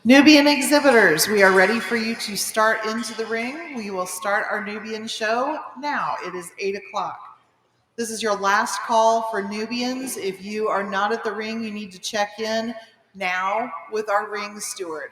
Nubian exhibitors, we are ready for you to start into the ring. We will start our Nubian show now. It is 8 o'clock. This is your last call for Nubians. If you are not at the ring, you need to check in now with our ring steward.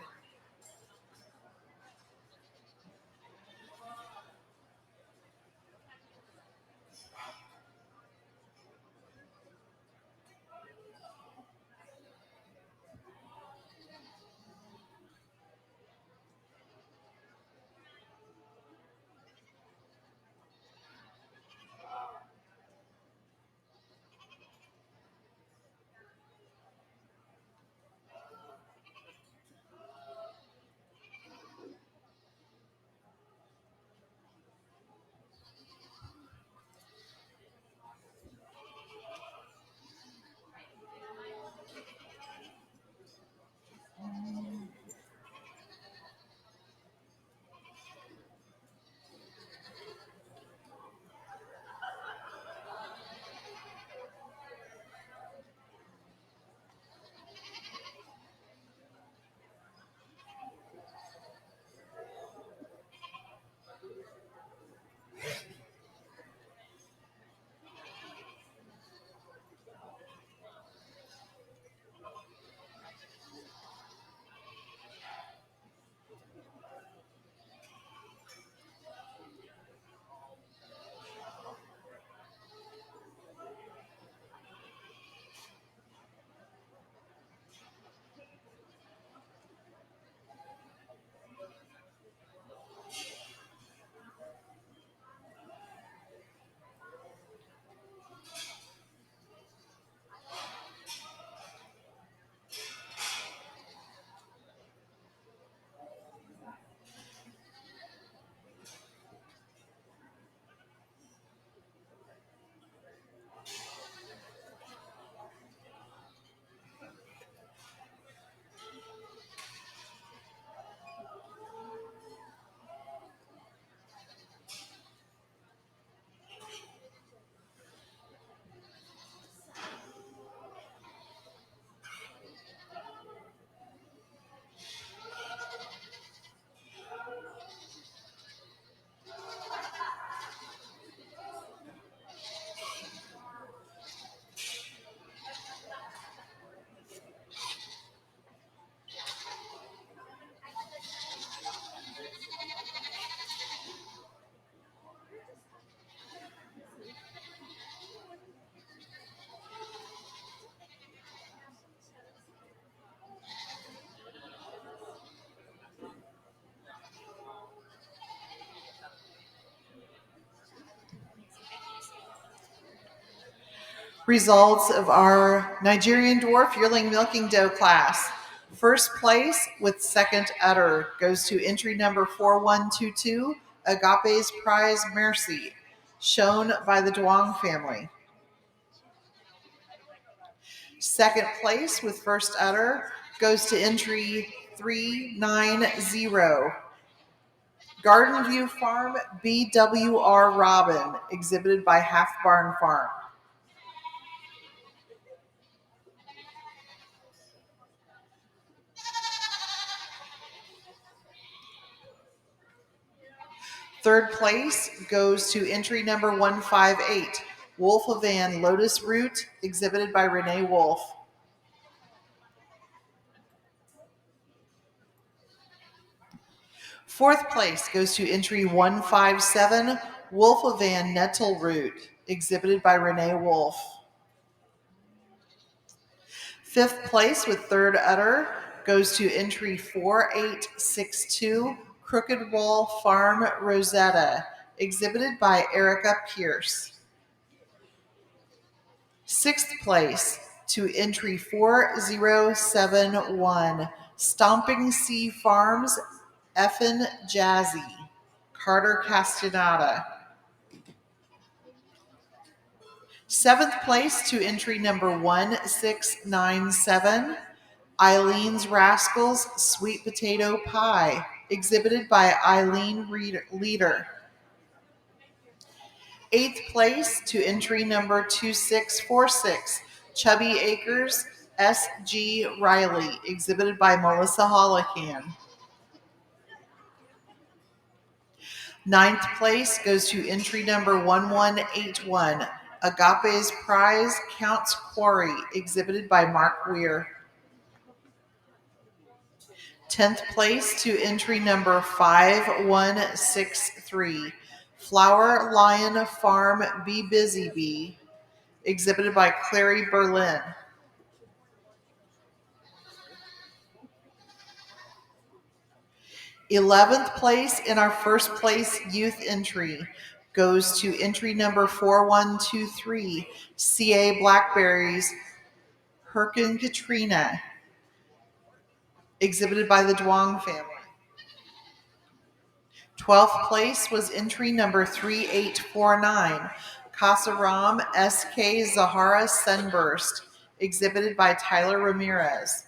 Results of our Nigerian Dwarf Yearling Milking Dough class. First place with second udder goes to entry number 4122, Agape's Prize Mercy, shown by the Duong family. Second place with first udder goes to entry 390, Garden View Farm BWR Robin, exhibited by Half Barn Farm. Third place goes to entry number 158, Wolf of Van Lotus Root, exhibited by Renee Wolf. Fourth place goes to entry 157, Wolf of Van Nettle Root, exhibited by Renee Wolf. Fifth place with third udder goes to entry 4862, Crooked Wall Farm Rosetta, exhibited by Erica Pierce. Sixth place to entry 4071, Stomping Sea Farms Effin Jazzy, Carter Castaneda. Seventh place to entry number 1697, Eileen's Rascals Sweet Potato Pie, exhibited by Eileen Leader. Eighth place to entry number 2646, Chubby Acres S.G. Riley, exhibited by Melissa Holohan. Ninth place goes to entry number 1181, Agape's Prize, Count's Quarry, exhibited by Mark Weir. 10th place to entry number 5163, Flower Lion Farm Be Busy Bee, exhibited by Clary Berlin. 11th place in our first place youth entry goes to entry number 4123, C.A. Blackberries, Herkin Katrina, exhibited by the Duong family. 12th place was entry number 3849, Kasaram S.K. Zahara Sunburst, exhibited by Tyler Ramirez.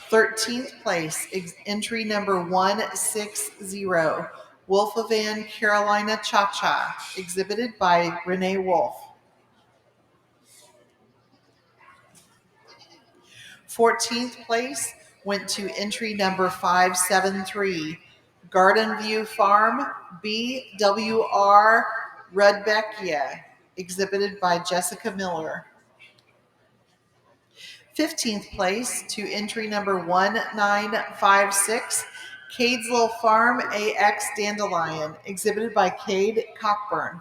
13th place, entry number 160, Wolfovan Carolina Cha-Cha, exhibited by Renee Wolf. 14th place went to entry number 573, Garden View Farm BWR Rudbeckia, exhibited by Jessica Miller. 15th place to entry number 1956, Cadesville Farm AX Dandelion, exhibited by Cade Cockburn.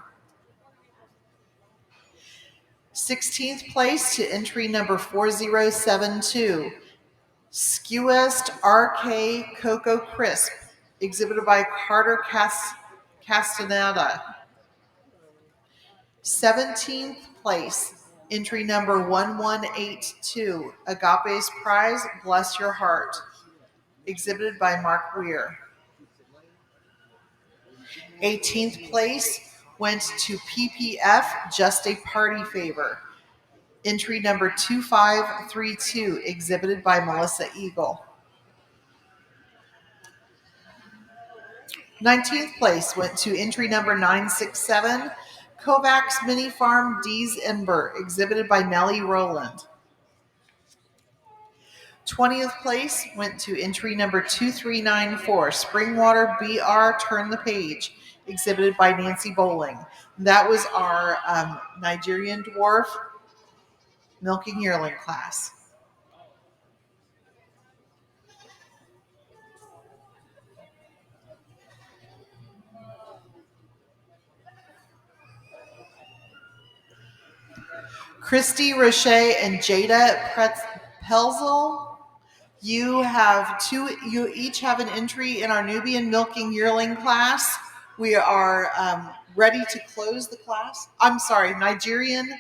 16th place to entry number 4072, Skewest RK Cocoa Crisp, exhibited by Carter Castaneda. 17th place, entry number 1182, Agape's Prize, Bless Your Heart, exhibited by Mark Weir. 18th place went to PPF, Just a Party Favor, entry number 2532, exhibited by Melissa Eagle. 19th place went to entry number 967, Kovacs Mini Farm D's Ember, exhibited by Nellie Rowland. 20th place went to entry number 2394, Springwater BR Turn the Page, exhibited by Nancy Bowling. That was our Nigerian Dwarf Milking Yearling class. Christy Roche and Jada Pelzel, you each have an entry in our Nubian Milking Yearling class. We are ready to close the class. I'm sorry, Nigerian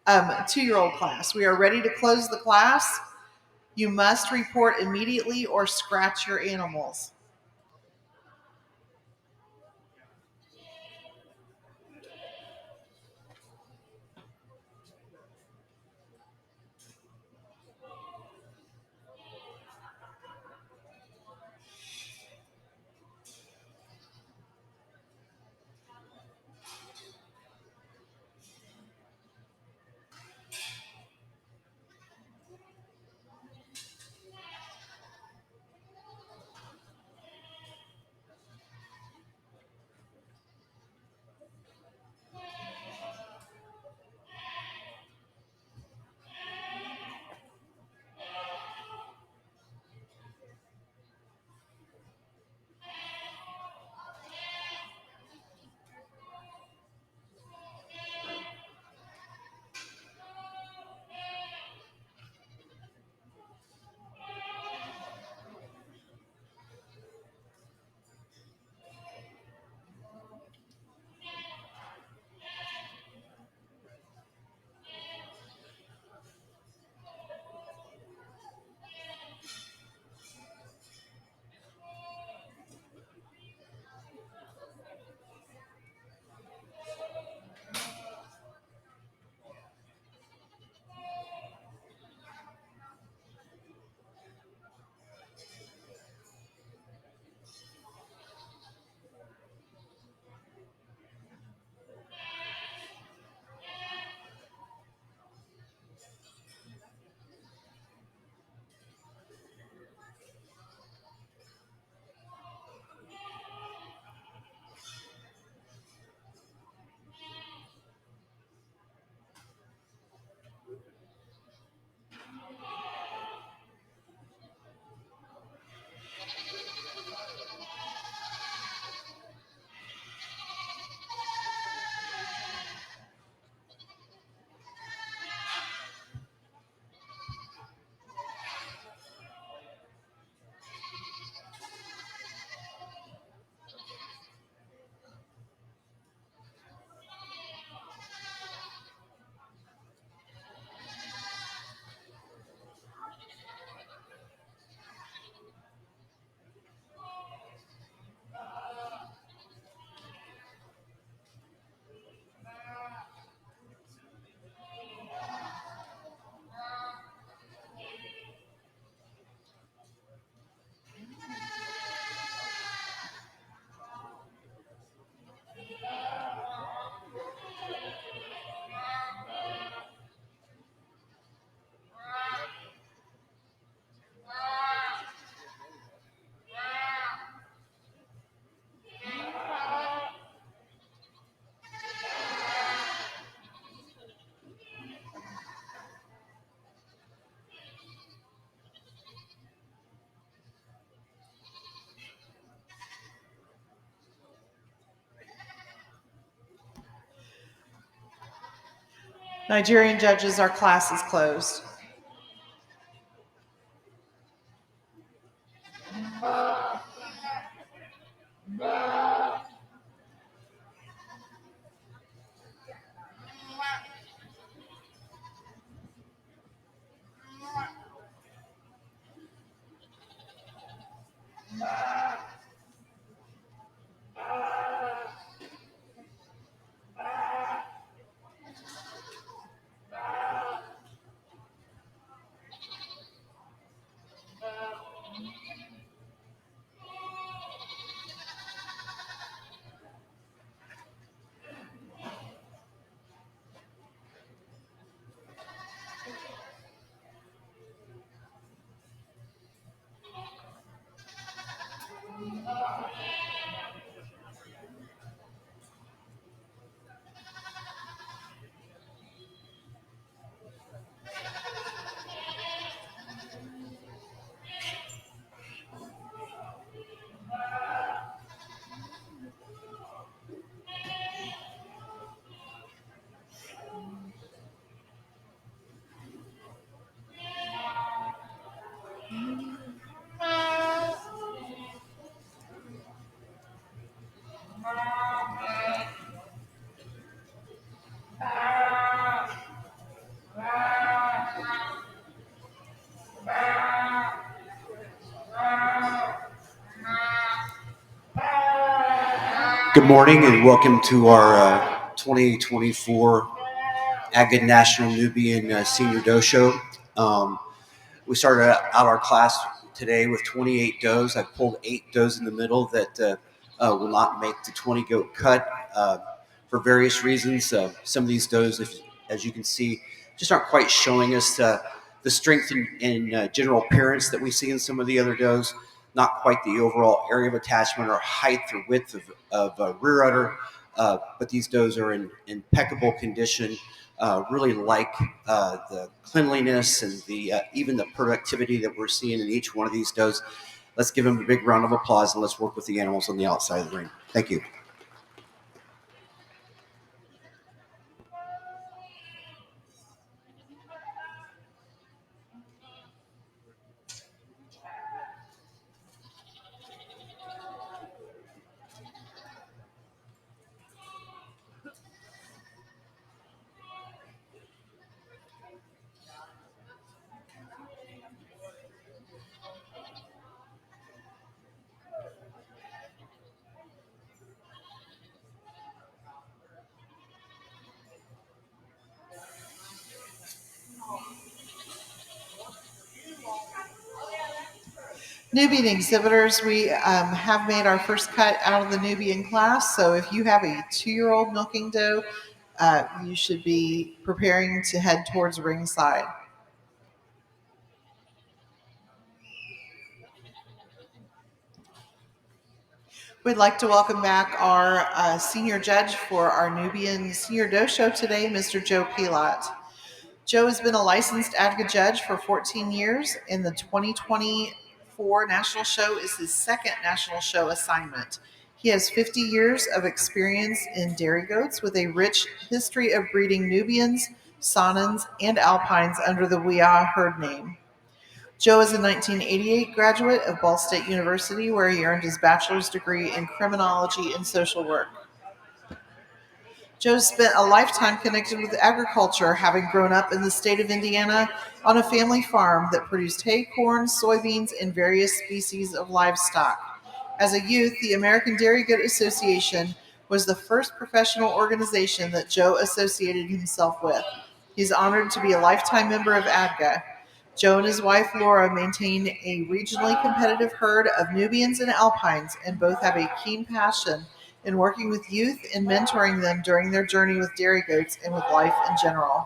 2-year-old class. We are ready to close the class. You must report immediately or scratch your animals. Nigerian judges, our class is closed. Good morning and welcome to our 2024 ADGA National Nubian Senior Dojo. We started out our class today with 28 does. I pulled 8 does in the middle that will not make the 20 goat cut for various reasons. Some of these does, as you can see, just aren't quite showing us the strength and general appearance that we see in some of the other does. Not quite the overall area of attachment or height or width of rear udder, but these does are in impeccable condition. Really like the cleanliness and the even the productivity that we're seeing in each one of these does. Let's give them a big round of applause and let's work with the animals on the outside of the ring. Thank you. Nubian exhibitors, we have made our first cut out of the Nubian class. So if you have a 2-year-old milking doe, you should be preparing to head towards ringside. We'd like to welcome back our senior judge for our Nubian Senior Doe Show today, Mr. Joe Pilat. Joe has been a licensed ADGA judge for 14 years, and the 2024 National Show is his second National Show assignment. He has 50 years of experience in dairy goats with a rich history of breeding Nubians, Saanens, and Alpines under the Weah herd name. Joe is a 1988 graduate of Ball State University, where he earned his bachelor's degree in criminology and social work. Joe spent a lifetime connected with agriculture, having grown up in the state of Indiana on a family farm that produced hay, corn, soybeans, and various species of livestock. As a youth, the American Dairy Goat Association was the first professional organization that Joe associated himself with. He's honored to be a lifetime member of ADGA. Joe and his wife Laura maintain a regionally competitive herd of Nubians and Alpines, and both have a keen passion in working with youth and mentoring them during their journey with dairy goats and with life in general.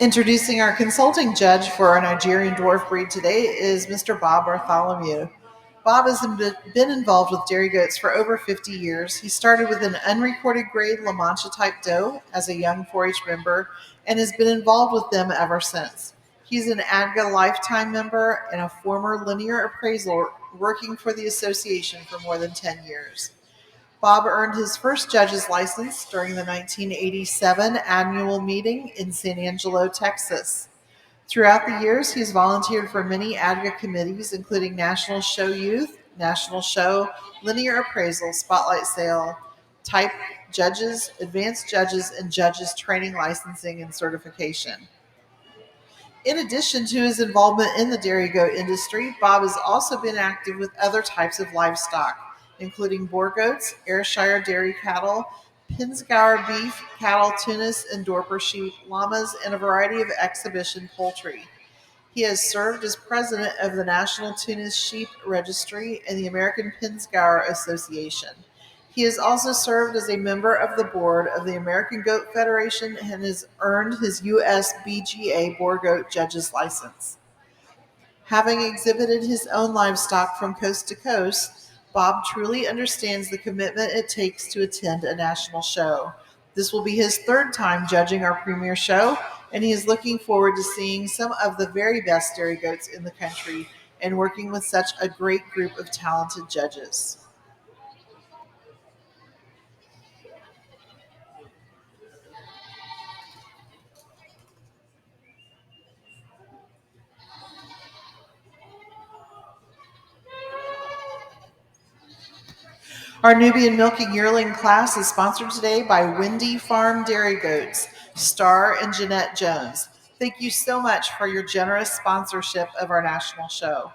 Introducing our consulting judge for our Nigerian Dwarf breed today is Mr. Bob Bartholomew. Bob has been involved with dairy goats for over 50 years. He started with an unrecorded grade La Mancha type doe as a young 4-H member and has been involved with them ever since. He's an ADGA lifetime member and a former linear appraiser working for the association for more than 10 years. Bob earned his first judge's license during the 1987 annual meeting in San Angelo, Texas. Throughout the years, he's volunteered for many ADGA committees, including National Show Youth, National Show, Linear Appraisal, Spotlight Sale, Type Judges, Advanced Judges, and Judges Training, Licensing, and Certification. In addition to his involvement in the dairy goat industry, Bob has also been active with other types of livestock, including Boer goats, Ayrshire dairy cattle, Pinzgauer beef, cattle, Tunis and Dorper sheep, llamas, and a variety of exhibition poultry. He has served as president of the National Tunis Sheep Registry and the American Pinzgauer Association. He has also served as a member of the board of the American Goat Federation and has earned his USBGA Boer Goat Judge's license. Having exhibited his own livestock from coast to coast, Bob truly understands the commitment it takes to attend a national show. This will be his third time judging our premier show, and he is looking forward to seeing some of the very best dairy goats in the country and working with such a great group of talented judges. Our Nubian Milking Yearling class is sponsored today by Windy Farm Dairy Goats, Star and Jeanette Jones. Thank you so much for your generous sponsorship of our national show.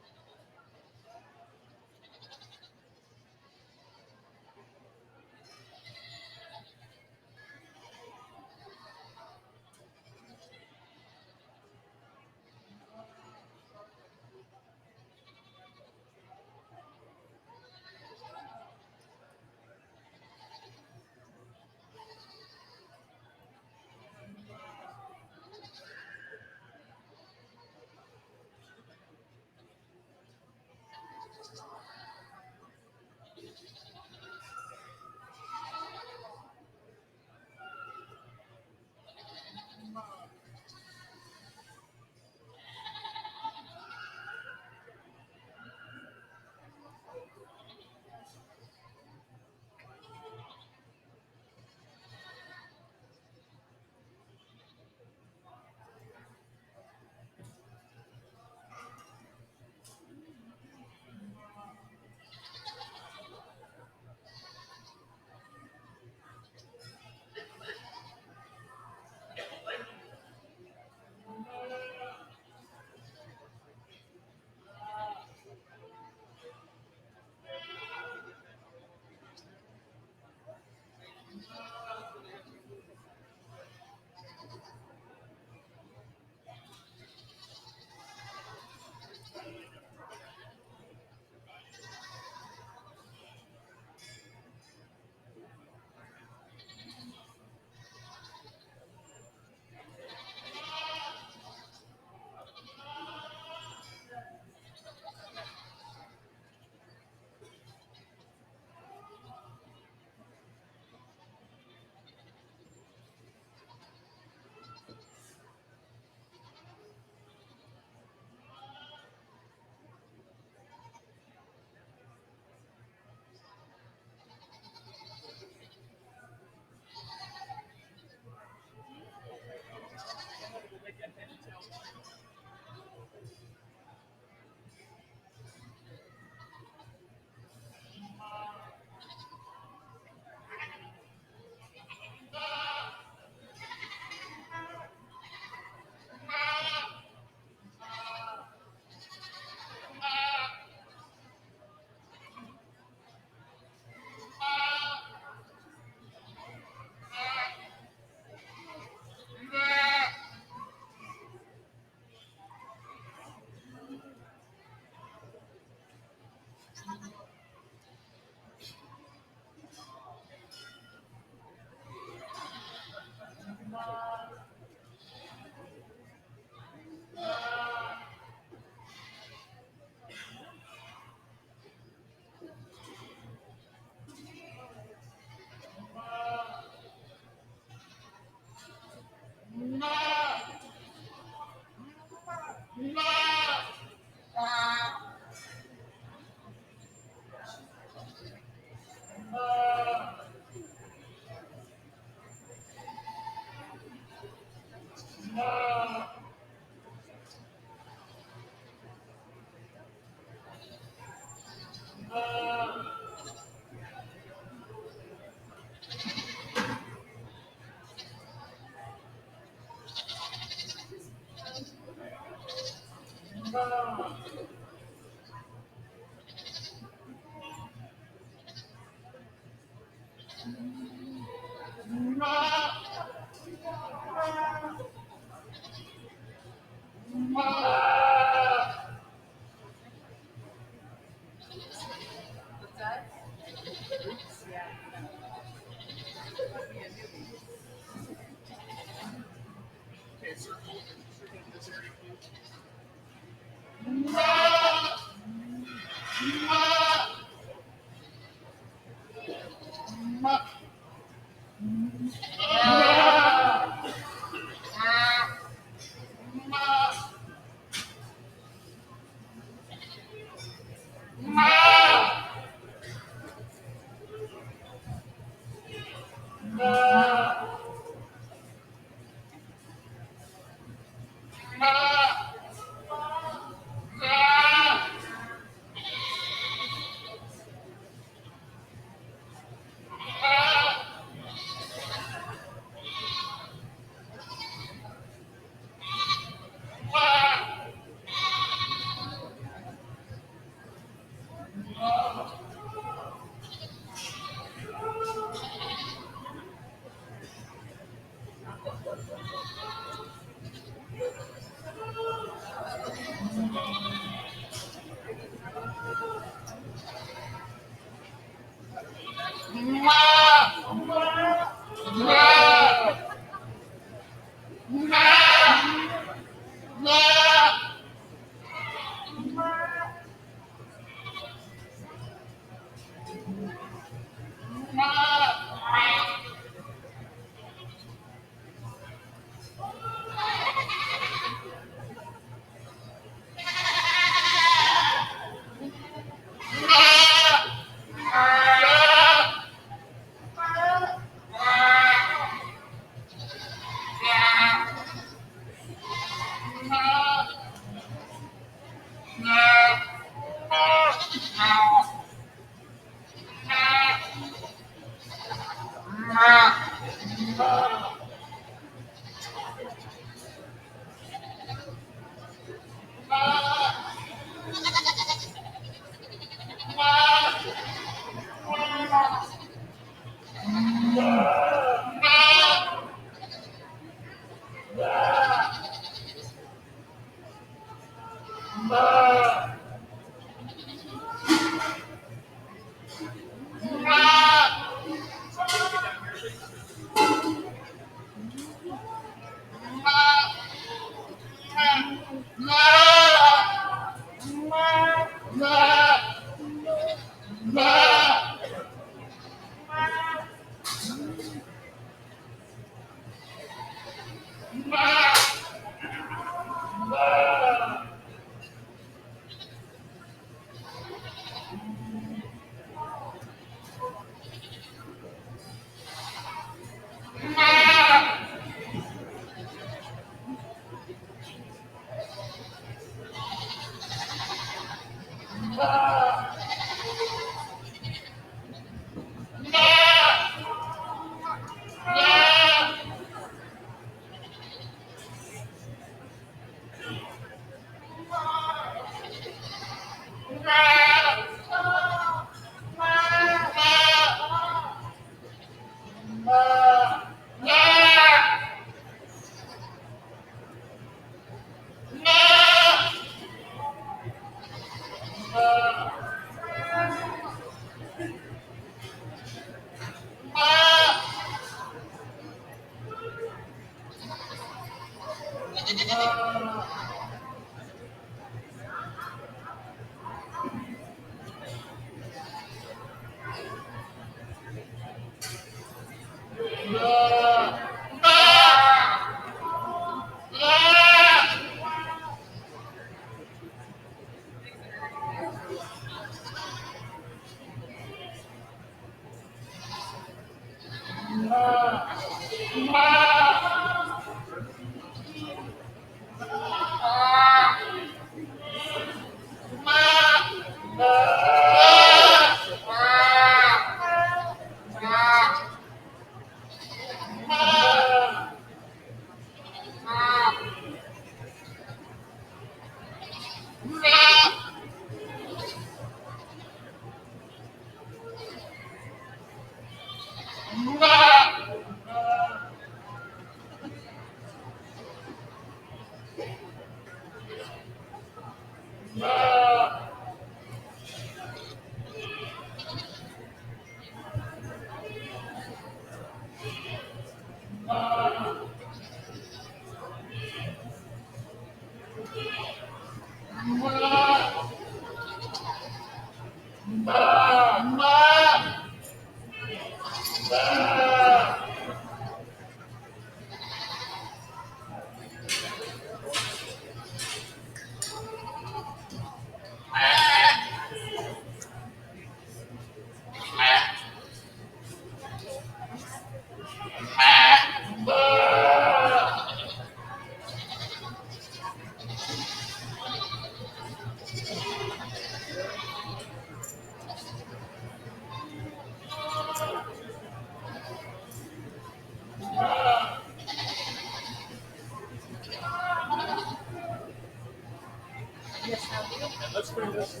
Let's bring this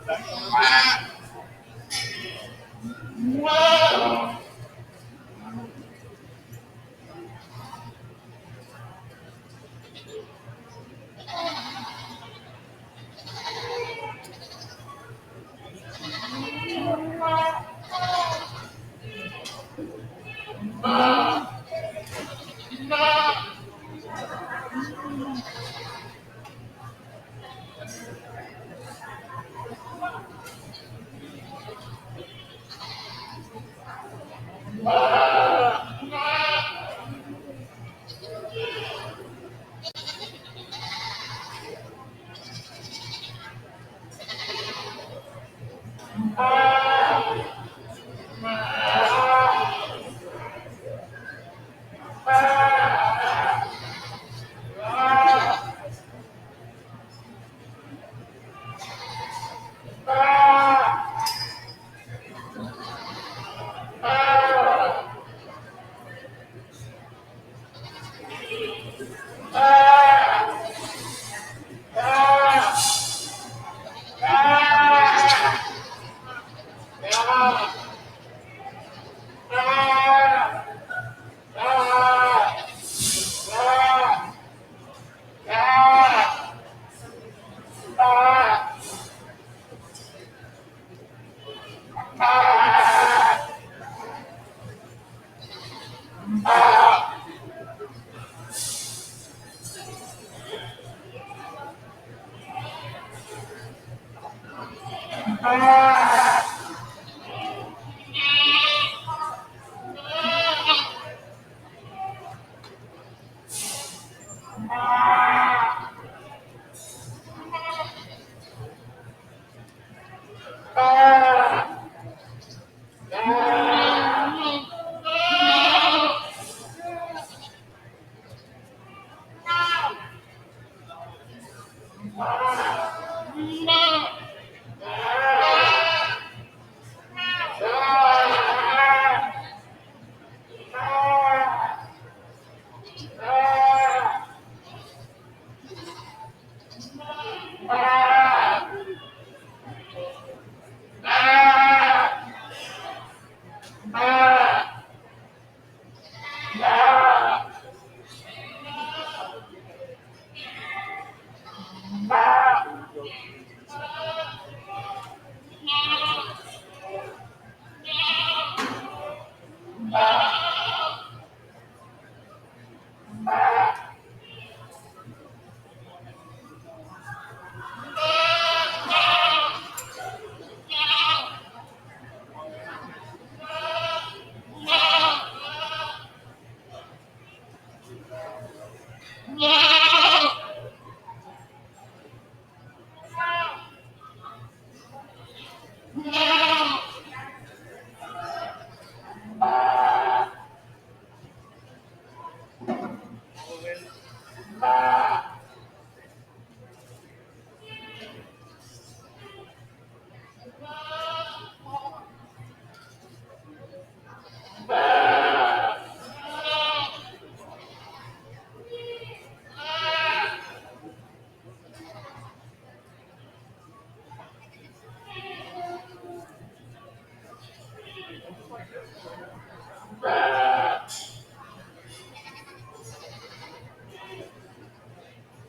back.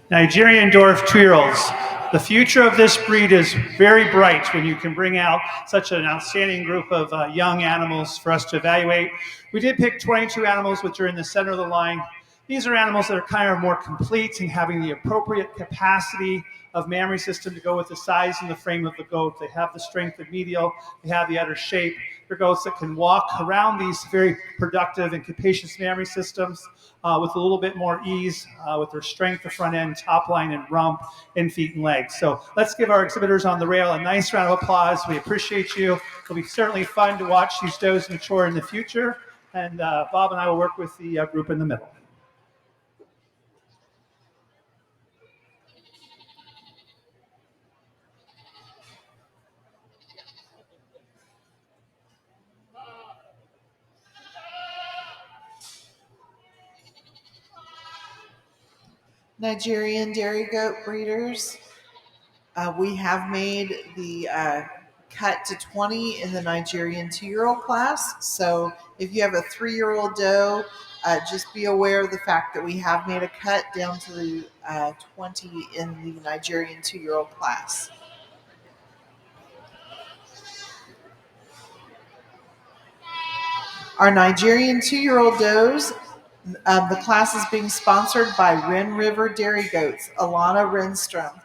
Nigerian Dwarf 2-year-olds. The future of this breed is very bright when you can bring out such an outstanding group of young animals for us to evaluate. We did pick 22 animals which are in the center of the line. These are animals that are kind of more complete and having the appropriate capacity of mammary system to go with the size and the frame of the goat. They have the strength of medial, they have the udder shape. They're goats that can walk around these very productive and capacious mammary systems with a little bit more ease with their strength, the front end, top line, and rump, and feet and legs. So let's give our exhibitors on the rail a nice round of applause. We appreciate you. It'll be certainly fun to watch these does mature in the future. And Bob and I will work with the group in the middle. Nigerian dairy goat breeders, we have made the cut to 20 in the Nigerian 2-year-old class. So if you have a 3-year-old doe, just be aware of the fact that we have made a cut down to the 20 in the Nigerian 2-year-old class. Our Nigerian 2-year-old does, the class is being sponsored by Ren River Dairy Goats, Alana Renstrom.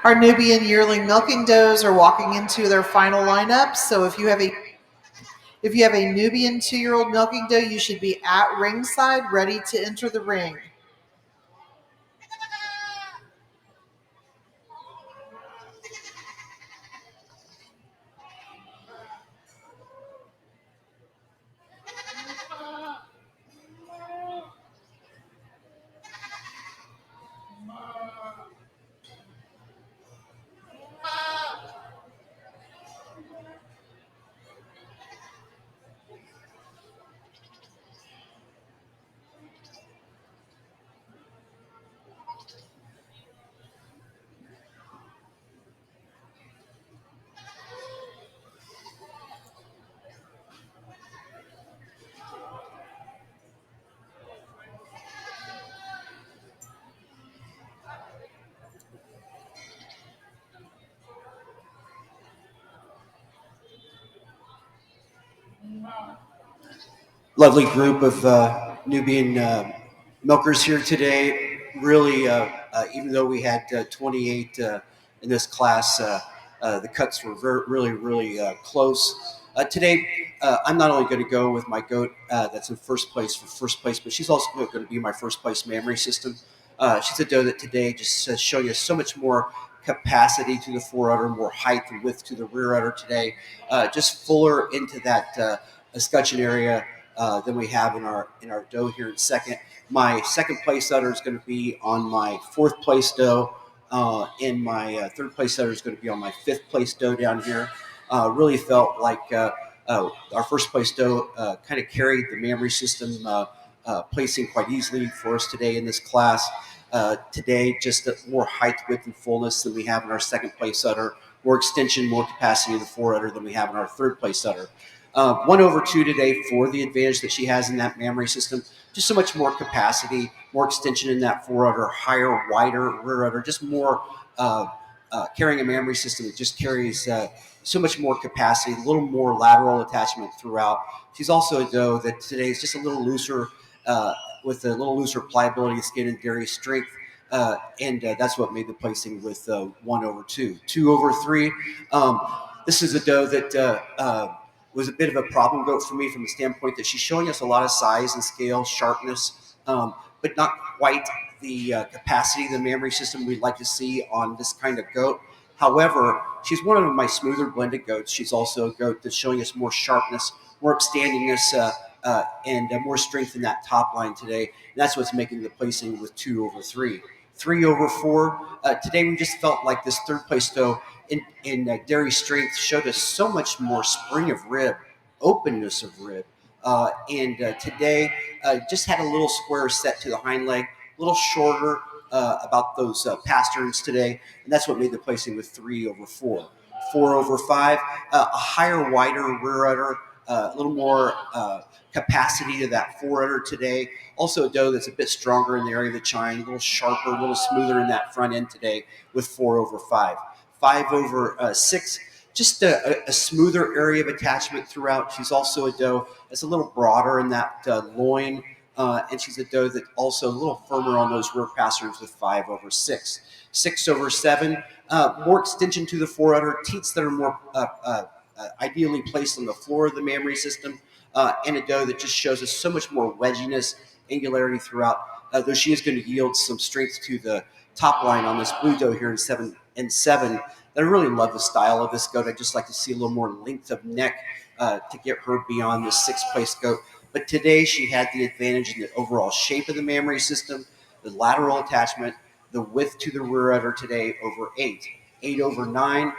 Our Nubian yearling milking does are walking into their final lineup. So if you have a Nubian 2-year-old milking doe, you should be at ringside ready to enter the ring. Lovely group of Nubian milkers here today. Really, even though we had 28 in this class, the cuts were really close. Today, I'm not only going to go with my goat that's in first place for first place, but she's also going to be my first place mammary system. She's a doe that today just showing us so much more capacity to the fore udder, more height and width to the rear udder today, just fuller into that escutcheon area than we have in our doe here in second. My second place udder is going to be on my fourth place doe, and my third place udder is going to be on my fifth place doe down here. Really felt like our first place doe kind of carried the mammary system, placing quite easily for us today in this class. Today, just more height, width, and fullness than we have in our second place udder, more extension, more capacity of the fore udder than we have in our third place udder. 1/2 today for the advantage that she has in that mammary system. Just so much more capacity, more extension in that fore udder, higher, wider rear udder, just more carrying a mammary system that just carries so much more capacity, a little more lateral attachment throughout. She's also a doe that today is just a little looser, with a little looser pliability of skin and dairy strength. And that's what made the placing with 1/2. 2/3. This is a doe that was a bit of a problem goat for me from the standpoint that she's showing us a lot of size and scale, sharpness, but not quite the capacity of the mammary system we'd like to see on this kind of goat. However, she's one of my smoother blended goats. She's also a goat that's showing us more sharpness, more upstandingness, and more strength in that top line today. And that's what's making the placing with 2/3. 3/4. Today we just felt like this third place doe in dairy strength showed us so much more spring of rib, openness of rib. And today just had a little square set to the hind leg, a little shorter about those pasterns today. And that's what made the placing with 3/4. 4/5, a higher, wider rear udder, a little more capacity to that fore udder today. Also a doe that's a bit stronger in the area of the chine, a little sharper, a little smoother in that front end today with 4/5. 5/6, just a smoother area of attachment throughout. She's also a doe that's a little broader in that loin, and she's a doe that also a little firmer on those rear pasterns with 5/6. 6/7, more extension to the fore udder, teats that are more ideally placed on the floor of the mammary system, and a doe that just shows us so much more wedginess, angularity throughout, though she is going to yield some strength to the top line on this blue doe here in 7. I really love the style of this goat. I'd just like to see a little more length of neck to get her beyond the sixth place goat. But today she had the advantage in the overall shape of the mammary system, the lateral attachment, the width to the rear udder today over 8. 8/9.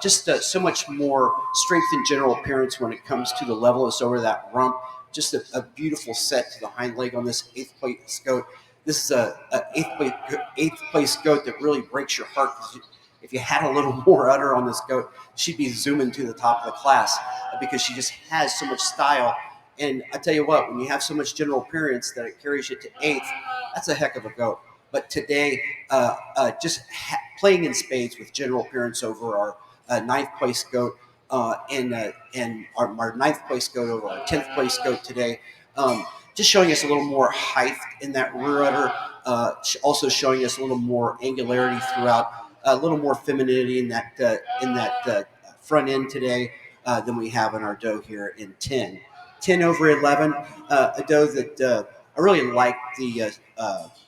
Just so much more strength and general appearance when it comes to the levelness over that rump. Just a beautiful set to the hind leg on this 8th place goat. This is a 8th place goat that really breaks your heart. If you had a little more udder on this goat, she'd be zooming to the top of the class because she just has so much style. And I tell you what, when you have so much general appearance that it carries you to 8th, that's a heck of a goat. But today, playing in spades with general appearance over our 9th place goat and our 9th place goat over our 10th place goat today. Just showing us a little more height in that rear udder, also showing us a little more angularity throughout. a little more femininity in that front end today than we have in our doe here in 10. 10 over 11, a doe that I really like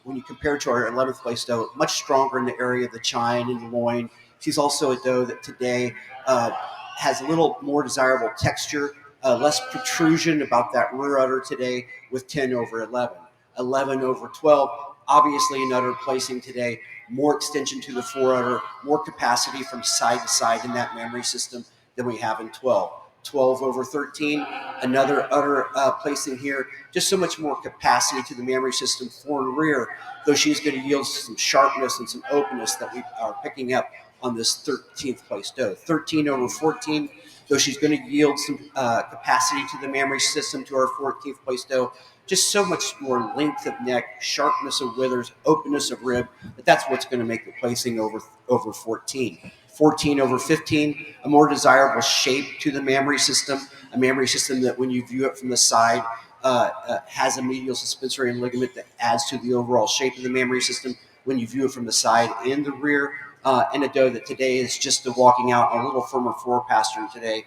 when you compare it to our 11th place doe, much stronger in the area of the chine and the loin. She's also a doe that today has a little more desirable texture, less protrusion about that rear udder today with 10 over 11. 11 over 12, obviously an udder placing today, more extension to the fore udder, more capacity from side to side in that mammary system than we have in 12. 12 over 13, another udder placing here, just so much more capacity to the mammary system fore and rear, though she's going to yield some sharpness and some openness that we are picking up on this 13th place doe. 13 over 14, though she's going to yield some capacity to the mammary system to our 14th place doe, just so much more length of neck, sharpness of withers, openness of rib, but that's what's going to make the placing over 14. 14 over 15, a more desirable shape to the mammary system, a mammary system that when you view it from the side has a medial suspensory ligament that adds to the overall shape of the mammary system when you view it from the side and the rear, and a doe that today is just walking out a little firmer fore pastern today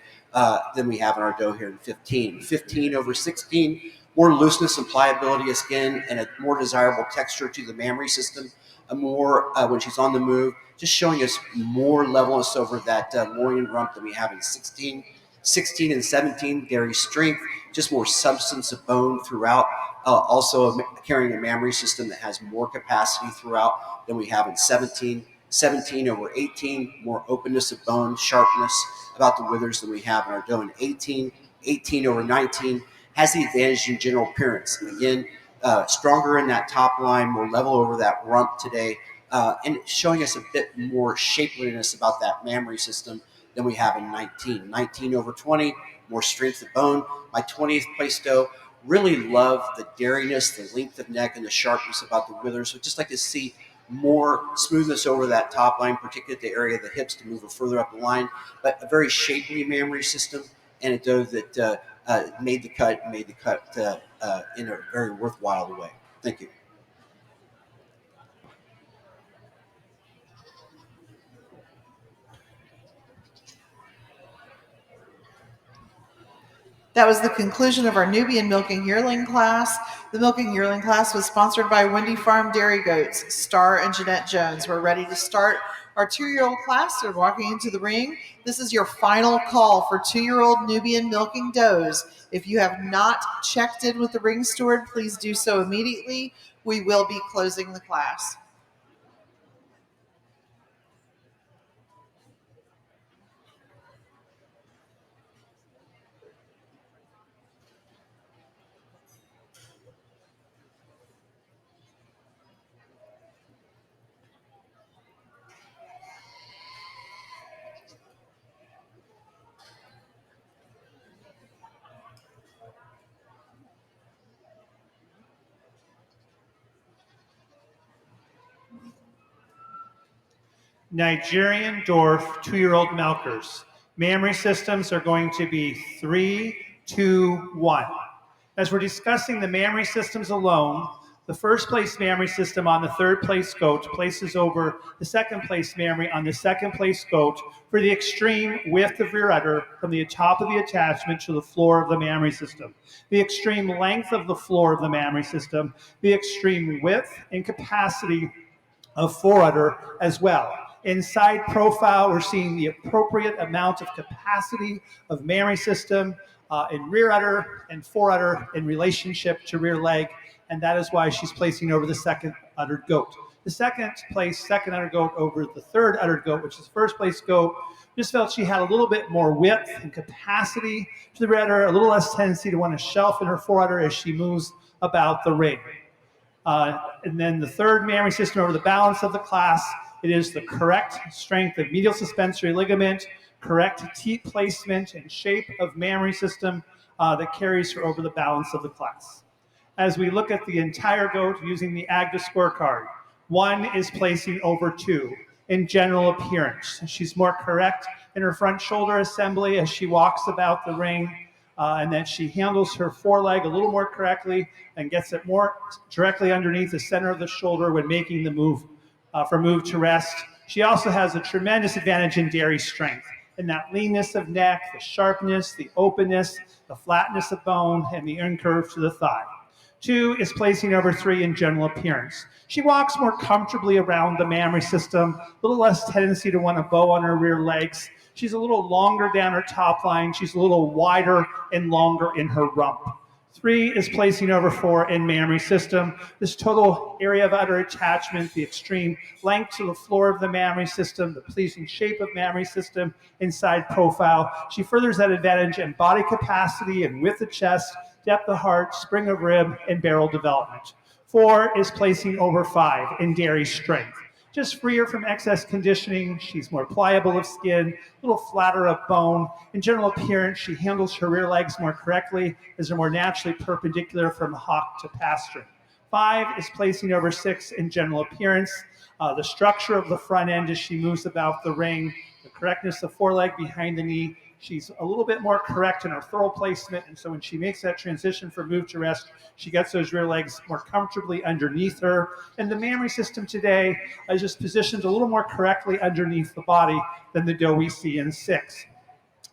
than we have in our doe here in 15. 15 over 16, more looseness and pliability of skin and a more desirable texture to the mammary system, a more, when she's on the move, just showing us more levelness over that loin and rump than we have in 16. 16 and 17, Gary's strength, just more substance of bone throughout. Also carrying a mammary system that has more capacity throughout than we have in 17. 17 over 18, more openness of bone, sharpness about the withers than we have in our doe in 18. 18 over 19 has the advantage in general appearance. And again, stronger in that top line, more level over that rump today, and showing us a bit more shapeliness about that mammary system than we have in 19. 19 over 20, more strength of bone. My 20th place doe, really love the dariness, the length of neck, and the sharpness about the withers. So just like to see more smoothness over that top line, particularly at the area of the hips to move her further up the line, but a very shapely mammary system and a doe that made the cut in a very worthwhile way. Thank you. That was the conclusion of our Nubian Milking Yearling class. The Milking Yearling class was sponsored by Wendy Farm Dairy Goats, Star and Jeanette Jones. We're ready to start our 2-year-old class. They're walking into the ring. This is your final call for 2-year-old Nubian milking does. If you have not checked in with the ring steward, please do so immediately. We will be closing the class. Nigerian Dwarf 2-year-old milkers. Mammary systems are going to be 3, 2, 1. As we're discussing the mammary systems alone, the first place mammary system on the third place goat places over the second place mammary on the second place goat for the extreme width of rear udder from the top of the attachment to the floor of the mammary system, the extreme length of the floor of the mammary system, the extreme width and capacity of fore udder as well. Inside profile, we're seeing the appropriate amount of capacity of mammary system in rear udder and fore udder in relationship to rear leg, and that is why she's placing over the second uddered goat. The second uddered goat over the third uddered goat, which is first place goat, just felt she had a little bit more width and capacity to the rear udder, a little less tendency to want to shelf in her fore udder as she moves about the ring. And then the third mammary system over the balance of the class, it is the correct strength of medial suspensory ligament, correct teat placement and shape of mammary system that carries her over the balance of the class. As we look at the entire goat using the ADGA scorecard, 1 is placing over 2 in general appearance. She's more correct in her front shoulder assembly as she walks about the ring, and then she handles her foreleg a little more correctly and gets it more directly underneath the center of the shoulder when making the move from move to rest. She also has a tremendous advantage in dairy strength, in that leanness of neck, the sharpness, the openness, the flatness of bone, and the incurve to the thigh. 2 is placing over 3 in general appearance. She walks more comfortably around the mammary system, a little less tendency to want to bow on her rear legs. She's a little longer down her top line. She's a little wider and longer in her rump. 3 is placing over 4 in mammary system. This total area of udder attachment, the extreme length to the floor of the mammary system, the pleasing shape of mammary system, inside profile. She furthers that advantage in body capacity and width of chest, depth of heart, spring of rib, and barrel development. 4 is placing over 5 in dairy strength. Just freer from excess conditioning. She's more pliable of skin, a little flatter of bone. In general appearance, she handles her rear legs more correctly as they're more naturally perpendicular from hock to pastern. 5 is placing over 6 in general appearance. The structure of the front end as she moves about the ring, the correctness of foreleg behind the knee. She's a little bit more correct in her throw placement, and so when she makes that transition from move to rest, she gets those rear legs more comfortably underneath her. And the mammary system today is just positioned a little more correctly underneath the body than the doe we see in 6.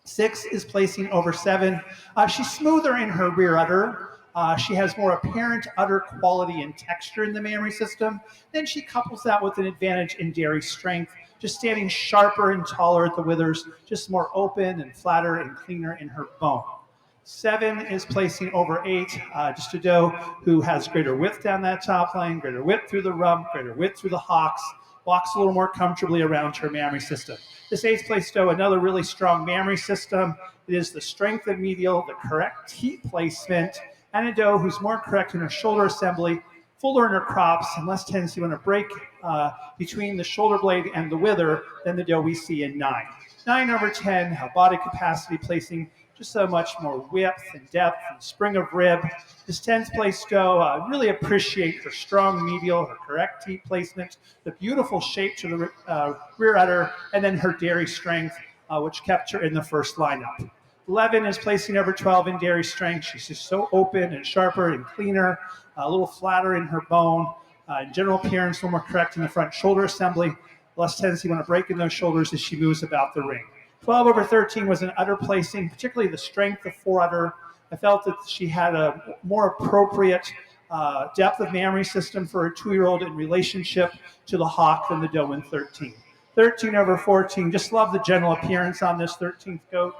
6 is placing over 7. She's smoother in her rear udder. She has more apparent udder quality and texture in the mammary system. Then she couples that with an advantage in dairy strength, just standing sharper and taller at the withers, just more open and flatter and cleaner in her bone. 7 is placing over 8, just a doe who has greater width down that top line, greater width through the rump, greater width through the hocks, walks a little more comfortably around her mammary system. This 8th place doe, another really strong mammary system. It is the strength of medial, the correct teat placement, and a doe who's more correct in her shoulder assembly, fuller in her crops, and less tendency to want to break between the shoulder blade and the wither than the doe we see in 9. 9 over 10, body capacity placing just so much more width and depth and spring of rib. This 10th place doe, really appreciate her strong medial, her correct teat placement, the beautiful shape to the rear udder, and then her dairy strength, which kept her in the first lineup. 11 is placing over 12 in dairy strength. She's just so open and sharper and cleaner, a little flatter in her bone. In general appearance, a little more correct in the front shoulder assembly, less tendency to want to break in those shoulders as she moves about the ring. 12 over 13 was an udder placing, particularly the strength of foreudder. I felt that she had a more appropriate depth of mammary system for a 2-year-old in relationship to the hock than the doe in 13. 13 over 14, just love the general appearance on this 13th goat.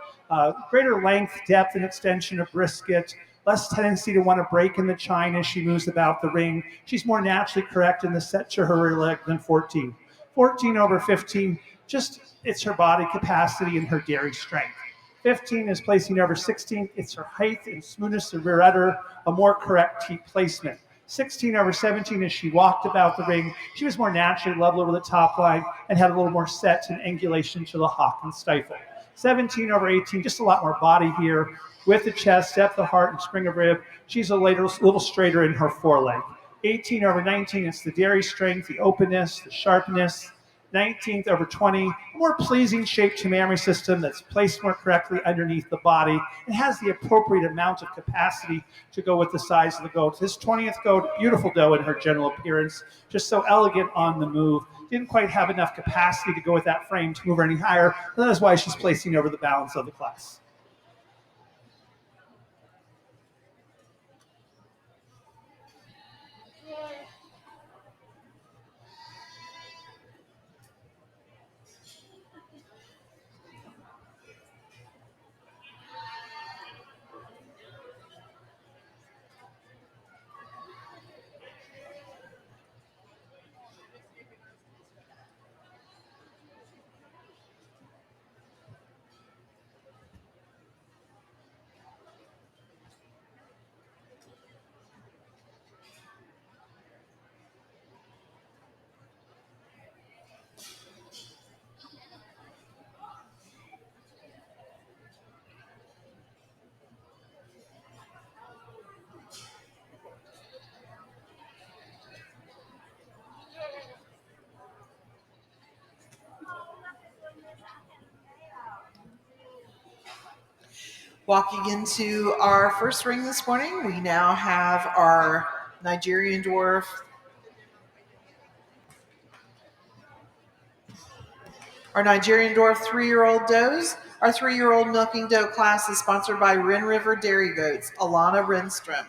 Greater length, depth, and extension of brisket, less tendency to want to break in the chine as she moves about the ring. She's more naturally correct in the set to her rear leg than 14. 14 over 15, just it's her body capacity and her dairy strength. 15 is placing over 16. It's her height and smoothness of rear udder, a more correct teat placement. 16 over 17 as she walked about the ring. She was more naturally level over the top line and had a little more set and angulation to the hock and stifle. 17 over 18, just a lot more body here. With the chest, depth of heart, and spring of rib, she's a little straighter in her foreleg. 18 over 19, it's the dairy strength, the openness, the sharpness. 19th over 20, a more pleasing shape to mammary system that's placed more correctly underneath the body and has the appropriate amount of capacity to go with the size of the goat. This 20th goat, beautiful doe in her general appearance, just so elegant on the move. Didn't quite have enough capacity to go with that frame to move her any higher. That is why she's placing over the balance of the class. Walking into our first ring this morning, we now have our Nigerian Dwarf Our Nigerian Dwarf 3-year-old does. Our 3-year-old milking doe class is sponsored by Rin River Dairy Goats, Alana Rinstrom.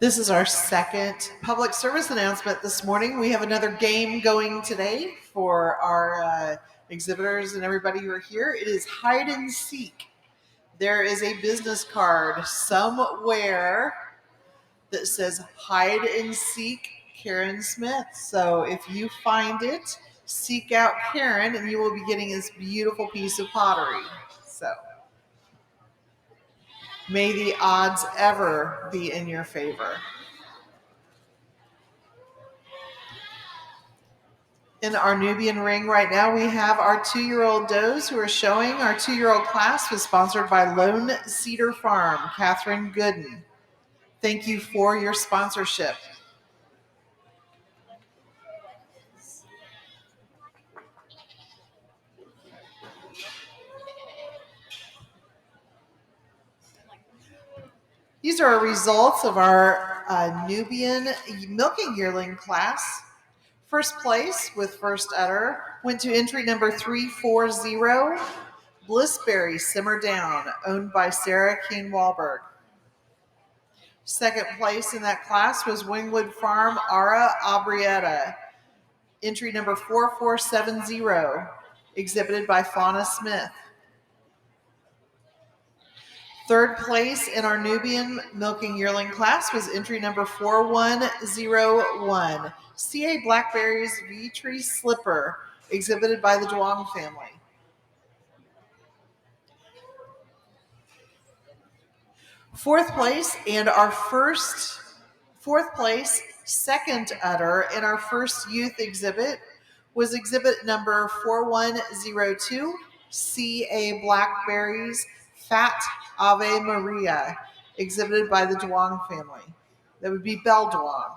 This is our second public service announcement this morning. We have another game going today for our exhibitors and everybody who are here. It is hide and seek. There is a business card somewhere that says hide and seek Karen Smith. So if you find it, seek out Karen and you will be getting this beautiful piece of pottery. So may the odds ever be in your favor. In our Nubian ring right now, we have our 2-year-old does who are showing. Our 2-year-old class was sponsored by Lone Cedar Farm, Catherine Gooden. Thank you for your sponsorship. These are results of our Nubian milking yearling class. First place with first udder went to entry number 340, Blissberry Simmer Down, owned by Sarah Keene Wahlberg. Second place in that class was Wingwood Farm Ara Abrieta, entry number 4470, exhibited by Fauna Smith. Third place in our Nubian milking yearling class was entry number 4101, CA Blackberry's V-Tree Slipper, exhibited by the Duong family. Fourth place, second udder in our first youth exhibit was exhibit number 4102, CA Blackberry's Fat Ave Maria, exhibited by the Duong family. That would be Belle Duong.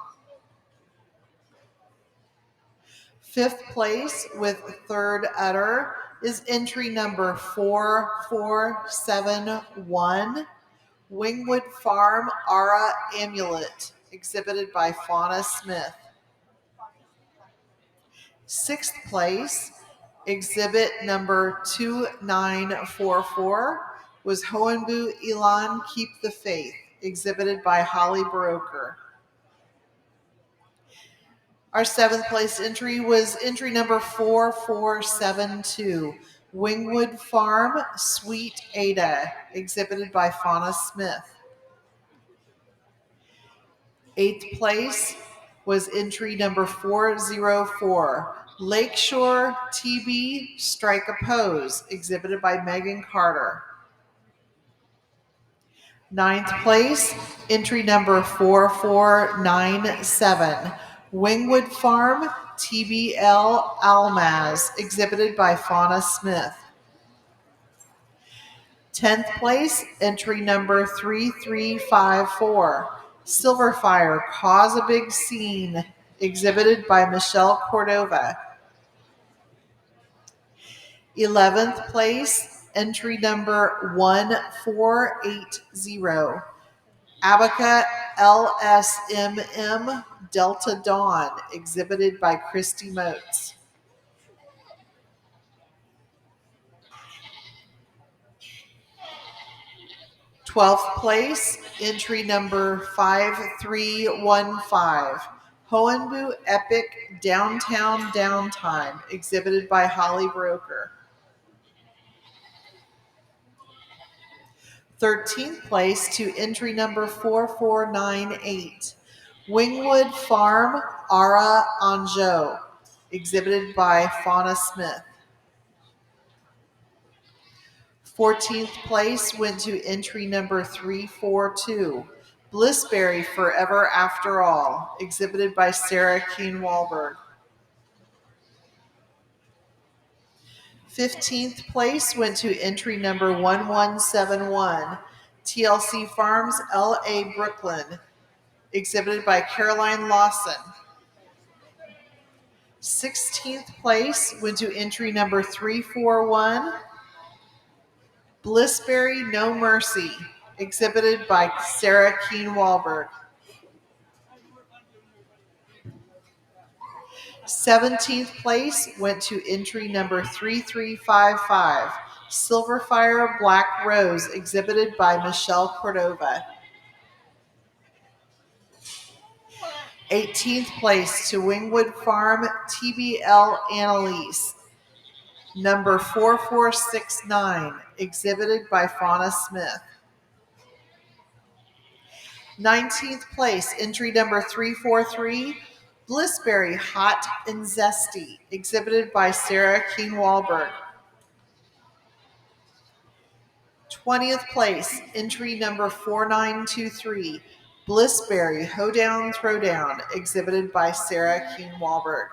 Fifth place with third udder is entry number 4471, Wingwood Farm Ara Amulet, exhibited by Fauna Smith. Sixth place, exhibit number 2944, was Hohenbu Elan Keep the Faith, exhibited by Holly Baroker. Our seventh place entry was entry number 4472, Wingwood Farm, Sweet Ada, exhibited by Fauna Smith. Eighth place was entry number 404, Lakeshore TB Strike a Pose, exhibited by Megan Carter. Ninth place, entry number 4497, Wingwood Farm TBL Almaz, exhibited by Fauna Smith. 10th place, entry number 3354, Silverfire Cause a Big Scene, exhibited by Michelle Cordova. 11th place, entry number 1480, ADGA LSMM Delta Dawn, exhibited by Christy Motes. 12th place, entry number 5315, Hohenbu Epic Downtown Downtime, exhibited by Holly Broker. 13th place to entry number 4498, Wingwood Farm Ara Anjou, exhibited by Fauna Smith. 14th place went to entry number 342, Blissberry Forever After All, exhibited by Sarah Keen Wahlberg. 15th place went to entry number 1171, TLC Farms LA Brooklyn, exhibited by Caroline Lawson. 16th place went to entry number 341, Blissberry No Mercy, exhibited by Sarah Keen Wahlberg. 17th place went to entry number 3355, Silverfire Black Rose, exhibited by Michelle Cordova. 18th place to Wingwood Farm TBL Annalise, number 4469, exhibited by Fauna Smith. 19th place, entry number 343, Blissberry Hot and Zesty, exhibited by Sarah Keen Wahlberg. 20th place, entry number 4923, Blissberry Hoedown Throwdown, exhibited by Sarah Keen Wahlberg.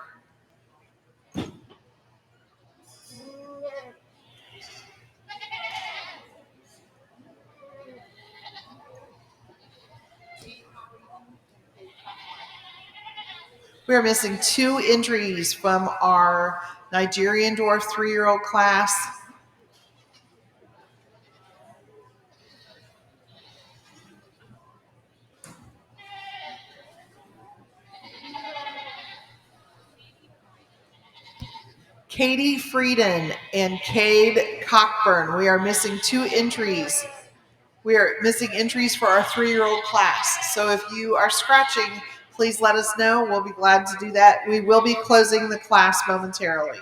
We are missing 2 entries from our Nigerian Dwarf 3-year-old class. Katie Frieden and Cade Cockburn. We are missing 2 entries. We are missing entries for our 3-year-old class. So if you are scratching, please let us know. We'll be glad to do that. We will be closing the class momentarily.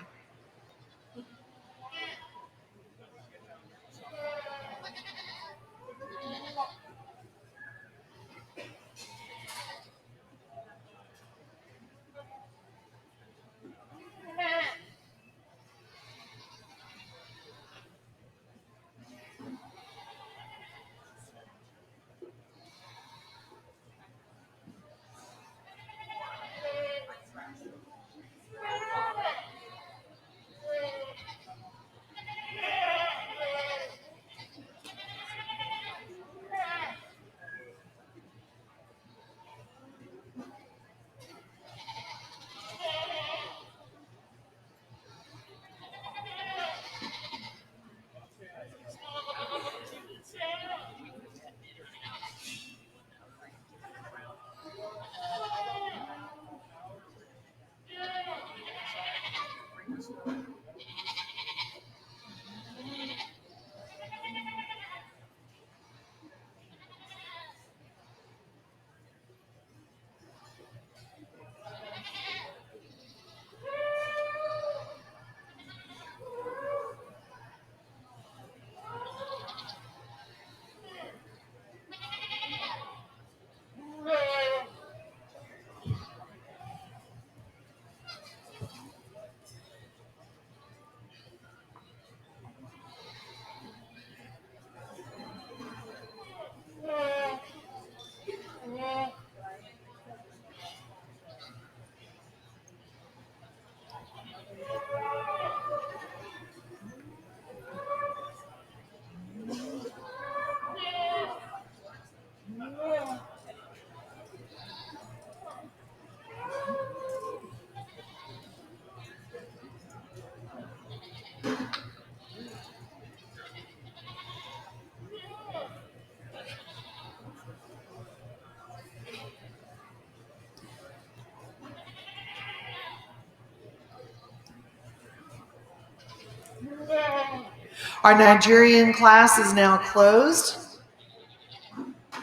Our Nigerian class is now closed.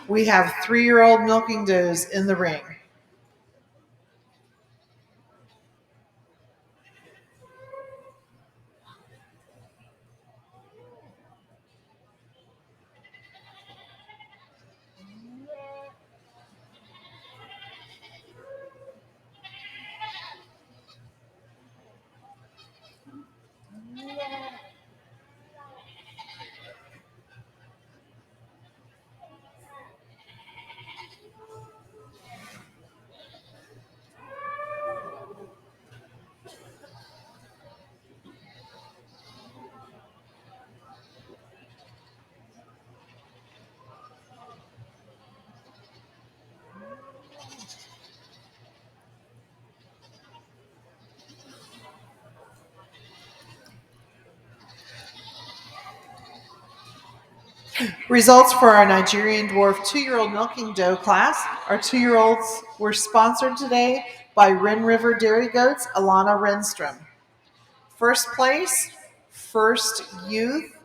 We have 3-year-old milking does in the ring. Results for our Nigerian Dwarf 2-year-old milking doe class. Our 2-year-olds were sponsored today by Rin River Dairy Goats, Alana Renstrom. First place, First Youth,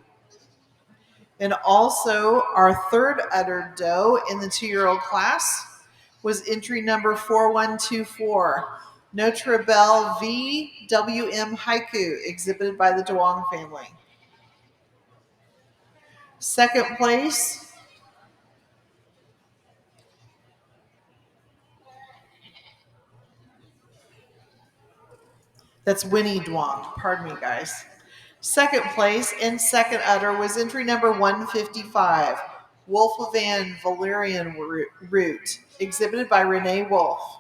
and also our third udder doe in the 2-year-old class was entry number 4124, Notre Belle VWM Haiku, exhibited by the Duong family. Second place, that's Winnie Duong, pardon me guys. Second place and second udder was entry number 155, Wolfavan Valerian Root, exhibited by Renee Wolf.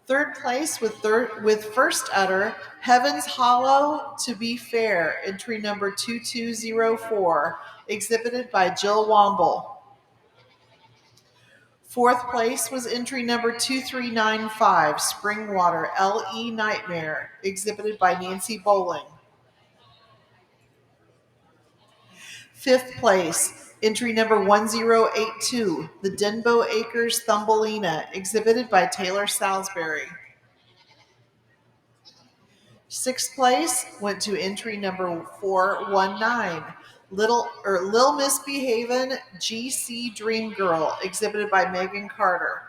Third place with first udder, Heaven's Hollow to Be Fair, entry number 2204, exhibited by Jill Womble. Fourth place was entry number 2395, Springwater LE Nightmare, exhibited by Nancy Bowling. Fifth place, entry number 1082, The Denbo Acres Thumbelina, exhibited by Taylor Salisbury. Sixth place went to entry number 419, Lil Misbehavin' GC Dream Girl, exhibited by Megan Carter.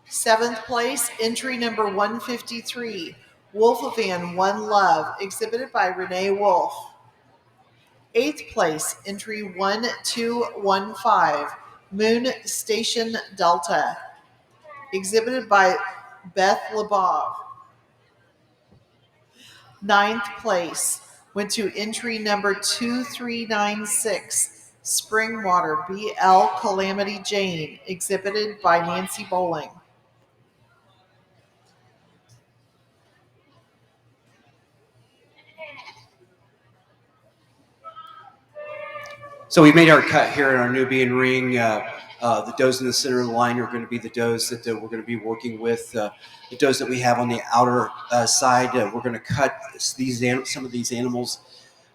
Seventh place, entry number 153, Wolfavan One Love, exhibited by Renee Wolf. Eighth place, entry 1215, Moon Station Delta, exhibited by Beth Lebov. Ninth place went to entry number 2396, Springwater BL Calamity Jane, exhibited by Nancy Bowling. So we made our cut here in our Nubian ring. The does in the center of the line are going to be the does that we're going to be working with. The does that we have on the outer side, we're going to cut some of these animals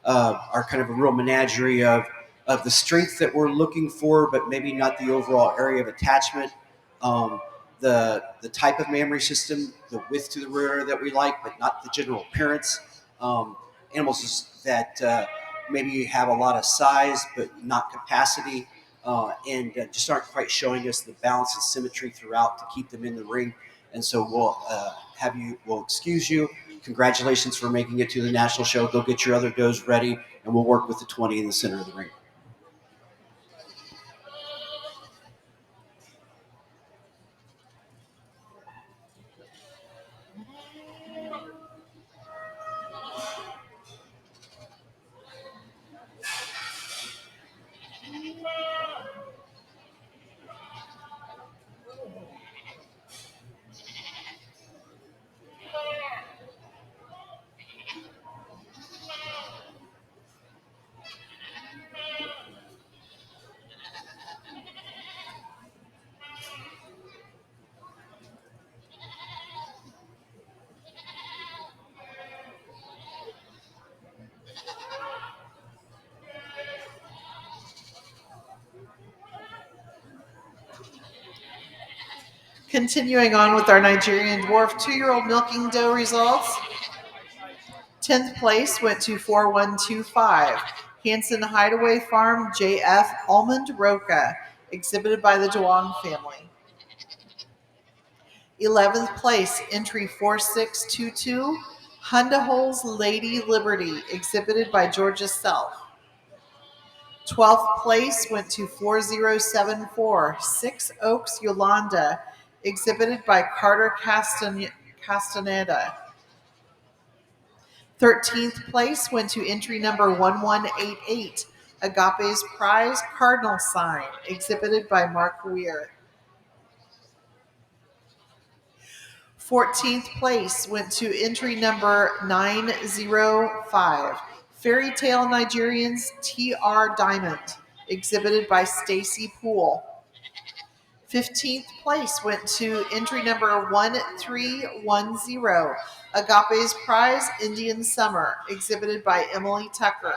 are kind of a real menagerie of the strength that we're looking for, but maybe not the overall area of attachment. The type of mammary system, the width to the rear that we like, but not the general appearance. Animals that maybe have a lot of size, but not capacity, and just aren't quite showing us the balance and symmetry throughout to keep them in the ring. And so we'll excuse you. Congratulations for making it to the national show. Go get your other does ready, and we'll work with the 20 in the center of the ring. Continuing on with our Nigerian Dwarf 2-year-old milking doe results. 10th place went to 4125. Hanson Hideaway Farm JF Almond Roca, exhibited by the Dewang family. 11th place, entry 4622, Hunda Holes Lady Liberty, exhibited by Georgia Self. 12th place went to 4074, Six Oaks Yolanda, exhibited by Carter Castaneda. 13th place went to entry number 1188, Agape's Prize Cardinal Sign, exhibited by Mark Weir. 14th place went to entry number 905, Fairy Tale Nigerians TR Diamond, exhibited by Stacy Poole. 15th place went to entry number 1310, Agape's Prize Indian Summer, exhibited by Emily Tucker.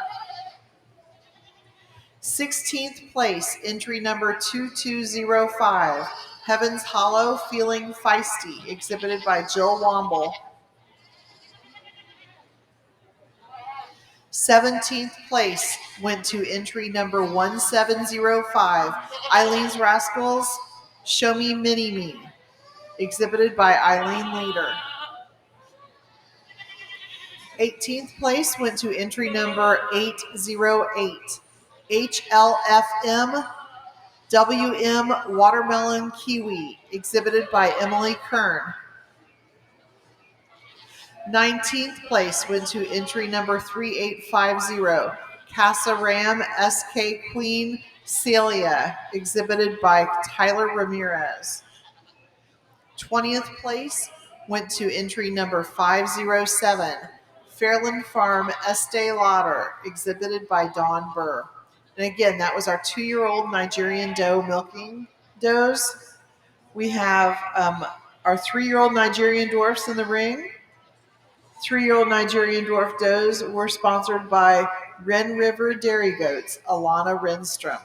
16th place, entry number 2205, Heaven's Hollow Feeling Feisty, exhibited by Jill Womble. 17th place went to entry number 1705, Eileen's Rascals Show Me Mini Me, exhibited by Eileen Leader. 18th place went to entry number 808, HLFM WM Watermelon Kiwi, exhibited by Emily Kern. 19th place went to entry number 3850, Casa Ram SK Queen Celia, exhibited by Tyler Ramirez. 20th place went to entry number 507, Fairland Farm Estee Lauder, exhibited by Dawn Burr. And again, that was our 2-year-old Nigerian doe milking does. We have our 3-year-old Nigerian dwarfs in the ring. 3-year-old Nigerian dwarf does were sponsored by Wren River Dairy Goats, Alana Renstrom.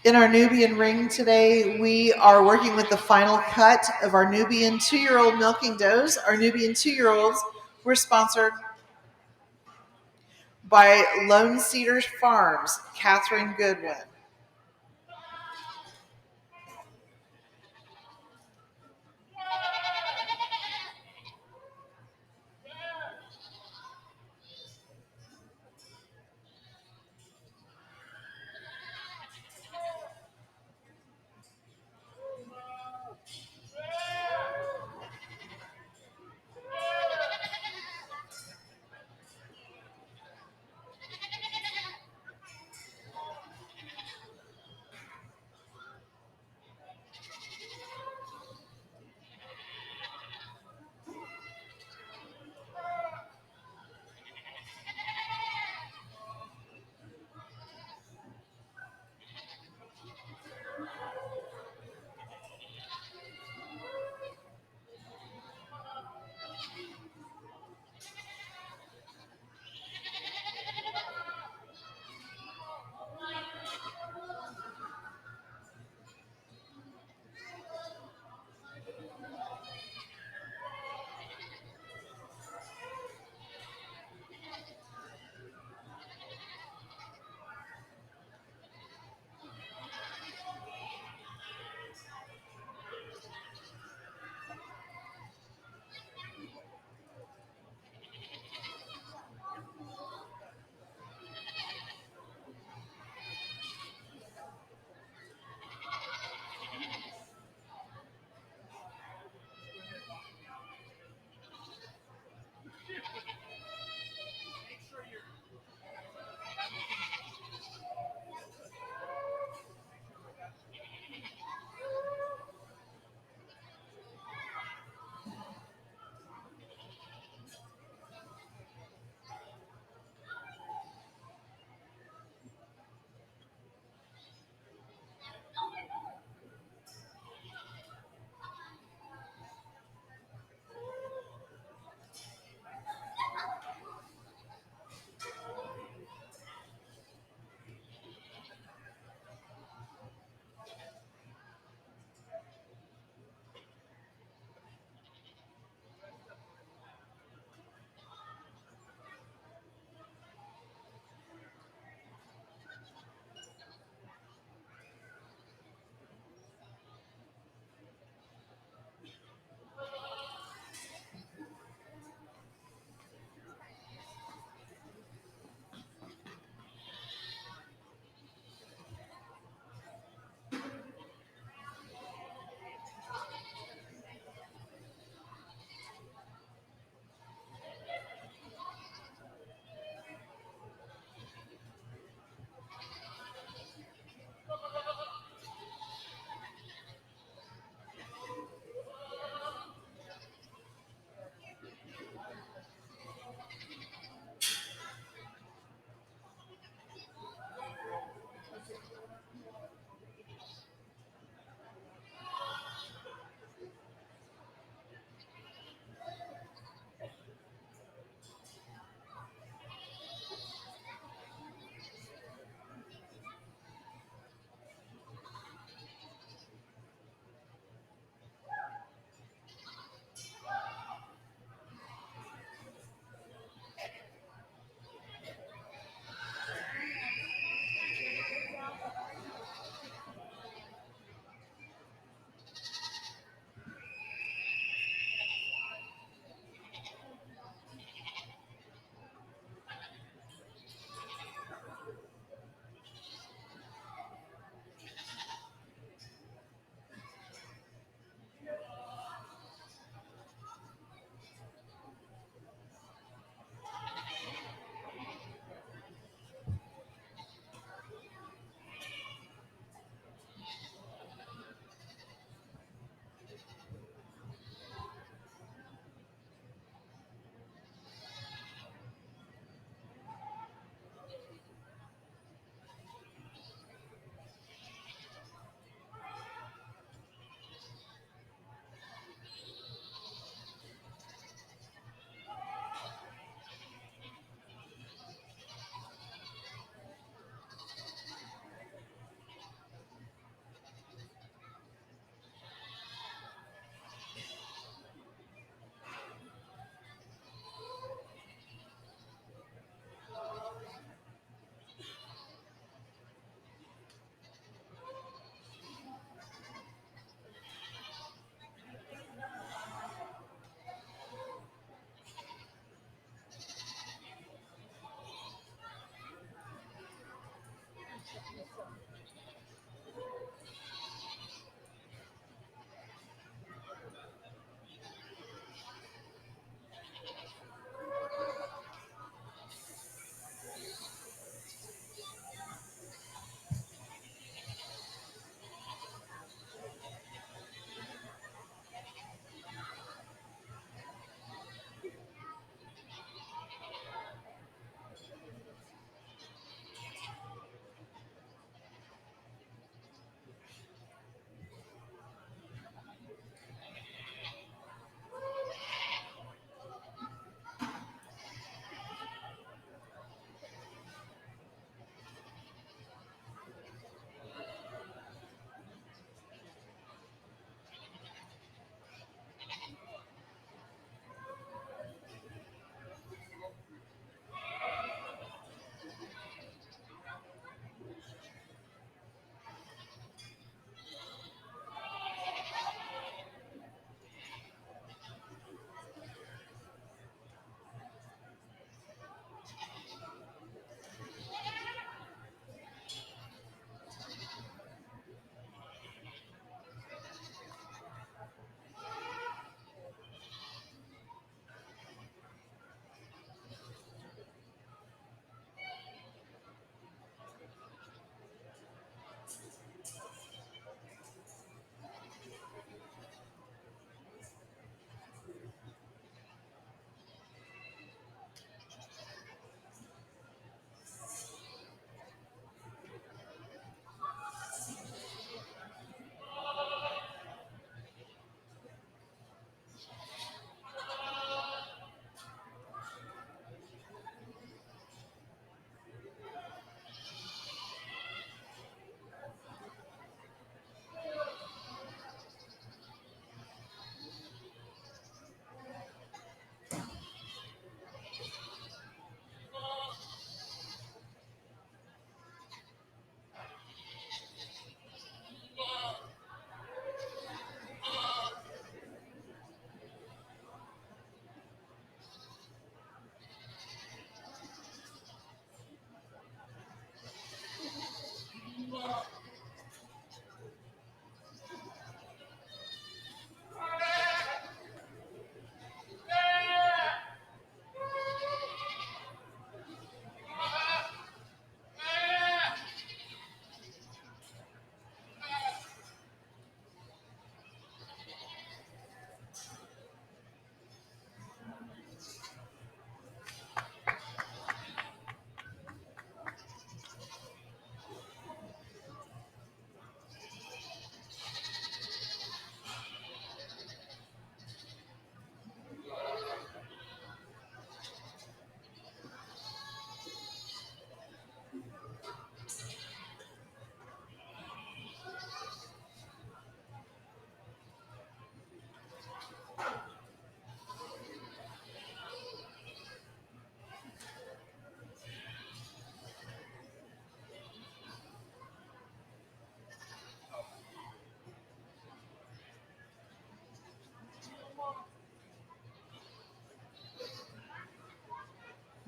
In our Nubian ring today, we are working with the final cut of our Nubian 2-year-old milking does. Our Nubian 2-year-olds were sponsored by Lone Cedar Farms, Catherine Goodwin.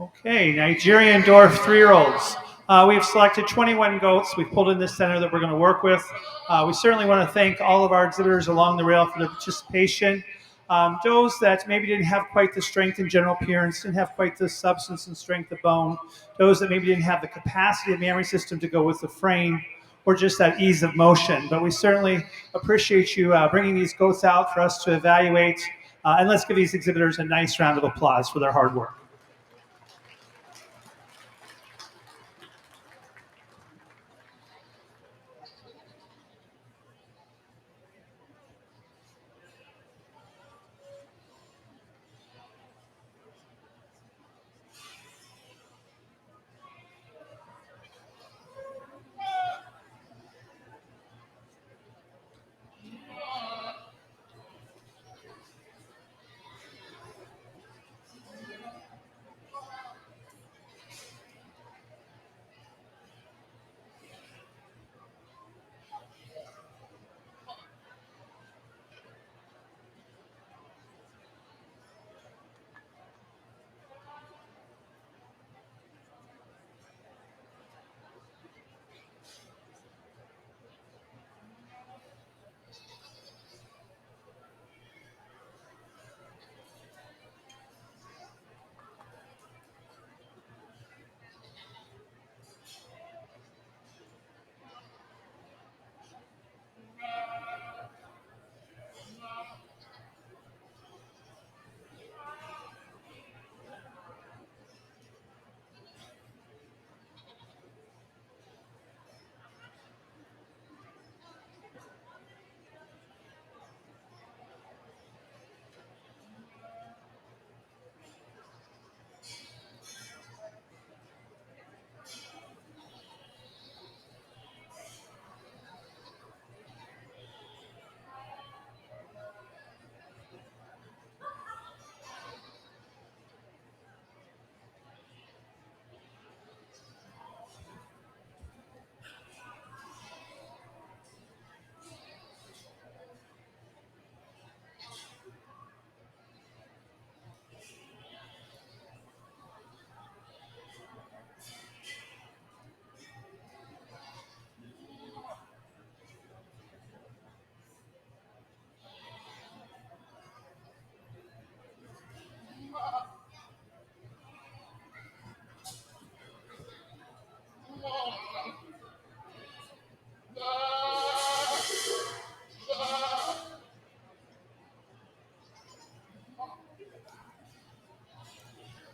Okay, Nigerian Dwarf 3-year-olds. We've selected 21 goats. We've pulled in this center that we're going to work with. We certainly want to thank all of our exhibitors along the rail for their participation. Those that maybe didn't have quite the strength and general appearance, didn't have quite the substance and strength of bone, those that maybe didn't have the capacity of the mammary system to go with the frame, or just that ease of motion. But we certainly appreciate you bringing these goats out for us to evaluate. And let's give these exhibitors a nice round of applause for their hard work.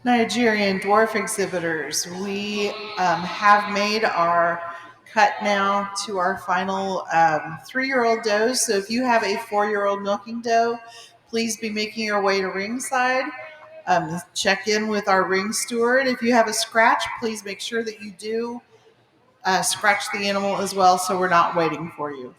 Nigerian Dwarf exhibitors, we have made our cut now to our final 3-year-old does. So if you have a 4-year-old milking doe, please be making your way to ringside. Check in with our ring steward. If you have a scratch, please make sure that you do scratch the animal as well, so we're not waiting for you.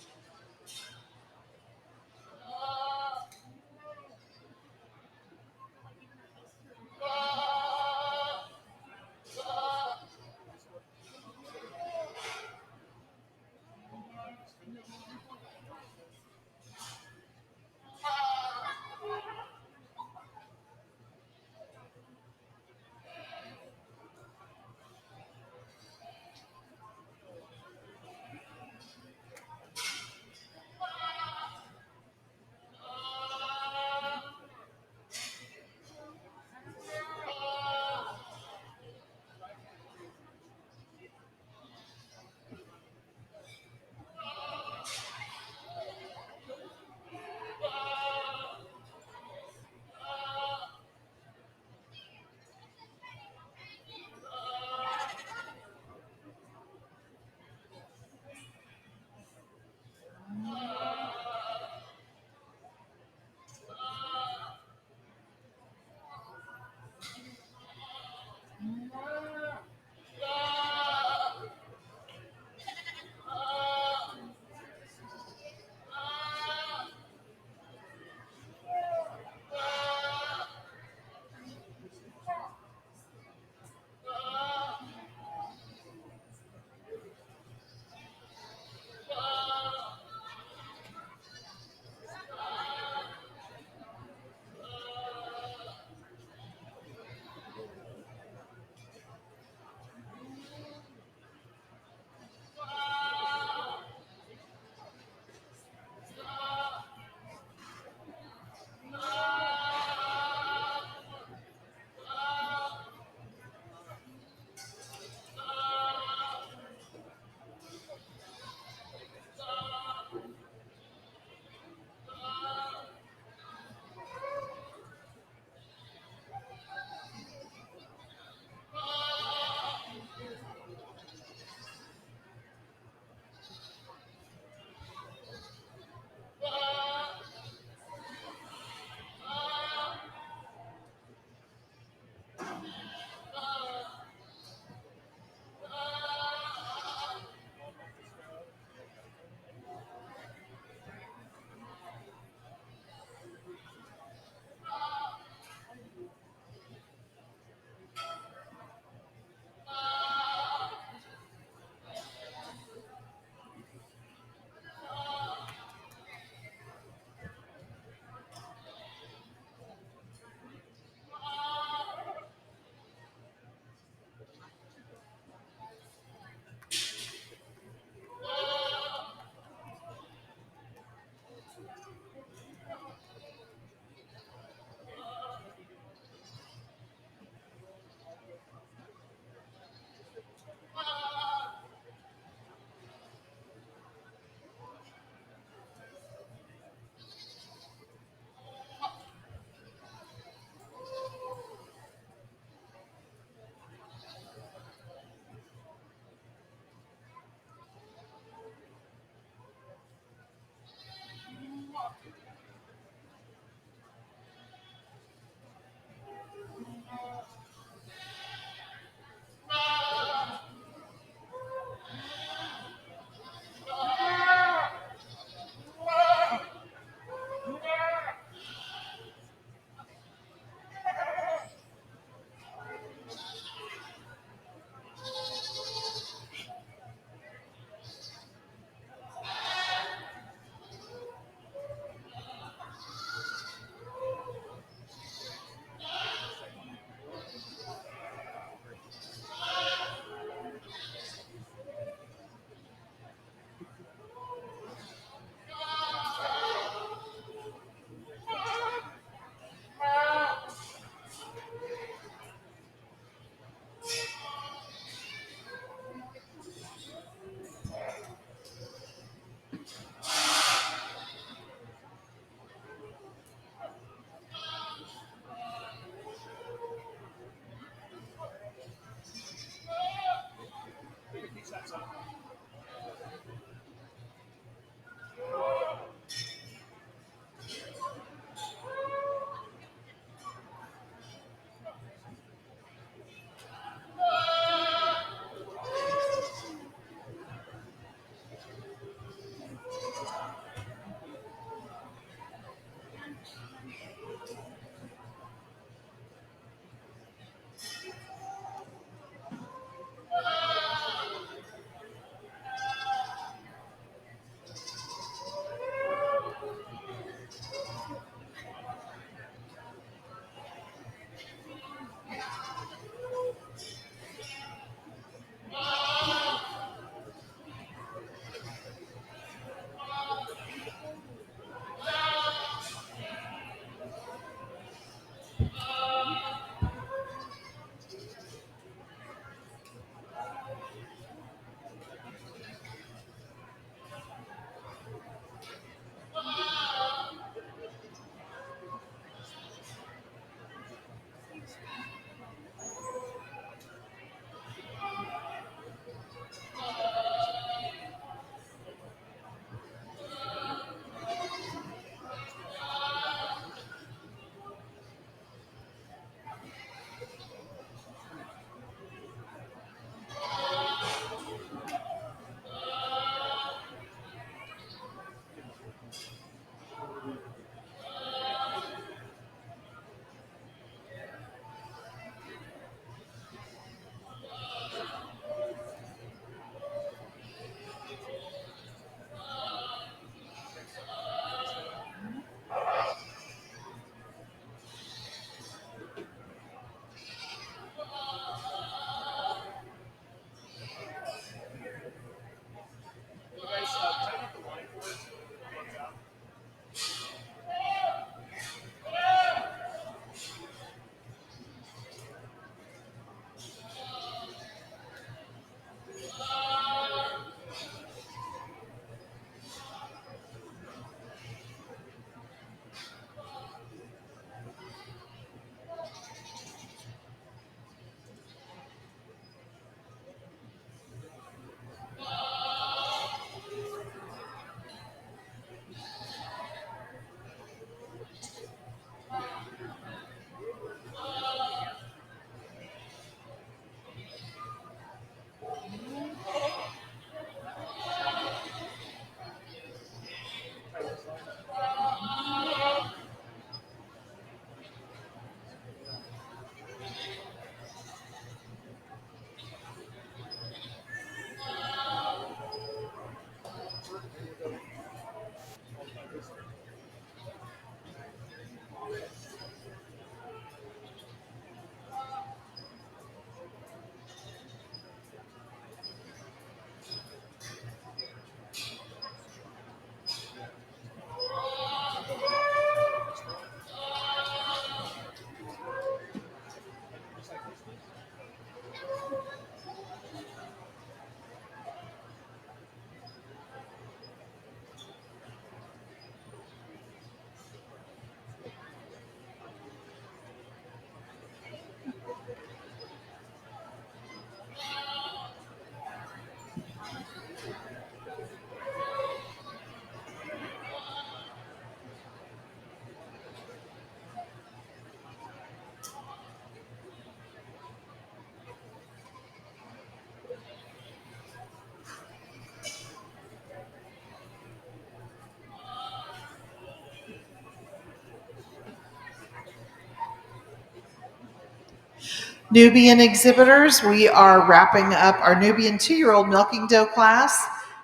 Nubian exhibitors, we are wrapping up our Nubian 2-year-old milking doe class.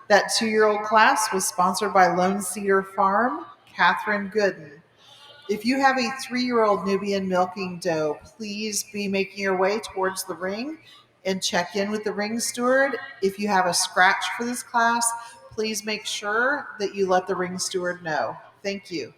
That 2-year-old class was sponsored by Lone Cedar Farm, Catherine Gooden. If you have a 3-year-old Nubian milking doe, please be making your way towards the ring and check in with the ring steward. If you have a scratch for this class, please make sure that you let the ring steward know. Thank you.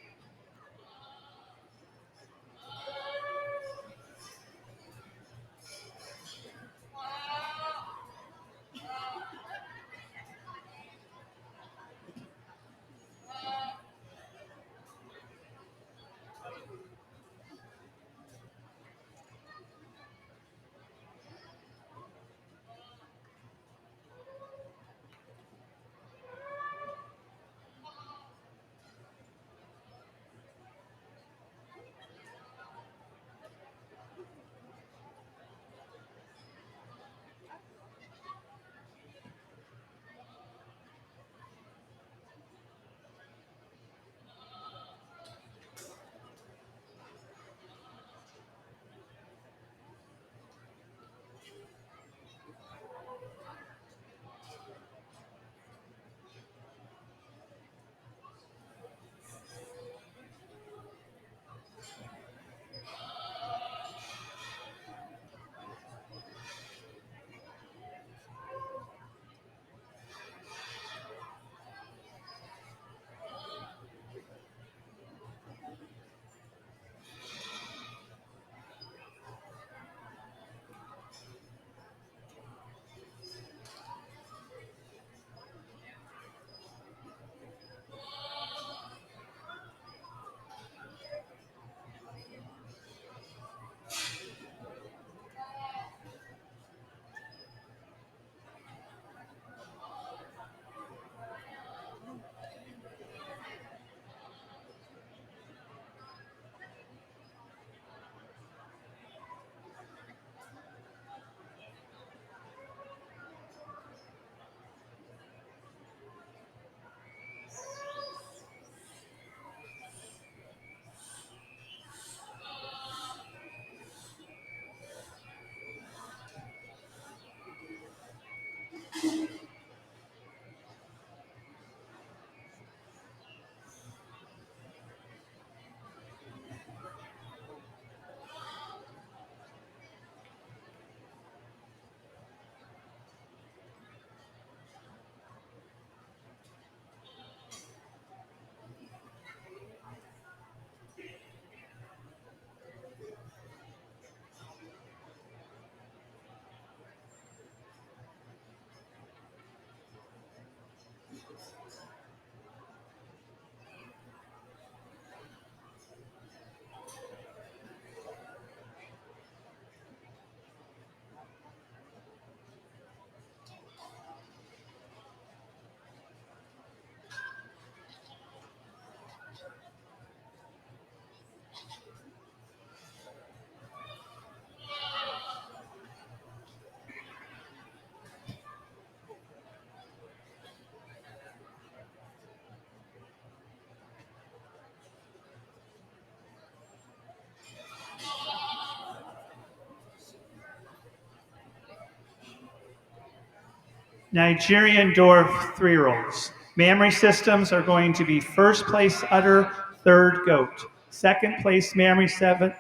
Nigerian Dwarf 3-year-olds. Mammary systems are going to be first place udder, third goat. Second place mammary system,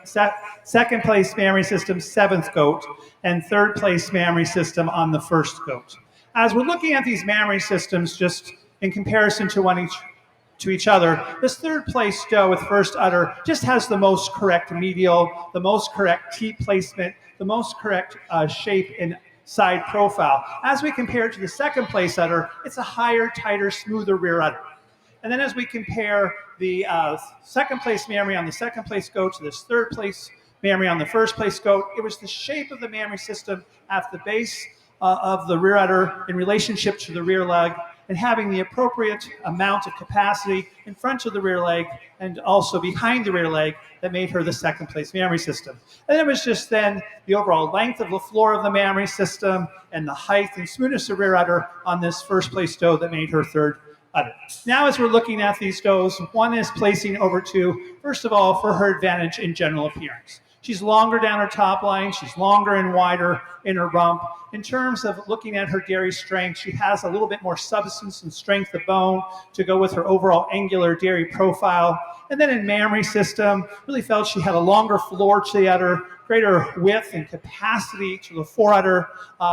seventh goat, and third place mammary system on the first goat. As we're looking at these mammary systems, just in comparison to each other, this third place doe with first udder just has the most correct medial, the most correct teat placement, the most correct shape and side profile. As we compare it to the second place udder, it's a higher, tighter, smoother rear udder. And then as we compare the second place mammary on the second place goat to this third place mammary on the first place goat, it was the shape of the mammary system at the base of the rear udder in relationship to the rear leg, and having the appropriate amount of capacity in front of the rear leg and also behind the rear leg that made her the second place mammary system. And it was just then the overall length of the floor of the mammary system and the height and smoothness of rear udder on this first place doe that made her third udder. Now as we're looking at these does, one is placing over two, first of all, for her advantage in general appearance. She's longer down her top line. She's longer and wider in her rump. In terms of looking at her dairy strength, she has a little bit more substance and strength of bone to go with her overall angular dairy profile. And then in mammary system, really felt she had a longer floor to the udder, greater width and capacity to the foreudder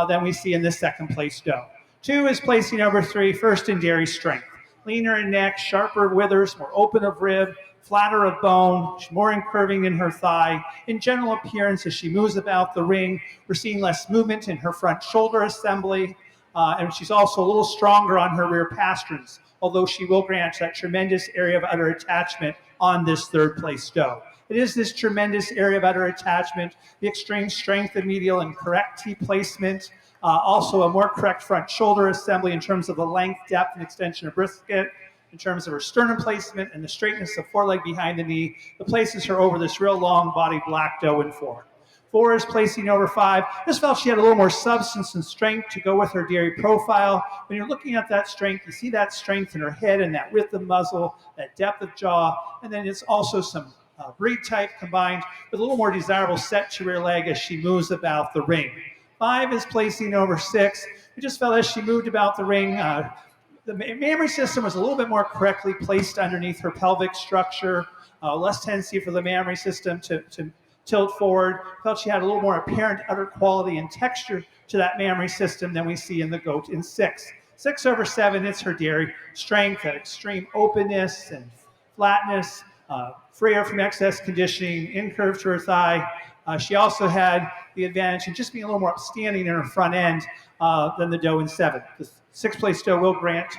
than we see in this second place doe. 2 is placing over 3, first in dairy strength. Leaner in neck, sharper withers, more open of rib, flatter of bone, more incurving in her thigh. In general appearance, as she moves about the ring, we're seeing less movement in her front shoulder assembly, and she's also a little stronger on her rear pasterns, although she will grant that tremendous area of udder attachment on this third place doe. It is this tremendous area of udder attachment, the extreme strength of medial and correct T placement, also a more correct front shoulder assembly in terms of the length, depth, and extension of brisket, in terms of her sternum placement and the straightness of foreleg behind the knee, that places her over this real long-bodied black doe in 4. 4 is placing over 5. Just felt she had a little more substance and strength to go with her dairy profile. When you're looking at that strength, you see that strength in her head and that width of muzzle, that depth of jaw, and then it's also some breed type combined with a little more desirable set to rear leg as she moves about the ring. 5 is placing over 6. We just felt as she moved about the ring, the mammary system was a little bit more correctly placed underneath her pelvic structure, less tendency for the mammary system to tilt forward. Felt she had a little more apparent udder quality and texture to that mammary system than we see in the goat in 6. 6 over 7, it's her dairy strength, that extreme openness and flatness, freer from excess conditioning, incurve to her thigh. She also had the advantage of just being a little more upstanding in her front end than the doe in 7. The 6th place doe will grant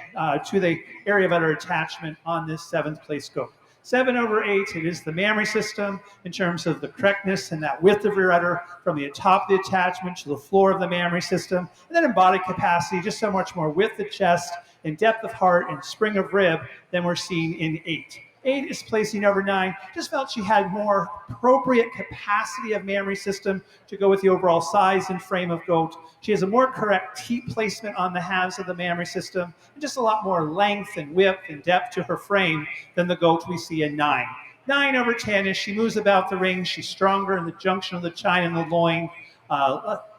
to the area of udder attachment on this 7th place goat. 7 over 8, it is the mammary system in terms of the correctness and that width of rear udder from the top of the attachment to the floor of the mammary system. And then in body capacity, just so much more width of chest and depth of heart and spring of rib than we're seeing in 8. 8 is placing over 9. Just felt she had more appropriate capacity of mammary system to go with the overall size and frame of goat. She has a more correct T placement on the halves of the mammary system, and just a lot more length and width and depth to her frame than the goat we see in 9. 9 over 10, as she moves about the ring, she's stronger in the junction of the chine and the loin,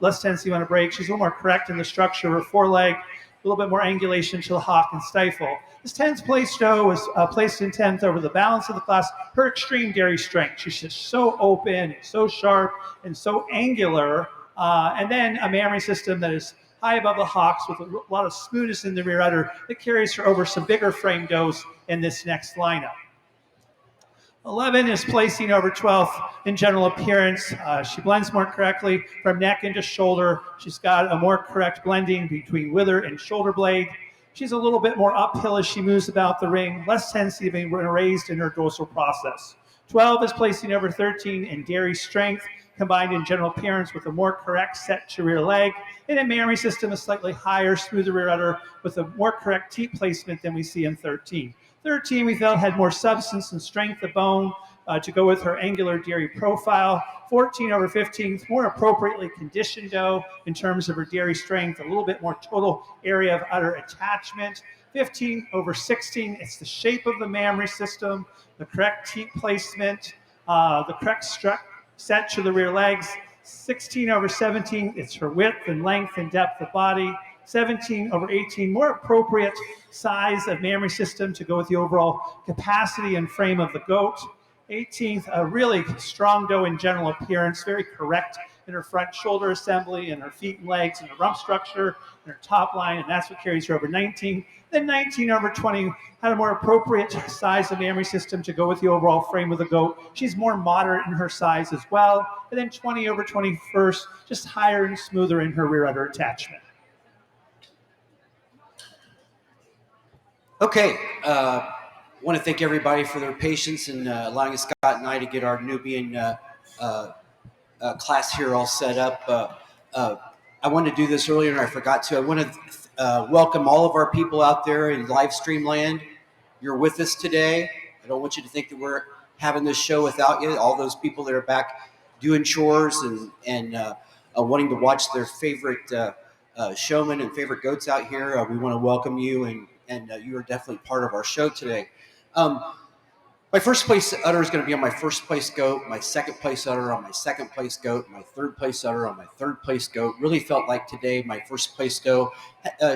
less tendency on a break. She's a little more correct in the structure of her foreleg, a little bit more angulation to the hock and stifle. This 10th place doe was placed in 10th over the balance of the class. Her extreme dairy strength. She's just so open, so sharp, and so angular. And then a mammary system that is high above the hocks with a lot of smoothness in the rear udder that carries her over some bigger frame does in this next lineup. 11 is placing over 12th in general appearance. She blends more correctly from neck into shoulder. She's got a more correct blending between wither and shoulder blade. She's a little bit more uphill as she moves about the ring, less tendency of being raised in her dorsal process. 12 is placing over 13 in dairy strength, combined in general appearance with a more correct set to rear leg, and a mammary system, a slightly higher, smoother rear udder with a more correct teat placement than we see in 13. 13 we felt had more substance and strength of bone to go with her angular dairy profile. 14 over 15, more appropriately conditioned doe in terms of her dairy strength, a little bit more total area of udder attachment. 15 over 16, it's the shape of the mammary system, the correct teat placement, the correct set to the rear legs. 16 over 17, it's her width and length and depth of body. 17 over 18, more appropriate size of mammary system to go with the overall capacity and frame of the goat. 18th, a really strong doe in general appearance, very correct in her front shoulder assembly and her feet and legs and her rump structure and her top line, and that's what carries her over 19. Then 19 over 20 had a more appropriate size of mammary system to go with the overall frame of the goat. She's more moderate in her size as well. And then 20 over 21st, just higher and smoother in her rear udder attachment. Okay, want to thank everybody for their patience and allowing Scott and I to get our Nubian class here all set up. I wanted to do this earlier and I forgot to. I want to welcome all of our people out there in live stream land. You're with us today. I don't want you to think that we're having this show without you. All those people that are back doing chores and wanting to watch their favorite showmen and favorite goats out here, we want to welcome you, and you are definitely part of our show today. My first place udder is going to be on my first place goat, my second place udder on my second place goat, my third place udder on my third place goat. Really felt like today my first place doe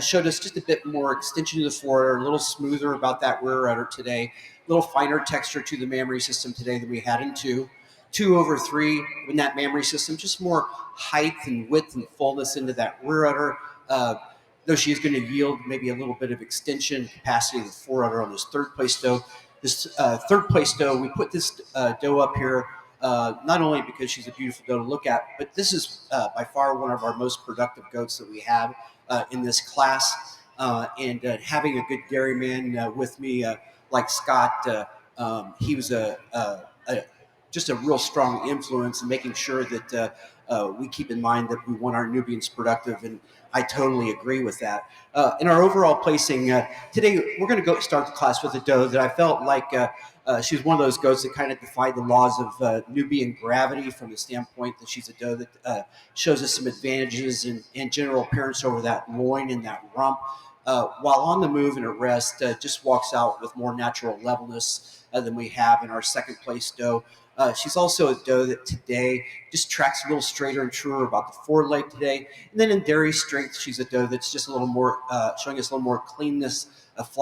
showed us just a bit more extension to the foreudder, a little smoother about that rear udder today, a little finer texture to the mammary system today than we had in 2. 2 over 3 in that mammary system, just more height and width and fullness into that rear udder. Though she is going to yield maybe a little bit of extension capacity of the foreudder on this third place doe. This third place doe, we put this doe up here not only because she's a beautiful doe to look at, but this is by far one of our most productive goats that we have in this class. And having a good dairyman with me, like Scott, he was just a real strong influence in making sure that we keep in mind that we want our Nubians productive, and I totally agree with that. In our overall placing, today we're going to go start the class with a doe that I felt like she was one of those goats that kind of defied the laws of Nubian gravity from the standpoint that she's a doe that shows us some advantages in general appearance over that loin and that rump. While on the move and at rest, just walks out with more natural levelness than we have in our second place doe. She's also a doe that today just tracks a little straighter and truer about the foreleg today. And then in dairy strength, she's a doe that's just a little more, showing us a little more cleanness of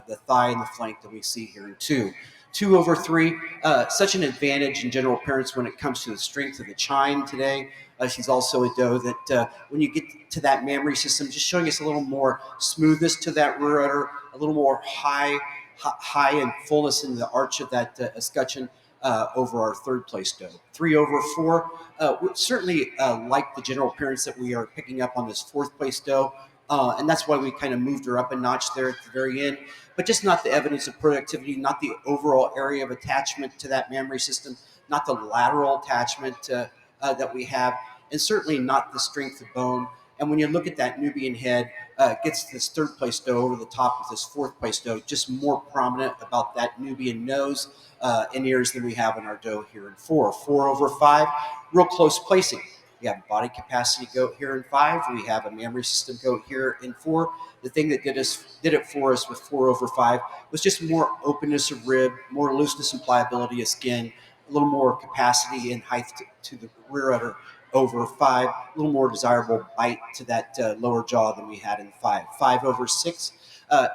the thigh and the flank than we see here in 2. 2 over 3, such an advantage in general appearance when it comes to the strength of the chine today. She's also a doe that when you get to that mammary system, just showing us a little more smoothness to that rear udder, a little more high and fullness in the arch of that escutcheon. Over our third place doe. 3 over 4, certainly like the general appearance that we are picking up on this fourth place doe, and that's why we kind of moved her up a notch there at the very end, but just not the evidence of productivity, not the overall area of attachment to that mammary system, not the lateral attachment that we have, and certainly not the strength of bone. And when you look at that Nubian head, gets this third place doe over the top of this fourth place doe, just more prominent about that Nubian nose and ears than we have in our doe here in 4. 4 over 5, real close placing. We have a body capacity goat here in 5. We have a mammary system goat here in 4. The thing that did it for us with 4 over 5 was just more openness of rib, more looseness and pliability of skin, a little more capacity and height to the rear udder over 5, a little more desirable bite to that lower jaw than we had in 5. 5 over 6,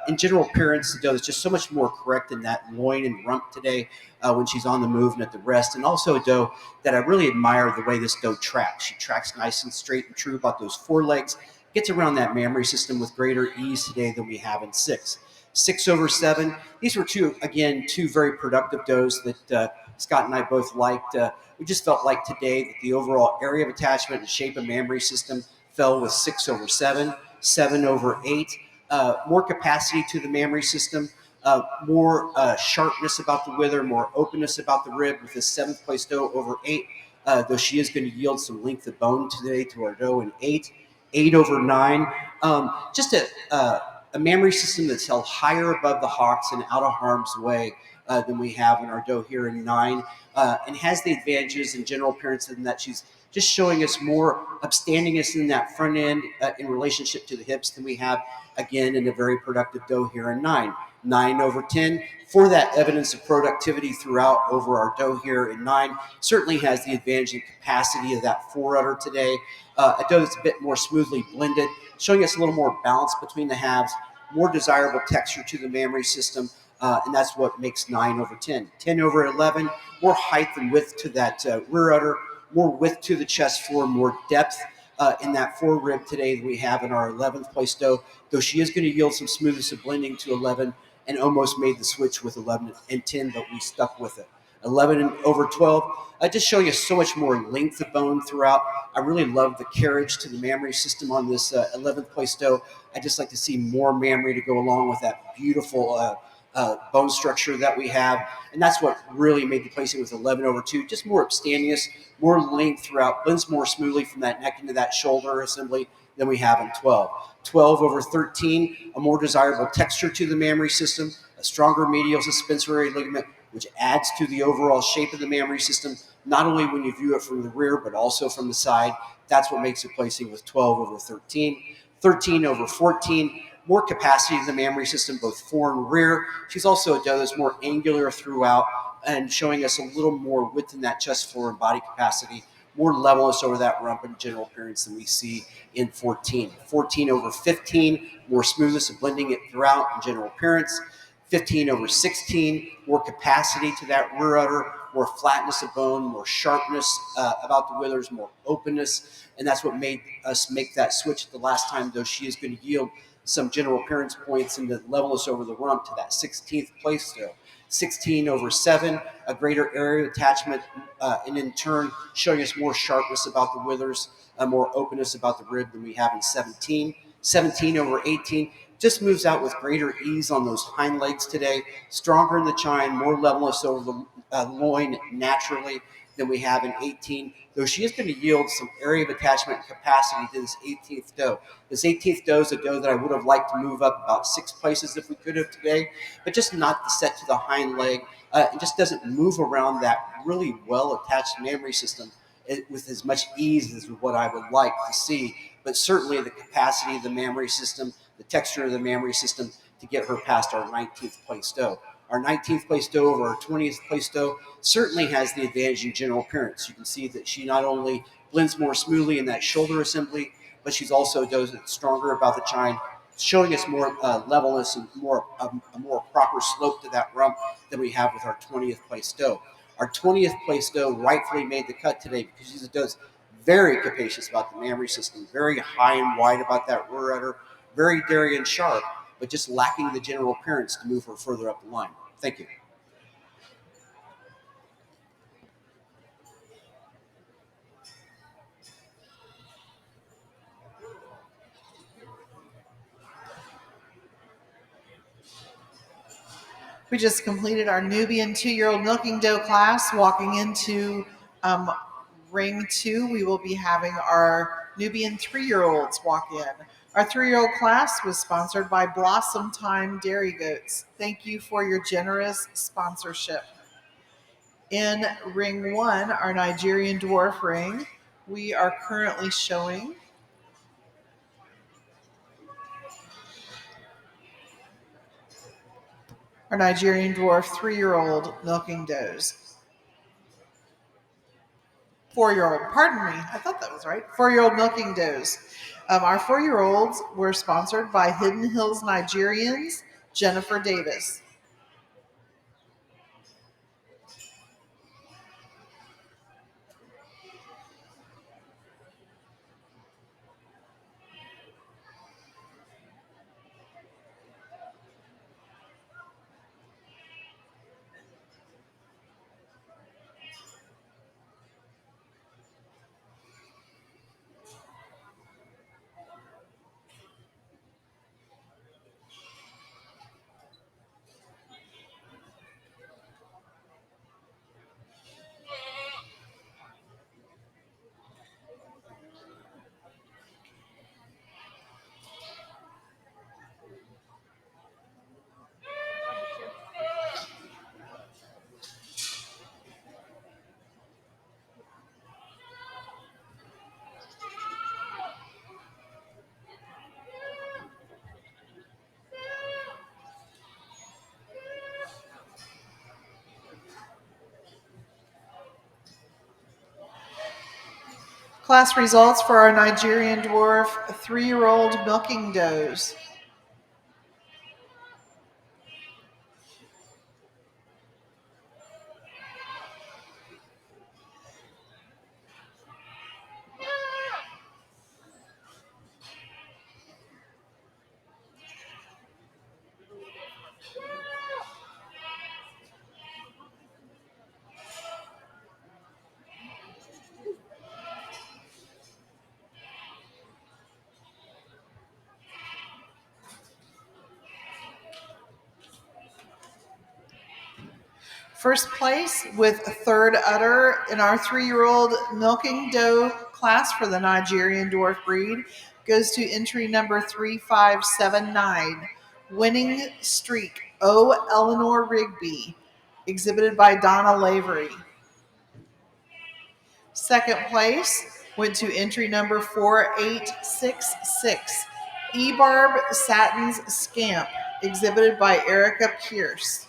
in general appearance, the doe is just so much more correct in that loin and rump today when she's on the move and at the rest. And also a doe that I really admire the way this doe tracks. She tracks nice and straight and true about those forelegs, gets around that mammary system with greater ease today than we have in 6. 6 over 7, these were two very productive does that Scott and I both liked. We just felt like today that the overall area of attachment and shape of mammary system fell with 6 over 7, 7 over 8. More capacity to the mammary system, more sharpness about the wither, more openness about the rib with this 7th place doe over 8, though she is going to yield some length of bone today to our doe in 8. 8 over 9, just a mammary system that's held higher above the hocks and out of harm's way than we have in our doe here in 9, and has the advantages in general appearance in that she's just showing us more upstandingness in that front end in relationship to the hips than we have, again, in a very productive doe here in 9. 9 over 10, for that evidence of productivity throughout over our doe here in 9, certainly has the advantage and capacity of that foreudder today. A doe that's a bit more smoothly blended, showing us a little more balance between the halves, more desirable texture to the mammary system, and that's what makes 9 over 10. 10 over 11, more height and width to that rear udder, more width to the chest floor, more depth in that forerib today than we have in our 11th place doe, though she is going to yield some smoothness of blending to 11 and almost made the switch with 11 and 10, but we stuck with it. 11 over 12, just showing us so much more length of bone throughout. I really love the carriage to the mammary system on this 11th place doe. I just like to see more mammary to go along with that beautiful bone structure that we have, and that's what really made the placing with 11 over 2, just more upstandingness, more length throughout, blends more smoothly from that neck into that shoulder assembly than we have in 12. 12 over 13, a more desirable texture to the mammary system, a stronger medial suspensory ligament, which adds to the overall shape of the mammary system, not only when you view it from the rear, but also from the side. That's what makes it placing with 12 over 13. 13 over 14, more capacity to the mammary system, both fore and rear. She's also a doe that's more angular throughout and showing us a little more width in that chest, floor, and body capacity, more levelness over that rump and general appearance than we see in 14. 14 over 15, more smoothness and blending it throughout in general appearance. 15 over 16, more capacity to that rear udder, more flatness of bone, more sharpness about the withers, more openness, and that's what made us make that switch the last time, though she is going to yield some general appearance points in the levelness over the rump to that 16th place still. 16 over 7, a greater area of attachment, and in turn showing us more sharpness about the withers, more openness about the rib than we have in 17. 17 over 18 just moves out with greater ease on those hind legs today, stronger in the chine, more levelness over the loin naturally than we have in 18, though she is going to yield some area of attachment and capacity to this 18th doe. This 18th doe is a doe that I would have liked to move up about 6 places if we could have today, but just not the set to the hind leg. It just doesn't move around that really well-attached mammary system with as much ease as what I would like to see. But certainly the capacity of the mammary system, the texture of the mammary system to get her past our 19th place doe. Our 19th place doe over our 20th place doe certainly has the advantage in general appearance. You can see that she not only blends more smoothly in that shoulder assembly, but she's also does it stronger about the chine, showing us more levelness and a more proper slope to that rump than we have with our 20th place doe. Our 20th place doe rightfully made the cut today because she's a doe very capacious about the mammary system, very high and wide about that rear udder, very dairy and sharp, but just lacking the general appearance to move her further up the line. Thank you. We just completed our Nubian 2-year-old milking doe class. Walking into ring 2, we will be having our Nubian 3-year-olds walk in. Our 3-year-old class was sponsored by Blossom Time Dairy Goats. Thank you for your generous sponsorship. In ring 1, our Nigerian Dwarf ring, we are currently showing our Nigerian Dwarf 3-year-old milking does. 4-year-old, pardon me, I thought that was right. 4-year-old milking does. Our 4-year-olds were sponsored by Hidden Hills Nigerians, Jennifer Davis. Class results for our Nigerian Dwarf 3-year-old milking does. First place with a 3rd udder in our 3-year-old milking doe class for the Nigerian Dwarf breed goes to entry number 3579, Winning Streak, O. Eleanor Rigby, exhibited by Donna Lavery. Second place went to entry number 4866, Ebarb Satin's Scamp, exhibited by Erica Pierce.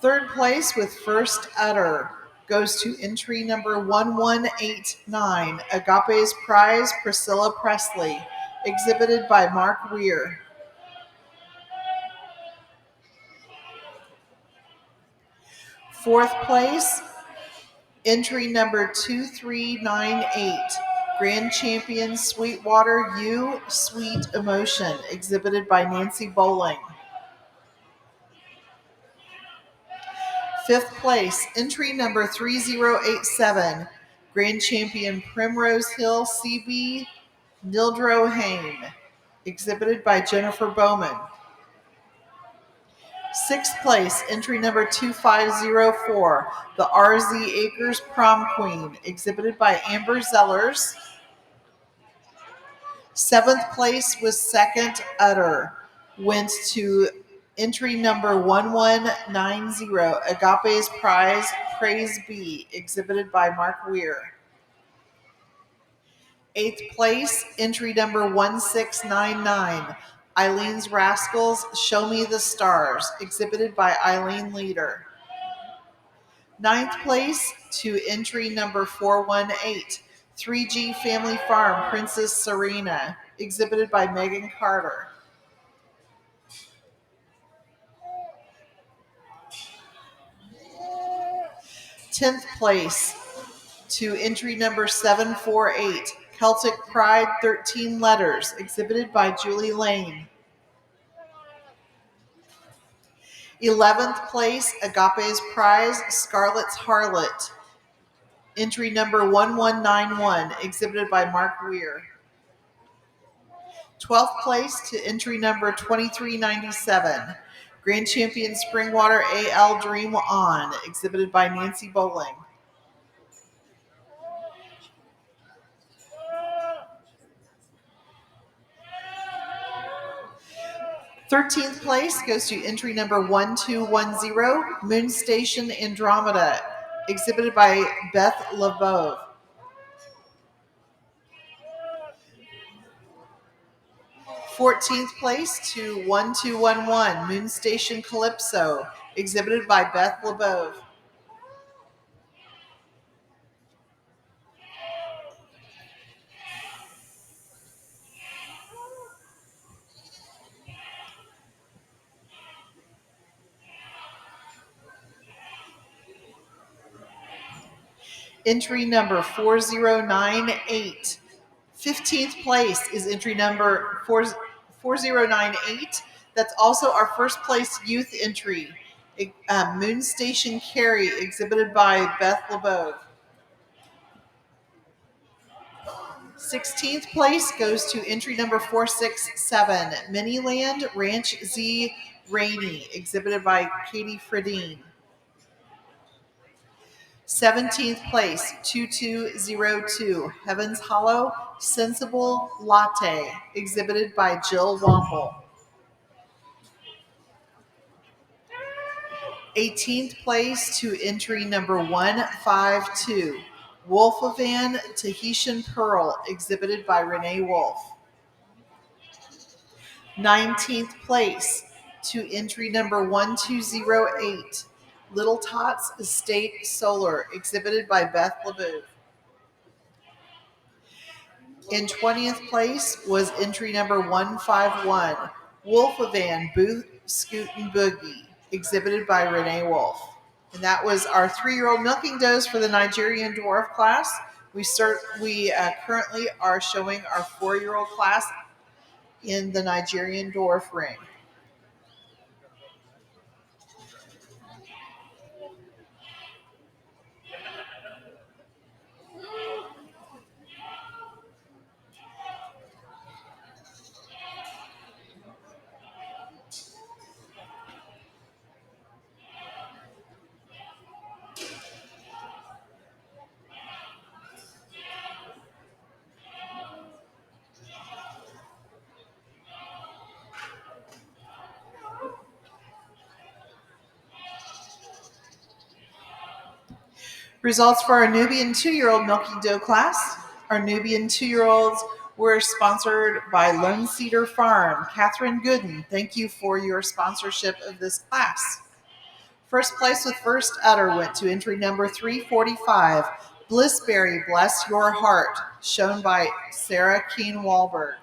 Third place with First Udder goes to entry number 1189, Agape's Prize, Priscilla Presley, exhibited by Mark Weir. Fourth place, entry number 2398, Grand Champion Sweetwater U Sweet Emotion, exhibited by Nancy Bowling. Fifth place, entry number 3087, Grand Champion Primrose Hill CB Nildro Hain, exhibited by Jennifer Bowman. Sixth place, entry number 2504, the RZ Acres Prom Queen, exhibited by Amber Zellers. Seventh place was Second Udder, went to entry number 1190, Agape's Prize, Praise Be, exhibited by Mark Weir. Eighth place, entry number 1699, Eileen's Rascals, Show Me the Stars, exhibited by Eileen Leader. Ninth place to entry number 418, 3G Family Farm, Princess Serena, exhibited by Megan Carter. 10th place to entry number 748, Celtic Pride 13 Letters, exhibited by Julie Lane. 11th place, Agape's Prize, Scarlet's Harlot, entry number 1191, exhibited by Mark Weir. 12th place to entry number 2397, Grand Champion Springwater AL Dream On, exhibited by Nancy Bowling. 13th place goes to entry number 1210, Moon Station Andromeda, exhibited by Beth LeBeau. 14th place to 1211, Moon Station Calypso, exhibited by Beth LeBeau. Entry number 4098. 15th place is entry number 4098. That's also our first place youth entry. Moon Station Carrie, exhibited by Beth LeBeau. 16th place goes to entry number 467, Miniland Ranch Z Rainey, exhibited by Katie Fredine. 17th place, 2202, Heaven's Hollow Sensible Latte, exhibited by Jill Womble. 18th place to entry number 152, Wolfavan Tahitian Pearl, exhibited by Renee Wolf. 19th place to entry number 1208, Little Tots Estate Solar, exhibited by Beth LeBeau. In 20th place was entry number 151, Wolfavan Booth Scootin' Boogie, exhibited by Renee Wolf. And that was our 3-year-old milking dose for the Nigerian Dwarf class. We currently are showing our 4-year-old class in the Nigerian Dwarf ring. Results for our Nubian 2-year-old milking doe class. Our Nubian 2-year-olds We're sponsored by Lone Cedar Farm. Catherine Gooden, thank you for your sponsorship of this class. First place with first udder went to entry number 345, Blissberry Bless Your Heart, shown by Sarah Keen Wahlberg.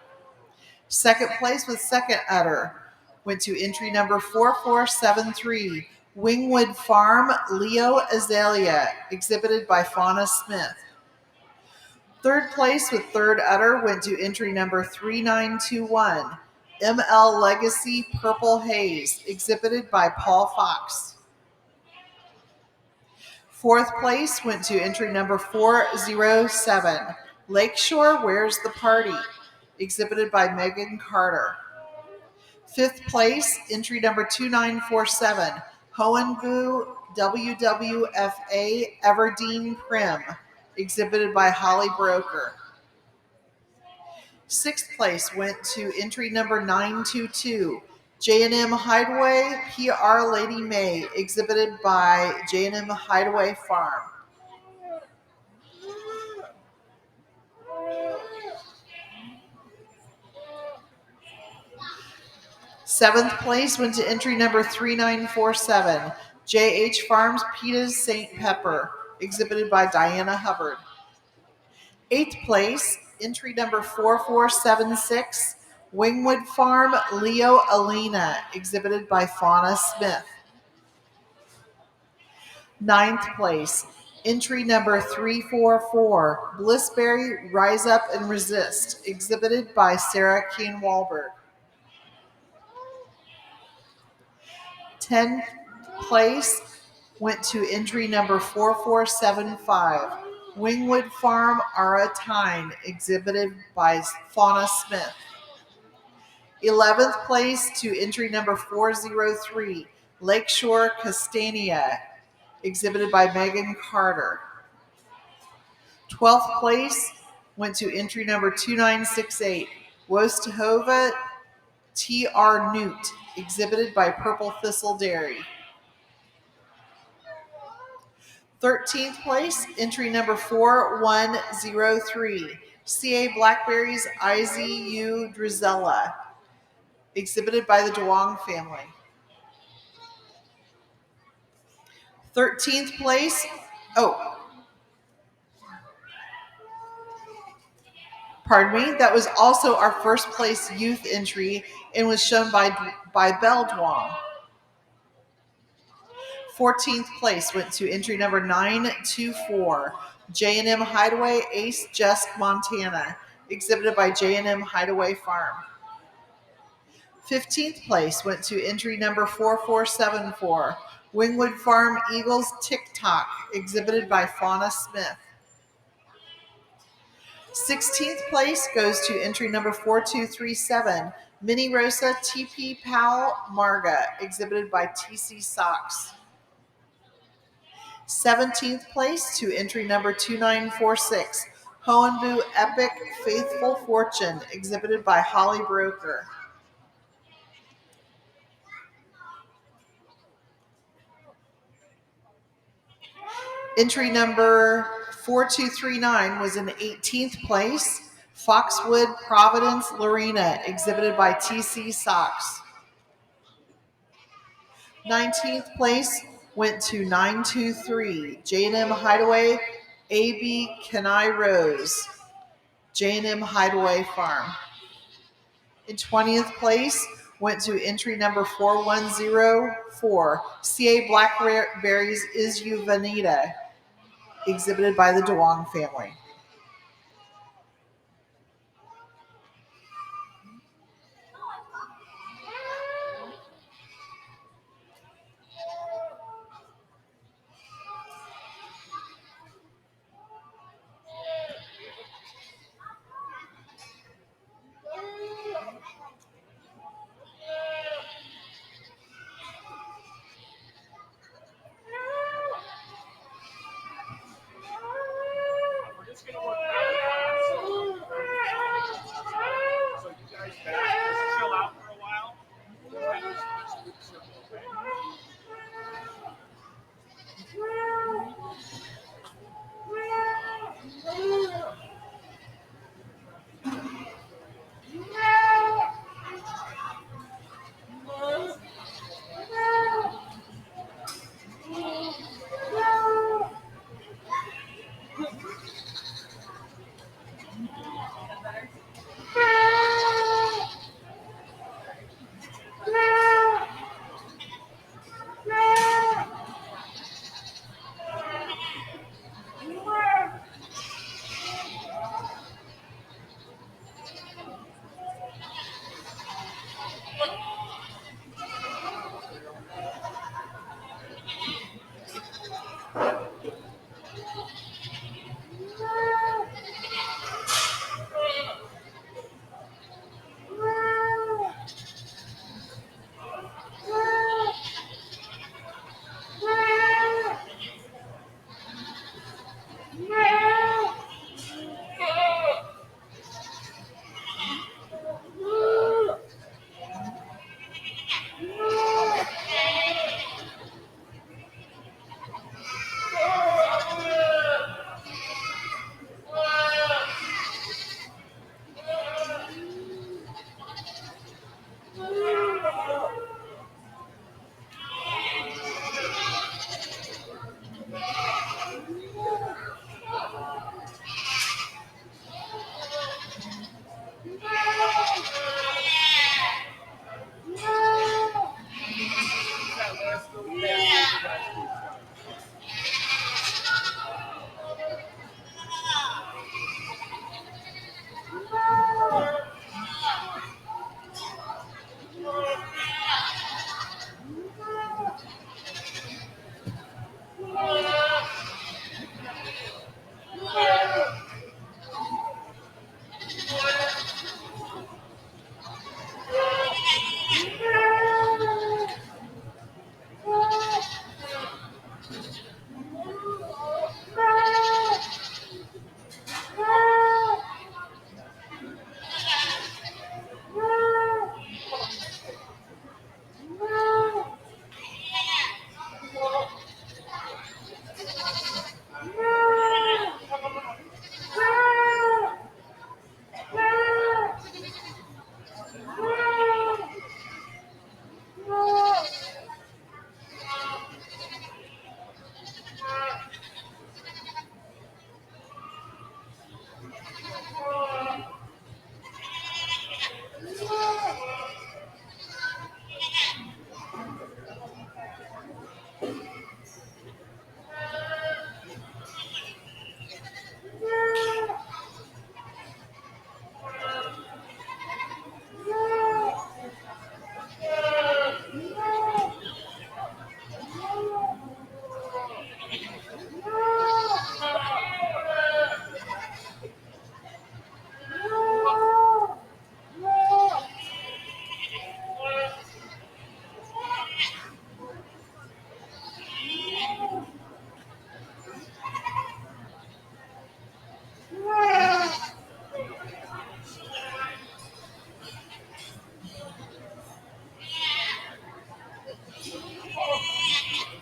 Second place with second udder went to entry number 4473, Wingwood Farm Leo Azalea, exhibited by Fauna Smith. Third place with third udder went to entry number 3921, ML Legacy Purple Haze, exhibited by Paul Fox. Fourth place went to entry number 407, Lakeshore Where's the Party, exhibited by Megan Carter. Fifth place, entry number 2947, Hohenbu WWFA Everdeen Prim, exhibited by Holly Broker. Sixth place went to entry number 922, J&M Hideaway PR Lady May, exhibited by J&M Hideaway Farm. Seventh place went to entry number 3947, JH Farms Pita's St. Pepper, exhibited by Diana Hubbard. Eighth place, entry number 4476, Wingwood Farm Leo Alina, exhibited by Fauna Smith. Ninth place, entry number 344, Blissberry Rise Up and Resist, exhibited by Sarah Keen Wahlberg. 10th place went to entry number 4475, Wingwood Farm Ara Tyne, exhibited by Fauna Smith. 11th place to entry number 403, Lakeshore Castania, exhibited by Megan Carter. 12th place went to entry number 2968, Wostahova T.R. Newt, exhibited by Purple Thistle Dairy. 13th place, entry number 4103, C.A. Blackberries IZU Drizella, exhibited by the DeWong family. 13th place, that was also our first place youth entry and was shown by Belle Duong. 14th place went to entry number 924, J&M Hideaway Ace Just Montana, exhibited by J&M Hideaway Farm. 15th place went to entry number 4474, Wingwood Farm Eagles TikTok, exhibited by Fauna Smith. 16th place goes to entry number 4237, Mini Rosa TP Pal Marga, exhibited by TC Socks. 17th place to entry number 2946, Hohenbu Epic Faithful Fortune, exhibited by Holly Broker. Entry number 4239 was in 18th place, Foxwood Providence Lorena, exhibited by TC Socks. 19th place went to 923, J&M Hideaway A.B. Kenai Rose, J&M Hideaway Farm. In 20th place went to entry number 4104, C.A. Blackberries Is You Vanita, exhibited by the DeWong family.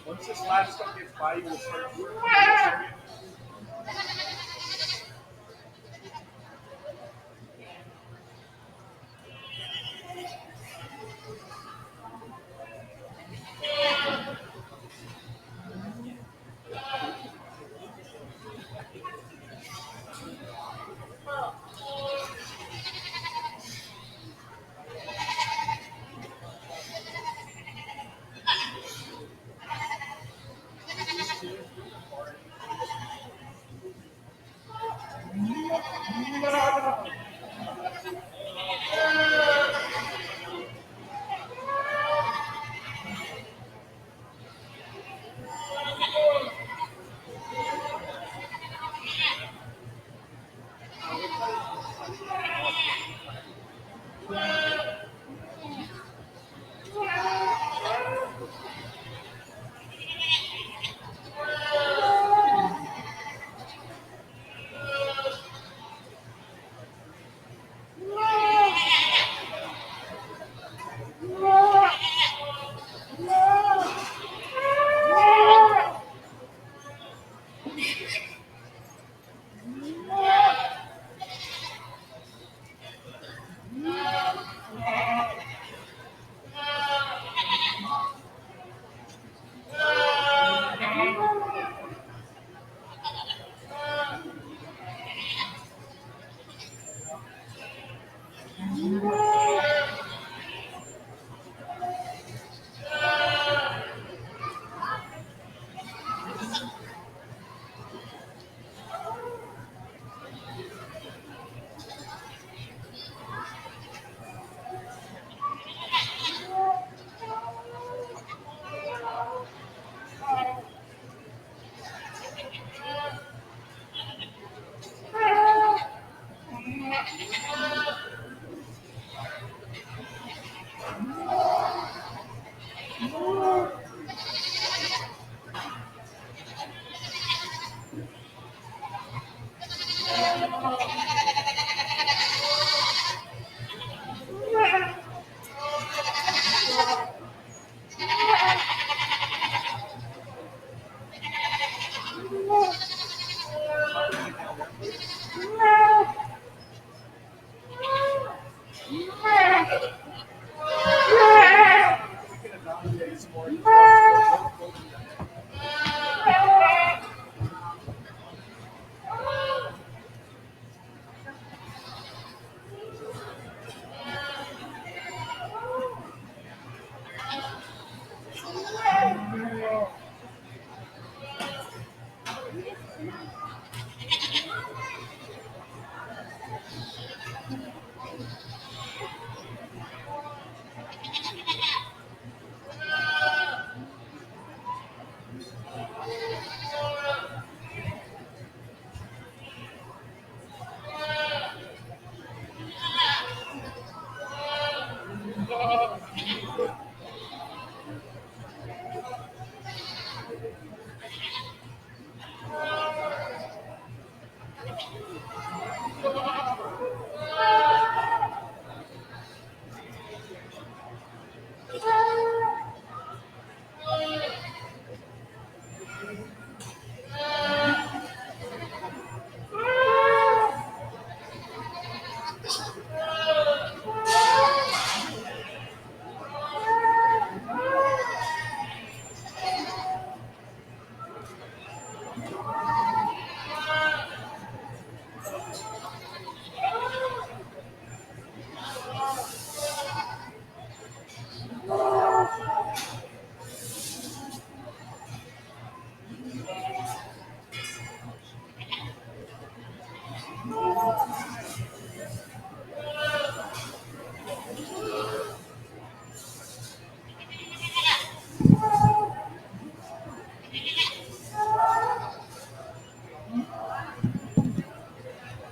Once this livestock gets by, you will start working.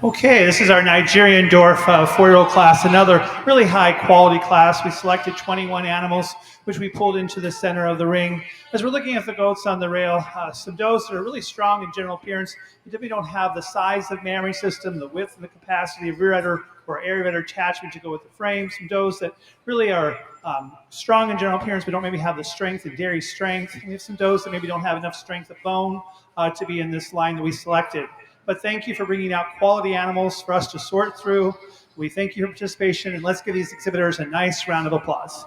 Okay, this is our Nigerian Dwarf 4-year-old class, another really high quality class. We selected 21 animals, which we pulled into the center of the ring. As we're looking at the goats on the rail, some does that are really strong in general appearance. We typically don't have the size of mammary system, the width and the capacity of rear udder or area of udder attachment to go with the frame. Some does that really are strong in general appearance, but don't maybe have the strength and dairy strength. We have some does that maybe don't have enough strength of bone to be in this line that we selected. But thank you for bringing out quality animals for us to sort through. We thank you for participation, and let's give these exhibitors a nice round of applause.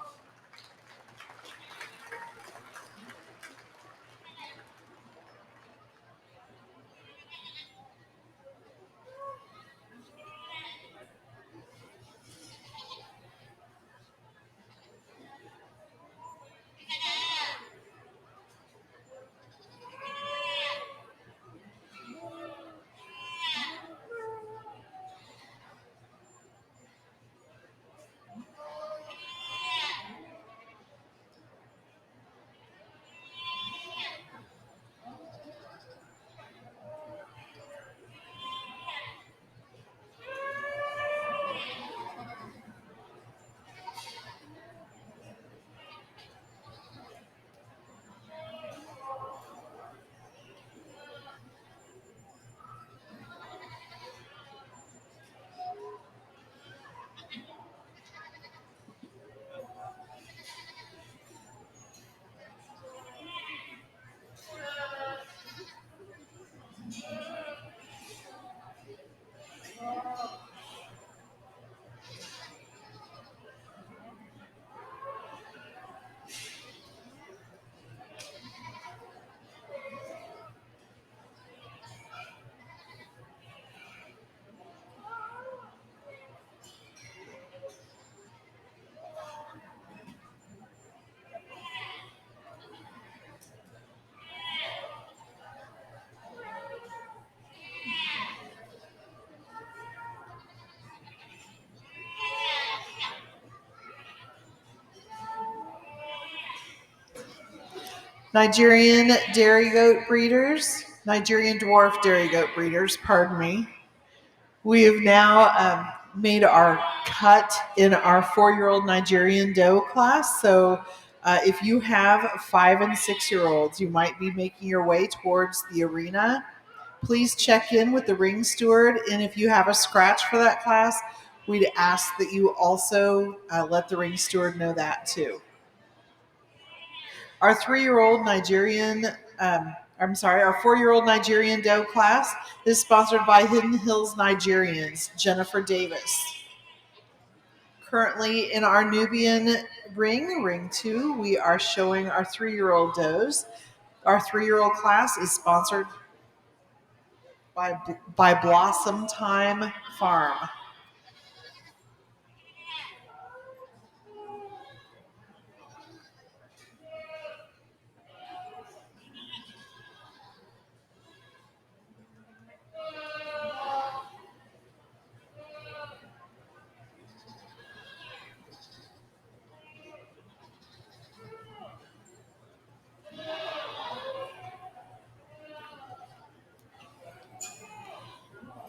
Nigerian dairy goat breeders, Nigerian dwarf dairy goat breeders, pardon me. We have now made our cut in our 4-year-old Nigerian doe class. So if you have 5 and 6-year-olds, you might be making your way towards the arena. Please check in with the ring steward. And if you have a scratch for that class, we'd ask that you also let the ring steward know that too. Our 3-year-old Nigerian, our 4-year-old Nigerian doe class is sponsored by Hidden Hills Nigerians, Jennifer Davis. Currently in our Nubian ring 2, we are showing our 3-year-old does. Our 3-year-old class is sponsored by Blossom Time Farm.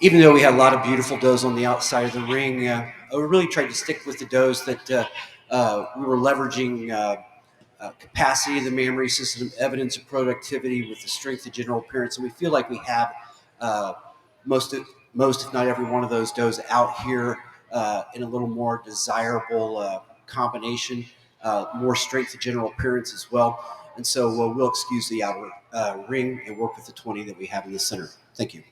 Even though we had a lot of beautiful does on the outside of the ring, we really tried to stick with the does that we were leveraging capacity of the mammary system, evidence of productivity with the strength of general appearance. And we feel like we have most, if not every one of those does out here in a little more desirable combination, more strength of general appearance as well. And so we'll excuse the outer ring and work with the 20 that we have in the center. Thank you.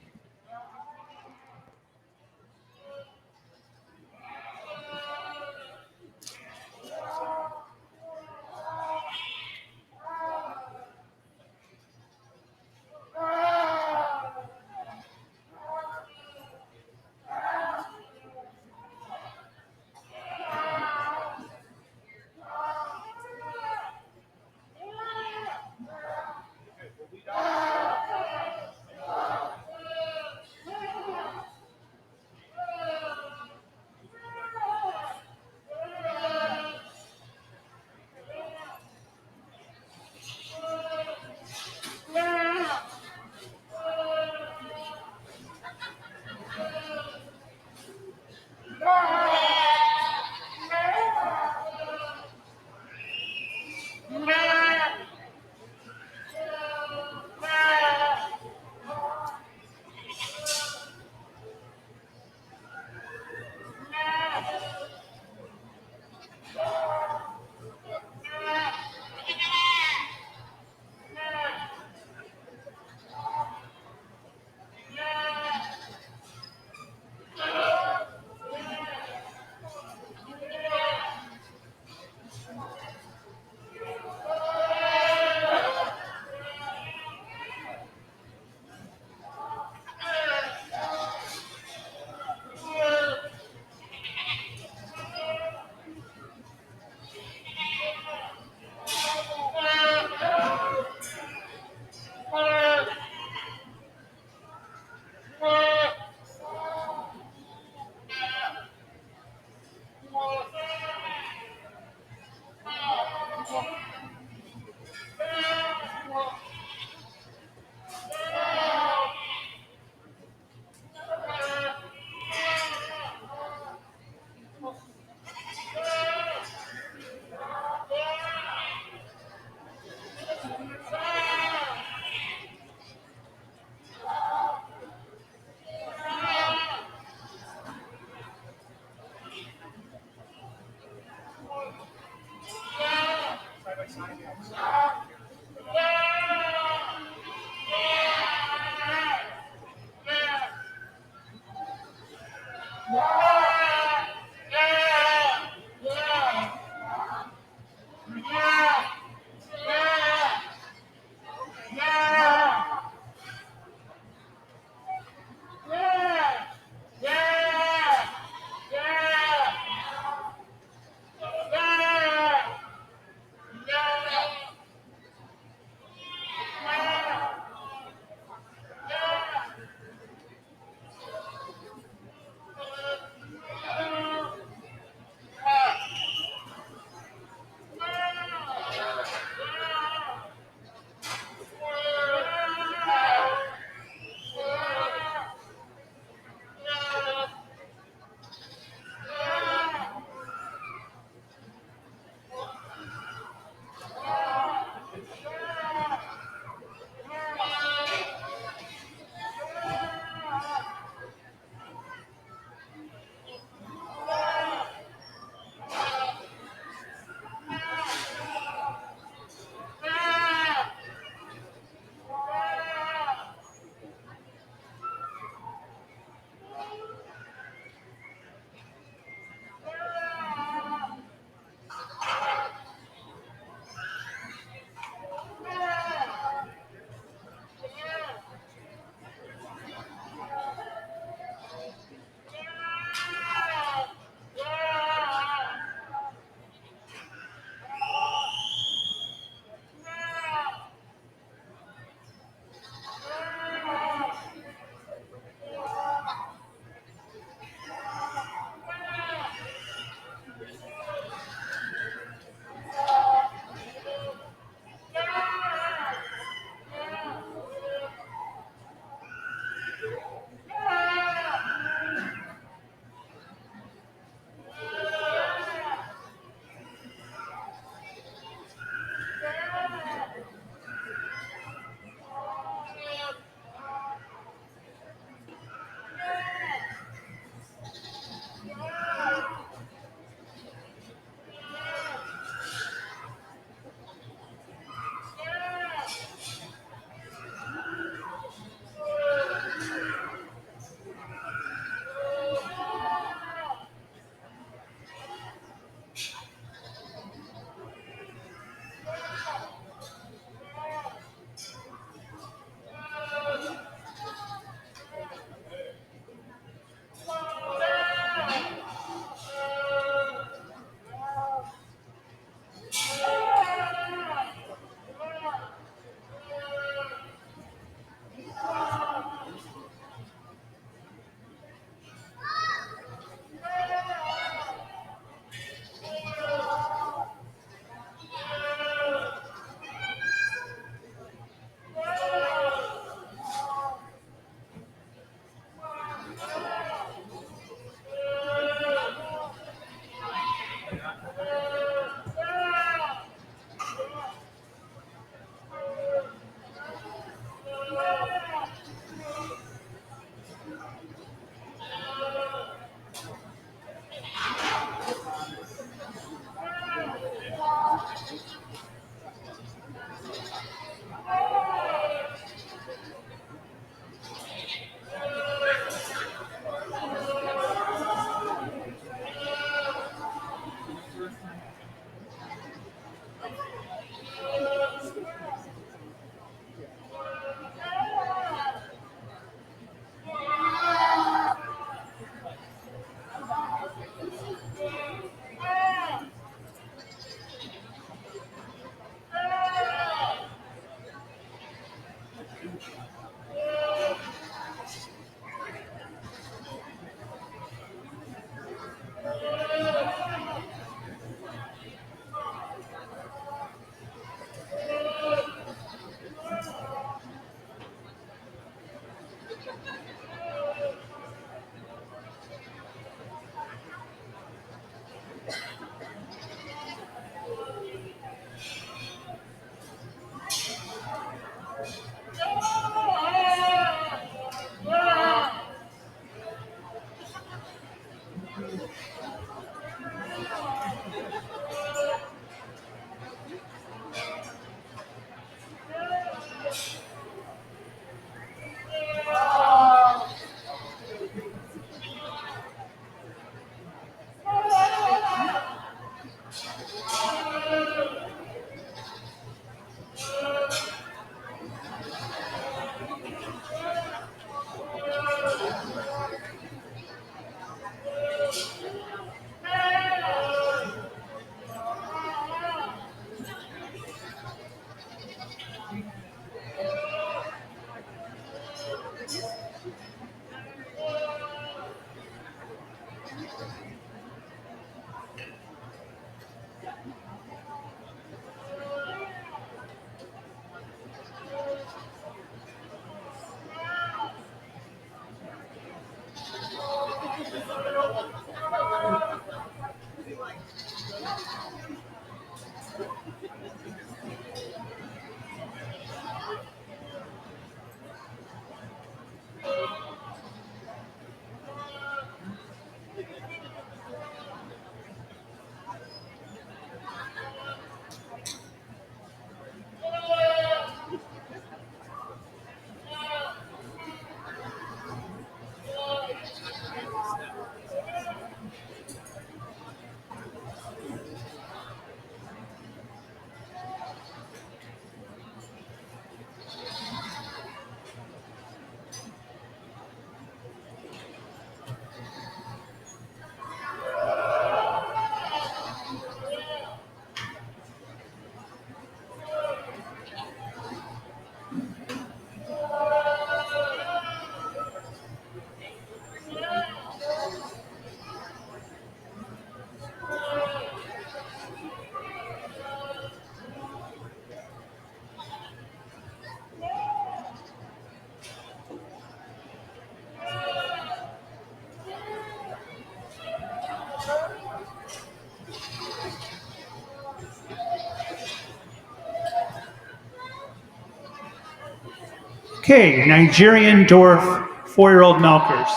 Okay, Nigerian Dwarf 4-year-old milkers.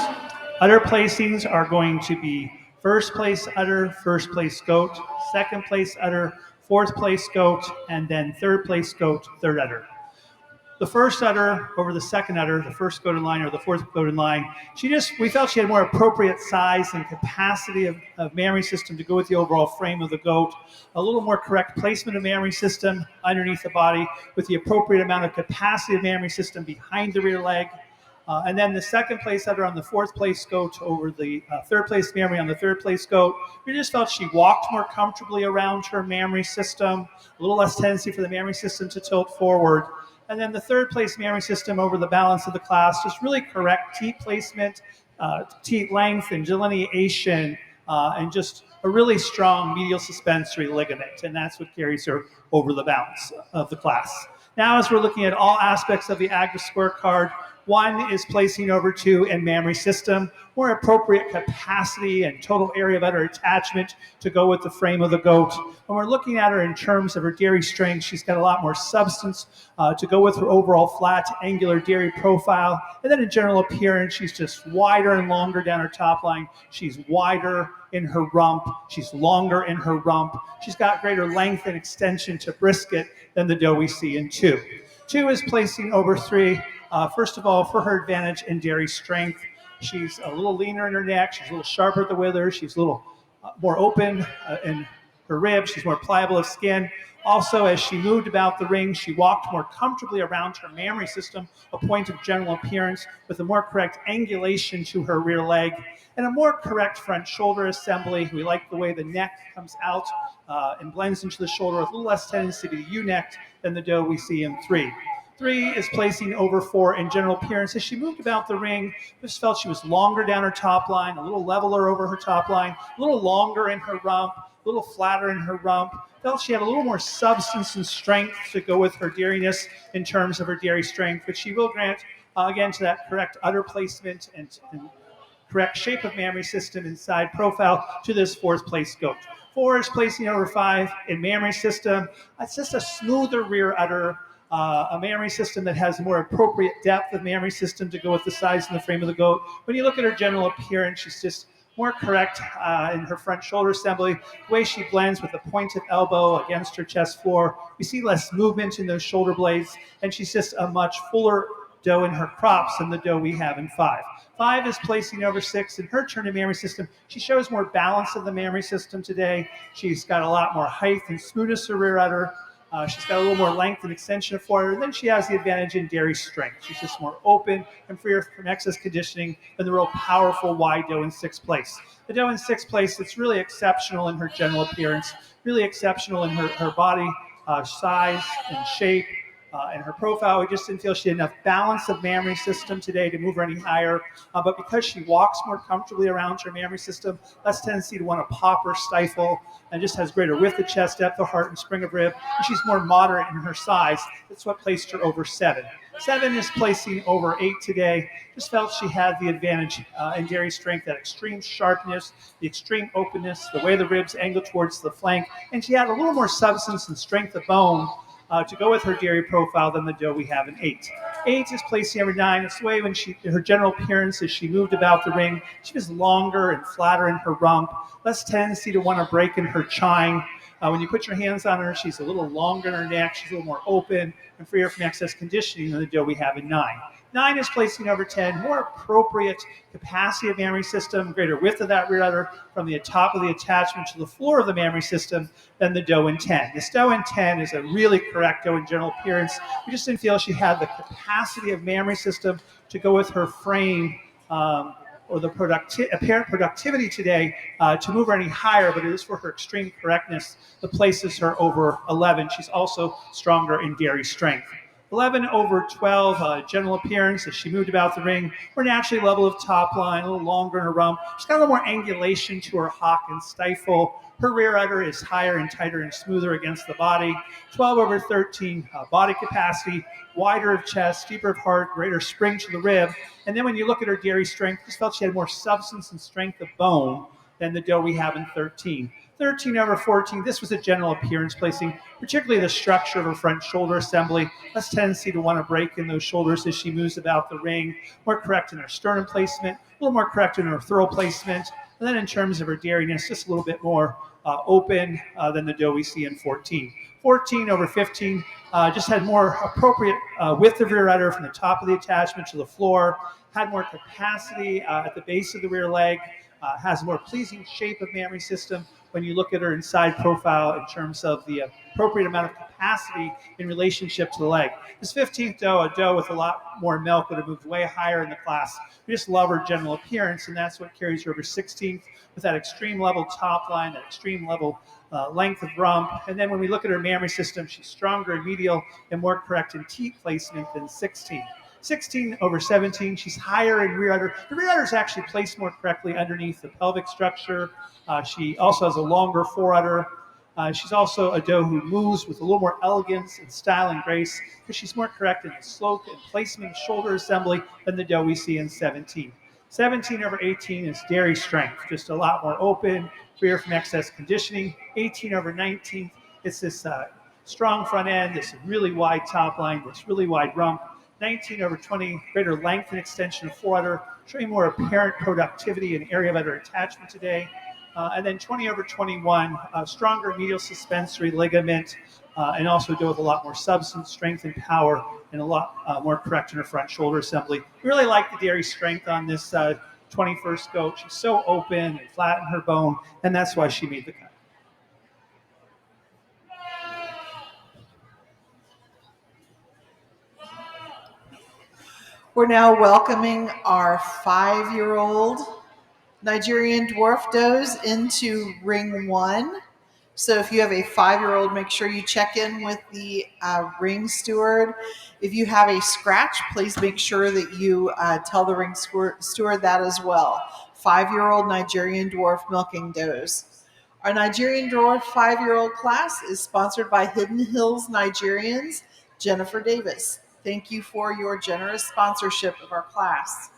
Udder placings are going to be first place udder, first place goat, second place udder, fourth place goat, and then third place goat, third udder. The first udder over the second udder, the first goat in line or the fourth goat in line, we felt she had more appropriate size and capacity of mammary system to go with the overall frame of the goat, a little more correct placement of mammary system underneath the body with the appropriate amount of capacity of mammary system behind the rear leg. And then the second place udder on the fourth place goat over the third place mammary on the third place goat. We just felt she walked more comfortably around her mammary system, a little less tendency for the mammary system to tilt forward. And then the third place mammary system over the balance of the class, just really correct teat placement, teat length and delineation, and just a really strong medial suspensory ligament. And that's what carries her over the balance of the class. Now, as we're looking at all aspects of the ADGA scorecard, 1 is placing over 2 in mammary system, more appropriate capacity and total area of udder attachment to go with the frame of the goat. When we're looking at her in terms of her dairy strength, she's got a lot more substance to go with her overall flat, angular dairy profile. And then in general appearance, she's just wider and longer down her top line. She's wider in her rump. She's longer in her rump. She's got greater length and extension to brisket than the doe we see in 2. 2 is placing over 3. First of all, for her advantage in dairy strength, she's a little leaner in her neck. She's a little sharper at the wither. She's a little more open in her ribs. She's more pliable of skin. Also, as she moved about the ring, she walked more comfortably around her mammary system, a point of general appearance, with a more correct angulation to her rear leg and a more correct front shoulder assembly. We like the way the neck comes out and blends into the shoulder with a little less tendency to be U-necked than the doe we see in 3. 3 is placing over 4 in general appearance. As she moved about the ring, just felt she was longer down her top line, a little leveler over her top line, a little longer in her rump, a little flatter in her rump. Felt she had a little more substance and strength to go with her dairiness in terms of her dairy strength, but she will grant, again, to that correct udder placement and correct shape of mammary system and side profile to this 4th place goat. 4 is placing over 5 in mammary system. It's just a smoother rear udder, a mammary system that has more appropriate depth of mammary system to go with the size and the frame of the goat. When you look at her general appearance, she's just more correct in her front shoulder assembly, the way she blends with the pointed elbow against her chest floor. We see less movement in those shoulder blades, and she's just a much fuller doe in her crops than the doe we have in 5. 5 is placing over 6 in her turn of mammary system. She shows more balance of the mammary system today. She's got a lot more height and smoothness of rear udder. She's got a little more length and extension of forward, and then she has the advantage in dairy strength. She's just more open and freer from excess conditioning than the real powerful wide doe in 6th place. The doe in 6th place, it's really exceptional in her general appearance, really exceptional in her body size and shape. And her profile, we just didn't feel she had enough balance of mammary system today to move her any higher. But because she walks more comfortably around her mammary system, less tendency to want to pop or stifle, and just has greater width of chest, depth of heart, and spring of rib. And she's more moderate in her size. That's what placed her over 7. 7 is placing over 8 today. Just felt she had the advantage in dairy strength, that extreme sharpness, the extreme openness, the way the ribs angle towards the flank. And she had a little more substance and strength of bone to go with her dairy profile than the doe we have in 8. 8 is placing over 9. It's the way when her general appearance as she moved about the ring, she was longer and flatter in her rump, less tendency to want to break in her chine. When you put your hands on her, she's a little longer in her neck, she's a little more open and freer from excess conditioning than the doe we have in 9. 9 is placing over 10, more appropriate capacity of mammary system, greater width of that rear udder from the top of the attachment to the floor of the mammary system than the doe in 10. This doe in 10 is a really correct doe in general appearance. We just didn't feel she had the capacity of mammary system to go with her frame or the apparent productivity today to move her any higher, but it is for her extreme correctness that places her over 11. She's also stronger in dairy strength. 11 over 12, general appearance as she moved about the ring. We're naturally level of top line, a little longer in her rump. She's got a little more angulation to her hock and stifle. Her rear udder is higher and tighter and smoother against the body. 12 over 13, body capacity, wider of chest, deeper of heart, greater spring to the rib. And then when you look at her dairy strength, just felt she had more substance and strength of bone than the doe we have in 13. 13 over 14, this was a general appearance placing, particularly the structure of her front shoulder assembly, less tendency to want to break in those shoulders as she moves about the ring, more correct in her sternum placement, a little more correct in her throw placement, and then in terms of her dairiness, just a little bit more open than the doe we see in 14. 14 over 15, just had more appropriate width of rear udder from the top of the attachment to the floor, had more capacity at the base of the rear leg, has a more pleasing shape of mammary system when you look at her inside profile in terms of the appropriate amount of capacity in relationship to the leg. This 15th doe, a doe with a lot more milk, would have moved way higher in the class. We just love her general appearance, and that's what carries her over 16th with that extreme level top line, that extreme level length of rump. And then when we look at her mammary system, she's stronger in medial and more correct in teat placement than 16. 16 over 17, she's higher in rear udder. The rear udder is actually placed more correctly underneath the pelvic structure. She also has a longer fore udder. She's also a doe who moves with a little more elegance and style and grace because she's more correct in the slope and placement, shoulder assembly than the doe we see in 17. 17 over 18 is dairy strength, just a lot more open, freer from excess conditioning. 18 over 19, it's this strong front end, this really wide top line, this really wide rump. 19 over 20, greater length and extension of foreudder, showing more apparent productivity and area of udder attachment today. And then 20 over 21, stronger medial suspensory ligament, and also do with a lot more substance, strength, and power, and a lot more correct in her front shoulder assembly. We really like the dairy strength on this 21st goat. She's so open and flat in her bone, and that's why she made the cut. We're now welcoming our 5-year-old Nigerian dwarf does into ring 1. So if you have a 5-year-old, make sure you check in with the ring steward. If you have a scratch, please make sure that you tell the ring steward that as well. 5-year-old Nigerian dwarf milking does. Our Nigerian Dwarf 5-year-old class is sponsored by Hidden Hills Nigerians, Jennifer Davis. Thank you for your generous sponsorship of our class.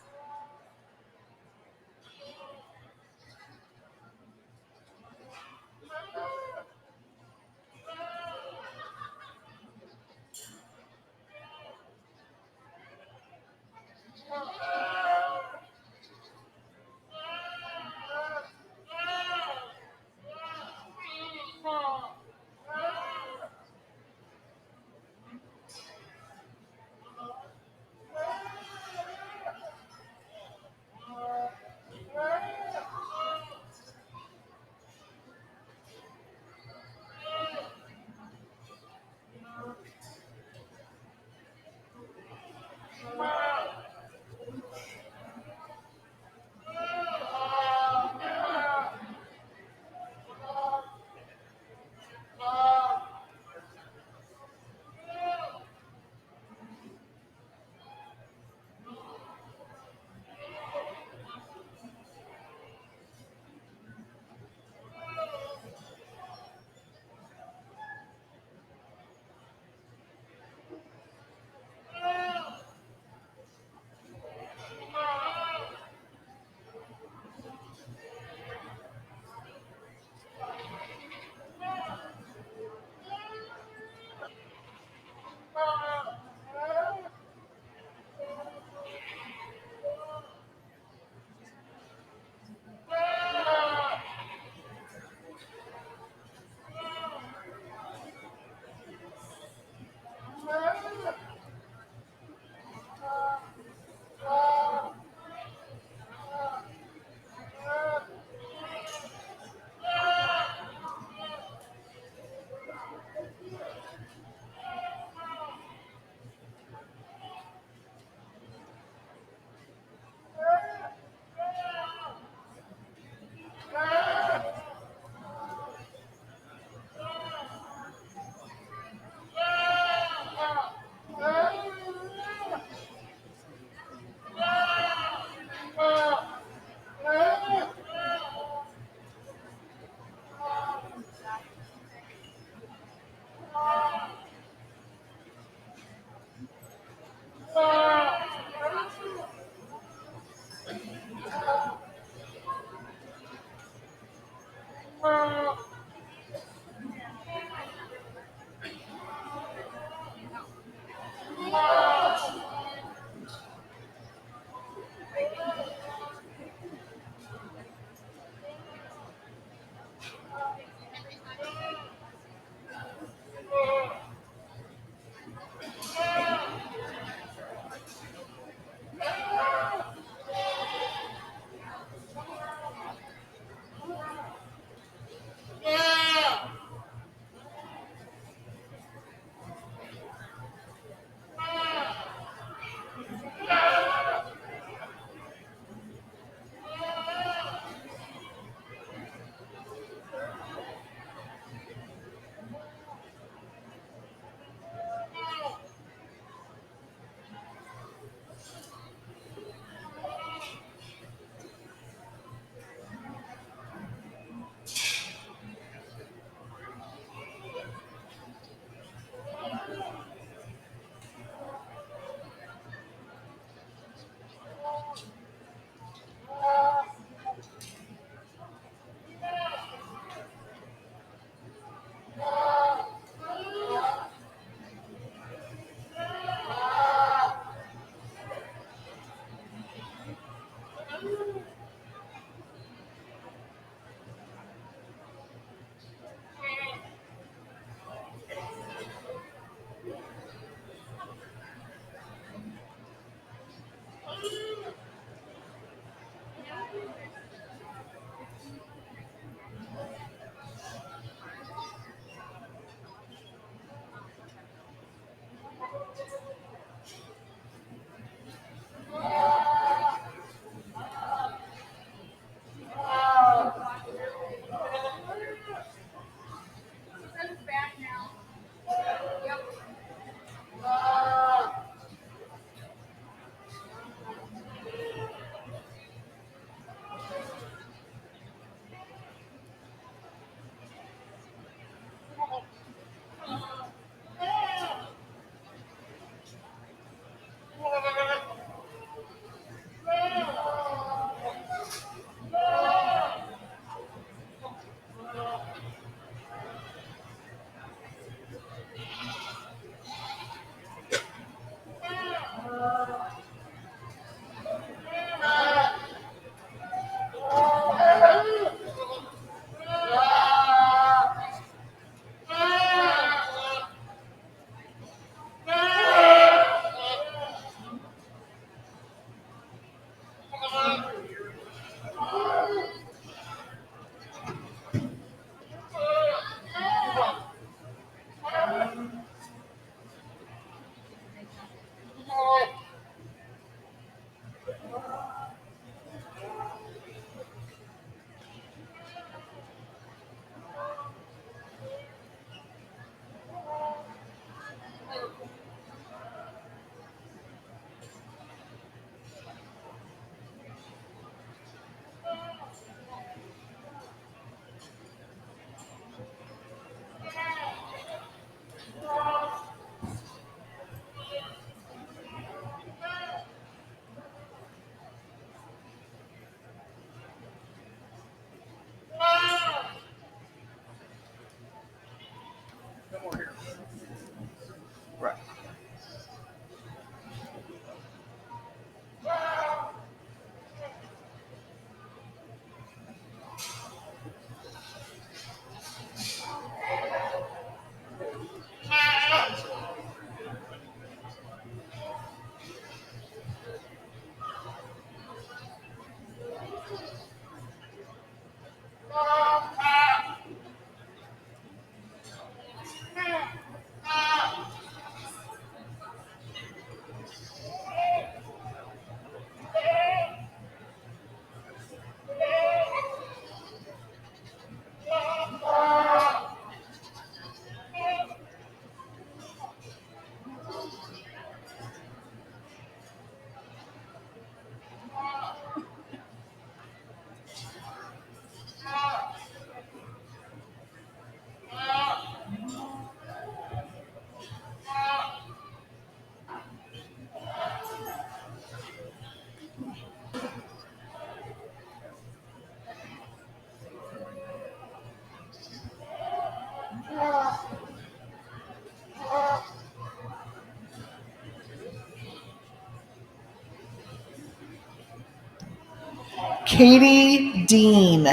Katie Dean.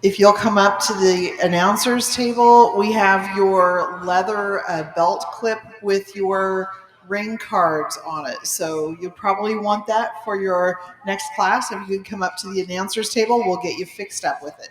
If you'll come up to the announcers table, we have your leather belt clip with your ring cards on it. So you'll probably want that for your next class. If you could come up to the announcers table, we'll get you fixed up with it.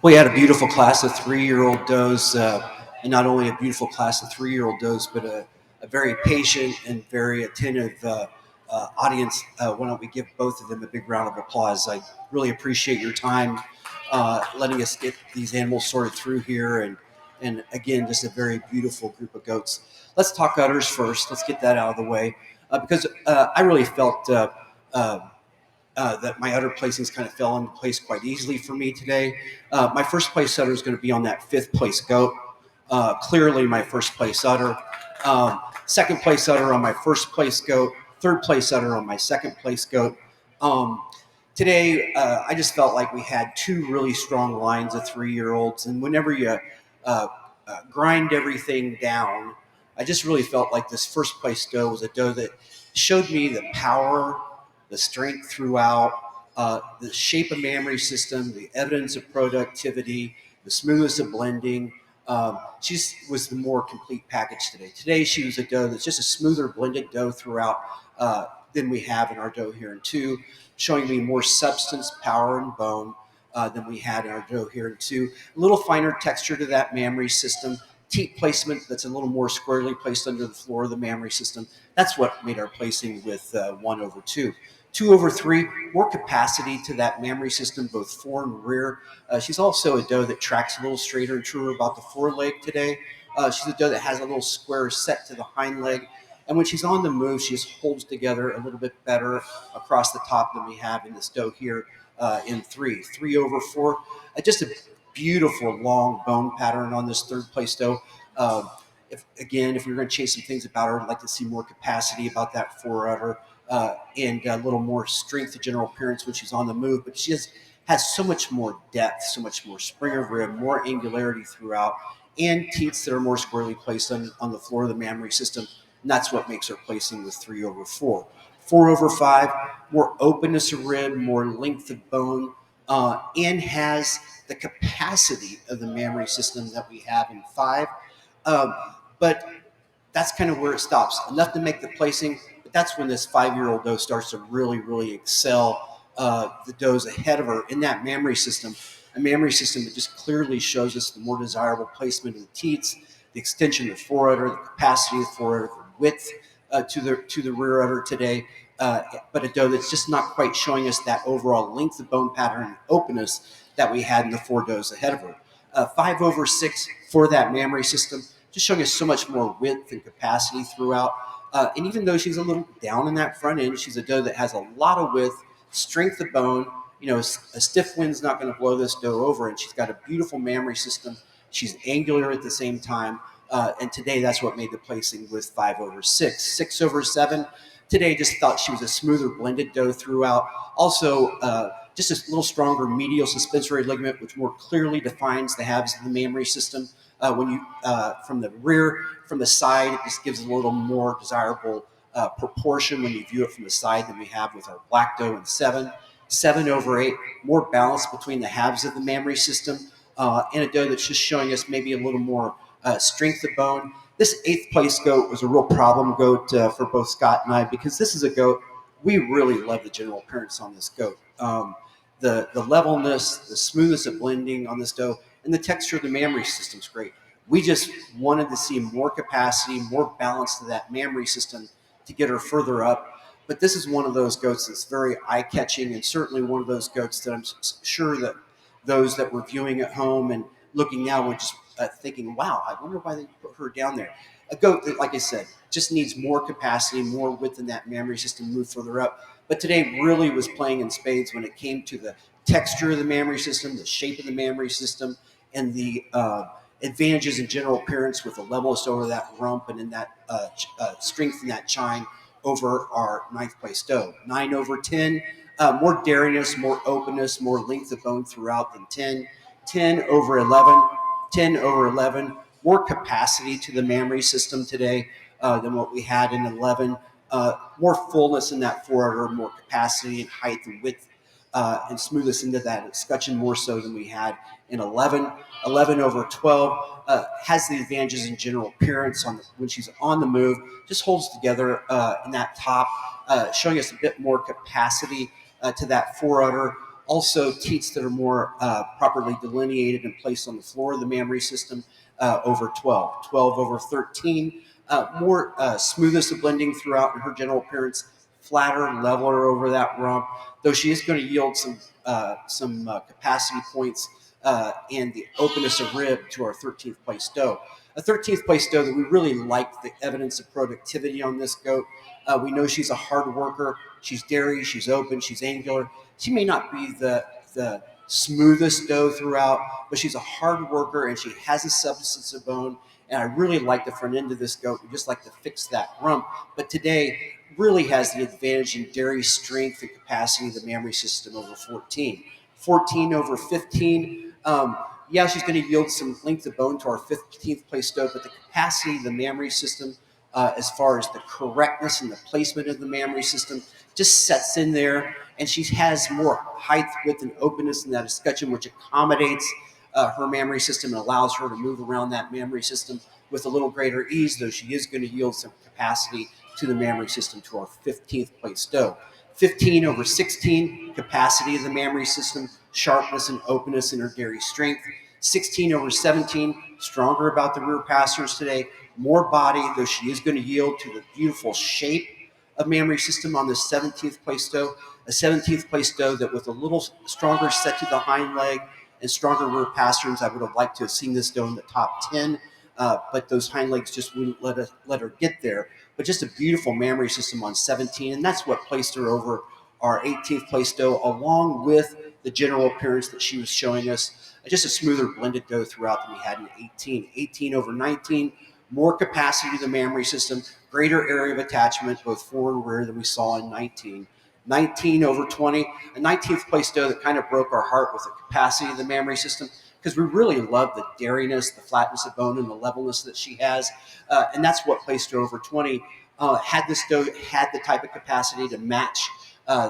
We had a beautiful class of 3-year-old does, and not only a beautiful class of 3-year-old does, but a very patient and very attentive audience. Why don't we give both of them a big round of applause? I really appreciate your time letting us get these animals sorted through here, and again, just a very beautiful group of goats. Let's talk udders first. Let's get that out of the way because I really felt. That my udder placings kind of fell into place quite easily for me today. My first place udder is going to be on that 5th place goat. Clearly my first place udder. Second place udder on my first place goat. Third place udder on my second place goat. Today, I just felt like we had 2 really strong lines of 3-year-olds, and whenever you grind everything down, I just really felt like this first place doe was a doe that showed me the power, the strength throughout, the shape of mammary system, the evidence of productivity, the smoothness of blending. She was the more complete package today. Today she was a doe that's just a smoother blended doe throughout than we have in our doe here in 2, showing me more substance, power, and bone than we had in our doe here in 2. A little finer texture to that mammary system. Teat placement that's a little more squarely placed under the floor of the mammary system. That's what made our placing with 1/2. 2/3, more capacity to that mammary system, both fore and rear. She's also a doe that tracks a little straighter and truer about the foreleg today. She's a doe that has a little square set to the hind leg. And when she's on the move, she just holds together a little bit better across the top than we have in this doe here in 3. 3/4. Just a beautiful long bone pattern on this third place doe. If we were going to chase some things about her, I'd like to see more capacity about that foreudder and a little more strength to general appearance when she's on the move. But she has so much more depth, so much more spring of rib, more angularity throughout, and teats that are more squarely placed on the floor of the mammary system. And that's what makes her placing with 3/4. 4/5, more openness of rib, more length of bone, and has the capacity of the mammary system that we have in 5. But that's kind of where it stops. Enough to make the placing, but that's when this 5-year-old doe starts to really, really excel the does ahead of her in that mammary system. A mammary system that just clearly shows us the more desirable placement of the teats, the extension of the foreudder, the capacity of the foreudder, the width to the rear udder today. But a doe that's just not quite showing us that overall length of bone pattern and openness that we had in the 4 does ahead of her. 5/6 for that mammary system, just showing us so much more width and capacity throughout. And even though she's a little down in that front end, she's a doe that has a lot of width, strength of bone. A stiff wind's not going to blow this doe over, and she's got a beautiful mammary system. She's angular at the same time. And today, that's what made the placing with 5/6. 6/7, today just thought she was a smoother blended doe throughout. Also, just a little stronger medial suspensory ligament, which more clearly defines the halves of the mammary system. When you from the rear, from the side, it just gives a little more desirable proportion when you view it from the side than we have with our black doe in 7. 7/8, more balance between the halves of the mammary system, and a doe that's just showing us maybe a little more strength of bone. This 8th place goat was a real problem goat for both Scott and I, because this is a goat, we really love the general appearance on this goat. The levelness, the smoothness of blending on this doe, and the texture of the mammary system is great. We just wanted to see more capacity, more balance to that mammary system to get her further up. But this is one of those goats that's very eye-catching, and certainly one of those goats that I'm sure that those that were viewing at home and looking now were just thinking, wow, I wonder why they put her down there. A goat that, like I said, just needs more capacity, more width in that mammary system, move further up. But today really was playing in spades when it came to the texture of the mammary system, the shape of the mammary system, and the advantages in general appearance with the levelness over that rump and in that strength in that chine over our 9th place doe. 9/10, more daringness, more openness, more length of bone throughout than 10. 10/11, 10/11, more capacity to the mammary system today than what we had in 11. More fullness in that foreudder, more capacity and height and width and smoothness into that escutcheon more so than we had in 11. 11/12 has the advantages in general appearance when she's on the move, just holds together in that top, showing us a bit more capacity to that foreudder. Also, teats that are more properly delineated and placed on the floor of the mammary system, over 12. 12 over 13. More smoothness of blending throughout in her general appearance, flatter, leveler over that rump, though she is going to yield some capacity points and the openness of rib to our 13th place doe. A 13th place doe that we really like the evidence of productivity on this goat. We know she's a hard worker. She's dairy, she's open, she's angular. She may not be the smoothest doe throughout, but she's a hard worker and she has a substance of bone. And I really like the front end of this goat. We just like to fix that rump. But today really has the advantage in dairy strength and capacity of the mammary system over 14. 14 over 15. Yeah, she's going to yield some length of bone to our 15th place doe, but the capacity of the mammary system, as far as the correctness and the placement of the mammary system, just sets in there, and she has more height, width, and openness in that escutcheon, which accommodates her mammary system and allows her to move around that mammary system with a little greater ease, though she is going to yield some capacity to the mammary system to our 15th place doe. 15 over 16, capacity of the mammary system, sharpness and openness in her dairy strength. 16 over 17, stronger about the rear pastures today, more body, though she is going to yield to the beautiful shape of mammary system on the 17th place doe. A 17th place doe that with a little stronger set to the hind leg and stronger rear pasterns, I would have liked to have seen this doe in the top 10, but those hind legs just wouldn't let her get there. But just a beautiful mammary system on 17, and that's what placed her over our 18th place doe, along with the general appearance that she was showing us. Just a smoother blended doe throughout than we had in 18. 18 over 19, more capacity to the mammary system, greater area of attachment, both forward and rear, than we saw in 19. 19 over 20, a 19th place doe that kind of broke our heart with the capacity of the mammary system, because we really love the dairiness, the flatness of bone, and the levelness that she has. And that's what placed her over 20. Had this doe had the type of capacity to match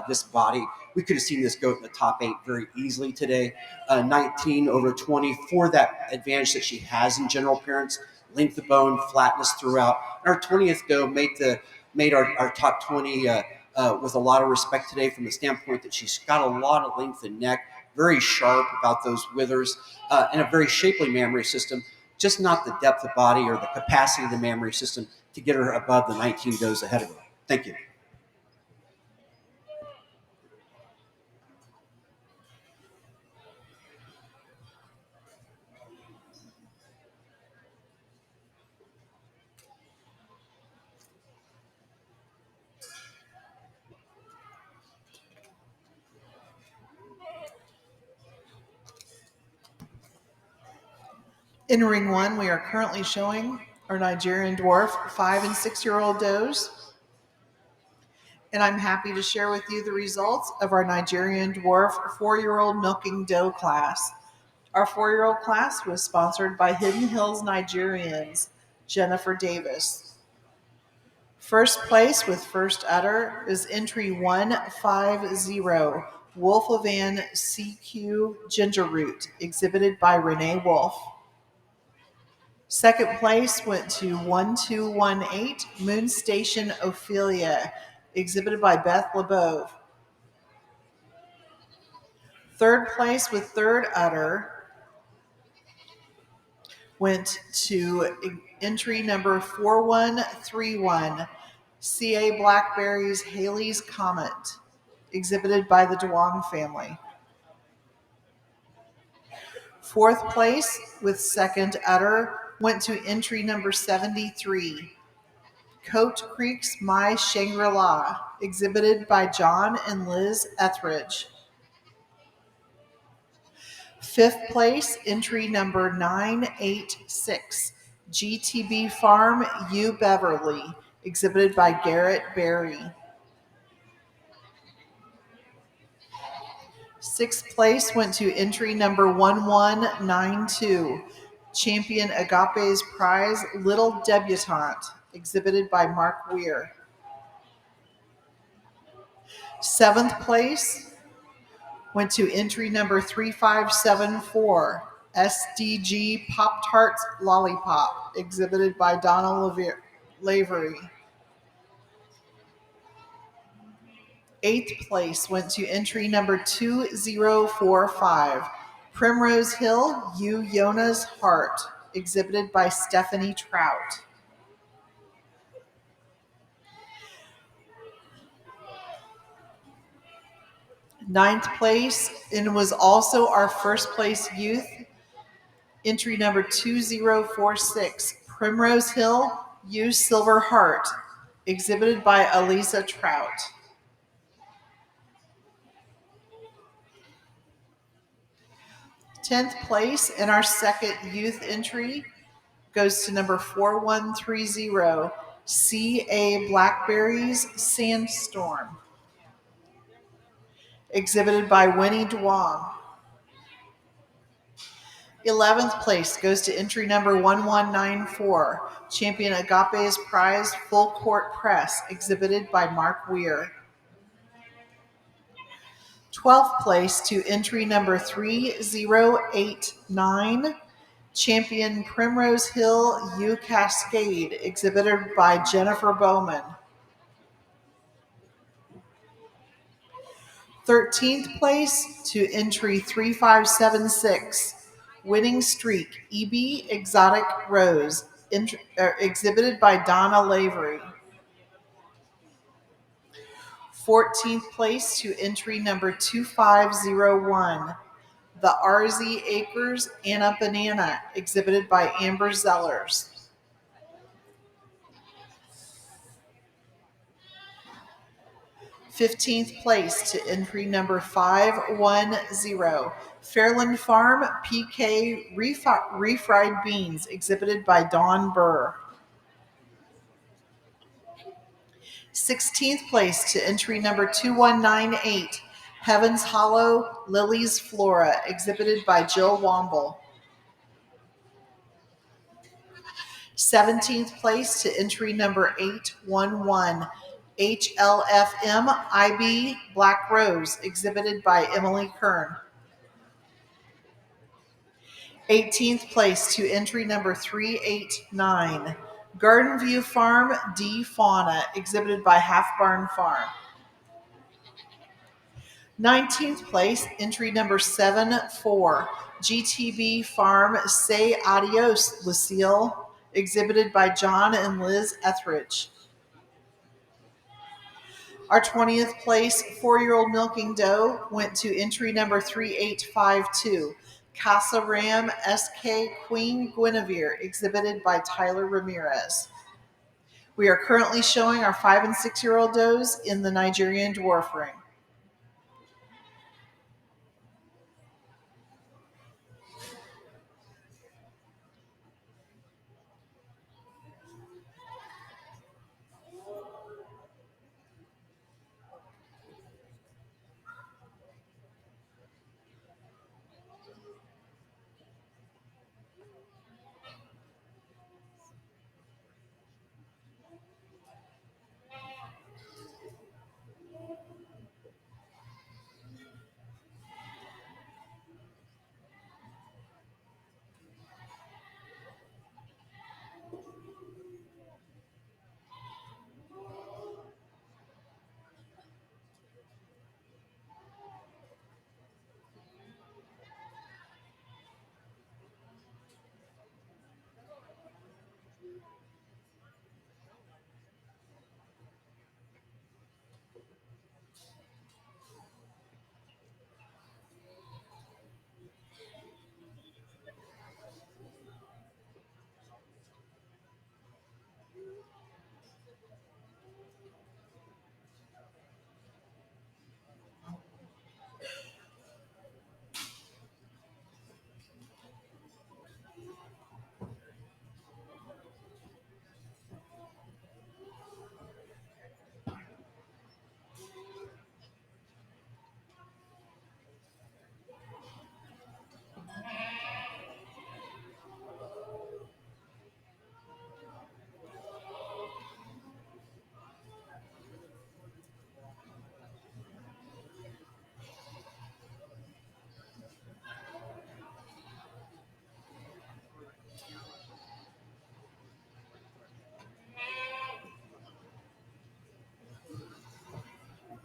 this body, we could have seen this goat in the top 8 very easily today. 19 over 20 for that advantage that she has in general appearance, length of bone, flatness throughout. And our 20th doe made our top 20 with a lot of respect today, from the standpoint that she's got a lot of length in neck, very sharp about those withers, and a very shapely mammary system, just not the depth of body or the capacity of the mammary system to get her above the 19 does ahead of her. Thank you. In ring 1, we are currently showing our Nigerian Dwarf 5 and 6-year-old does. And I'm happy to share with you the results of our Nigerian Dwarf 4-year-old milking doe class. Our 4-year-old class was sponsored by Hidden Hills Nigerians, Jennifer Davis. First place with first udder is entry 150, Wolfovan CQ Ginger Root, exhibited by Renee Wolf. Second place went to 1218 Moon Station Ophelia, exhibited by Beth LeBeau. Third place with third udder went to entry number 4131, CA Blackberry's Haley's Comet, exhibited by the DeWong family. Fourth place with second udder went to entry number 73, Coat Creek's My Shangri-La, exhibited by John and Liz Etheridge. Fifth place, entry number 986, GTB Farm U Beverly, exhibited by Garrett Berry. Sixth place went to entry number 1192, Champion Agape's Prize Little Debutante, exhibited by Mark Weir. Seventh place went to entry number 3574, SDG Pop-Tarts Lollipop, exhibited by Donna Lavery. 8th place went to entry number 2045, Primrose Hill, You Yona's Heart, exhibited by Stephanie Trout. Ninth place, and was also our first place youth, entry number 2046, Primrose Hill, You Silver Heart, exhibited by Elisa Trout. Tenth place in our second youth entry goes to number 4130, C.A. Blackberry's Sandstorm, exhibited by Winnie Duong. 11th place goes to entry number 1194, Champion Agape's Prize Full Court Press, exhibited by Mark Weir. 12th place to entry number 3089, Champion Primrose Hill U Cascade, exhibited by Jennifer Bowman. 13th place to entry 3576, Winning Streak EB Exotic Rose, exhibited by Donna Lavery. 14th place to entry number 2501, The RZ Acres Anna Banana, exhibited by Amber Zellers. 15th place to entry number 510, Fairland Farm PK Refried Beans, exhibited by Dawn Burr. 16th place to entry number 2198, Heaven's Hollow Lily's Flora, exhibited by Jill Womble. 17th place to entry number 811, HLFM IB Black Rose, exhibited by Emily Kern. 18th place to entry number 389, Garden View Farm D Fauna, exhibited by Half Barn Farm. 19th place, entry number 74, GTB Farm Say Adios, Lucille, exhibited by John and Liz Etheridge. Our 20th place 4-year-old milking doe went to entry number 3852, Casa Ram SK Queen Guinevere, exhibited by Tyler Ramirez. We are currently showing our 5 and 6-year-old does in the Nigerian Dwarf ring.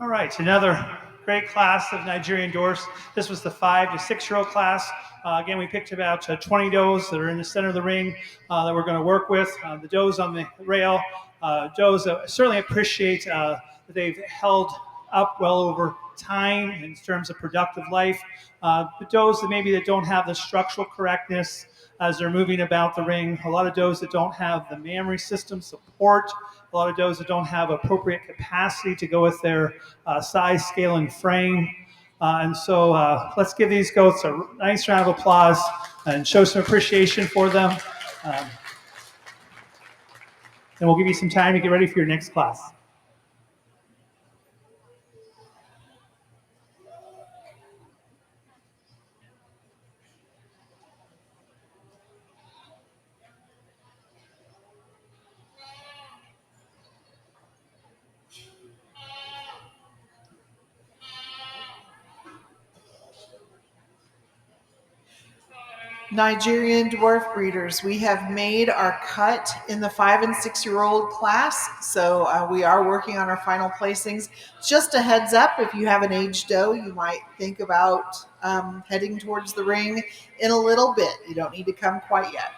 All right, another great class of Nigerian Dwarfs. This was the 5 to 6-year-old class. Again, we picked about 20 does that are in the center of the ring that we're going to work with. The does on the rail, does certainly appreciate that they've held up well over time in terms of productive life. The does that don't have the structural correctness as they're moving about the ring. A lot of does that don't have the mammary system support. A lot of does that don't have appropriate capacity to go with their size, scale, and frame. And so let's give these goats a nice round of applause and show some appreciation for them. Um, and we'll give you some time to get ready for your next class. Nigerian dwarf breeders, we have made our cut in the 5 and 6-year-old class, so we are working on our final placings. Just a heads up, if you have an aged doe, you might think about heading towards the ring in a little bit. You don't need to come quite yet.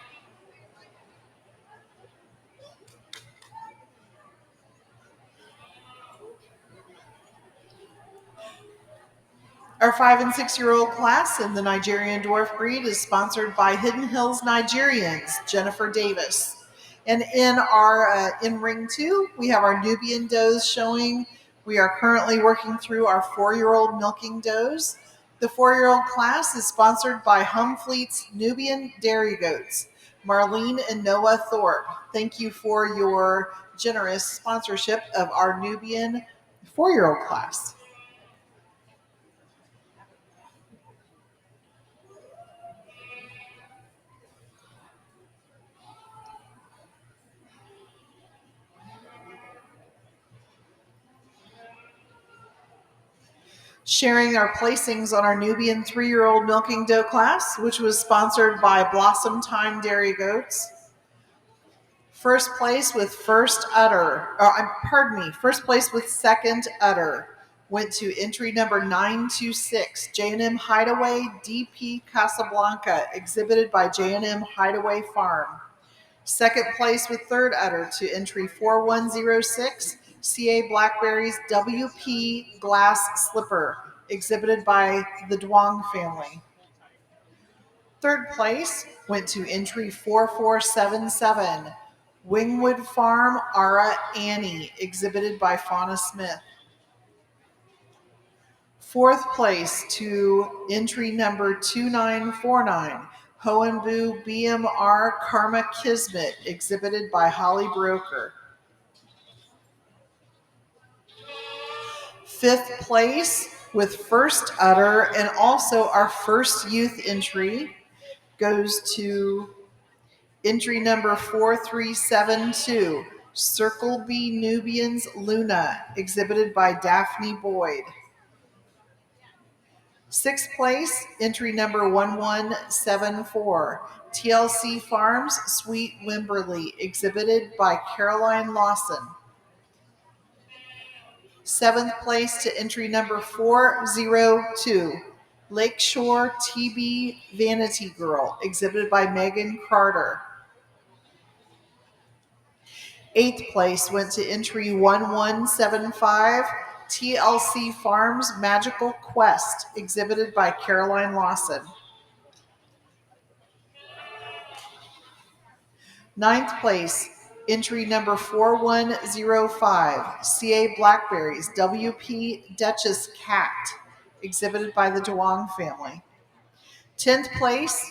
Our 5 and 6-year-old class in the Nigerian Dwarf breed is sponsored by Hidden Hills Nigerians, Jennifer Davis. And in our in ring 2, we have our Nubian does showing. We are currently working through our 4-year-old milking does. The 4-year-old class is sponsored by Humfleet's Nubian dairy goats, Marlene and Noah Thorpe. Thank you for your generous sponsorship of our Nubian 4-year-old class. Sharing our placings on our Nubian 3-year-old milking doe class, which was sponsored by Blossom Time Dairy Goats. First place with first place with second udder went to entry number 926, J&M Hideaway DP Casablanca, exhibited by J&M Hideaway Farm. Second place with third udder to entry 4106, CA Blackberry's WP Glass Slipper, exhibited by the Duong family. Third place went to entry 4477, Wingwood Farm Ara Annie, exhibited by Fauna Smith. Fourth place to entry number 2949, Hohenbu BMR Karma Kismet, exhibited by Holly Broker. Fifth place with first udder and also our first youth entry goes to entry number 4372, Circle B Nubians Luna, exhibited by Daphne Boyd. Sixth place, entry number 1174, TLC Farms Sweet Wimberley, exhibited by Caroline Lawson. Seventh place to entry number 402, Lakeshore TB Vanity Girl, exhibited by Megan Carter. Eighth place went to entry 1175, TLC Farms Magical Quest, exhibited by Caroline Lawson. Ninth place, entry number 4105, CA Blackberries WP Duchess Cat, exhibited by the Duong family. 10th place,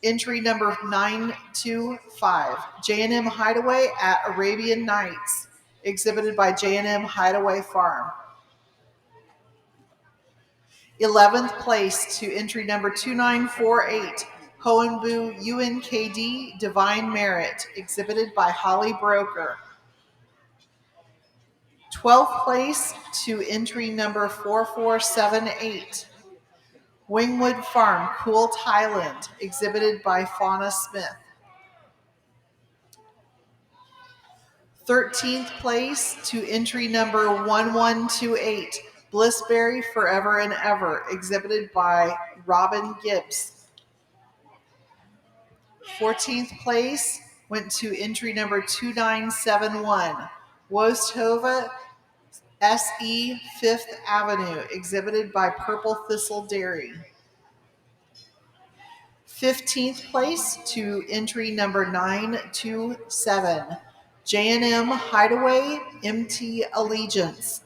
entry number 925, J&M Hideaway at Arabian Nights, exhibited by J&M Hideaway Farm. 11th place to entry number 2948, Hohenbu UNKD Divine Merit, exhibited by Holly Broker. 12th place to entry number 4478, Wingwood Farm Cool Thailand, exhibited by Fauna Smith. 13th place to entry number 1128, Blissberry Forever and Ever, exhibited by Robin Gibbs. 14th place went to entry number 2971, Wostova SE Fifth Avenue, exhibited by Purple Thistle Dairy. 15th place to entry number 927, J&M Hideaway MT Allegiance,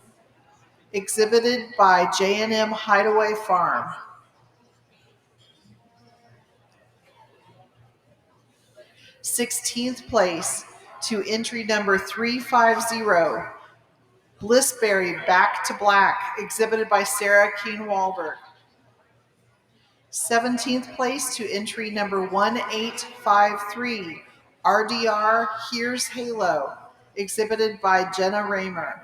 exhibited by J&M Hideaway Farm. 16th place to entry number 350, Blissberry Back to Black, exhibited by Sarah Keen Wahlberg. 17th place to entry number 1853, RDR Here's Halo, exhibited by Jenna Raymer.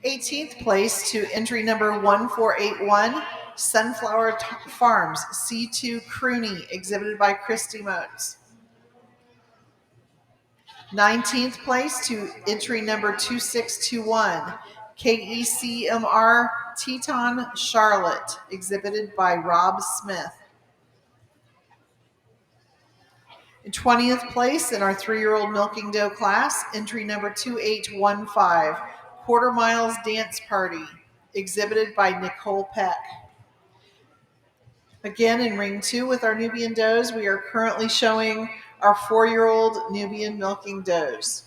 18th place to entry number 1481, Sunflower Farms C2 Crooney, exhibited by Christy Motes. 19th place to entry number 2621, KECMR Teton Charlotte, exhibited by Rob Smith. In 20th place in our 3-year-old milking dough class, entry number 2815, Quarter Miles Dance Party, exhibited by Nicole Peck. Again, in ring 2 with our Nubian does, we are currently showing our 4-year-old Nubian milking does.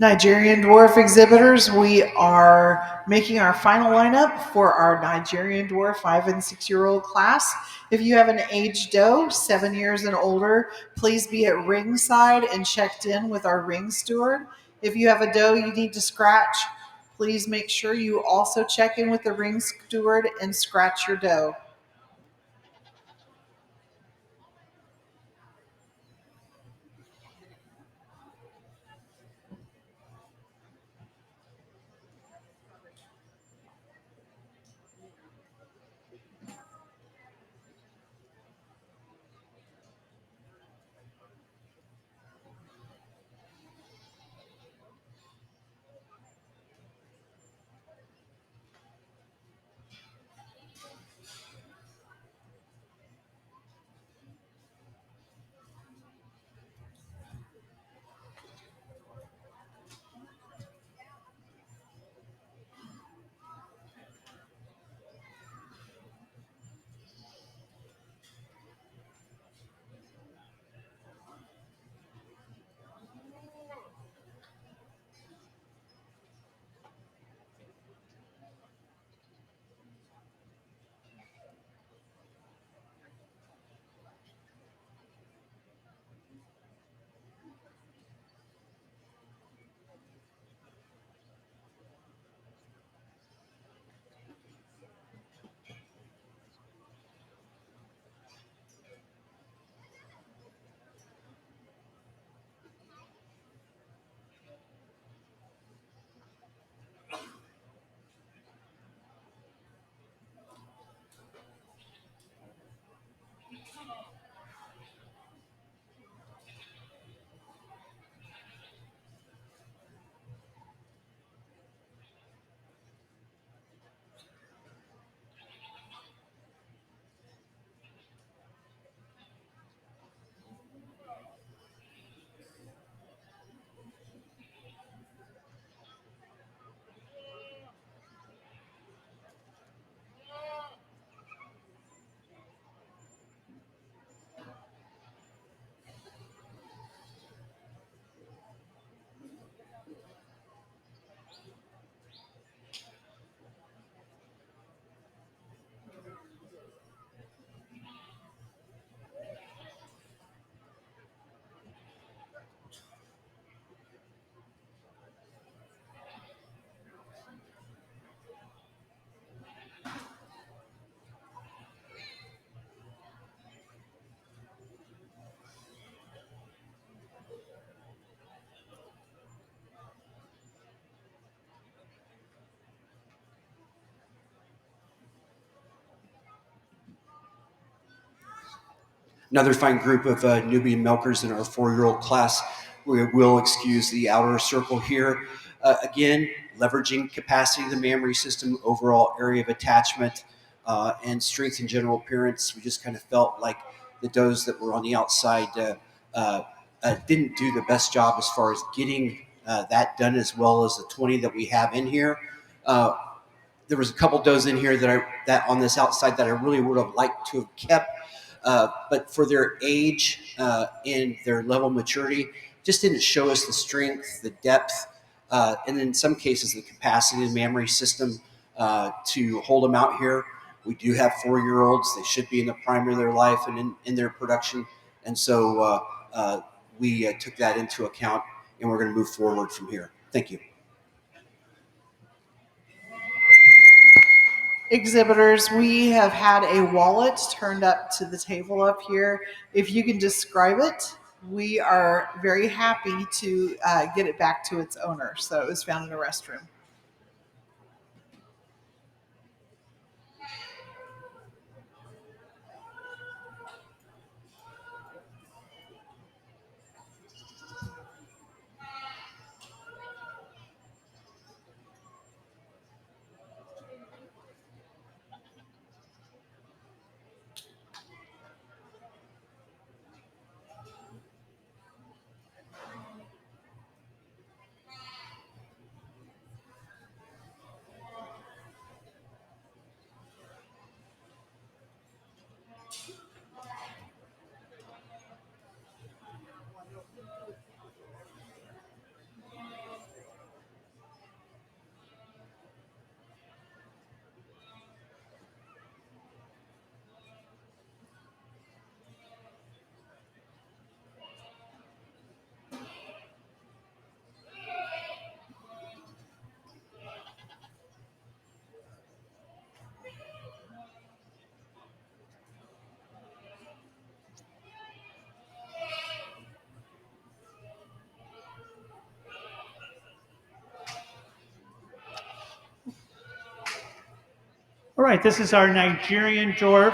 Nigerian Dwarf exhibitors, we are making our final lineup for our Nigerian Dwarf 5 and 6-year-old class. If you have an aged doe, 7 years and older, please be at ringside and checked in with our ring steward. If you have a doe you need to scratch, please make sure you also check in with the ring steward and scratch your doe. Another fine group of Nubian milkers in our 4-year-old class. We will excuse the outer circle here. Again, leveraging capacity of the mammary system, overall area of attachment, and strength and general appearance. We just kind of felt like the does that were on the outside didn't do the best job as far as getting that done, as well as the 20 that we have in here. There was a couple does in here that on this outside that I really would have liked to have kept, but for their age and their level of maturity, just didn't show us the strength, the depth, and in some cases the capacity of the mammary system to hold them out here. We do have 4-year-olds; they should be in the prime of their life and in their production, and so we took that into account, and we're going to move forward from here. Thank you. Exhibitors, we have had a wallet turned up to the table up here. If you can describe it, we are very happy to get it back to its owner. So it was found in a restroom. All right, this is our Nigerian Dwarf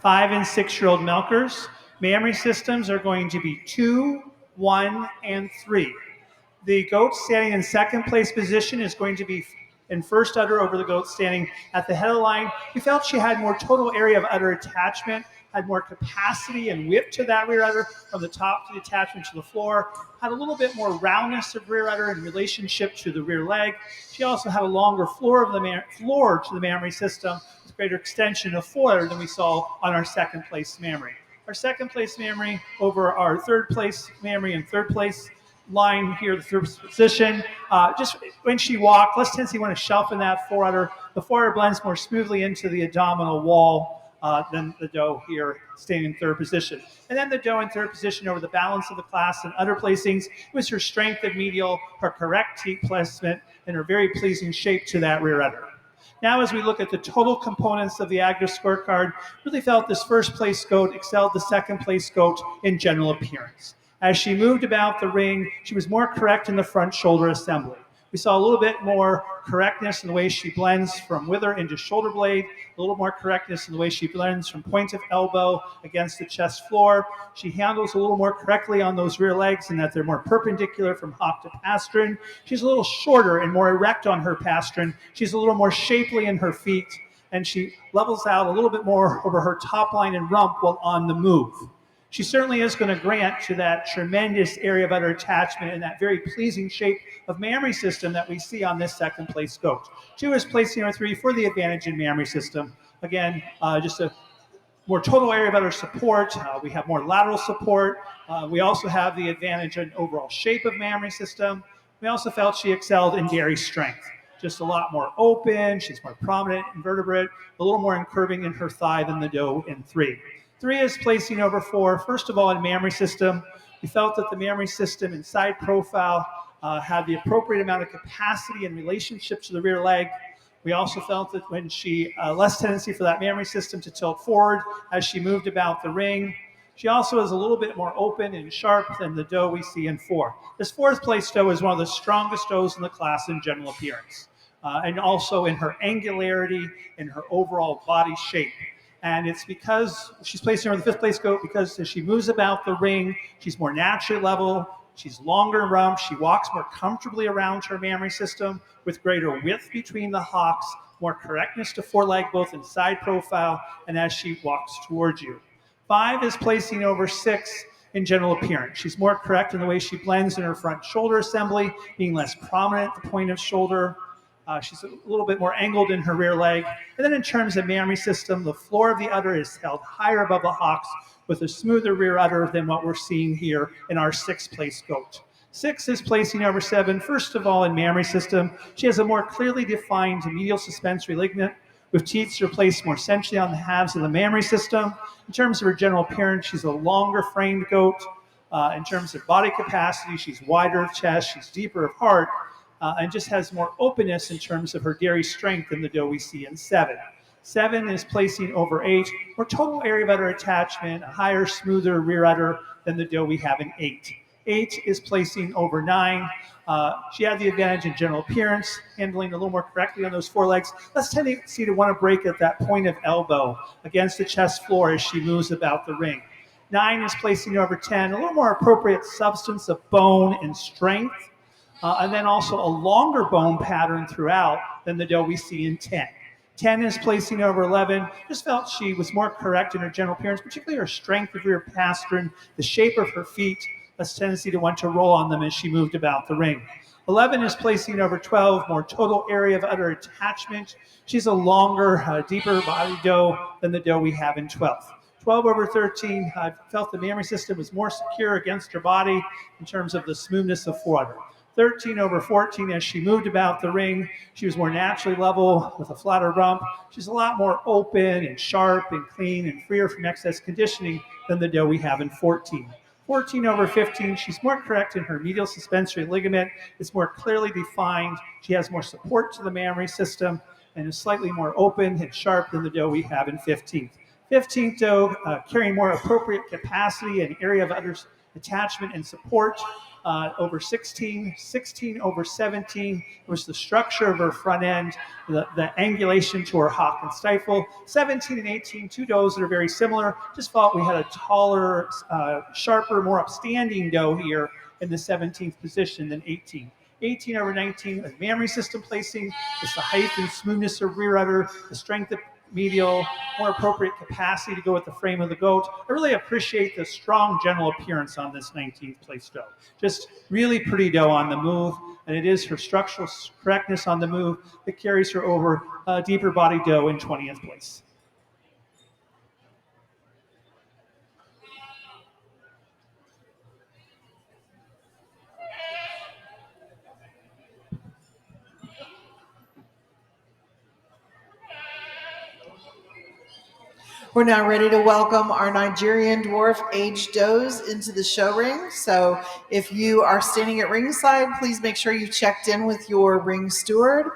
5 and 6-year-old milkers. Mammary systems are going to be 2, 1, and 3. The goat standing in second place position is going to be in first udder over the goat standing at the head of the line. We felt she had more total area of udder attachment, had more capacity and width to that rear udder from the top to the attachment to the floor, had a little bit more roundness of rear udder in relationship to the rear leg. She also had a longer floor to the mammary system with greater extension of forudder than we saw on our second place mammary. Our second place mammary over our third place mammary and third place line here, the third position. Just when she walked, less tendency want to shelf in that forudder. The forudder blends more smoothly into the abdominal wall than the doe here staying in third position. And then the doe in third position over the balance of the class and udder placings was her strength of medial, her correct teat placement, and her very pleasing shape to that rear udder. Now, as we look at the total components of the ADGA scorecard, really felt this first place goat excelled the second place goat in general appearance. As she moved about the ring, she was more correct in the front shoulder assembly. We saw a little bit more correctness in the way she blends from wither into shoulder blade, a little more correctness in the way she blends from point of elbow against the chest floor. She handles a little more correctly on those rear legs in that they're more perpendicular from hock to pastern. She's a little shorter and more erect on her pastern. She's a little more shapely in her feet, and she levels out a little bit more over her top line and rump while on the move. She certainly is going to grant to that tremendous area of udder attachment and that very pleasing shape of mammary system that we see on this second place goat. 2 is placing number 3 for the advantage in mammary system. Again, just a more total area of udder support. We have more lateral support. We also have the advantage in overall shape of mammary system. We also felt she excelled in dairy strength. Just a lot more open. She's more prominent invertebrate, a little more incurving in her thigh than the doe in 3. 3 is placing over 4. First of all, in mammary system, we felt that the mammary system in side profile had the appropriate amount of capacity in relationship to the rear leg. We also felt that when she, less tendency for that mammary system to tilt forward as she moved about the ring. She also is a little bit more open and sharp than the doe we see in 4. This fourth place doe is one of the strongest does in the class in general appearance, and also in her angularity and her overall body shape. And it's because she's placing her in the fifth place goat because as she moves about the ring, she's more naturally level, she's longer in rump, she walks more comfortably around her mammary system with greater width between the hocks, more correctness to foreleg both in side profile and as she walks towards you. 5 is placing over 6 in general appearance. She's more correct in the way she blends in her front shoulder assembly, being less prominent at the point of shoulder. She's a little bit more angled in her rear leg. And then in terms of mammary system, the floor of the udder is held higher above the hocks with a smoother rear udder than what we're seeing here in our 6th place goat. 6 is placing over 7. First of all, in mammary system, she has a more clearly defined medial suspensory ligament with teats that are placed more centrally on the halves of the mammary system. In terms of her general appearance, she's a longer framed goat. In terms of body capacity, she's wider of chest, she's deeper of heart, and just has more openness in terms of her dairy strength than the doe we see in 7. 7 is placing over 8, more total area of udder attachment, a higher, smoother rear udder than the doe we have in 8. 8 is placing over 9. She had the advantage in general appearance, handling a little more correctly on those forelegs. Less tendency to want to break at that point of elbow against the chest floor as she moves about the ring. 9 is placing over 10, a little more appropriate substance of bone and strength. And then also a longer bone pattern throughout than the doe we see in 10. 10 is placing over 11. Just felt she was more correct in her general appearance, particularly her strength of rear pastern, the shape of her feet, less tendency to want to roll on them as she moved about the ring. 11 is placing over 12, more total area of udder attachment. She's a longer, deeper body doe than the doe we have in 12. 12 over 13, I felt the mammary system was more secure against her body in terms of the smoothness of forudder. 13 over 14, as she moved about the ring, she was more naturally level with a flatter rump. She's a lot more open and sharp and clean and freer from excess conditioning than the doe we have in 14. 14 over 15, she's more correct in her medial suspensory ligament. It's more clearly defined. She has more support to the mammary system and is slightly more open and sharp than the doe we have in 15. 15th doe carrying more appropriate capacity and area of udder attachment and support. over 16, 16 over 17 was the structure of her front end, the angulation to her hock and stifle. 17 and 18, two does that are very similar. Just thought we had a taller, sharper, more upstanding doe here in the 17th position than 18. 18 over 19 is mammary system placing. It's the height and smoothness of rear udder, the strength of medial, more appropriate capacity to go with the frame of the goat. I really appreciate the strong general appearance on this 19th place doe. Just really pretty doe on the move, and it is her structural correctness on the move that carries her over a deeper body doe in 20th place. We're now ready to welcome our Nigerian Dwarf aged does into the show ring. So if you are standing at ringside, please make sure you've checked in with your ring steward.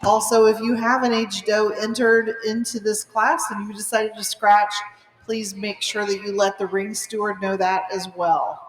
Also, if you have an aged doe entered into this class and you decided to scratch, please make sure that you let the ring steward know that as well.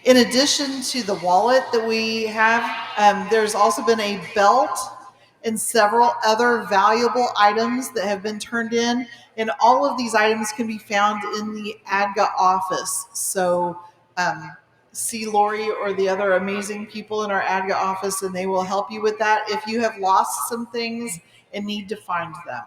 In addition to the wallet that we have, there's also been a belt and several other valuable items that have been turned in. And all of these items can be found in the ADGA office. So see Lori or the other amazing people in our ADGA office, and they will help you with that if you have lost some things and need to find them.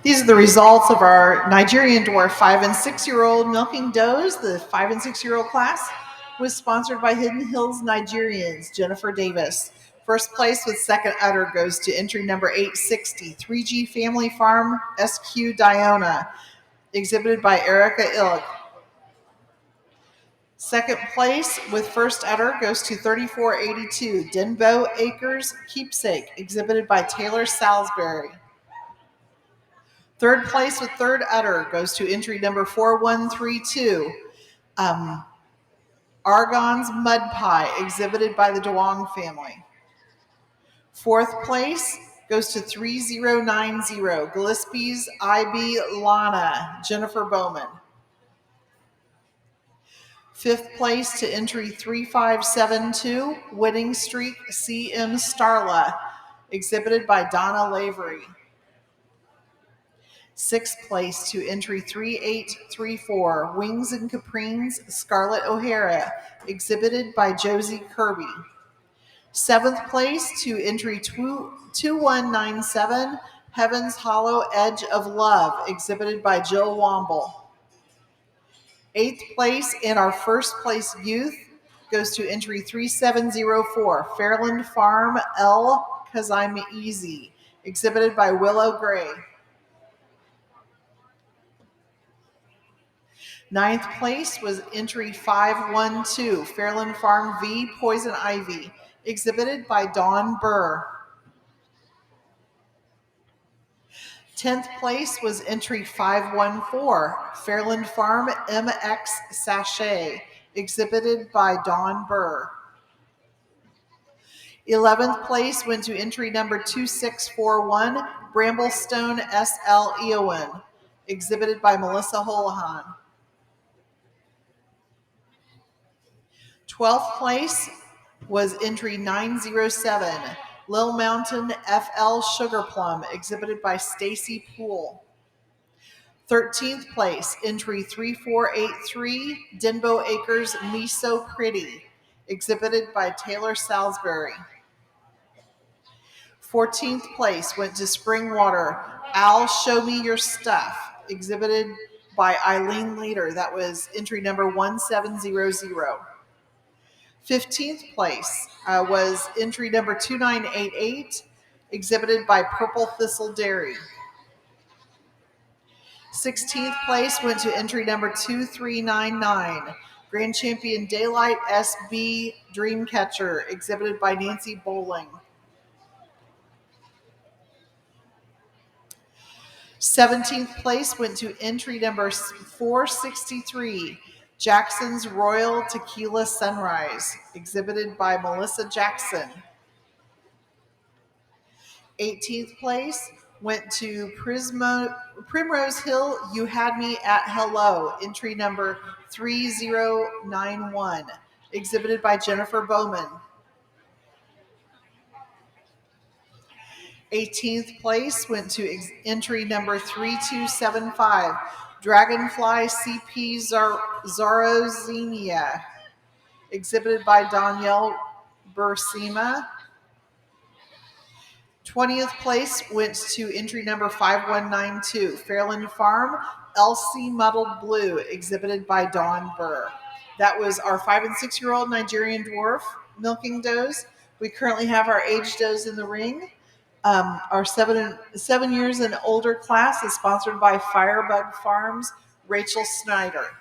These are the results of our Nigerian Dwarf 5 and 6-year-old milking does. The 5 and 6-year-old class was sponsored by Hidden Hills Nigerians, Jennifer Davis. First place with second udder goes to entry number 860, 3G Family Farm SQ Diona, exhibited by Erica Ilg. Second place with first udder goes to 3482, Denbo Acres Keepsake, exhibited by Taylor Salisbury. Third place with third udder goes to entry number 4132, Argonne's Mud Pie, exhibited by the DeWong family. Fourth place goes to 3090, Gillespie's IB Lana, Jennifer Bowman. Fifth place to entry 3572, Winning Streak CM Starla, exhibited by Donna Lavery. Sixth place to entry 3834, Wings and Caprines Scarlett O'Hara, exhibited by Josie Kirby. Seventh place to entry 2197, Heaven's Hollow Edge of Love, exhibited by Jill Womble. Eighth place in our first place youth goes to entry 3704, Fairland Farm L, 'Cause I'm Easy, exhibited by Willow Gray. Ninth place was entry 512, Fairland Farm V, Poison Ivy, exhibited by Dawn Burr. 10th place was entry 514, Fairland Farm MX Sachet, exhibited by Dawn Burr. 11th place went to entry number 2641, Bramblestone SL Eowyn, exhibited by Melissa Holohan. 12th place was entry 907, Lil Mountain FL Sugar Plum, exhibited by Stacy Poole. 13th place, entry 3483, Denbo Acres Me So Pretty, exhibited by Taylor Salisbury. 14th place went to Springwater, Al Show Me Your Stuff, exhibited by Eileen Leader. That was entry number 1700. 15th place was entry number 2988, exhibited by Purple Thistle Dairy. 16th place went to entry number 2399, Grand Champion Daylight SB Dreamcatcher, exhibited by Nancy Bowling. 17th place went to entry number 463, Jackson's Royal Tequila Sunrise, exhibited by Melissa Jackson. 18th place went to Primrose Hill, You Had Me at Hello, entry number 3091, exhibited by Jennifer Bowman. 18th place went to entry number 3275, Dragonfly CP Zarozenia, exhibited by Danielle Bursima. 20th place went to entry number 5192, Fairland Farm LC Muddled Blue, exhibited by Dawn Burr. That was our 5 and 6-year-old Nigerian Dwarf milking does. We currently have our age does in the ring. Our 7 years and older class is sponsored by Firebug Farms, Rachel Snyder.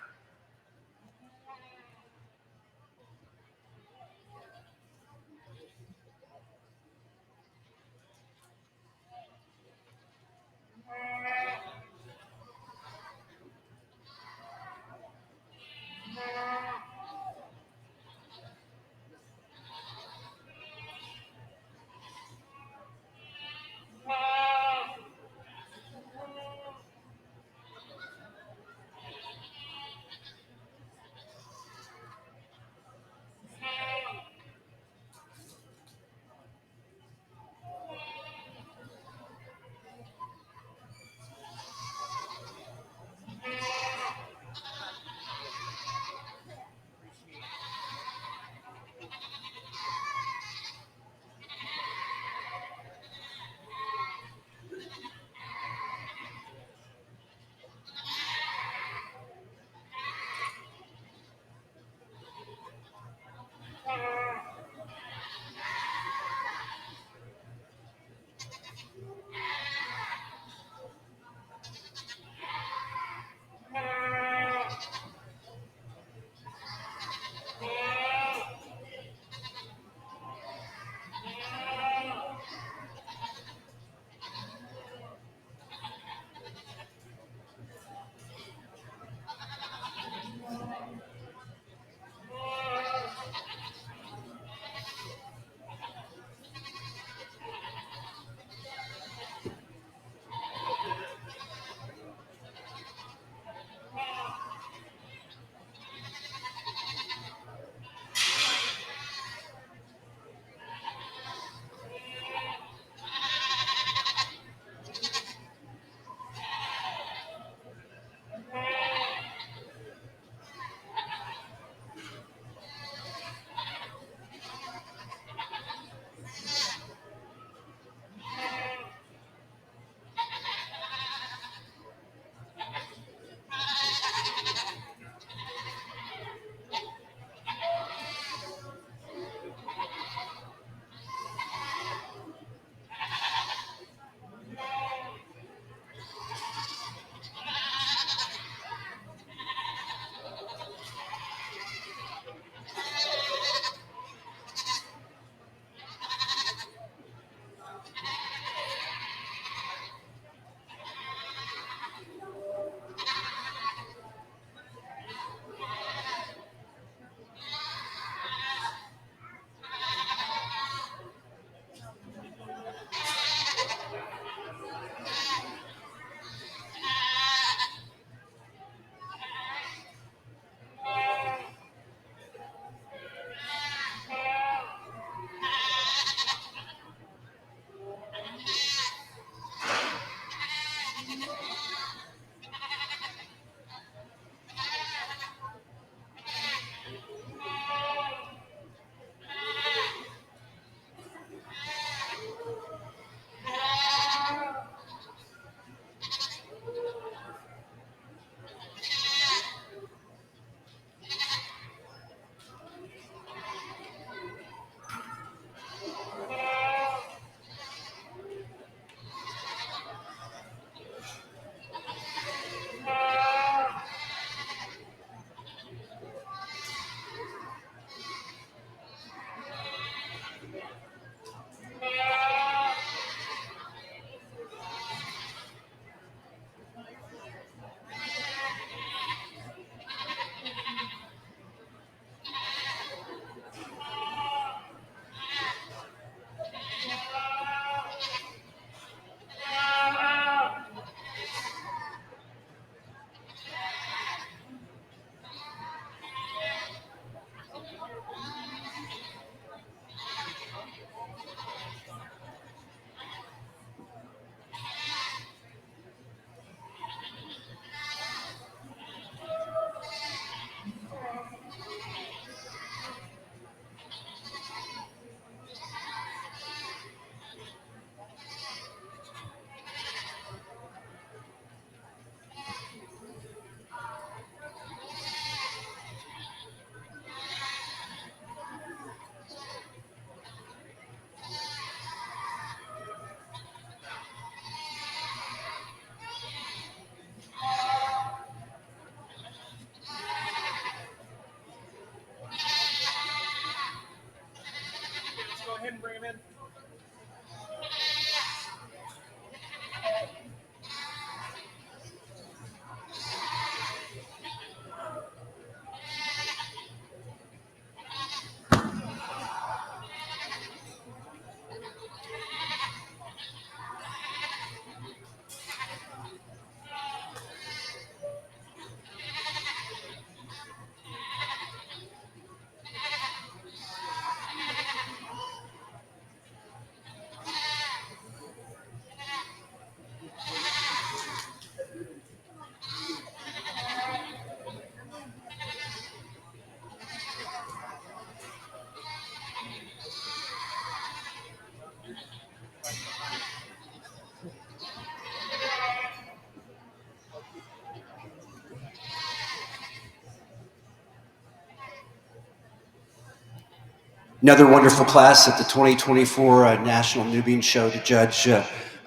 Another wonderful class at the 2024 National Nubian Show to judge.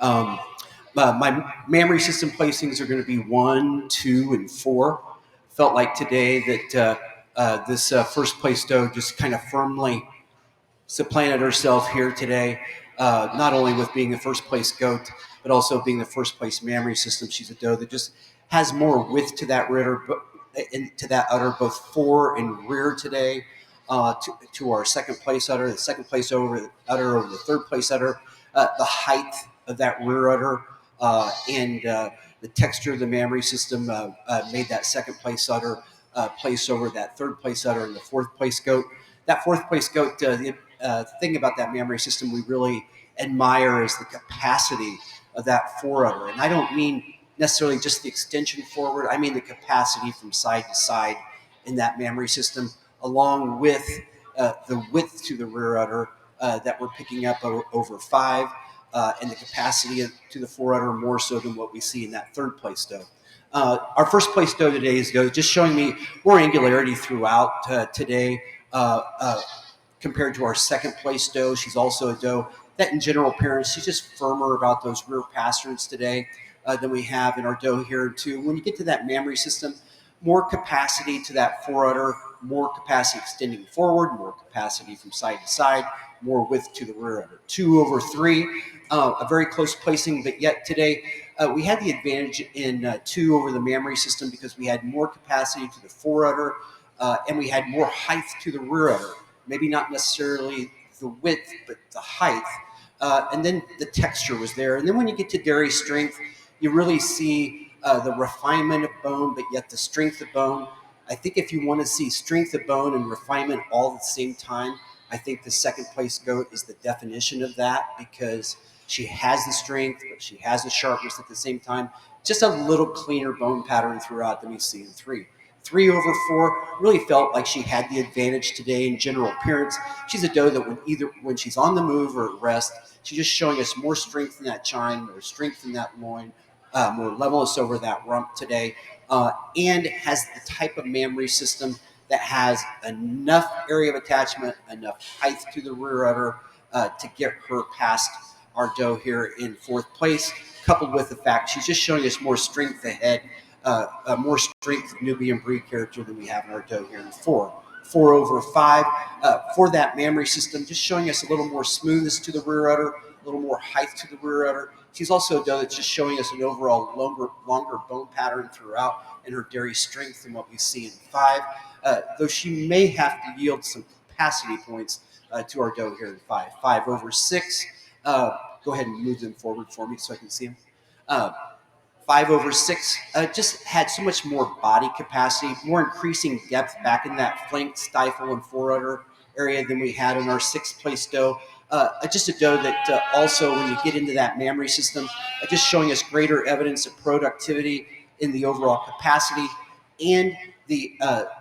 My mammary system placings are going to be 1, 2, and 4. Felt like today that this first place doe just kind of firmly supplanted herself here today, not only with being the first place goat, but also being the first place mammary system. She's a doe that just has more width to that udder, both fore and rear today. To our second place udder, the second place udder over the third place udder, the height of that rear udder, and the texture of the mammary system made that second place udder place over that third place udder and the fourth place goat. That fourth place goat, the thing about that mammary system we really admire is the capacity of that foreudder. And I don't mean necessarily just the extension forward, I mean the capacity from side to side in that mammary system, along with the width to the rear udder that we're picking up over 5, and the capacity to the foreudder more so than what we see in that third place doe. Our first place doe today is just showing me more angularity throughout today compared to our second place doe. She's also a doe that in general appearance, she's just firmer about those rear pasterns today than we have in our doe here too. When you get to that mammary system, more capacity to that foreudder, more capacity extending forward, more capacity from side to side, more width to the rear udder. 2 over 3, a very close placing, but yet today we had the advantage in 2 over the mammary system because we had more capacity to the foreudder and we had more height to the rear udder. Maybe not necessarily the width, but the height. And then the texture was there. And then when you get to dairy strength, you really see the refinement of bone, but yet the strength of bone. I think if you want to see strength of bone and refinement all at the same time, I think the second place goat is the definition of that because she has the strength, but she has the sharpness at the same time. Just a little cleaner bone pattern throughout than we see in 3. 3 over 4 really felt like she had the advantage today in general appearance. She's a doe that when she's on the move or at rest, she's just showing us more strength in that chine, more strength in that loin, more levelness over that rump today, and has the type of mammary system that has enough area of attachment, enough height to the rear udder to get her past our doe here in 4th place, coupled with the fact she's just showing us more strength ahead, more strength Nubian breed character than we have in our doe here in 4. 4 over 5 for that mammary system, just showing us a little more smoothness to the rear udder, a little more height to the rear udder. She's also a doe that's just showing us an overall longer bone pattern throughout and her dairy strength than what we see in 5, though she may have to yield some capacity points to our doe here in 5. 5 over 6, go ahead and move them forward for me so I can see them. 5 over 6 just had so much more body capacity, more increasing depth back in that flank, stifle, and foreudder area than we had in our 6th place doe. Just a doe that also, when you get into that mammary system, just showing us greater evidence of productivity in the overall capacity and the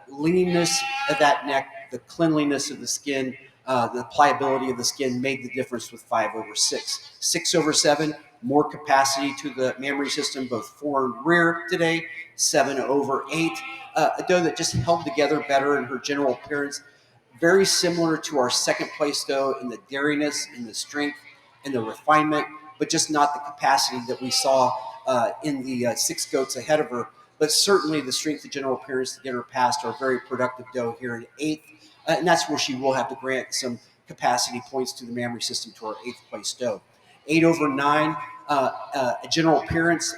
leanness of that neck, the cleanliness of the skin, the pliability of the skin made the difference with 5 over 6. 6 over 7, more capacity to the mammary system, both fore and rear today. 7 over 8, a doe that just held together better in her general appearance. Very similar to our second place doe in the dairiness, in the strength, in the refinement, but just not the capacity that we saw in the 6 goats ahead of her. But certainly the strength and general appearance to get her past our very productive doe here in 8th. And that's where she will have to grant some capacity points to the mammary system to our 8th place doe. 8 over 9, a general appearance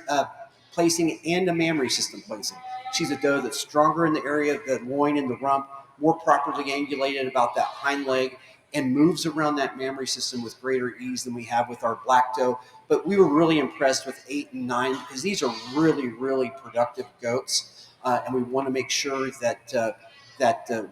placing and a mammary system placing. She's a doe that's stronger in the area of the loin and the rump, more properly angulated about that hind leg, and moves around that mammary system with greater ease than we have with our black doe. But we were really impressed with 8 and 9 because these are really, really productive goats, and we want to make sure that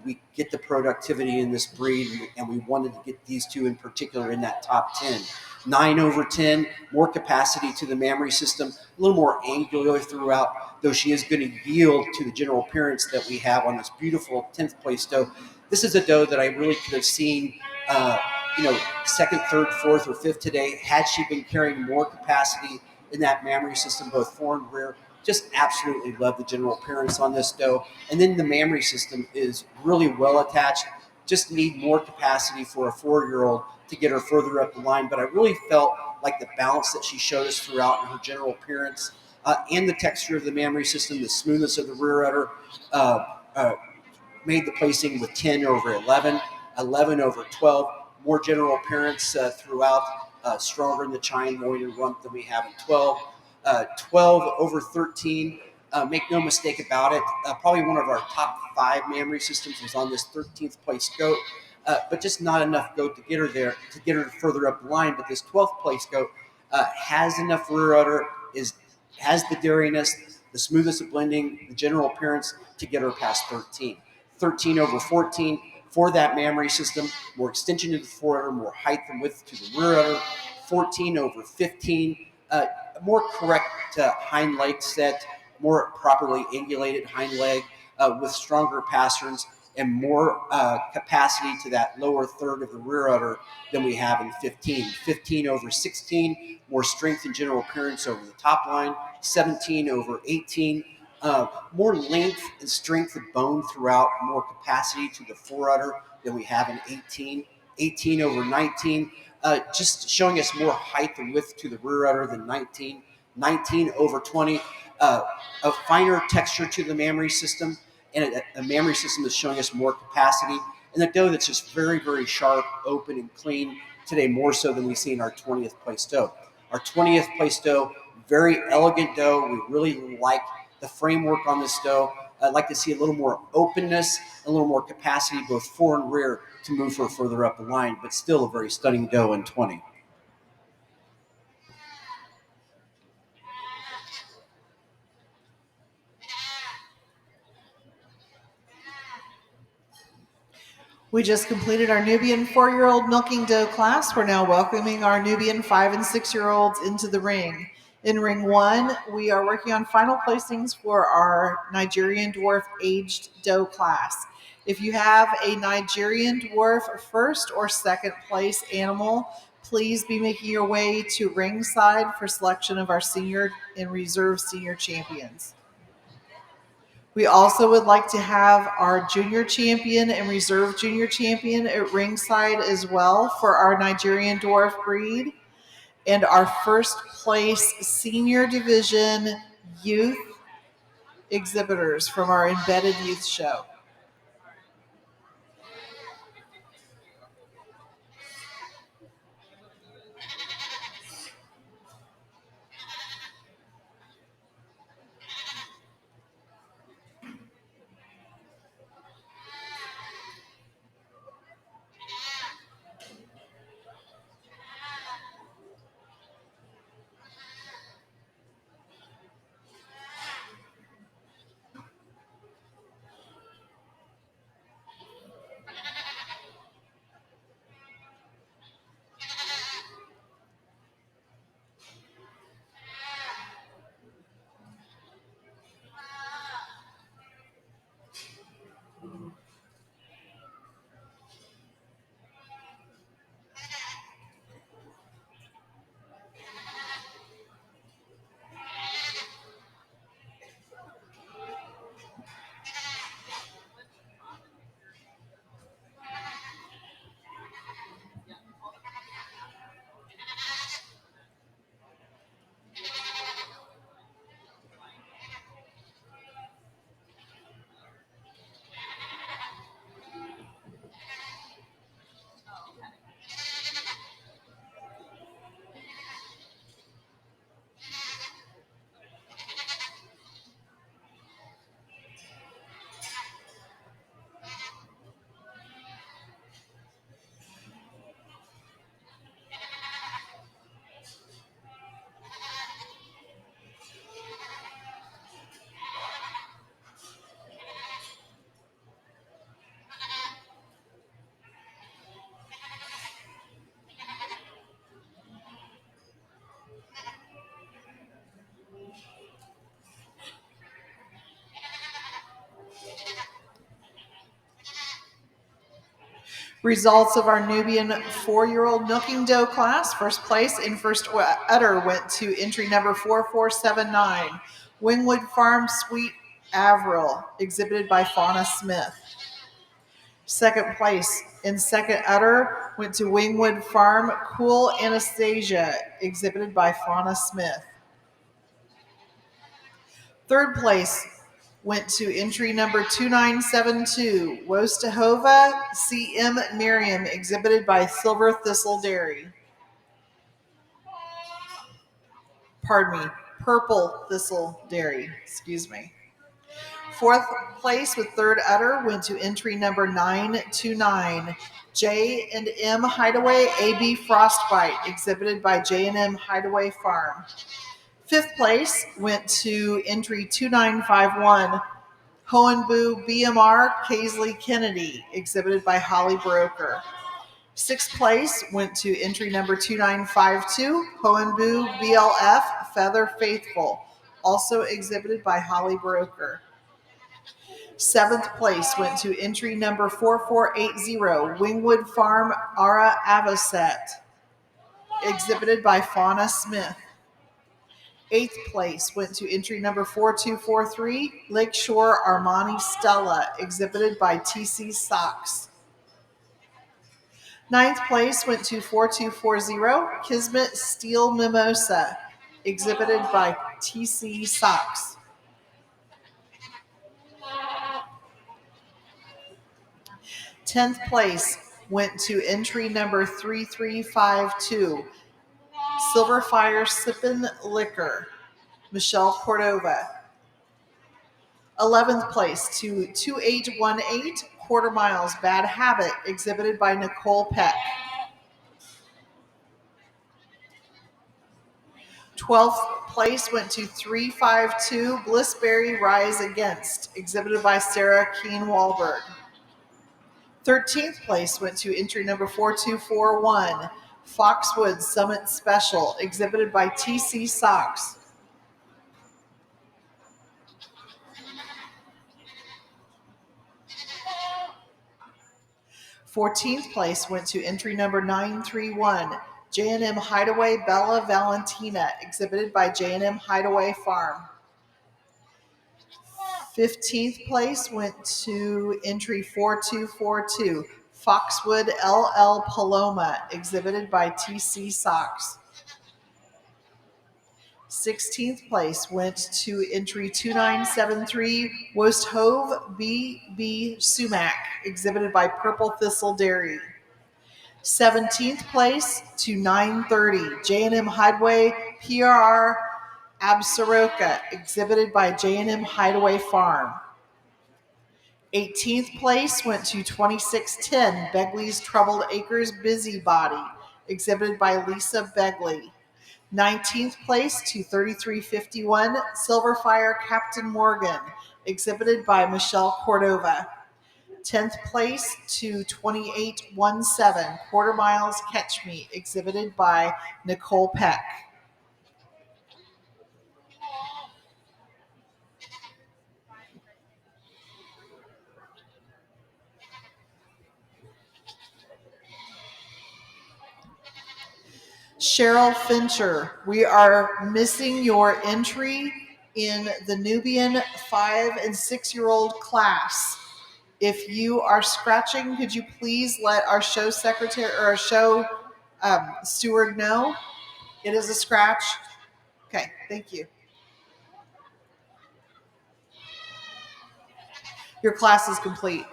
we get the productivity in this breed, and we wanted to get these two in particular in that top 10. 9 over 10, more capacity to the mammary system, a little more angular throughout, though she is going to yield to the general appearance that we have on this beautiful 10th place doe. This is a doe that I really could have seen, second, third, fourth, or fifth today had she been carrying more capacity in that mammary system, both fore and rear. Just absolutely love the general appearance on this doe. And then the mammary system is really well attached, just need more capacity for a 4-year-old to get her further up the line. But I really felt like the balance that she showed us throughout in her general appearance and the texture of the mammary system, the smoothness of the rear udder, made the placing with 10 over 11, 11 over 12, more general appearance throughout, stronger in the chine, loin, and rump than we have in 12. 12 over 13, make no mistake about it, probably one of our top 5 mammary systems was on this 13th place goat, but just not enough goat to get her there, to get her further up the line. But this 12th place goat has enough rear udder, has the dairiness, the smoothness of blending, the general appearance to get her past 13. 13 over 14 for that mammary system, more extension to the forudder, more height and width to the rear udder. 14 over 15, more correct hind leg set, more properly angulated hind leg with stronger pasterns and more capacity to that lower third of the rear udder than we have in 15. 15 over 16, more strength and general appearance over the top line. 17 over 18, more length and strength of bone throughout, more capacity to the forudder than we have in 18. 18 over 19, just showing us more height and width to the rear udder than 19. 19 over 20, a finer texture to the mammary system, and a mammary system that's showing us more capacity. And the doe that's just very, very sharp, open, and clean today, more so than we see in our 20th place doe. Our 20th place doe, very elegant doe. We really like the framework on this doe. I'd like to see a little more openness, a little more capacity, both fore and rear, to move her further up the line, but still a very stunning doe in 20. We just completed our Nubian 4-year-old milking doe class. We're now welcoming our Nubian 5 and 6-year-olds into the ring. In ring 1, we are working on final placings for our Nigerian Dwarf aged doe class. If you have a Nigerian Dwarf first or second place animal, please be making your way to ringside for selection of our senior and reserve senior champions. We also would like to have our junior champion and reserve junior champion at ringside as well for our Nigerian Dwarf breed, and our first place senior division youth exhibitors from our embedded youth show. Results of our Nubian 4-year-old milking doe class. First place in first udder went to entry number 4479, Wingwood Farm Sweet Avril, exhibited by Fauna Smith. Second place in second udder went to Wingwood Farm Cool Anastasia, exhibited by Fauna Smith. Third place went to entry number 2972, Wostahova CM Miriam, exhibited by Silver Thistle Dairy. Pardon me, Purple Thistle Dairy, excuse me. Fourth place with third udder went to entry number 929, J&M Hideaway AB Frostbite, exhibited by J&M Hideaway Farm. Fifth place went to entry 2951, Hohenboo BMR Casely Kennedy, exhibited by Holly Broker. Sixth place went to entry number 2952, Hohenboo BLF Feather Faithful, also exhibited by Holly Broker. Seventh place went to entry number 4480, Wingwood Farm Ara Avocet, exhibited by Fauna Smith. Eighth place went to entry number 4243, Lakeshore Armani Stella, exhibited by TC Socks. Ninth place went to 4240, Kismet Steel Mimosa, exhibited by TC Socks. 10th place went to entry number 3352, Silverfire Sippin' Liquor, Michelle Cordova. 11th place to 2818, Quarter Miles Bad Habit, exhibited by Nicole Peck. 12th place went to 352, Blissberry Rise Against, exhibited by Sarah Keen Wahlberg. 13th place went to entry number 4241, Foxwood Summit Special, exhibited by TC Socks. Fourteenth place went to entry number 931, J&M Hideaway Bella Valentina, exhibited by J&M Hideaway Farm. 15th place went to entry 4242, Foxwood LL Paloma, exhibited by TC Socks. 16th place went to entry 2973, Wosthove BB Sumac, exhibited by Purple Thistle Dairy. 17th place to 930, J&M Hideaway PRR Absaroka, exhibited by J&M Hideaway Farm. 18th place went to 2610, Begley's Troubled Acres Busybody, exhibited by Lisa Begley. 19th place to 3351, Silverfire Captain Morgan, exhibited by Michelle Cordova. 10th place to 2817, Quarter Miles Catch Me, exhibited by Nicole Peck. Cheryl Fincher, we are missing your entry in the Nubian 5 and 6-year-old class. If you are scratching, could you please let our show secretary or our show steward know? It is a scratch. Okay, thank you. Your class is complete.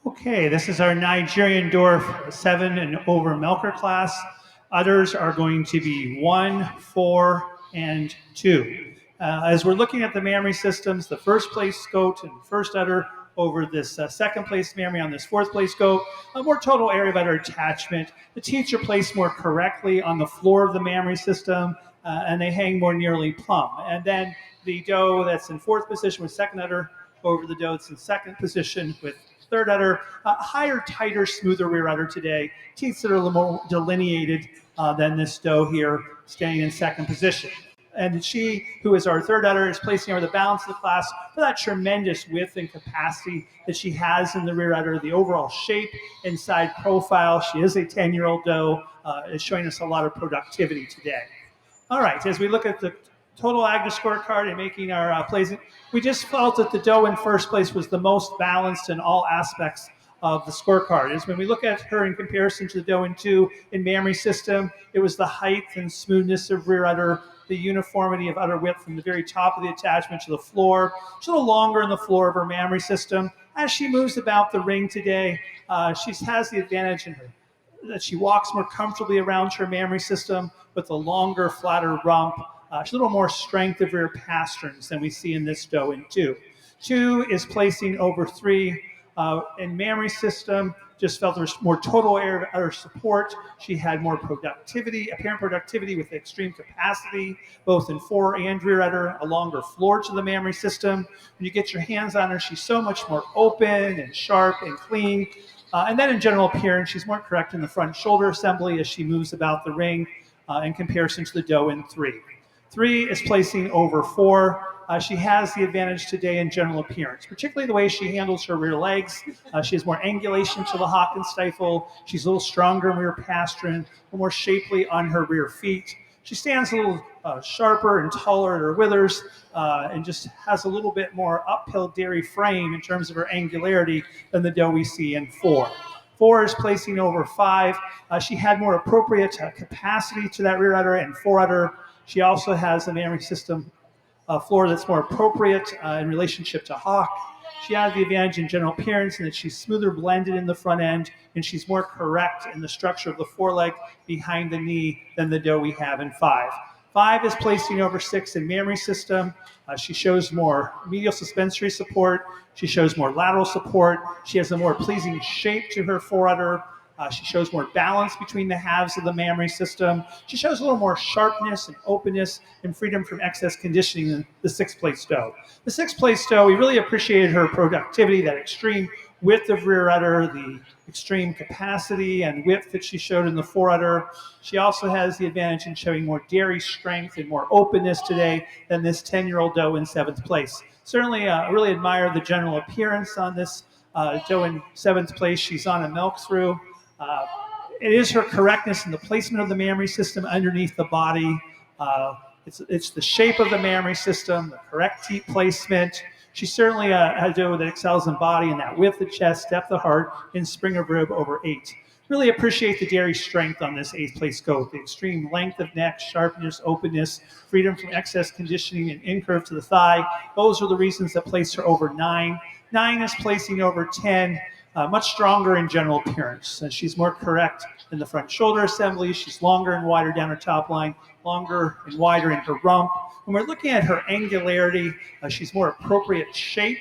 Okay, this is our Nigerian Dwarf 7 and over milker class. Others are going to be 1, 4, and 2. As we're looking at the mammary systems, the first place goat and first udder over this second place mammary on this fourth place goat, a more total area of udder attachment. The teats are placed more correctly on the floor of the mammary system, and they hang more nearly plumb. And then the doe that's in fourth position with second udder over the doe that's in second position with third udder, higher, tighter, smoother rear udder today. Teeth that are a little more delineated than this doe here, staying in second position. And she, who is our third udder, is placing her the balance of the class for that tremendous width and capacity that she has in the rear udder, the overall shape and side profile. She is a 10-year-old doe, is showing us a lot of productivity today. All right, as we look at the total ADGA scorecard and making our plays. We just felt that the doe in first place was the most balanced in all aspects of the scorecard. Is when we look at her in comparison to the doe in two in mammary system, it was the height and smoothness of rear udder, the uniformity of udder width from the very top of the attachment to the floor. She's a little longer in the floor of her mammary system. As she moves about the ring today, she has the advantage in her that she walks more comfortably around her mammary system with a longer, flatter rump. She's a little more strength of rear pasterns than we see in this doe in two. Two is placing over three in mammary system. Just felt there was more total area of support. She had more productivity, apparent productivity with extreme capacity, both in fore and rear udder, a longer floor to the mammary system. When you get your hands on her, she's so much more open and sharp and clean. And then in general appearance, she's more correct in the front shoulder assembly as she moves about the ring in comparison to the doe in three. Three is placing over four. She has the advantage today in general appearance, particularly the way she handles her rear legs. She has more angulation to the hock and stifle. She's a little stronger in rear pastern, a little more shapely on her rear feet. She stands a little sharper and taller at her withers and just has a little bit more uphill dairy frame in terms of her angularity than the doe we see in four. Four is placing over five. She had more appropriate capacity to that rear udder and fore udder. She also has a mammary system floor that's more appropriate in relationship to hock. She has the advantage in general appearance in that she's smoother blended in the front end and she's more correct in the structure of the foreleg behind the knee than the doe we have in five. Five is placing over six in mammary system. She shows more medial suspensory support. She shows more lateral support. She has a more pleasing shape to her fore udder. She shows more balance between the halves of the mammary system. She shows a little more sharpness and openness and freedom from excess conditioning than the sixth-place doe. The sixth-place doe, we really appreciated her productivity, that extreme width of rear udder, the extreme capacity and width that she showed in the fore udder. She also has the advantage in showing more dairy strength and more openness today than this 10-year-old doe in seventh place. Certainly, I really admire the general appearance on this doe in seventh place. She's on a milk through. It is her correctness in the placement of the mammary system underneath the body. It's the shape of the mammary system, the correct teat placement. She's certainly a doe that excels in body in that width of chest, depth of heart, and spring of rib over 8. Really appreciate the dairy strength on this 8th place goat. The extreme length of neck, sharpness, openness, freedom from excess conditioning, and incurve to the thigh. Those are the reasons that place her over 9. 9 is placing over 10. Much stronger in general appearance. She's more correct in the front shoulder assembly. She's longer and wider down her top line, longer and wider in her rump. When we're looking at her angularity, she's more appropriate shape,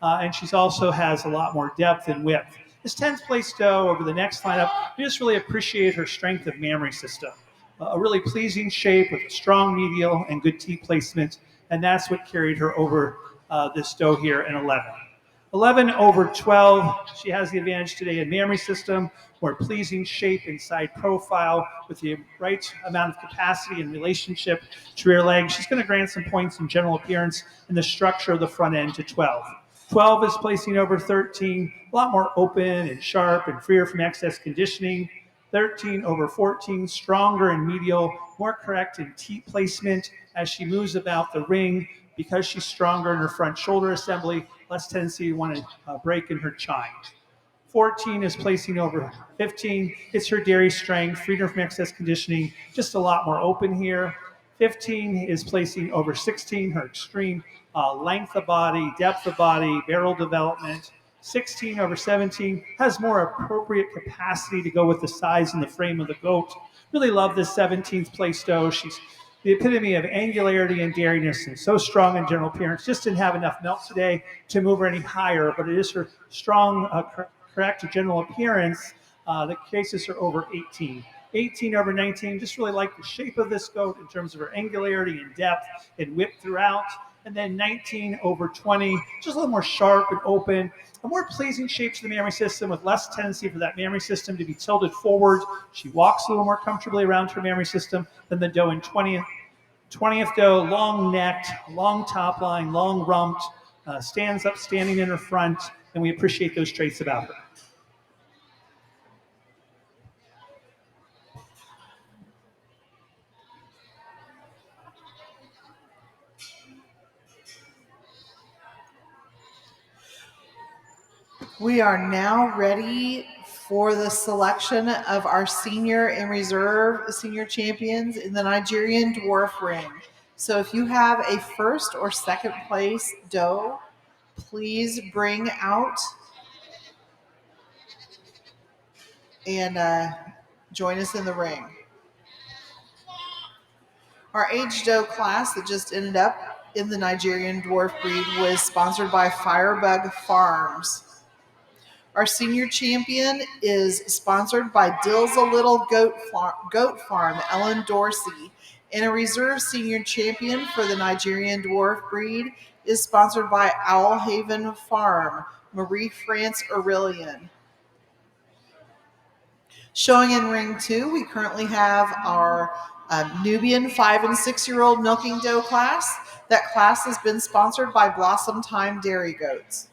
and she's also has a lot more depth and width. This 10th place doe over the next lineup, we just really appreciate her strength of mammary system. A really pleasing shape with a strong medial and good teat placement, and that's what carried her over this doe here in 11. 11 over 12, she has the advantage today in mammary system, more pleasing shape and side profile with the right amount of capacity and relationship to rear leg. She's going to grant some points in general appearance and the structure of the front end to 12. 12 is placing over 13, a lot more open and sharp and freer from excess conditioning. 13 over 14, stronger in medial, more correct in teat placement as she moves about the ring. Because she's stronger in her front shoulder assembly, less tendency to want to break in her chine. 14 is placing over 15. It's her dairy strength, freedom from excess conditioning, just a lot more open here. 15 is placing over 16, her extreme length of body, depth of body, barrel development. 16 over 17 has more appropriate capacity to go with the size and the frame of the goat. Really love this 17th place doe. She's the epitome of angularity and dairiness, and so strong in general appearance. Just didn't have enough milk today to move her any higher, but it is her strong, correct general appearance that cases her over 18. 18 over 19, just really like the shape of this goat in terms of her angularity and depth and width throughout. And then 19 over 20, just a little more sharp and open, a more pleasing shape to the mammary system with less tendency for that mammary system to be tilted forward. She walks a little more comfortably around her mammary system than the doe in 20th. 20th doe, long necked, long top line, long rumped, stands up standing in her front, and we appreciate those traits about her. We are now ready for the selection of our senior and reserve senior champions in the Nigerian Dwarf ring. So if you have a first or second place doe, please bring out and join us in the ring. Our age doe class that just ended up in the Nigerian Dwarf breed was sponsored by Firebug Farms. Our senior champion is sponsored by Dill's a Little Goat Farm, Ellen Dorsey. And a reserve senior champion for the Nigerian Dwarf breed is sponsored by Owl Haven Farm, Marie France Aurelian. Showing in ring 2, we currently have our Nubian 5 and 6-year-old milking doe class. That class has been sponsored by Blossom Time Dairy Goats.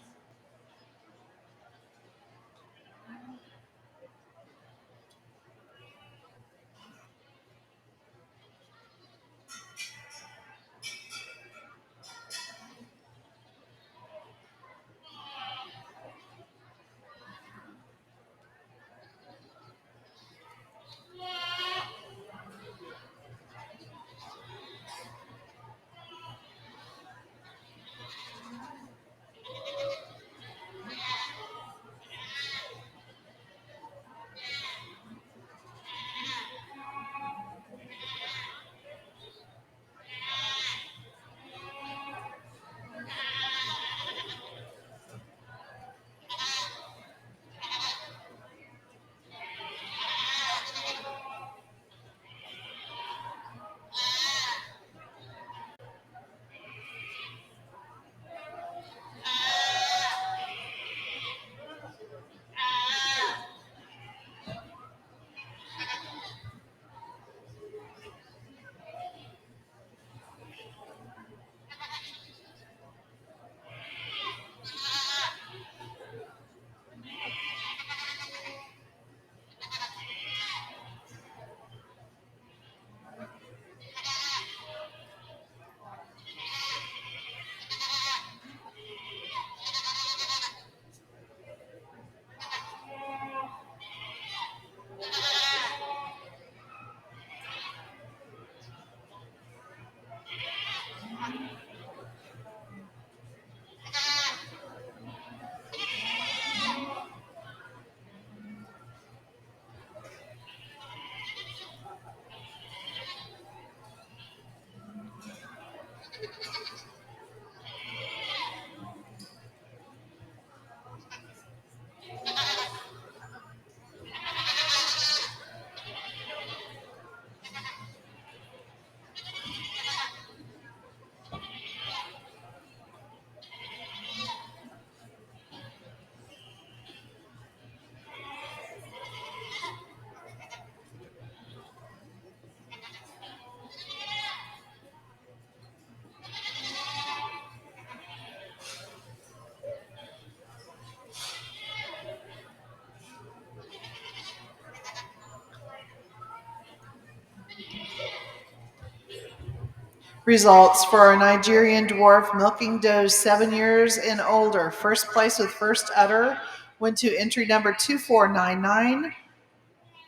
Results for our Nigerian Dwarf milking does 7 years and older. First place with first udder went to entry number 2499,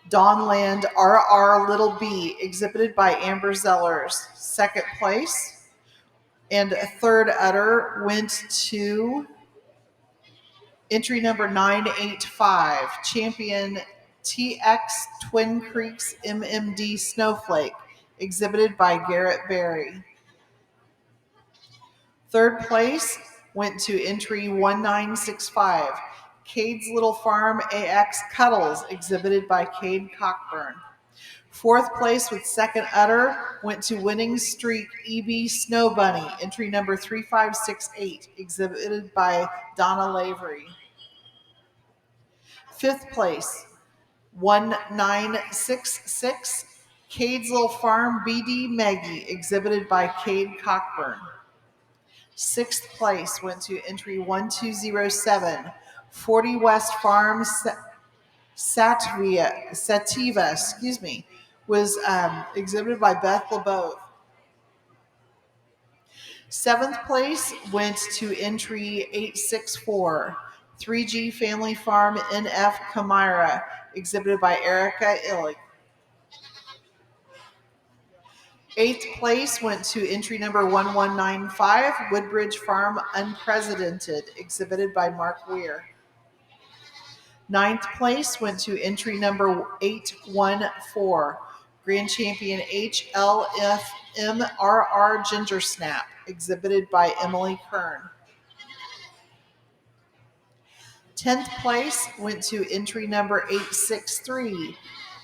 Dawnland RR Little B, exhibited by Amber Zellers. Second place and a third udder went to entry number 985, champion TX Twin Creeks MMD Snowflake, exhibited by Garrett Berry. Third place went to entry 1965, Cade's Little Farm AX Cuddles, exhibited by Cade Cockburn. Fourth place with second udder went to Winning Streak EB Snow Bunny, entry number 3568, exhibited by Donna Lavery. Fifth place, 1966, Cade's Little Farm BD Maggie, exhibited by Cade Cockburn. Sixth place went to entry 1207, 40 West Farm Sativa, was exhibited by Beth LeBeau. Seventh place went to entry 864, 3G Family Farm NF Camira, exhibited by Erica Illig. 8th place went to entry number 1195, Woodbridge Farm Unprecedented, exhibited by Mark Weir. 9th place went to entry number 814, Grand Champion HLFMRR Ginger Snap, exhibited by Emily Kern. 10th place went to entry number 863,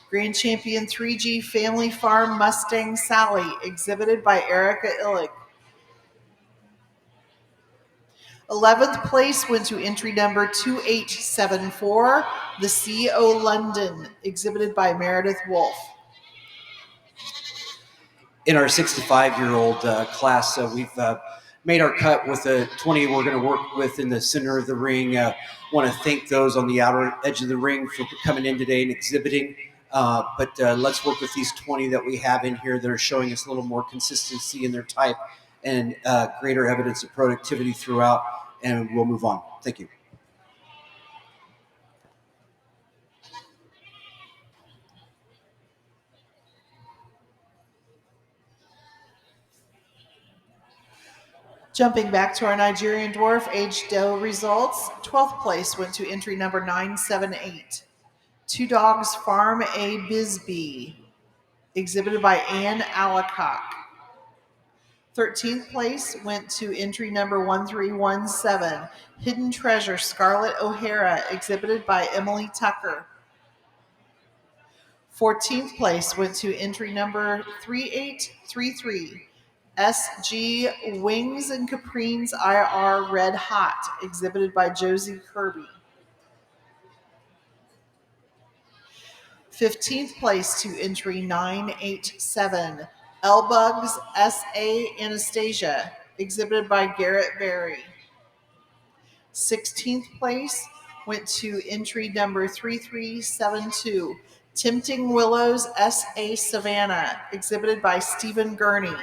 Grand Champion 3G Family Farm Mustang Sally, exhibited by Erica Illig. 11th place went to entry number 2874, The CO London, exhibited by Meredith Wolf. In our 65-year-old class, we've made our cut with the 20 we're going to work with in the center of the ring. Want to thank those on the outer edge of the ring for coming in today and exhibiting. But let's work with these 20 that we have in here that are showing us a little more consistency in their type and greater evidence of productivity throughout, and we'll move on. Thank you. Jumping back to our Nigerian Dwarf Age Doe results, 12th place went to entry number 978, Two Dogs Farm A Bisbee, exhibited by Ann Alacock. 13th place went to entry number 1317, Hidden Treasure Scarlett O'Hara, exhibited by Emily Tucker. 14th place went to entry number 3833, SG Wings and Caprines IR Red Hot, exhibited by Josie Kirby. 15th place to entry 987, L-Bugs S.A. Anastasia, exhibited by Garrett Berry. 16th place went to entry number 3372, Tempting Willows S.A. Savannah, exhibited by Stephen Gurney.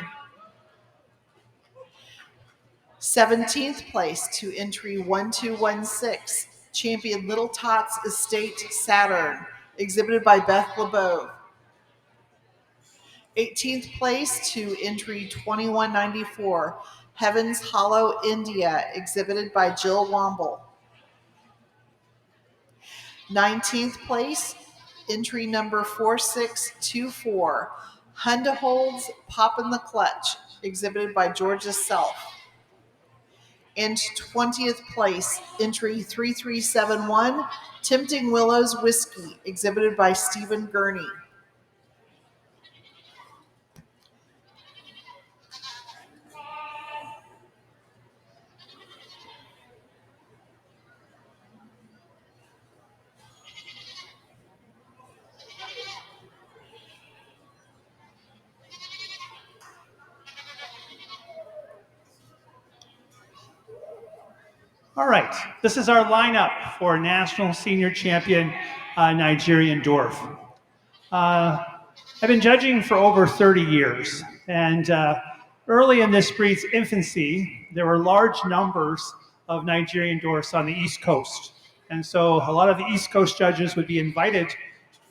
17th place to entry 1216, Champion Little Tots Estate Saturn, exhibited by Beth LeBeau. 18th place to entry 2194, Heaven's Hollow India, exhibited by Jill Womble. 19th place, entry number 4624, Hundaholds Poppin' the Clutch, exhibited by Georgia Self. And 20th place, entry 3371, Tempting Willows Whiskey, exhibited by Stephen Gurney. All right, this is our lineup for National Senior Champion Nigerian Dwarf. I've been judging for over 30 years, and early in this breed's infancy, there were large numbers of Nigerian Dwarfs on the East Coast. And so a lot of the East Coast judges would be invited to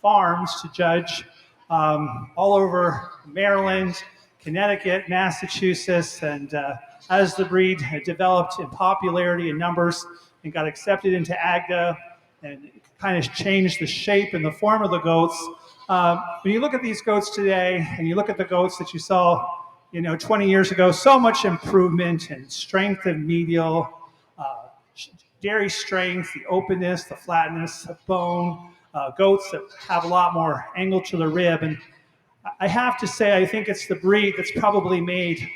farms to judge all over Maryland, Connecticut, Massachusetts, and as the breed had developed in popularity and numbers and got accepted into ADGA and kind of changed the shape and the form of the goats, when you look at these goats today and you look at the goats that you saw 20 years ago, so much improvement in strength of medial, dairy strength, the openness, the flatness of bone, goats that have a lot more angle to the rib. And I have to say, I think it's the breed that's probably made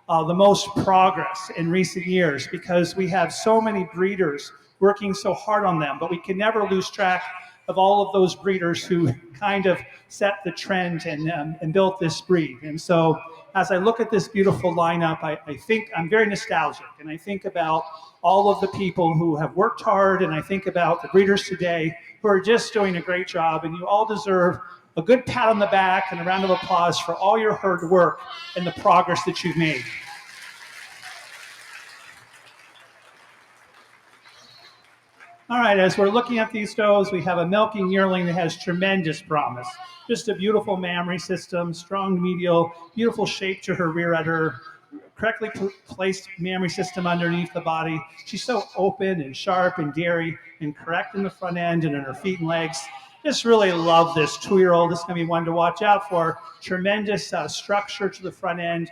the most progress in recent years, because we have so many breeders working so hard on them, but we can never lose track of all of those breeders who kind of set the trend and built this breed. And so as I look at this beautiful lineup, I think I'm very nostalgic, and I think about all of the people who have worked hard, and I think about the breeders today who are just doing a great job, and you all deserve a good pat on the back and a round of applause for all your hard work and the progress that you've made. All right, as we're looking at these does, we have a milking yearling that has tremendous promise. Just a beautiful mammary system, strong medial, beautiful shape to her rear udder, correctly placed mammary system underneath the body. She's so open and sharp and dairy and correct in the front end and in her feet and legs. Just really love this 2-year-old. This is going to be one to watch out for. Tremendous structure to the front end,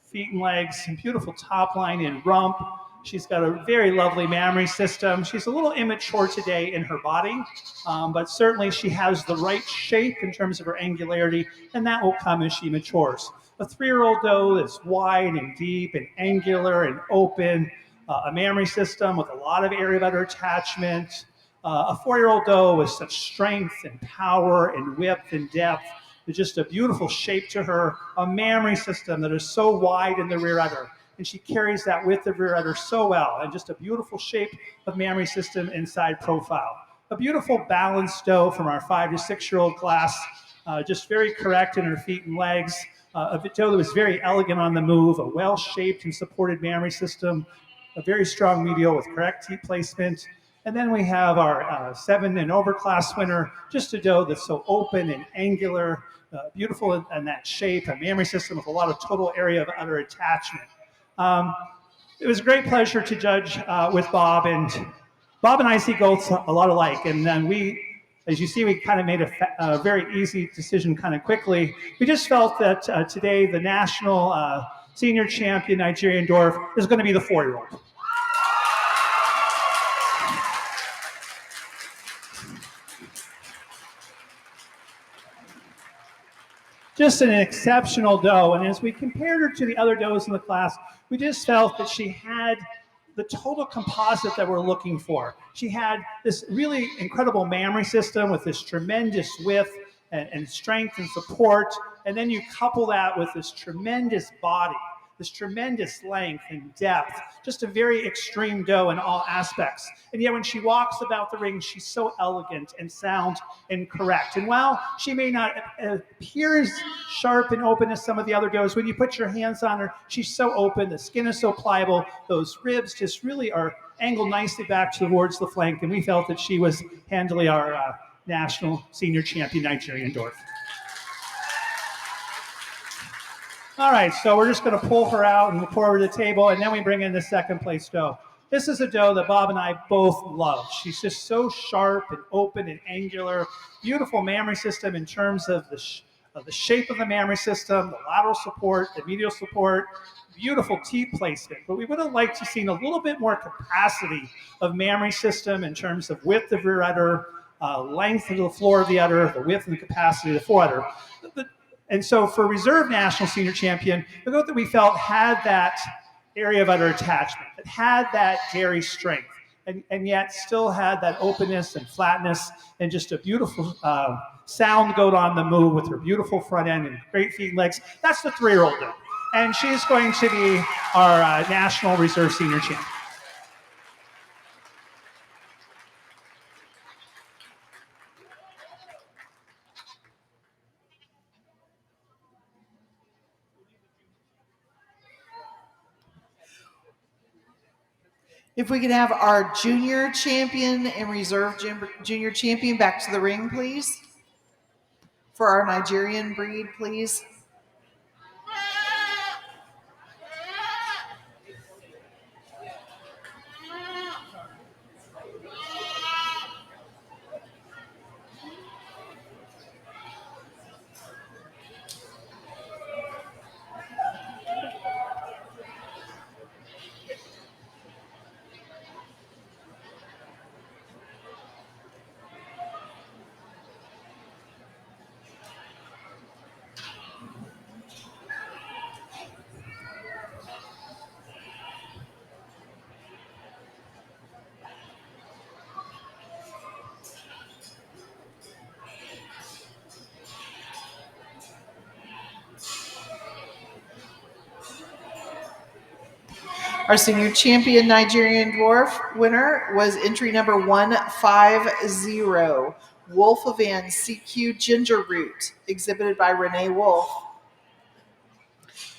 feet and legs, and beautiful top line and rump. She's got a very lovely mammary system. She's a little immature today in her body, but certainly she has the right shape in terms of her angularity, and that will come as she matures. A 3-year-old doe is wide and deep and angular and open, a mammary system with a lot of area of udder attachment. A 4-year-old doe with such strength and power and width and depth. It's just a beautiful shape to her, a mammary system that is so wide in the rear udder. And she carries that width of rear udder so well, and just a beautiful shape of mammary system inside profile. A beautiful balanced doe from our 5 to 6-year-old class, just very correct in her feet and legs. A doe that was very elegant on the move, a well-shaped and supported mammary system, a very strong medial with correct teat placement. And then we have our 7 and over class winner, just a doe that's so open and angular, beautiful in that shape, a mammary system with a lot of total area of udder attachment. It was a great pleasure to judge with Bob, and Bob and I see goats a lot alike, and then we, as you see, we kind of made a very easy decision kind of quickly. We just felt that today the national senior champion Nigerian Dwarf is going to be the 4-year-old. Just an exceptional doe, and as we compared her to the other does in the class, we just felt that she had the total composite that we're looking for. She had this really incredible mammary system with this tremendous width and strength and support, and then you couple that with this tremendous body, this tremendous length and depth, just a very extreme doe in all aspects. And yet when she walks about the ring, she's so elegant and sound and correct. And while she may not appear as sharp and open as some of the other does, when you put your hands on her, she's so open, the skin is so pliable, those ribs just really are angled nicely back towards the flank, and we felt that she was handily our national senior champion Nigerian Dwarf. All right, so we're just going to pull her out and we'll pour her to the table, and then we bring in the second place doe. This is a doe that Bob and I both love. She's just so sharp and open and angular, beautiful mammary system in terms of the shape of the mammary system, the lateral support, the medial support, beautiful teat placement. But we would have liked to see a little bit more capacity of mammary system in terms of width of rear udder, length of the floor of the udder, the width and the capacity of the foreudder. And so for reserve national senior champion, the goat that we felt had that area of udder attachment, that had that dairy strength, and yet still had that openness and flatness, and just a beautiful sound goat on the move with her beautiful front end and great feet and legs. That's the 3-year-old doe. And she's going to be our national reserve senior champion. If we could have our junior champion and reserve junior champion back to the ring, please. For our Nigerian breed, please. Our senior champion Nigerian Dwarf winner was entry number 150, Wolfovan CQ Ginger Root, exhibited by Renee Wolf.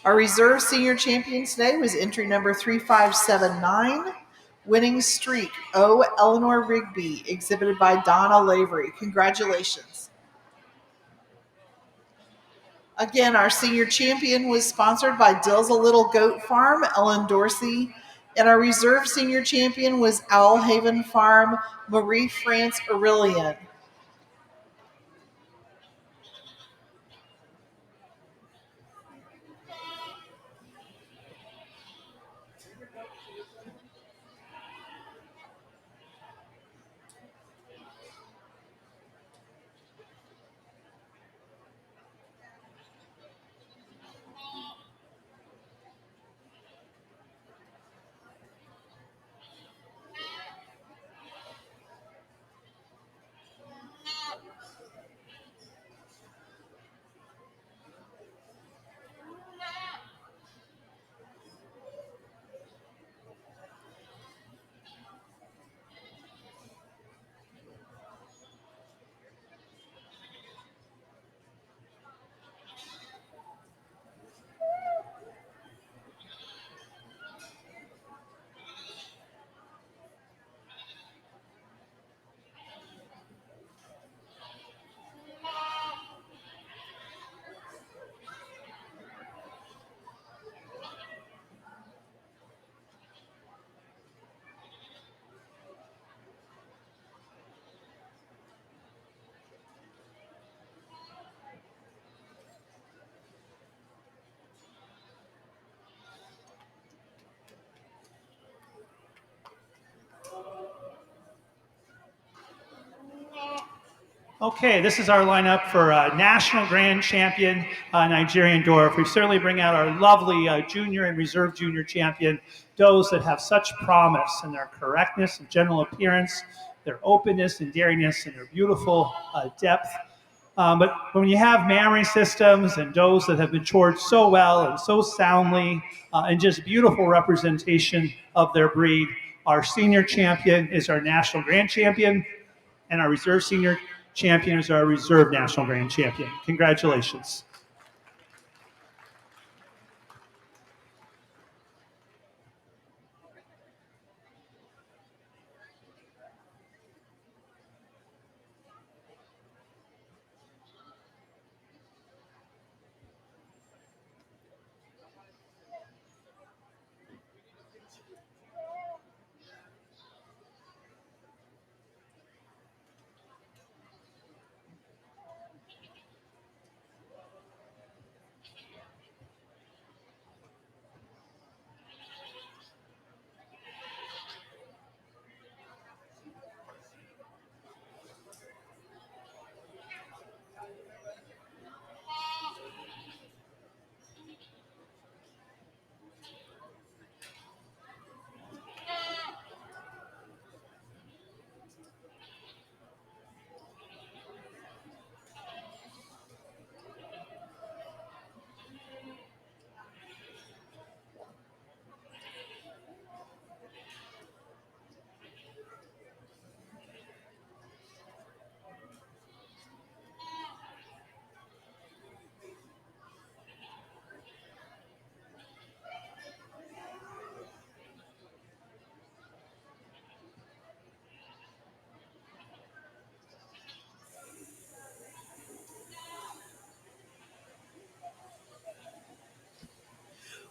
Our reserve senior champion today was entry number 3579, Winning streak, O. Eleanor Rigby, exhibited by Donna Lavery. Congratulations. Again, our senior champion was sponsored by Dill's a Little Goat Farm, Ellen Dorsey. And our reserve senior champion was Owl Haven Farm, Marie France Aurelian. Okay, this is our lineup for National Grand Champion Nigerian Dwarf. We certainly bring out our lovely junior and reserve junior champion, does that have such promise in their correctness and general appearance, their openness and daringness, and their beautiful depth. But when you have mammary systems and does that have matured so well and so soundly, and just beautiful representation of their breed, our senior champion is our National Grand Champion, and our reserve senior champion is our reserve national grand champion. Congratulations.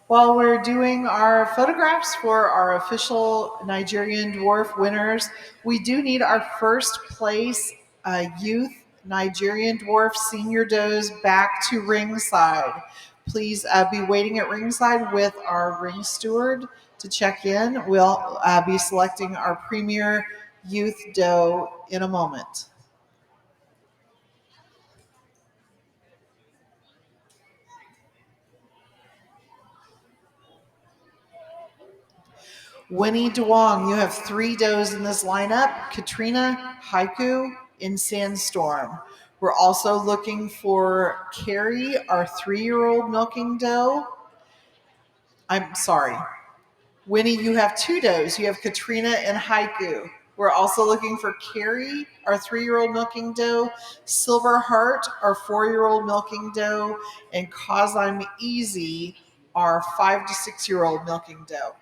While we're doing our photographs for our official Nigerian Dwarf winners, we do need our first place youth Nigerian Dwarf senior does back to ringside. Please be waiting at ringside with our ring steward to check in. We'll be selecting our premier youth doe in a moment. Winnie Duong, you have 3 does in this lineup. Katrina, Haiku, and Sandstorm. We're also looking for Carrie, our 3-year-old milking doe. I'm sorry. Winnie, you have 2 does. You have Katrina and Haiku. We're also looking for Carrie, our 3-year-old milking doe, Silver Heart, our 4-year-old milking doe, and Cause I'm Easy, our 5 to 6-year-old milking doe.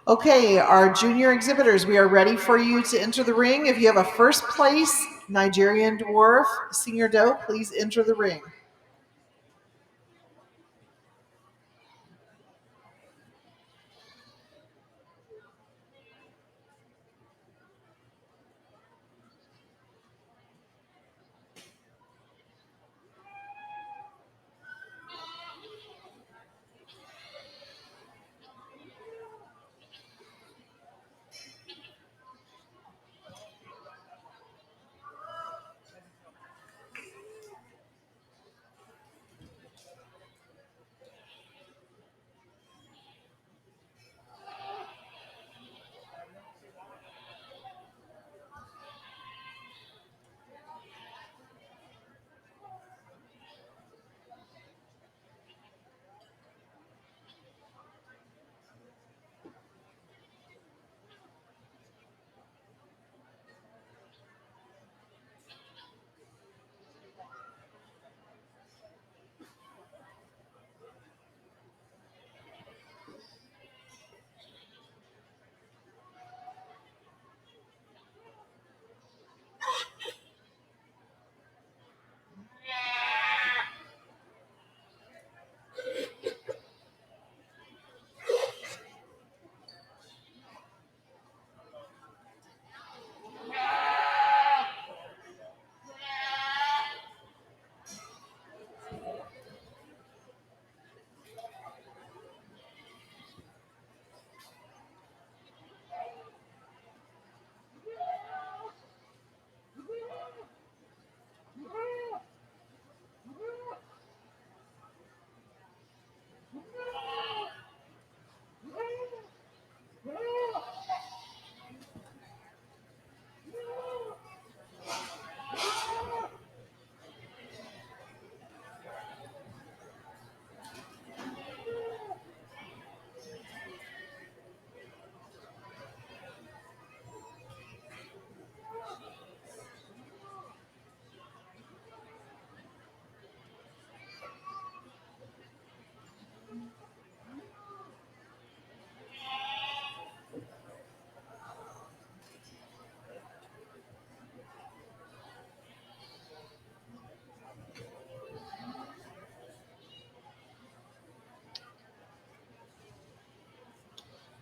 Okay, our junior exhibitors, we are ready for you to enter the ring. If you have a first place Nigerian Dwarf senior doe, please enter the ring.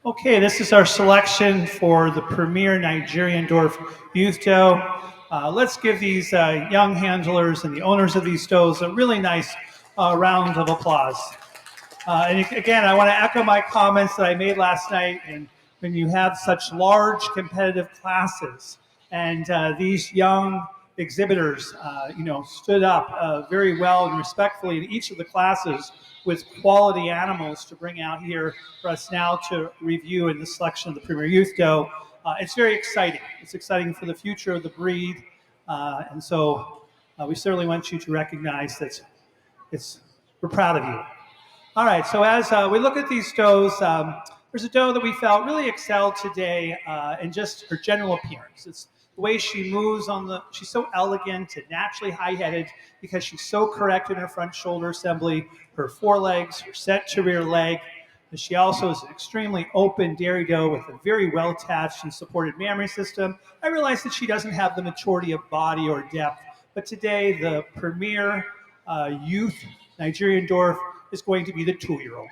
Okay, this is our selection for the premier Nigerian Dwarf youth doe. Let's give these young handlers and the owners of these does a really nice round of applause. And again, I want to echo my comments that I made last night. And when you have such large competitive classes, and these young exhibitors, stood up very well and respectfully in each of the classes with quality animals to bring out here for us now to review in the selection of the Premier Youth Doe. It's very exciting. It's exciting for the future of the breed, and so we certainly want you to recognize that we're proud of you. All right, so as we look at these does, there's a doe that we felt really excelled today in just her general appearance. It's the way she moves she's so elegant and naturally high-headed because she's so correct in her front shoulder assembly, her forelegs, her set to rear leg. And she also is an extremely open dairy doe with a very well-attached and supported mammary system. I realize that she doesn't have the maturity of body or depth, but today the premier youth Nigerian Dwarf is going to be the 2-year-old.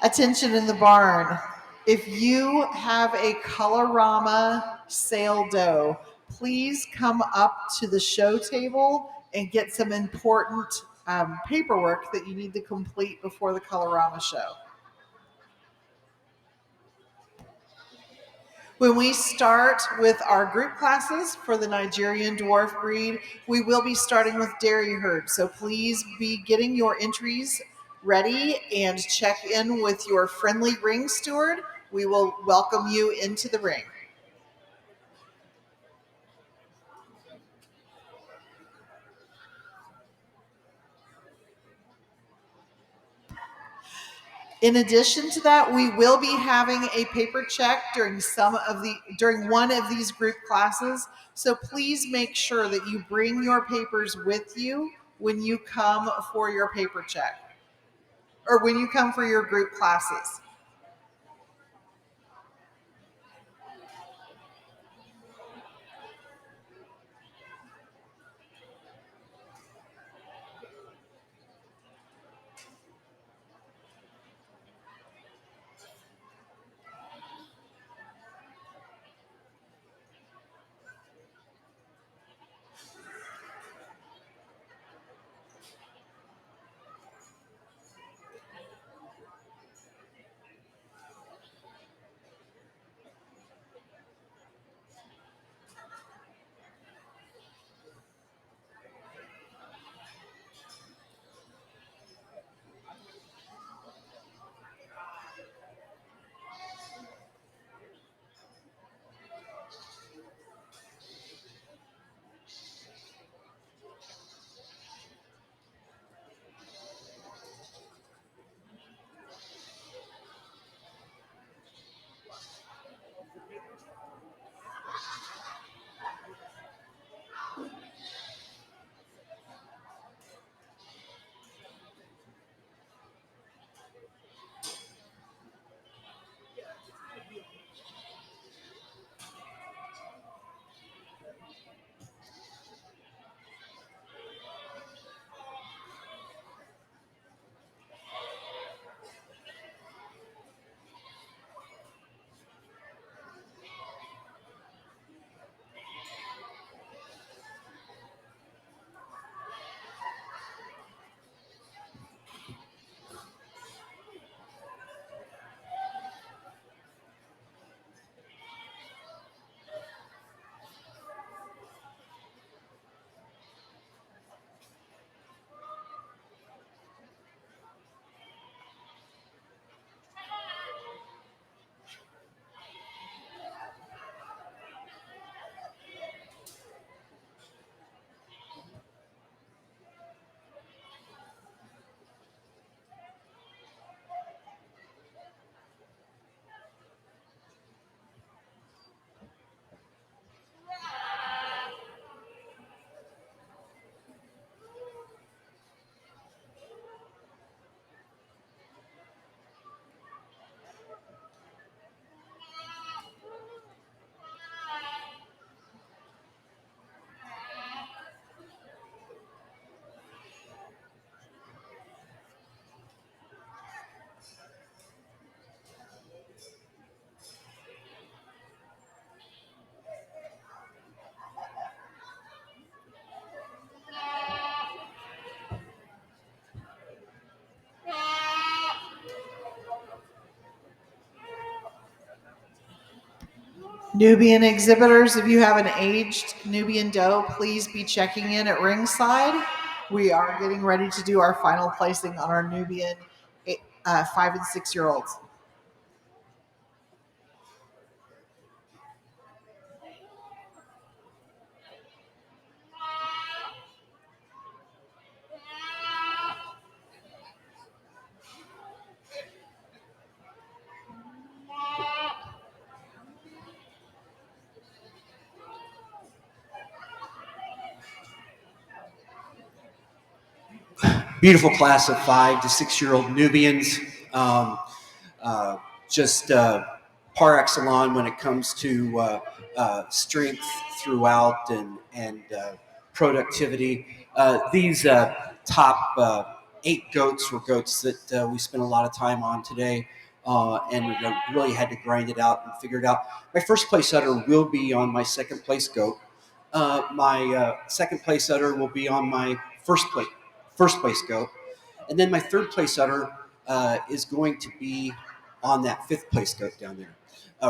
Attention in the barn. If you have a Colorama sale dough, please come up to the show table and get some important paperwork that you need to complete before the Colorama show. When we start with our group classes for the Nigerian Dwarf breed, we will be starting with dairy herd. So please be getting your entries ready and check in with your friendly ring steward. We will welcome you into the ring. In addition to that, we will be having a paper check during one of these group classes. So please make sure that you bring your papers with you when you come for your paper check or when you come for your group classes. Nubian exhibitors, if you have an aged Nubian doe, please be checking in at ringside. We are getting ready to do our final placing on our Nubian 5 and 6 year olds. Beautiful class of 5 to 6 year old Nubians. Just par excellence when it comes to strength throughout and productivity. These top 8 goats were goats that we spent a lot of time on today, and really had to grind it out and figure it out. My first place udder will be on my second place goat. My second place udder will be on my first place goat, and then my third place udder is going to be on that fifth place goat down there.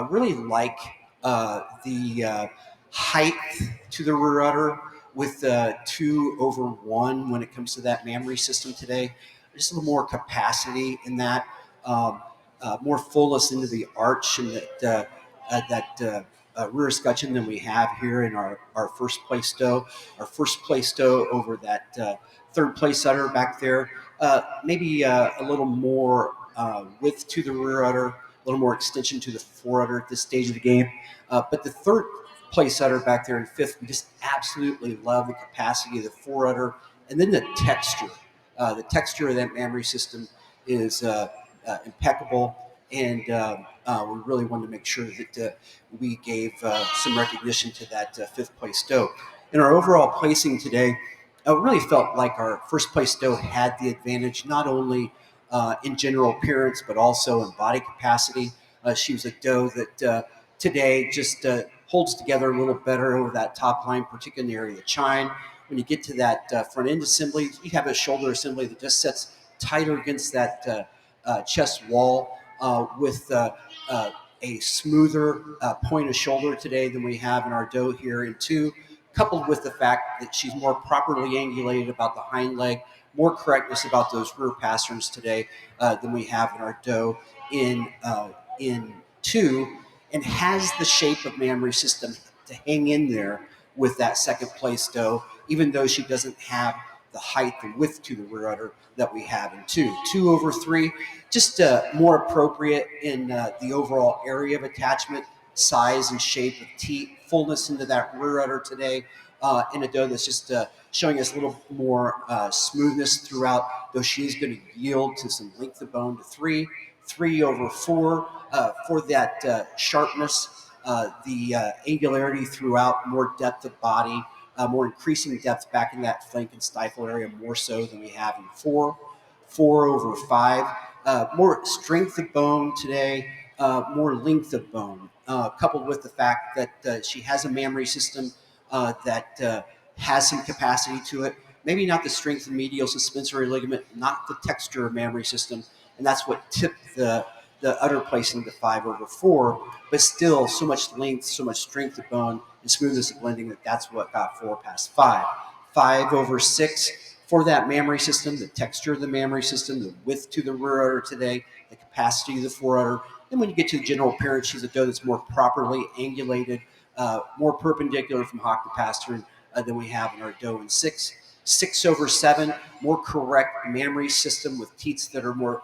Really like the height to the rear udder with 2/1 when it comes to that mammary system today. Just a little more capacity in that, more fullness into the arch and that rear escutcheon than we have here in our first place doe. Our first place doe over that third place udder back there. Maybe a little more width to the rear udder, a little more extension to the fore udder at this stage of the game. But the third place udder back there in fifth, we just absolutely love the capacity of the fore udder, and then the texture. The texture of that mammary system is impeccable, and we really wanted to make sure that we gave some recognition to that fifth place doe. In our overall placing today, it really felt like our first place doe had the advantage, not only in general appearance, but also in body capacity. She was a doe that today just holds together a little better over that top line, particularly in the area of the chine. When you get to that front end assembly, you have a shoulder assembly that just sets tighter against that chest wall with a smoother point of shoulder today than we have in our doe here in two, coupled with the fact that she's more properly angulated about the hind leg, more correctness about those rear pasterns today than we have in our doe in two, and has the shape of mammary system to hang in there with that second place doe, even though she doesn't have the height and width to the rear udder that we have in two. 2/3, just more appropriate in the overall area of attachment, size and shape of teat, fullness into that rear udder today, in a doe that's just showing us a little more smoothness throughout, though she is going to yield to some length of bone to 3/4 for that sharpness, the angularity throughout, more depth of body, more increasing depth back in that flank and stifle area, more so than we have in 4/5. More strength of bone today, more length of bone, coupled with the fact that she has a mammary system that has some capacity to it. Maybe not the strength of medial suspensory ligament, not the texture of mammary system, and that's what tipped the udder placing to 5/4, but still so much length, so much strength of bone, and smoothness of blending that's what got 4 past 5. 5/6 for that mammary system, the texture of the mammary system, the width to the rear udder today, the capacity of the fore udder. Then when you get to the general appearance, she's a doe that's more properly angulated, more perpendicular from hock to pastern than we have in our doe in 6. 6/7, more correct mammary system with teats that are more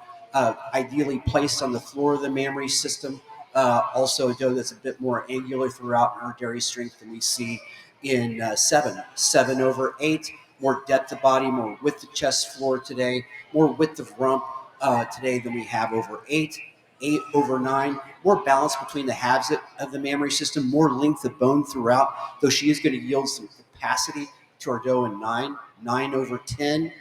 ideally placed on the floor of the mammary system. Also a doe that's a bit more angular throughout in her dairy strength than we see in 7. 7/8, more depth of body, more width of chest floor today, more width of rump today than we have over 8. 8/9, more balance between the halves of the mammary system, more length of bone throughout, though she is going to yield some capacity to our doe in 9. 9/10.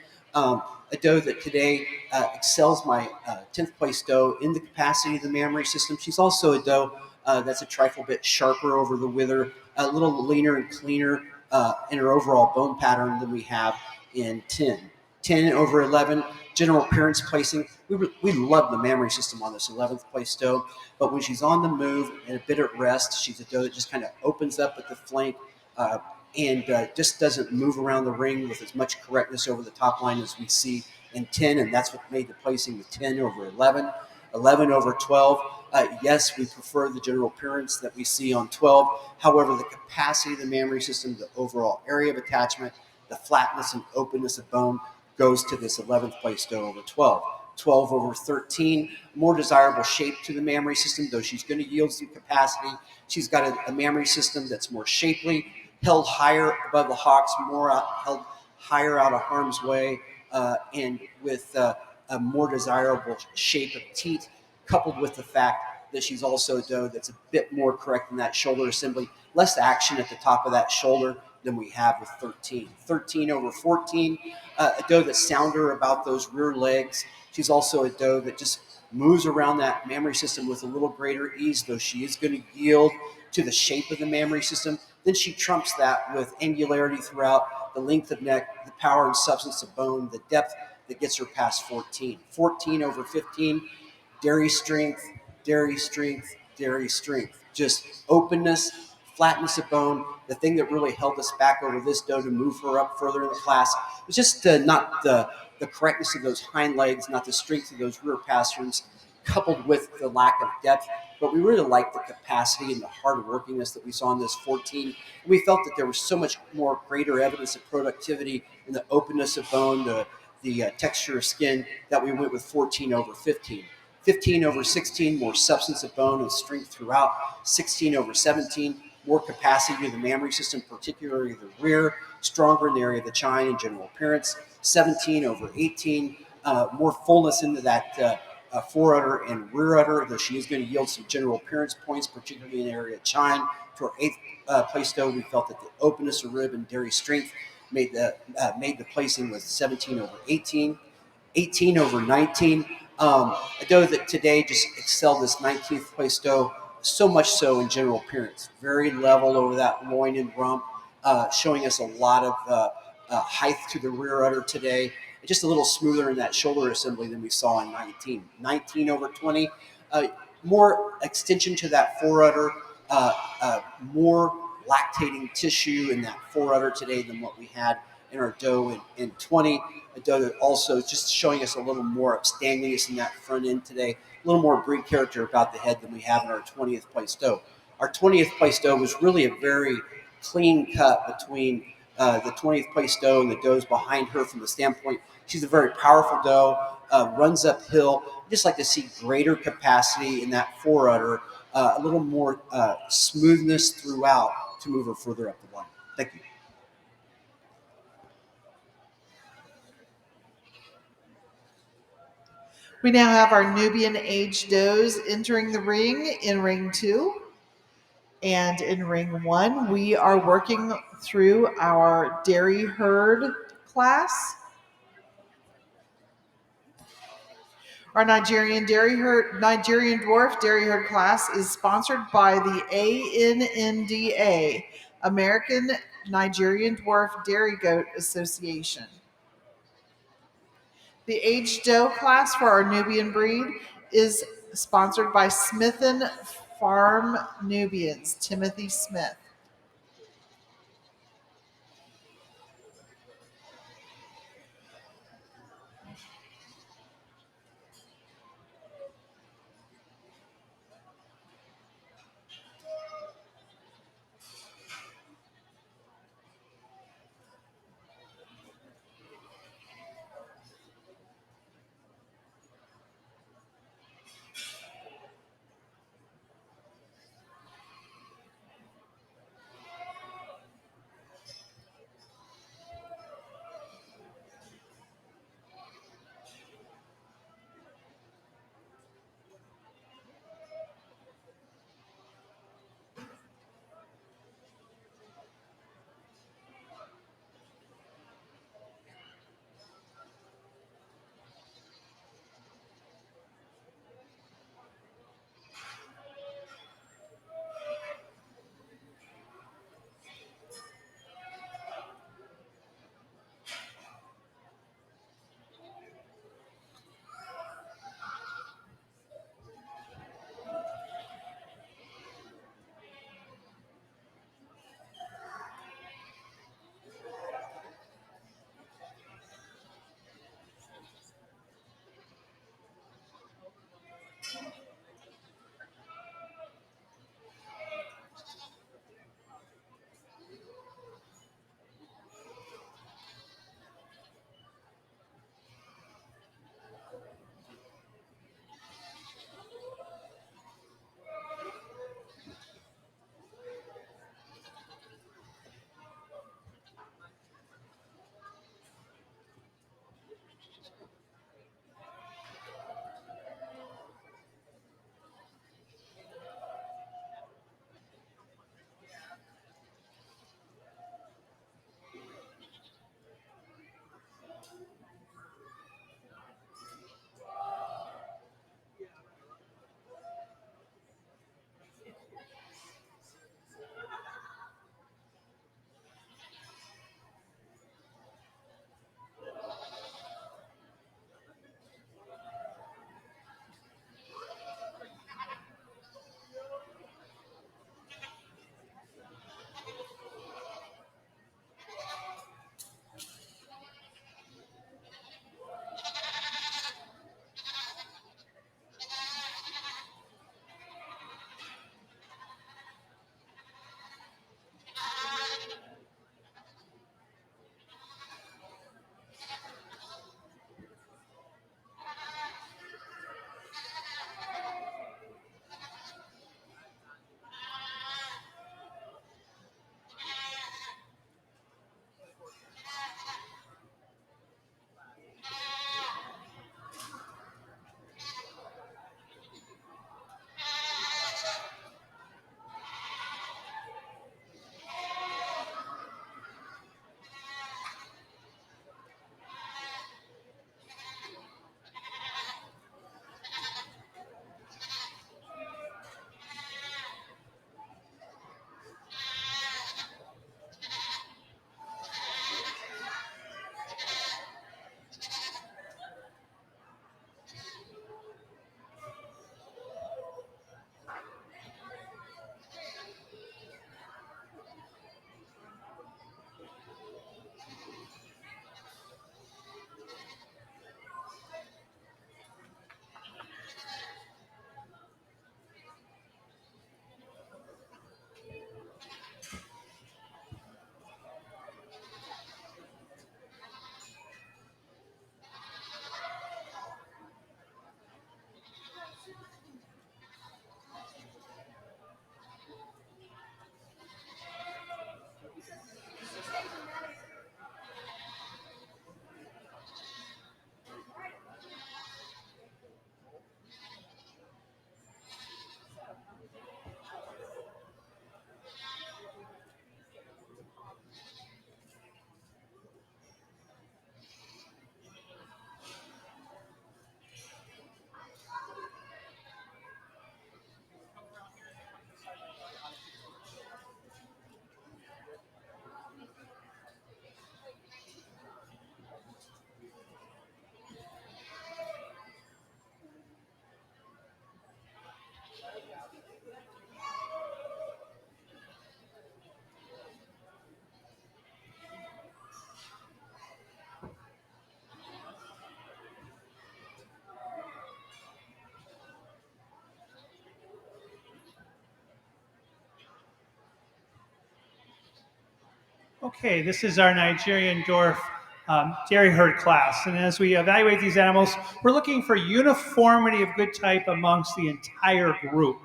A doe that today excels my 10th place doe in the capacity of the mammary system. She's also a doe that's a trifle bit sharper over the wither, a little leaner and cleaner in her overall bone pattern than we have in 10. 10/11, general appearance placing. We love the mammary system on this 11th place doe, but when she's on the move and a bit at rest, she's a doe that just kind of opens up at the flank and just doesn't move around the ring with as much correctness over the top line as we see in 10, and that's what made the placing with 10/11. 11/12, yes, we prefer the general appearance that we see on 12. However, the capacity of the mammary system, the overall area of attachment, the flatness and openness of bone goes to this 11th place doe over 12. 12/13, more desirable shape to the mammary system, though she's going to yield some capacity. She's got a mammary system that's more shapely, held higher above the hocks, held higher out of harm's way, and with a more desirable shape of teat, coupled with the fact that she's also a doe that's a bit more correct in that shoulder assembly, less action at the top of that shoulder, than we have with 13. 13 over 14, a doe that's sounder about those rear legs. She's also a doe that just moves around that mammary system with a little greater ease, though she is going to yield to the shape of the mammary system. Then she trumps that with angularity throughout, the length of neck, the power and substance of bone, the depth that gets her past 14. 14 over 15, dairy strength, dairy strength, dairy strength. Just openness, flatness of bone. The thing that really held us back over this doe to move her up further in the class was just not the correctness of those hind legs, not the strength of those rear pasterns, coupled with the lack of depth. But we really liked the capacity and the hard workingness that we saw in this 14. And we felt that there was so much more greater evidence of productivity in the openness of bone, the texture of skin, that we went with 14 over 15. 15 over 16, more substance of bone and strength throughout. 16 over 17, more capacity to the mammary system, particularly the rear, stronger in the area of the chine and general appearance. 17 over 18, more fullness into that fore-udder and rear udder, though she is going to yield some general appearance points, particularly in the area of chine. To our eighth place doe, we felt that the openness of rib and dairy strength made the placing with 17 over 18. 18 over 19. A doe that today just excelled this 19th place doe, so much so in general appearance. Very level over that loin and rump, showing us a lot of height to the rear udder today. Just a little smoother in that shoulder assembly than we saw in 19. 19 over 20, more extension to that fore udder, more lactating tissue in that fore udder today than what we had in our doe in 20. A doe that also just showing us a little more upstandingness in that front end today, a little more breed character about the head than we have in our 20th place doe. Our 20th place doe was really a very clean cut between the 20th place doe and the does behind her from the standpoint. She's a very powerful doe, runs uphill. I just like to see greater capacity in that fore udder, a little more smoothness throughout to move her further up the line. Thank you. We now have our Nubian aged does entering the ring in ring 2. And in ring 1, we are working through our dairy herd class. Our Nigerian Dwarf dairy herd class is sponsored by the ANNDA, American Nigerian Dwarf Dairy Goat Association. The aged doe class for our Nubian breed is sponsored by Smith & Farm Nubians, Timothy Smith. Okay, this is our Nigerian Dwarf dairy herd class. And as we evaluate these animals, we're looking for uniformity of good type amongst the entire group.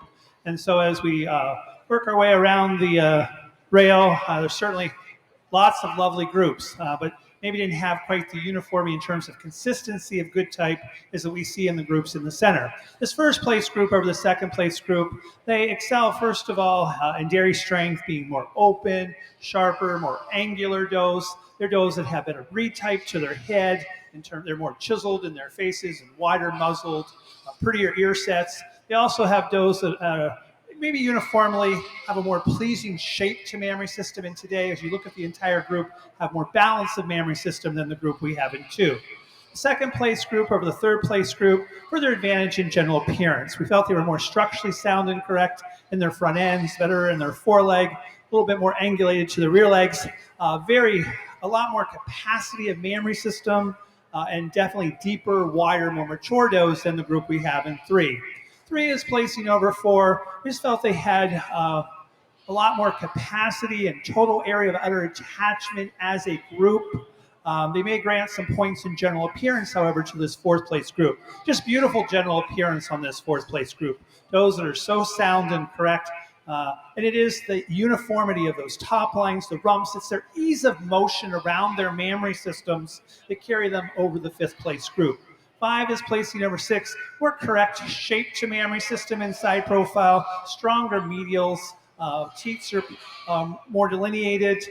And so as we work our way around the rail, there's certainly lots of lovely groups, but maybe didn't have quite the uniformity in terms of consistency of good type as that we see in the groups in the center. This first place group over the second place group, they excel first of all in dairy strength, being more open, sharper, more angular does. They're does that have better breed type to their head, they're more chiseled in their faces and wider muzzled, prettier ear sets. They also have does that maybe uniformly have a more pleasing shape to mammary system, and today, as you look at the entire group, have more balance of mammary system than the group we have in 2. The second place group over the third place group, for their advantage in general appearance. We felt they were more structurally sound and correct in their front ends, better in their foreleg, a little bit more angulated to the rear legs, a lot more capacity of mammary system, and definitely deeper, wider, more mature does than the group we have in 3. 3 is placing over 4. We just felt they had a lot more capacity and total area of udder attachment as a group. They may grant some points in general appearance, however, to this fourth place group. Just beautiful general appearance on this fourth place group. Those that are so sound and correct. And it is the uniformity of those top lines, the rumps. It's their ease of motion around their mammary systems that carry them over the fifth place group. 5 is placing number 6. More correct shape to mammary system and side profile, stronger medials, teats are more delineated,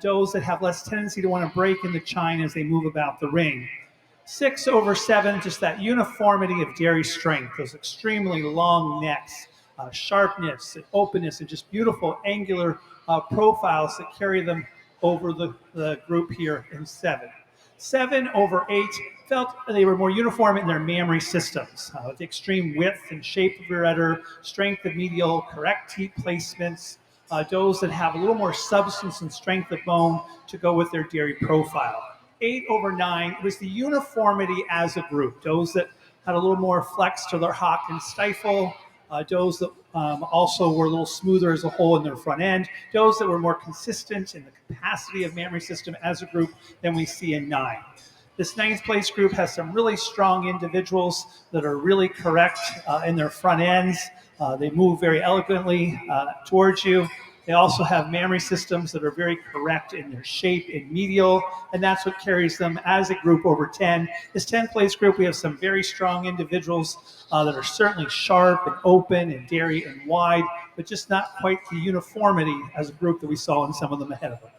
does that have less tendency to want to break in the chine as they move about the ring. 6 over 7, just that uniformity of dairy strength, those extremely long necks, sharpness and openness, and just beautiful angular profiles that carry them over the group here in 7. 7 over 8 felt they were more uniform in their mammary systems, with the extreme width and shape of rear udder, strength of medial, correct teat placements, does that have a little more substance and strength of bone to go with their dairy profile. 8 over 9 was the uniformity as a group, does that had a little more flex to their hock and stifle, does that also were a little smoother as a whole in their front end, does that were more consistent in the capacity of mammary system as a group than we see in 9. This 9th place group has some really strong individuals that are really correct in their front ends. They move very elegantly towards you. They also have mammary systems that are very correct in their shape and medial, and that's what carries them as a group over 10. This 10th place group, we have some very strong individuals that are certainly sharp and open and dairy and wide, but just not quite the uniformity as a group that we saw in some of them ahead of them.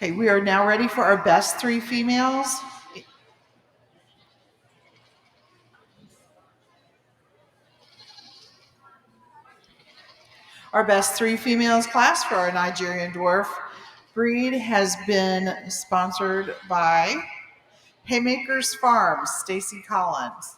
Okay, we are now ready for our best 3 females. Our best 3 females class for our Nigerian Dwarf breed has been sponsored by Haymakers Farms, Stacy Collins.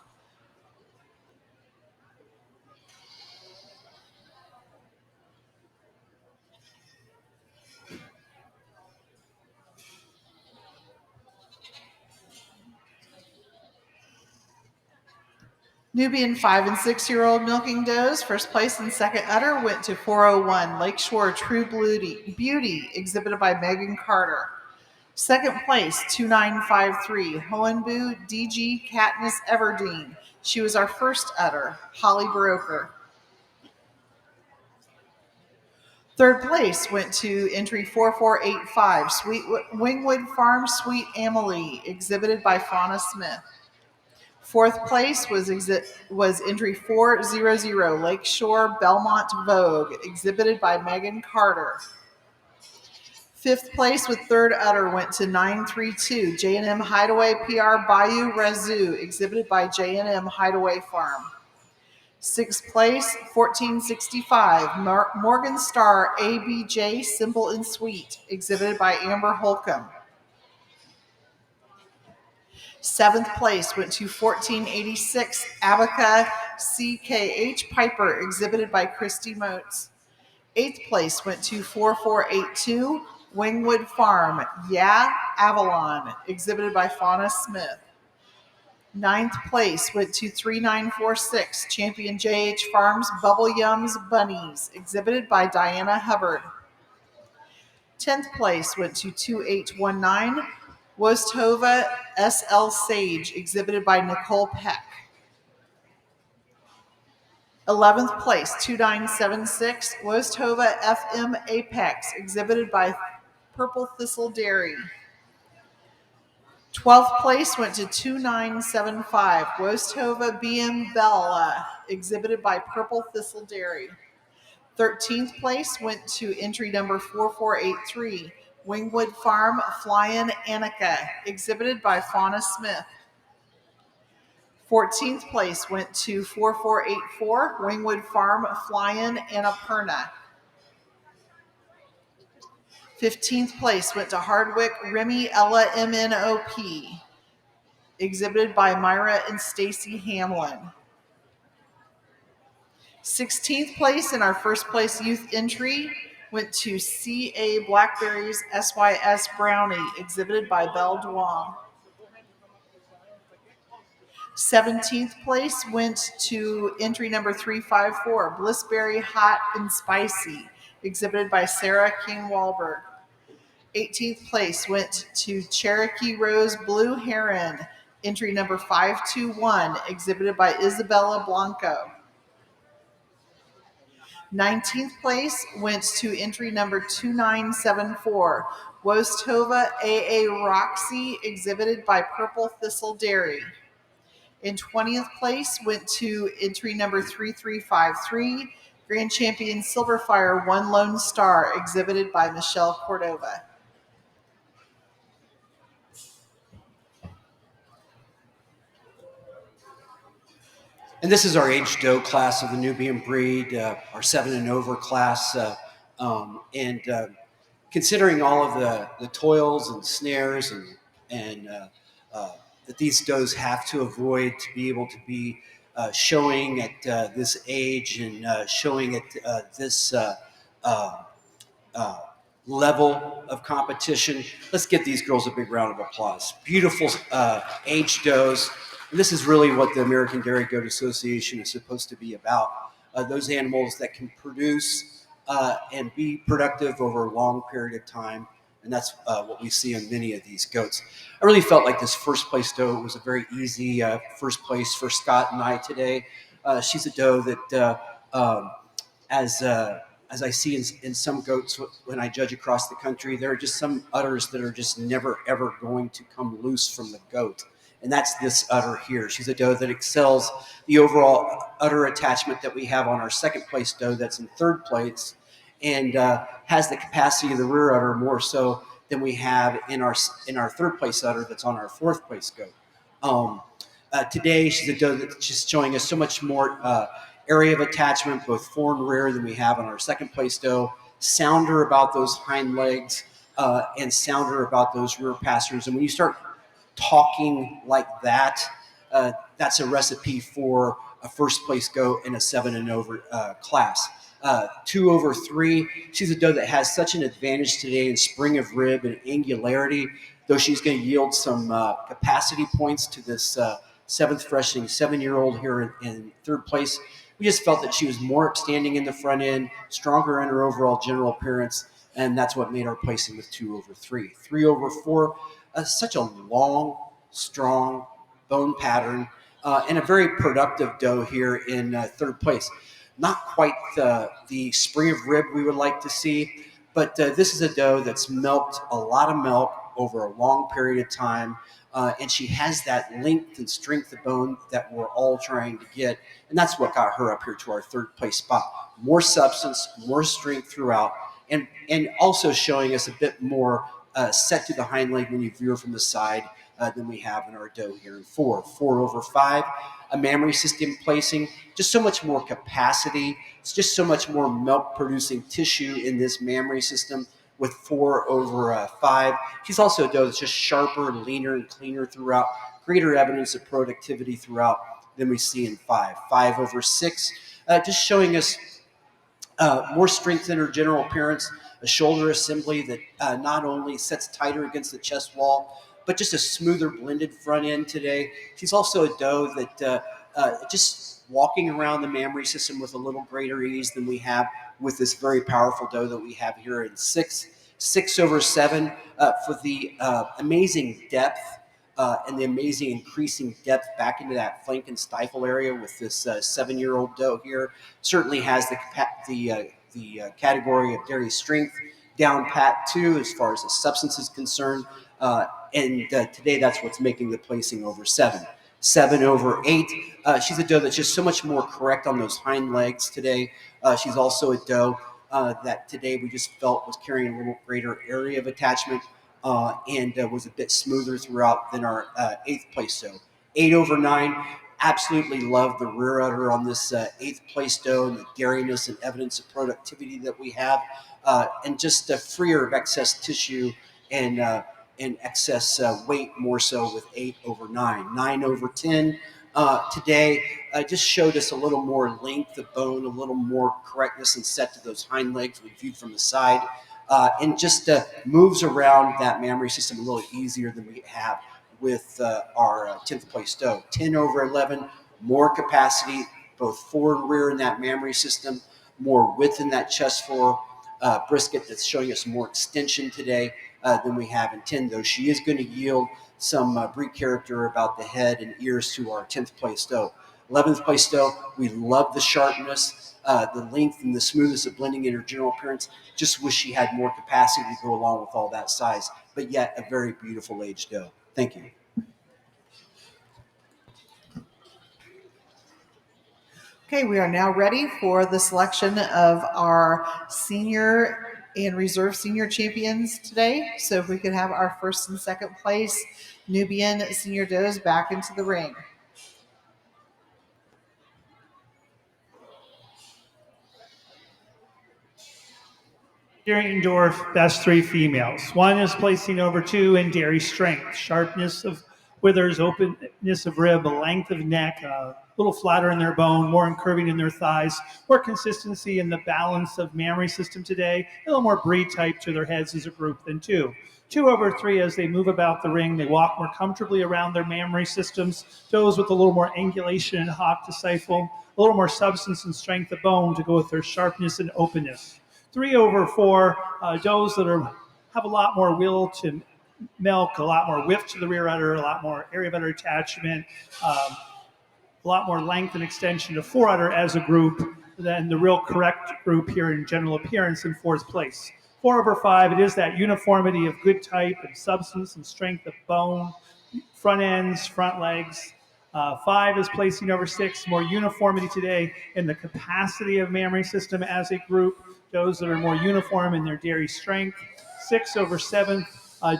Nubian 5 and 6-year-old milking does. First place and second udder went to 401 Lakeshore True Beauty, exhibited by Megan Carter. Second place, 2953 Hohenbu DG Katniss Everdeen. She was our first udder, Holly Broker. Third place went to entry 4485 Wingwood Farm Sweet Amelie, exhibited by Fauna Smith. Fourth place was entry 400 Lakeshore Belmont Vogue, exhibited by Megan Carter. Fifth place with third udder went to 932 J&M Hideaway PR Bayou Razoo, exhibited by J&M Hideaway Farm. Sixth place, 1465 Morgan Star ABJ Simple and Sweet, exhibited by Amber Holcomb. Seventh place went to 1486 Abaca CKH Piper, exhibited by Christy Motes. Eighth place went to 4482 Wingwood Farm, Yeah, Avalon, exhibited by Fauna Smith. Ninth place went to 3946 Champion JH Farms Bubble Yums Bunnies, exhibited by Diana Hubbard. 10th place went to 2819 Wostova SL Sage, exhibited by Nicole Peck. 11th place, 2976 Wostova FM Apex, exhibited by Purple Thistle Dairy. 12th place went to 2975 Wostova BM Bella, exhibited by Purple Thistle Dairy. 13th place went to entry number 4483 Wingwood Farm Flyin' Annika, exhibited by Fauna Smith. 14th place went to 4484 Wingwood Farm Flyin' Annapurna. 15th place went to Hardwick Remy Ella MNOP, exhibited by Myra and Stacy Hamlin. 16th place in our first place youth entry went to CA Blackberries SYS Brownie, exhibited by Belle Duong. 17th place went to entry number 354 Blissberry Hot and Spicy, exhibited by Sarah King Wahlberg. 18th place went to Cherokee Rose Blue Heron, entry number 521, exhibited by Isabella Blanco. 19th place went to entry number 2974, Wostova AA Roxy, exhibited by Purple Thistle Dairy. In 20th place went to entry number 3353, Grand Champion Silverfire One Lone Star, exhibited by Michelle Cordova. And this is our age doe class of the Nubian breed, our 7 and over class. Considering all of the toils and snares and that these does have to avoid to be able to be showing at this age and showing at this level of competition. Let's give these girls a big round of applause. Beautiful age does. And this is really what the American Dairy Goat Association is supposed to be about. Those animals that can produce and be productive over a long period of time. And that's what we see in many of these goats. I really felt like this first place doe was a very easy first place for Scott and I today. She's a doe that, as I see in some goats when I judge across the country, there are just some udders that are just never, ever going to come loose from the goat. And that's this udder here. She's a doe that excels the overall udder attachment that we have on our second place doe that's in third place, and has the capacity of the rear udder more so than we have in our third place udder that's on our fourth place goat. Today, she's a doe that's just showing us so much more area of attachment, both fore and rear, than we have on our second place doe. Sounder about those hind legs and sounder about those rear pastures. And when you start talking like that, that's a recipe for a first place goat in a 7 and over class. 2 over 3, she's a doe that has such an advantage today in spring of rib and angularity, though she's going to yield some capacity points to this seventh freshening 7-year-old here in third place. We just felt that she was more upstanding in the front end, stronger in her overall general appearance, and that's what made our placing with 2 over 3. 3 over 4, such a long, strong bone pattern, and a very productive doe here in third place. Not quite the spring of rib we would like to see, but this is a doe that's milked a lot of milk over a long period of time. And she has that length and strength of bone that we're all trying to get. And that's what got her up here to our third place spot. More substance, more strength throughout, and also showing us a bit more set to the hind leg when you view her from the side than we have in our doe here in 4. 4/5, a mammary system placing, just so much more capacity. It's just so much more milk producing tissue in this mammary system with 4/5. She's also a doe that's just sharper, leaner, and cleaner throughout. Greater evidence of productivity throughout than we see in 5. 5/6, just showing us more strength in her general appearance, a shoulder assembly that not only sets tighter against the chest wall, but just a smoother blended front end today. She's also a doe that just walking around the mammary system with a little greater ease than we have with this very powerful doe that we have here in 6. 6/7 for the amazing depth and the amazing increasing depth back into that flank and stifle area with this 7-year-old doe here. Certainly has the category of dairy strength down pat too, as far as the substance is concerned. And today that's what's making the placing over 7. 7/8. She's a doe that's just so much more correct on those hind legs today. She's also a doe that today we just felt was carrying a little greater area of attachment and was a bit smoother throughout than our 8th place doe. 8/9. Absolutely love the rear udder on this 8th place doe and the dairiness and evidence of productivity that we have, and just freer of excess tissue and excess weight more so with 8/9. 9/10 today just showed us a little more length of bone, a little more correctness and set to those hind legs when viewed from the side, and just moves around that mammary system a little easier than we have with our 10th place doe. 10/11, more capacity, both forward and rear in that mammary system, more width in that chest floor. Brisket that's showing us more extension today than we have in 10, though she is going to yield some breed character about the head and ears to our 10th place doe. 11th place doe, we love the sharpness, the length and the smoothness of blending in her general appearance. Just wish she had more capacity to go along with all that size, but yet a very beautiful aged doe. Thank you. Okay, we are now ready for the selection of our senior and reserve senior champions today. So if we could have our first and second place Nubian senior does back into the ring. Nigerian Dwarf, best 3 females. 1 is placing over 2 in dairy strength, sharpness of withers, openness of rib, a length of neck, a little flatter in their bone, more incurving in their thighs, more consistency in the balance of mammary system today, a little more breed type to their heads as a group than 2. 2/3, as they move about the ring, they walk more comfortably around their mammary systems, those with a little more angulation and hock to stifle, a little more substance and strength of bone to go with their sharpness and openness. 3/4, does that have a lot more will to milk, a lot more width to the rear udder, a lot more area of udder attachment, a lot more length and extension to fore udder as a group than the real correct group here in general appearance in 4th place. 4/5, it is that uniformity of good type and substance and strength of bone, front ends, front legs. 5 is placing over 6, more uniformity today in the capacity of mammary system as a group, does that are more uniform in their dairy strength. 6/7,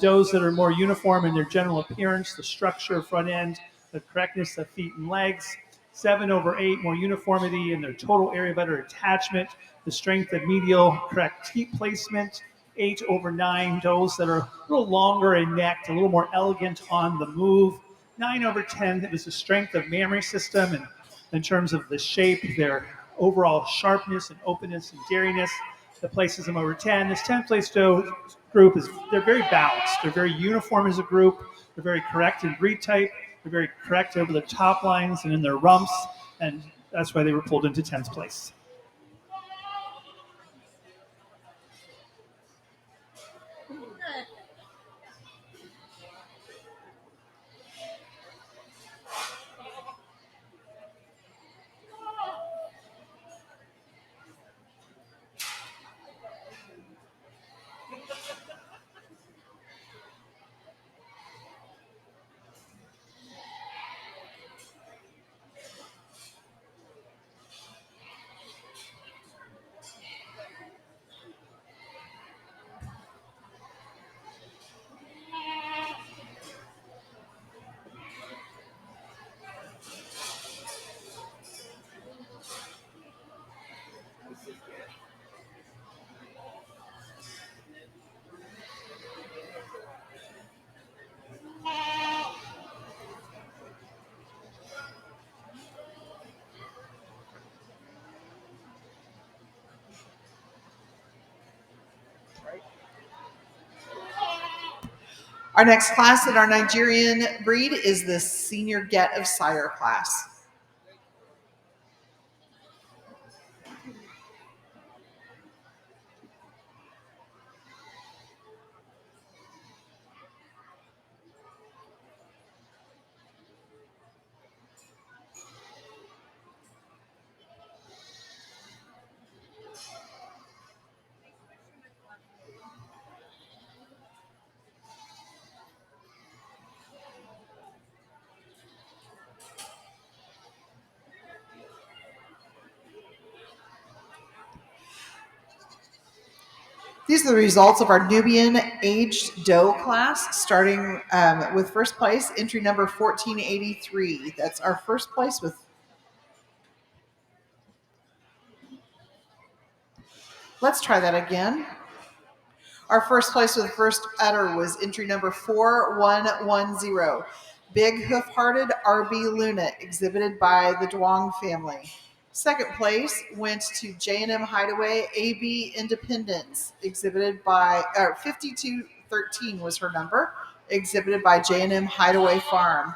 does that are more uniform in their general appearance, the structure of front end, the correctness of feet and legs. 7/8, more uniformity in their total area of udder attachment, the strength of medial correct teat placement. 8/9, does that are a little longer in neck, a little more elegant on the move. 9/10, it was the strength of mammary system and in terms of the shape, their overall sharpness and openness and dairiness that places them over 10. This 10th place doe group they're very balanced. They're very uniform as a group. They're very correct in breed type. They're very correct over the top lines and in their rumps, and that's why they were pulled into 10th place. Our next class in our Nigerian breed is the Senior Get of Sire class. These are the results of our Nubian aged doe class, starting with first place, entry number 1483. That's our first place with. Let's try that again. Our first place with first udder was entry number 4110. Big Hoof-Hearted RB Luna, exhibited by the Duong family. Second place went to J&M Hideaway AB Independence, exhibited by 5213 was her number, exhibited by J&M Hideaway Farm.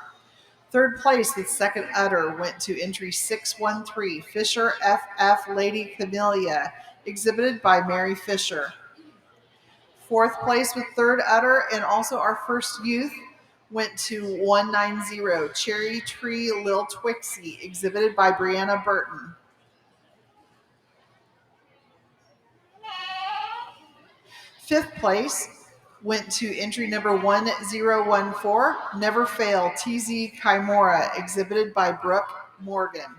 Third place with second udder went to entry 613 Fisher FF Lady Camellia, exhibited by Mary Fisher. Fourth place with third udder and also our first youth went to 190 Cherry Tree Lil Twixie, exhibited by Brianna Burton. Fifth place went to entry number 1014 Never Fail TZ Kimura, exhibited by Brooke Morgan.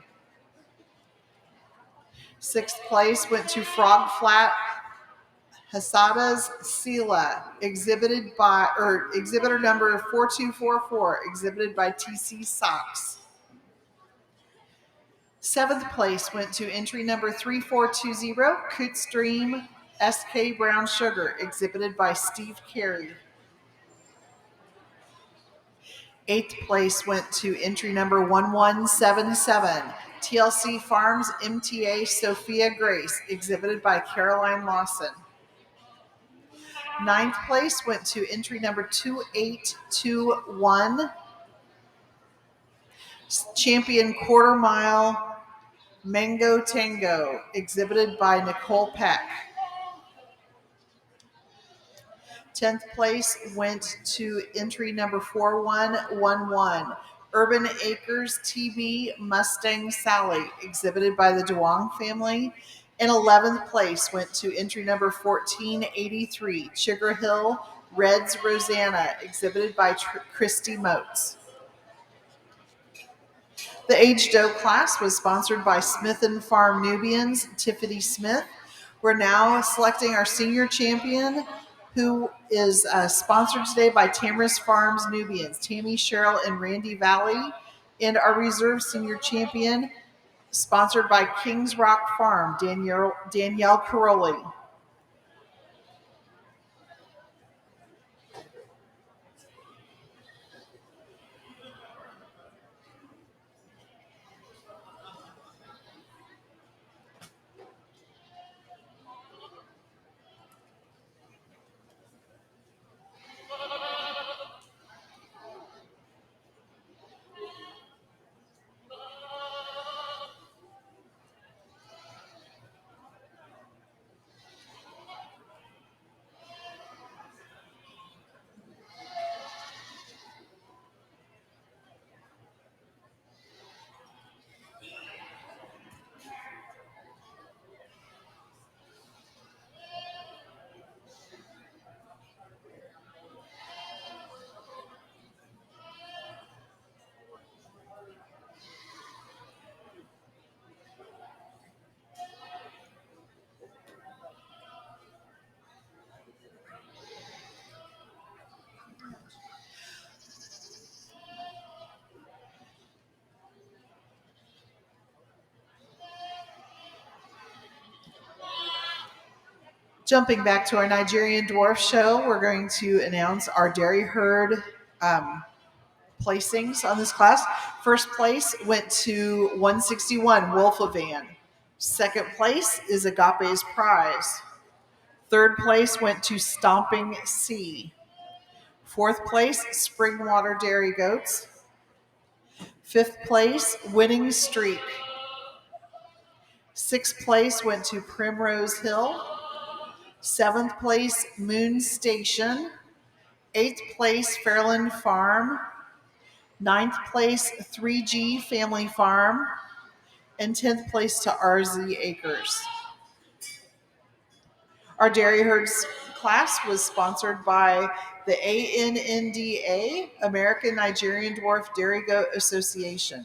Sixth place went to Frog Flat Hasada's Sela, exhibitor number 4244, exhibited by TC Socks. Seventh place went to entry number 3420, Coots Dream SK Brown Sugar, exhibited by Steve Carey. Eighth place went to entry number 1177, TLC Farms MTA Sophia Grace, exhibited by Caroline Lawson. Ninth place went to entry number 2821, Champion Quarter Mile Mango Tango, exhibited by Nicole Peck. 10th place went to entry number 4111, Urban Acres TB Mustang Sally, exhibited by the Duong family. And 11th place went to entry number 1483, Sugar Hill Reds Rosanna, exhibited by Christy Motes. The Age Doe class was sponsored by Smith & Farm Nubians, Tiffany Smith. We're now selecting our senior champion, who is sponsored today by Tamara's Farms Nubians, Tammy, Cheryl, and Randy Valley, and our reserve senior champion, sponsored by Kings Rock Farm, Danielle Caroli. Jumping back to our Nigerian Dwarf show, we're going to announce our dairy herd placings on this class. First place went to 161, Wolfavan. Second place is Agape's Prize. Third place went to Stomping Sea. Fourth place, Springwater Dairy Goats. Fifth place, Winning Streak. Sixth place went to Primrose Hill. Seventh place, Moon Station. Eighth place, Fairland Farm. Ninth place, 3G Family Farm. And 10th place to RZ Acres. Our Dairy Herds class was sponsored by the ANNDA, American Nigerian Dwarf Dairy Goat Association.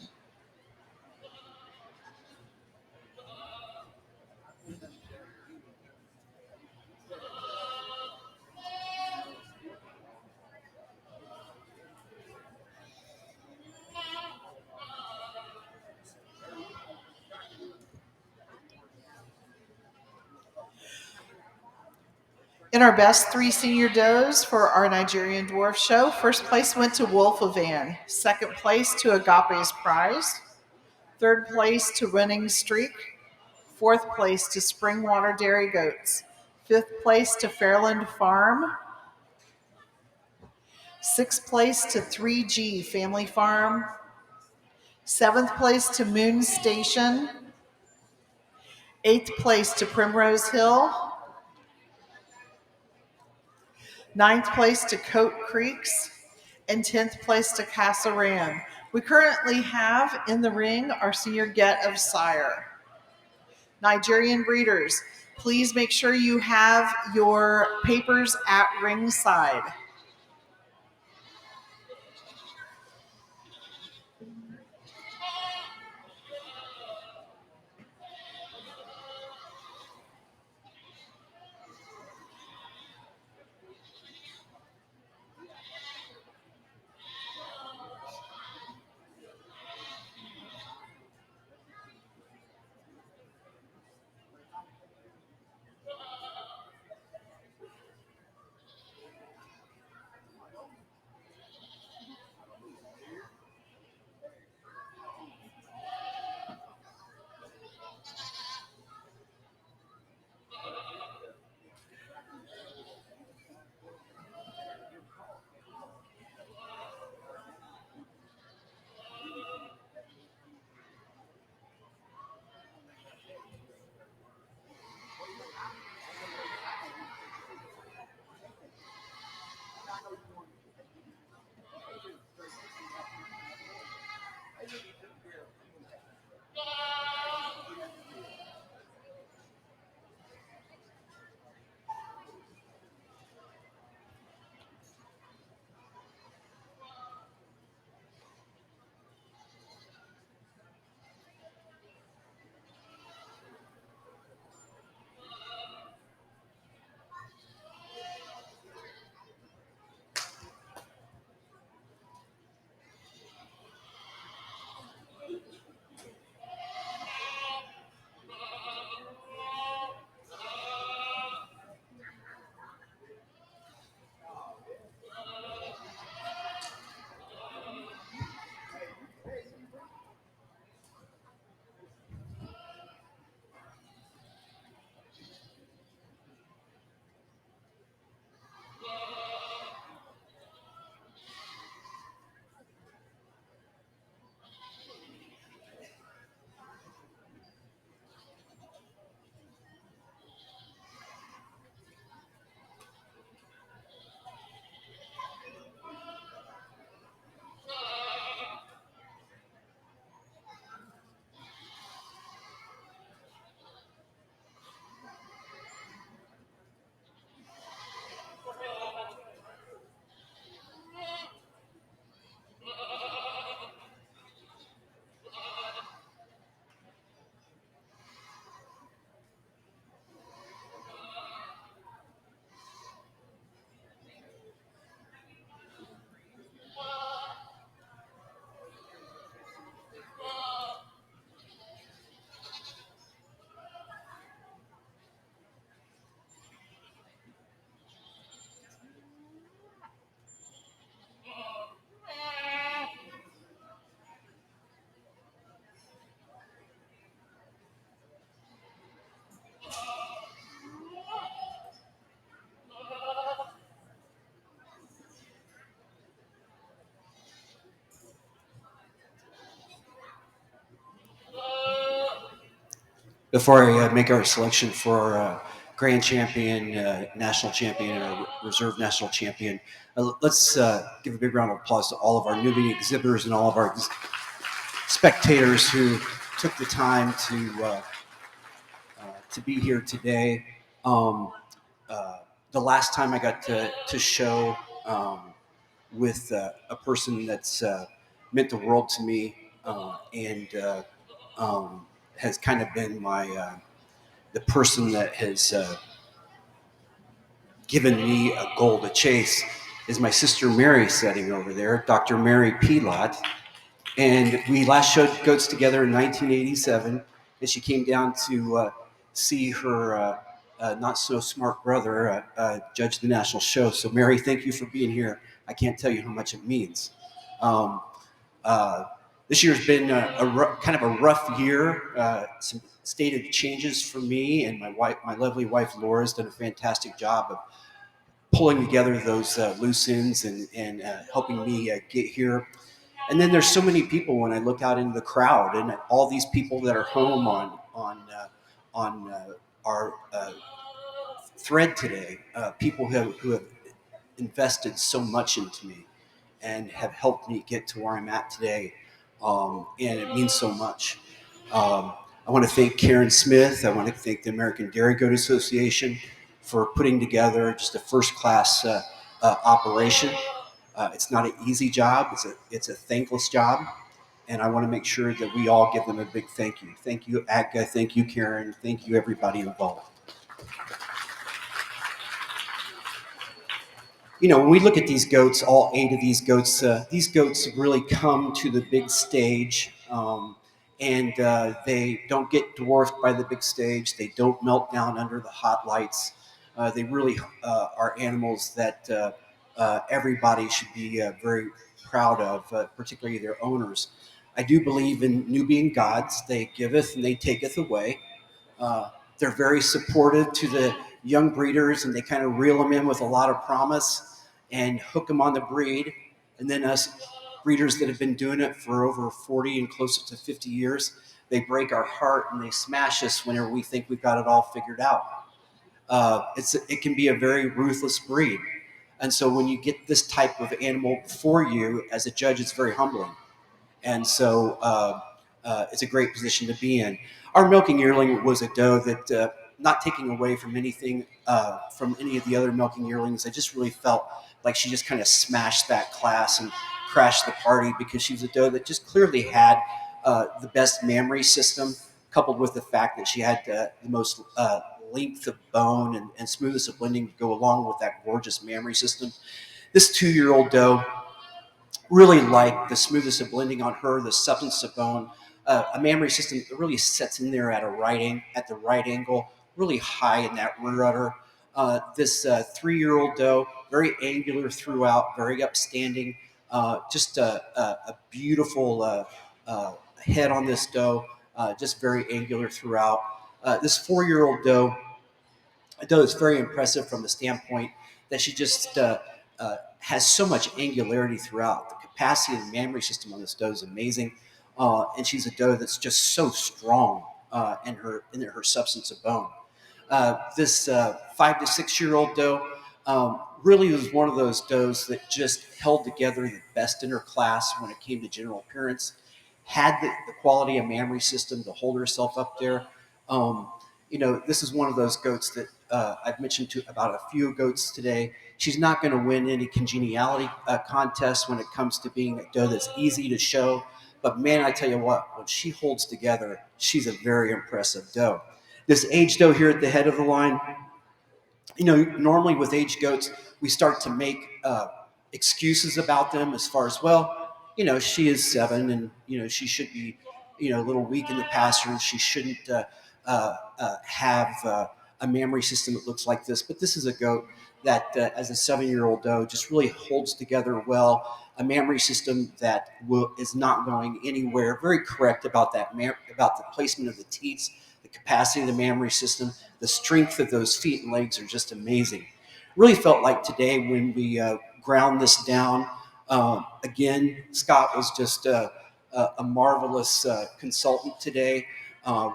In our best 3 senior does for our Nigerian Dwarf show, first place went to Wolf of Van, second place to Agape's Prize, third place to Winning Streak, fourth place to Springwater Dairy Goats, fifth place to Fairland Farm, sixth place to 3G Family Farm, seventh place to Moon Station, eighth place to Primrose Hill, ninth place to Coat Creeks, and 10th place to Casa Ran. We currently have in the ring our senior get of sire. Nigerian breeders, please make sure you have your papers at ringside. before I make our selection for our grand champion, national champion, and our reserve national champion, let's give a big round of applause to all of our Nubian exhibitors and all of our spectators who took the time to be here today. Um, the last time I got to show with a person that's meant the world to me and has kind of been the person that has given me a goal to chase is my sister Mary sitting over there, Dr. Mary Pilot. And we last showed goats together in 1987, and she came down to see her not so smart brother judge the national show. So, Mary, thank you for being here. I can't tell you how much it means. Um, uh, this year's been kind of a rough year. Some stated changes for me, and my lovely wife Laura, has done a fantastic job of pulling together those loose ends and helping me get here. And then there's so many people when I look out into the crowd, and all these people that are home on our thread today. People who have invested so much into me and have helped me get to where I'm at today, and it means so much. I want to thank Karen Smith. I want to thank the American Dairy Goat Association for putting together just a first-class operation. It's not an easy job. It's a thankless job, and I want to make sure that we all give them a big thank you. Thank you, ADGA. Thank you, Karen. Thank you, everybody involved. You know, when we look at these goats, all 8 of these goats really come to the big stage, and they don't get dwarfed by the big stage. They don't melt down under the hot lights. They really are animals that everybody should be very proud of, particularly their owners. I do believe in Nubian gods. They giveth and they taketh away. Uh, they're very supportive to the young breeders, and they kind of reel them in with a lot of promise and hook them on the breed. And then us breeders that have been doing it for over 40 and closer to 50 years, they break our heart and they smash us whenever we think we've got it all figured out. It can be a very ruthless breed. And so when you get this type of animal for you as a judge, it's very humbling. And so it's a great position to be in. Our milking yearling was a doe that, not taking away from anything from any of the other milking yearlings, I just really felt like she just kind of smashed that class and crashed the party because she was a doe that just clearly had the best mammary system, coupled with the fact that she had the most length of bone and smoothest of blending to go along with that gorgeous mammary system. This 2-year-old doe really like the smoothness of blending on her, the substance of bone, a mammary system that really sets in there at the right angle, really high in that rear udder. This 3-year-old doe, very angular throughout, very upstanding, just a beautiful head on this doe, just very angular throughout. This 4-year-old doe, though it's very impressive from the standpoint that she just has so much angularity throughout. The capacity of the mammary system on this doe is amazing, and she's a doe that's just so strong in her substance of bone. This 5 to 6-year-old doe really was one of those does that just held together the best in her class when it came to general appearance, had the quality of mammary system to hold herself up there. This is one of those goats that I've mentioned to about a few goats today. She's not going to win any congeniality contests when it comes to being a doe that's easy to show. But man, I tell you what, when she holds together, she's a very impressive doe. This age doe here at the head of the line, normally with age goats, we start to make excuses about them as far as, well, she is 7 and, she should be, a little weak in the pasture. She shouldn't have a mammary system that looks like this. But this is a goat that, as a 7-year-old doe, just really holds together well, a mammary system that is not going anywhere. Very correct about that, about the placement of the teats, the capacity of the mammary system, the strength of those feet and legs are just amazing. Really felt like today when we ground this down. Again, Scott was just a marvelous consultant today.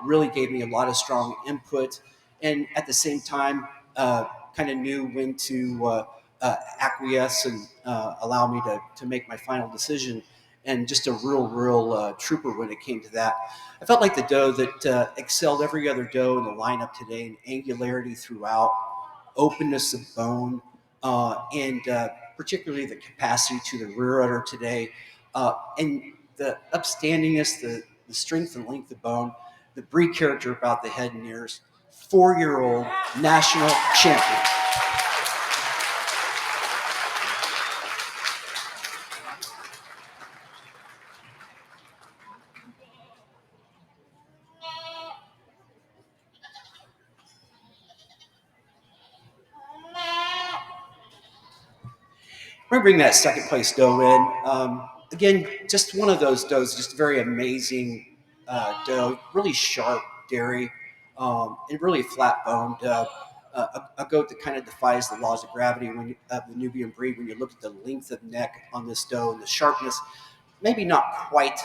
really gave me a lot of strong input, and at the same time, kind of knew when to acquiesce and allow me to make my final decision. And just a real trooper when it came to that. I felt like the doe that excelled every other doe in the lineup today in angularity throughout, openness of bone, and particularly the capacity to the rear udder today, and the upstandingness, the strength and length of bone, the breed character about the head and ears. 4-year-old national champion. We're going to bring that second place doe in. Again, just one of those does, just a very amazing doe, really sharp dairy, and really flat boned. A goat that kind of defies the laws of gravity when the Nubian breed. When you look at the length of neck on this doe and the sharpness, maybe not quite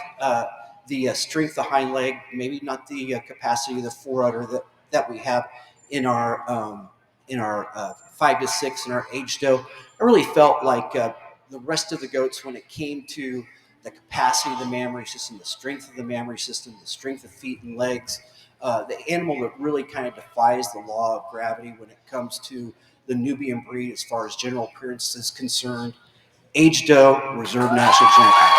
the strength of the hind leg, maybe not the capacity of the forerunner that we have in our 5 to 6 in our age doe. I really felt like the rest of the goats, when it came to the capacity of the mammary system, the strength of the mammary system, the strength of feet and legs, the animal that really kind of defies the law of gravity when it comes to the Nubian breed as far as general appearance is concerned. Age doe, reserve national champion.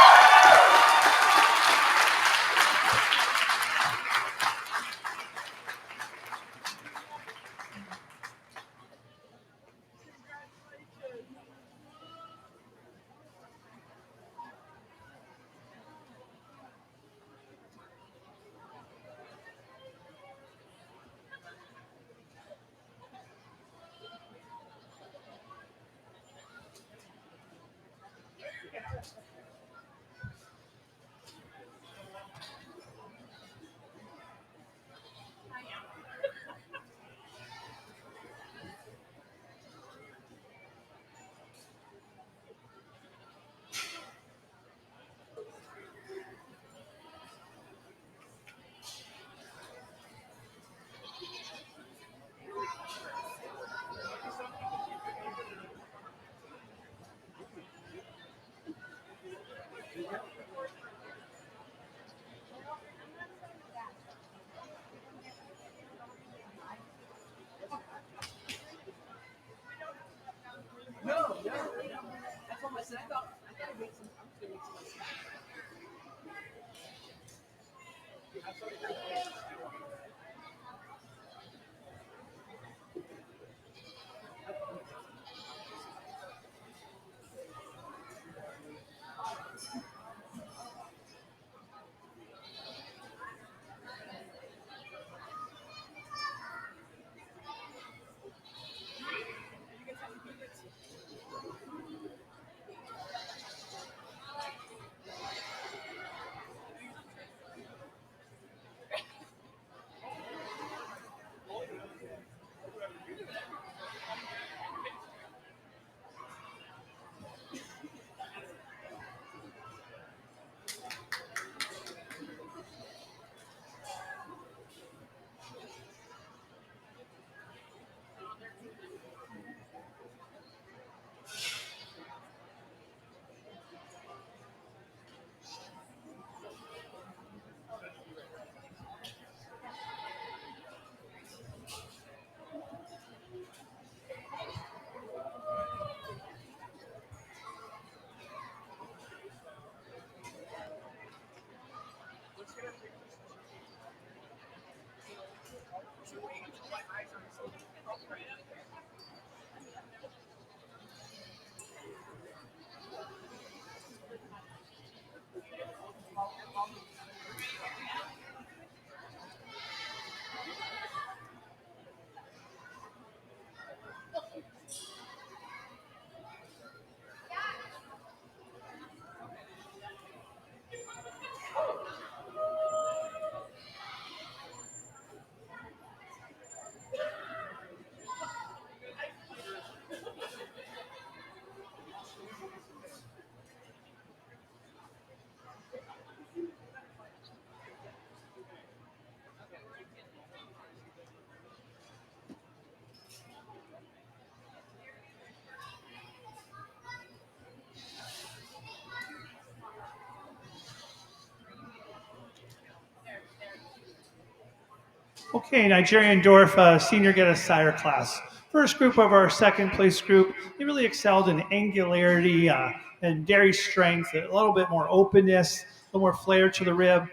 Okay, Nigerian Dwarf Senior Get a Sire class. First group of our second place group, they really excelled in angularity and dairy strength, a little bit more openness, a little more flair to the rib.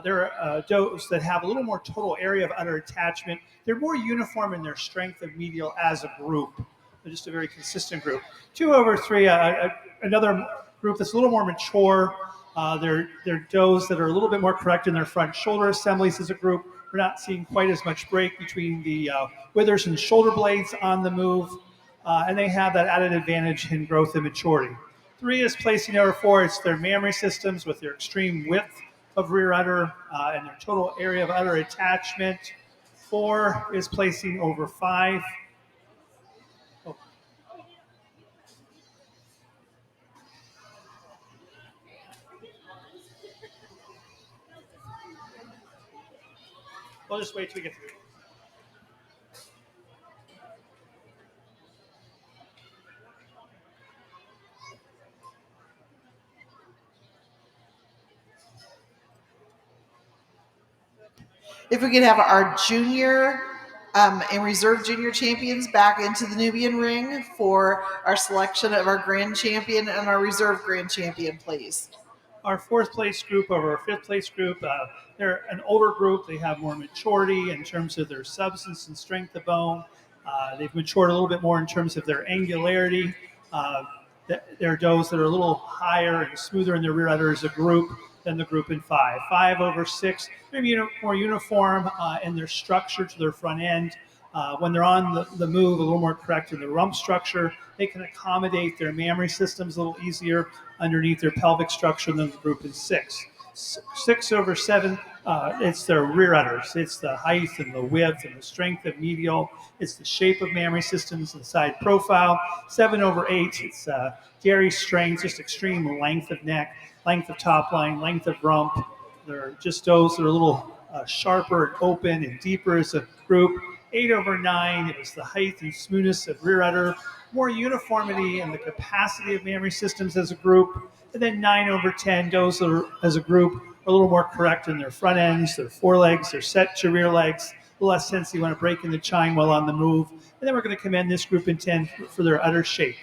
They're does that have a little more total area of udder attachment. They're more uniform in their strength of medial as a group. They're just a very consistent group. 2/3, another group that's a little more mature. They're does that are a little bit more correct in their front shoulder assemblies as a group. We're not seeing quite as much break between the withers and shoulder blades on the move, and they have that added advantage in growth and maturity. 3 is placing over 4. It's their mammary systems with their extreme width of rear udder and their total area of udder attachment. 4 is placing over 5. Oh, we'll just wait till we get through. If we could have our junior and reserve junior champions back into the Nubian ring for our selection of our grand champion and our reserve grand champion, please. Our 4th place group over our 5th place group, they're an older group. They have more maturity in terms of their substance and strength of bone. They've matured a little bit more in terms of their angularity. Uh, they're does that are a little higher and smoother in their rear udder as a group than the group in 5. 5/6, maybe more uniform in their structure to their front end. When they're on the move, a little more correct in the rump structure. They can accommodate their mammary systems a little easier underneath their pelvic structure than the group in 6. 6/7, it's their rear udders. It's the height and the width and the strength of medial. It's the shape of mammary systems and side profile. 7/8, it's dairy strength, just extreme length of neck, length of top line, length of rump. They're just those that are a little sharper and open and deeper as a group. 8/9, it was the height and smoothness of rear udder, more uniformity in the capacity of mammary systems as a group. And then 9/10, those are, as a group, are a little more correct in their front ends, their forelegs, their set to rear legs, a little less tendency want to break in the chine while on the move. And then we're going to commend this group in 10 for their udder shape.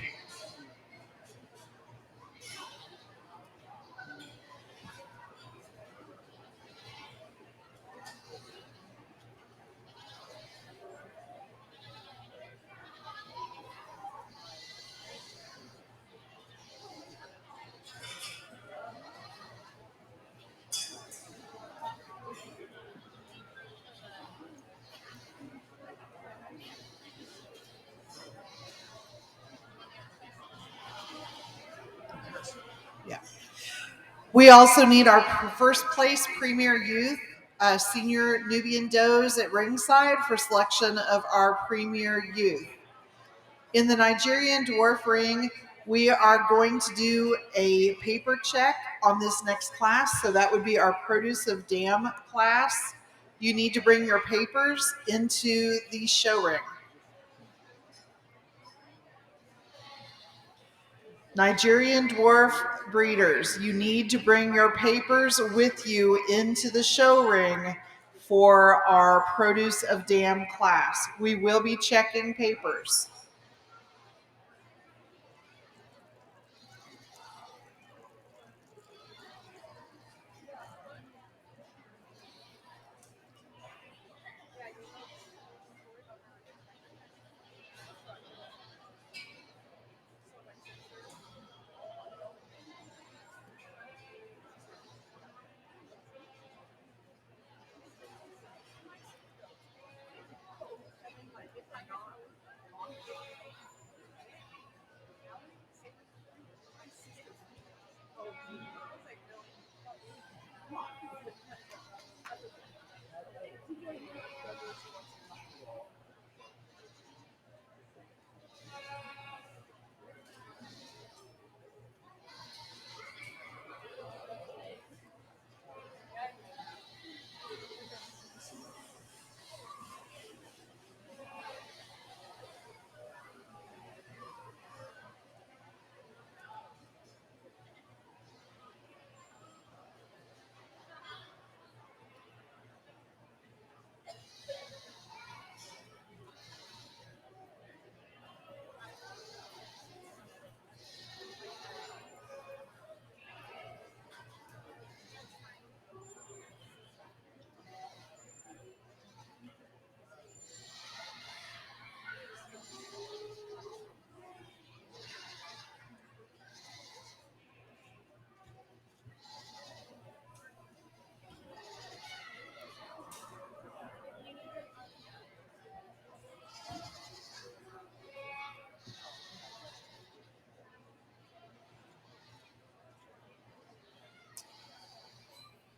Yeah. We also need our first place Premier Youth senior Nubian does at ringside for selection of our Premier Youth. In the Nigerian Dwarf ring, we are going to do a paper check on this next class. So that would be our Produce of Dam class. You need to bring your papers into the show ring. Nigerian Dwarf breeders, you need to bring your papers with you into the show ring for our Produce of Dam class. We will be checking papers.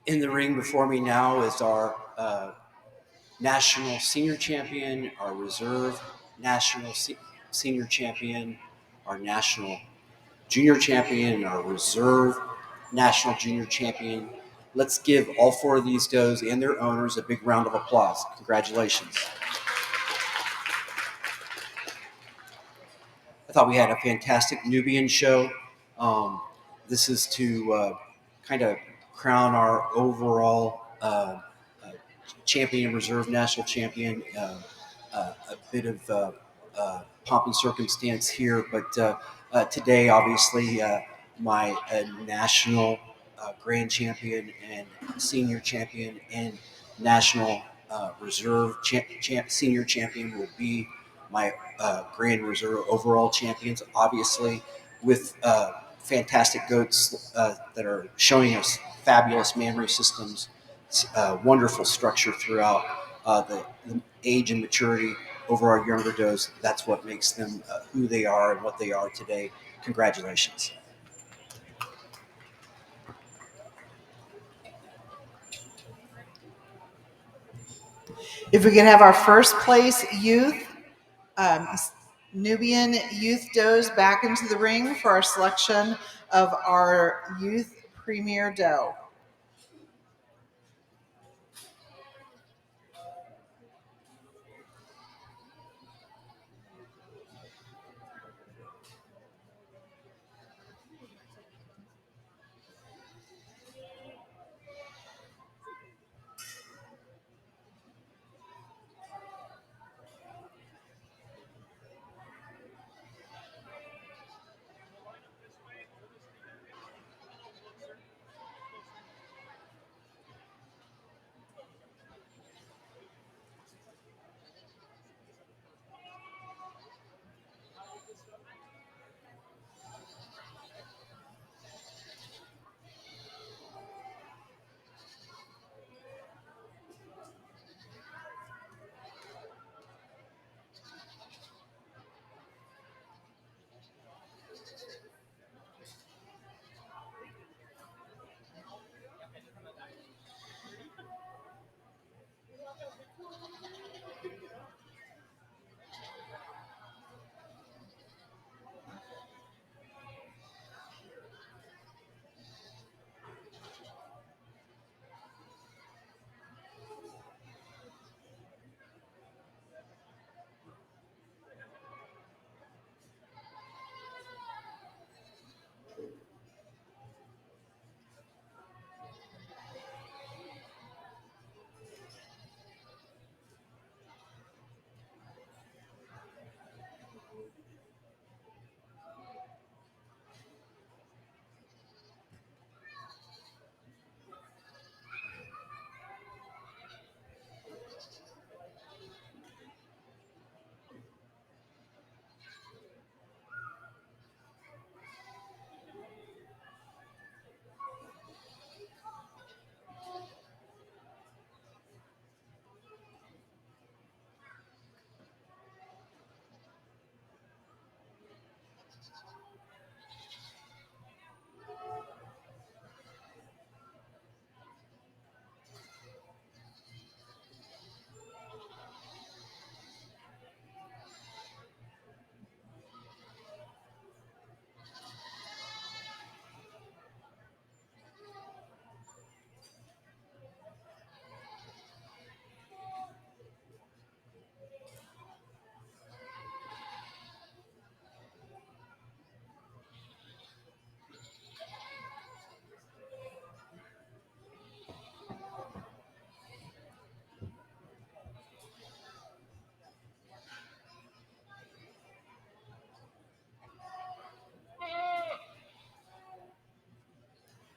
In the ring before me now is our national senior champion, our reserve national senior champion, our national junior champion, and our reserve national junior champion. Let's give all four of these does and their owners a big round of applause. Congratulations. I thought we had a fantastic Nubian show. This is to kind of crown our overall champion, reserve national champion. A bit of pomp and circumstance here, but today, obviously, my national grand champion and senior champion and national reserve senior champion will be my grand reserve overall champions, obviously, with fantastic goats that are showing us fabulous memory systems, wonderful structure throughout the age and maturity over our younger does. That's what makes them who they are and what they are today. Congratulations. If we could have our first place youth, um, Nubian youth does back into the ring for our selection of our youth premier doe.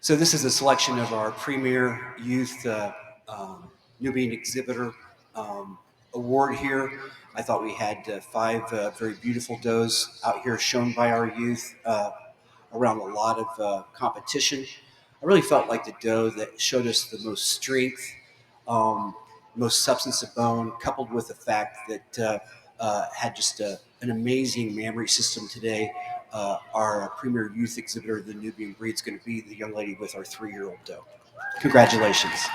So this is a selection of our premier youth Nubian exhibitor award here. I thought we had five very beautiful does out here shown by our youth around a lot of competition. I really felt like the doe that showed us the most strength, most substance of bone, coupled with the fact that had just an amazing mammary system today. Our premier youth exhibitor of the Nubian breed is going to be the young lady with our 3-year-old doe. Congratulations.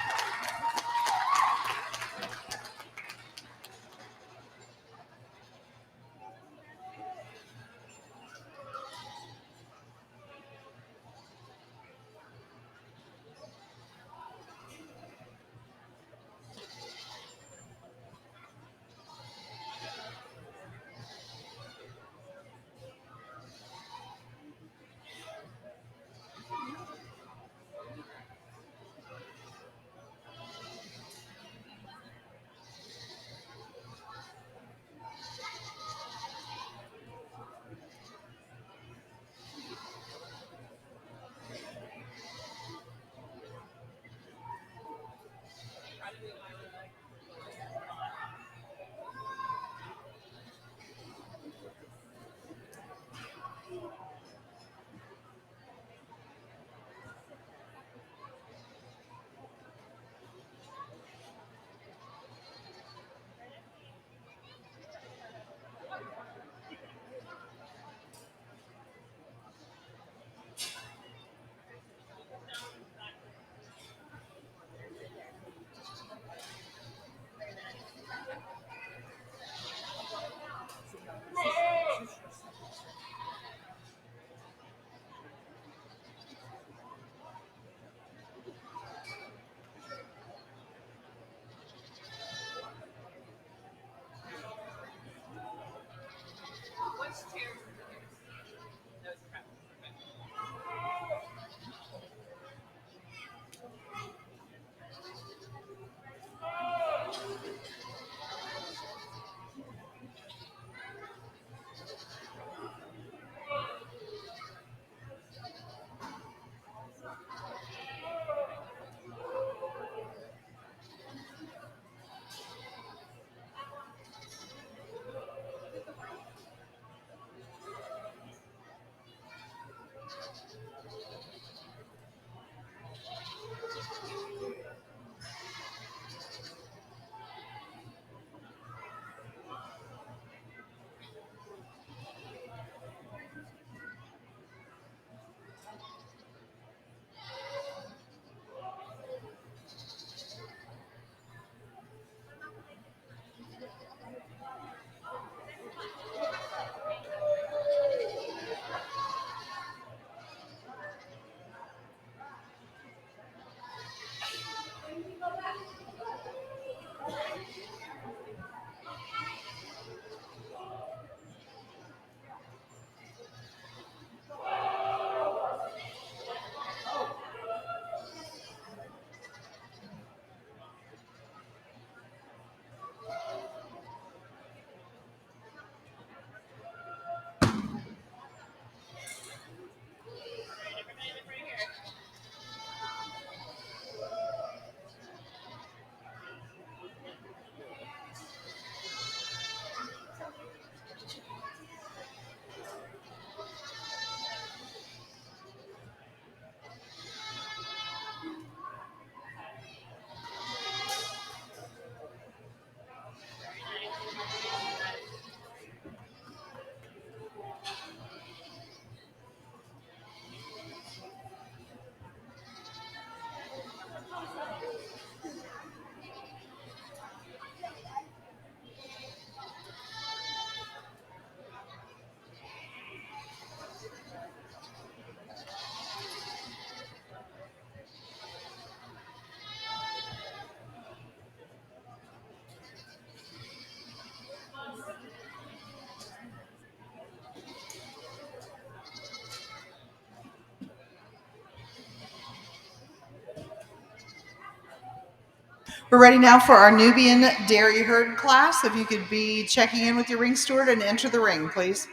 We're ready now for our Nubian dairy herd class. If you could be checking in with your ring steward and enter the ring, please.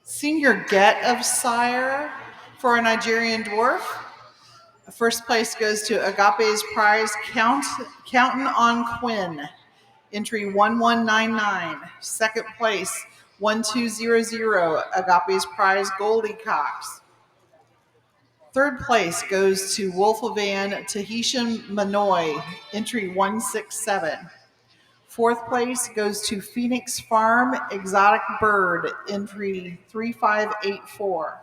Senior get of sire For a Nigerian Dwarf, first place goes to Agape's Prize Countin' on Quinn, entry 1199. Second place, 1200, Agape's Prize Goldie Cox. Third place goes to Wolfavan Tahitian Manoy, entry 167. Fourth place goes to Phoenix Farm Exotic Bird, entry 3584.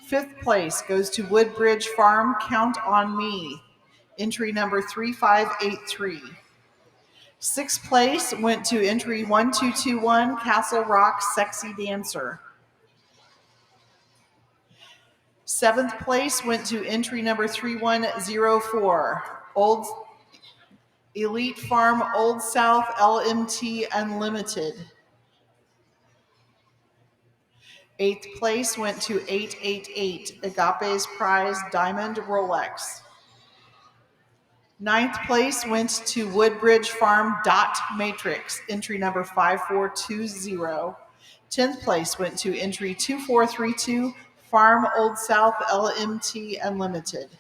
Fifth place goes to Woodbridge Farm Count on Me, entry number 3583. Sixth place went to entry 1221 Castle Rock Sexy Dancer. Seventh place went to entry number 3104 Old Elite Farm Old South LMT Unlimited. Eighth place went to 888 Agape's Prize Diamond Rolex. Ninth place went to Woodbridge Farm Dot Matrix, entry number 5420. 10th place went to entry 2432 Farm Old South LMT Unlimited.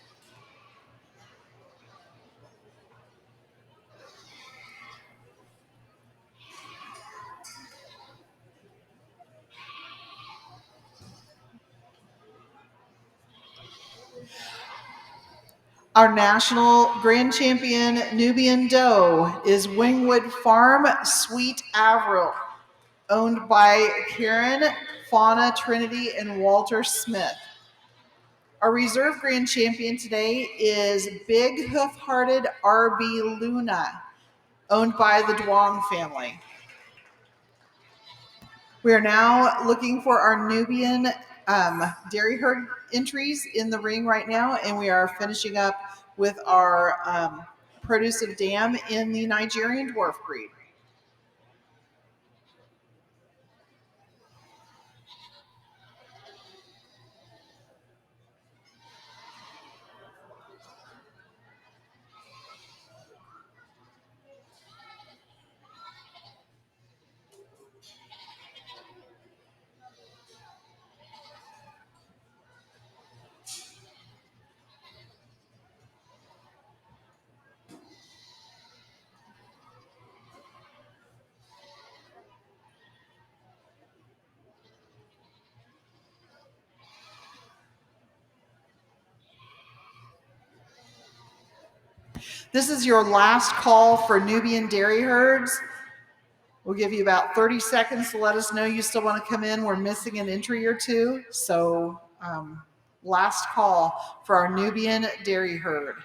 Our national grand champion Nubian doe is Wingwood Farm Sweet Avril, owned by Karen, Fauna, Trinity, and Walter Smith. Our reserve grand champion today is Big Hoof-Hearted RB Luna, owned by the Duong family. We are now looking for our Nubian dairy herd entries in the ring right now, and we are finishing up with our produce of dam in the Nigerian Dwarf breed. This is your last call for Nubian dairy herds. We'll give you about 30 seconds to let us know you still want to come in. We're missing an entry or two. So last call for our Nubian dairy herd.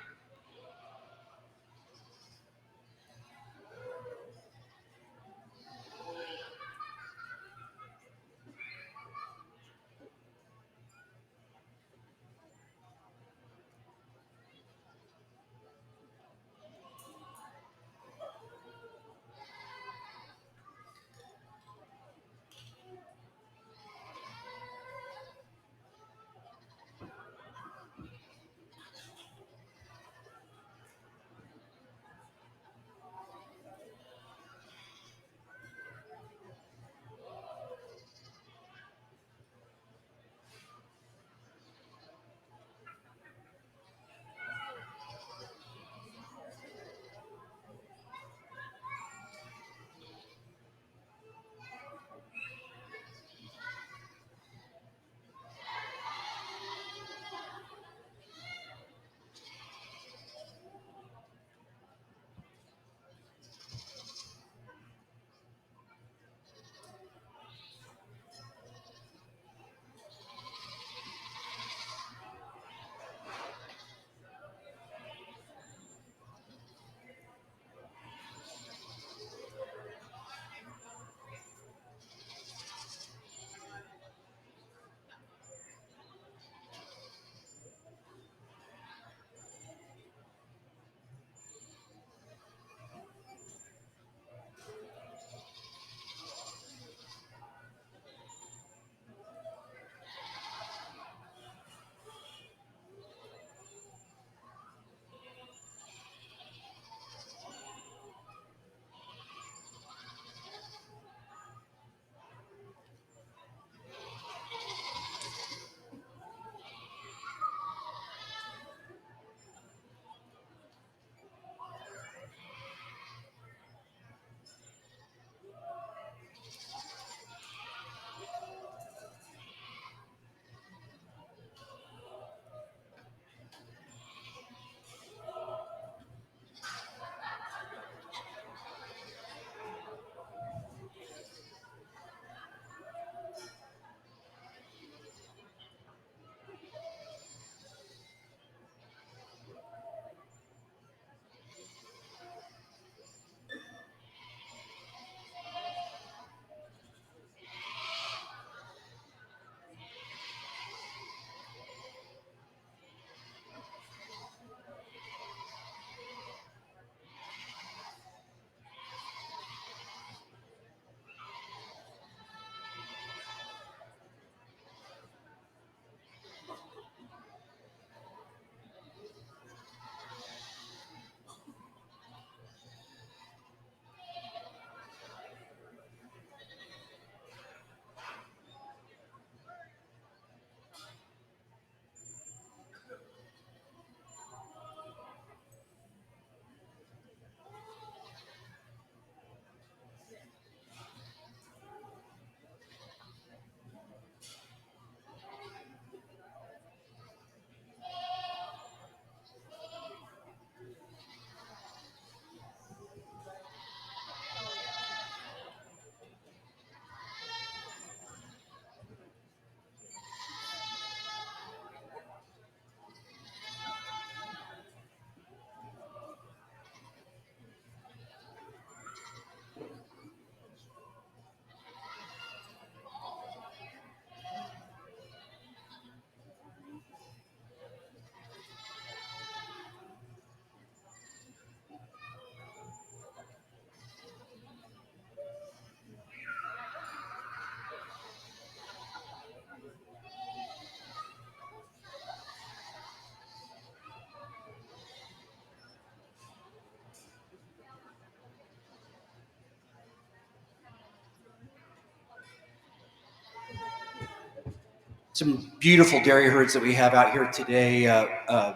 some beautiful dairy herds that we have out here today,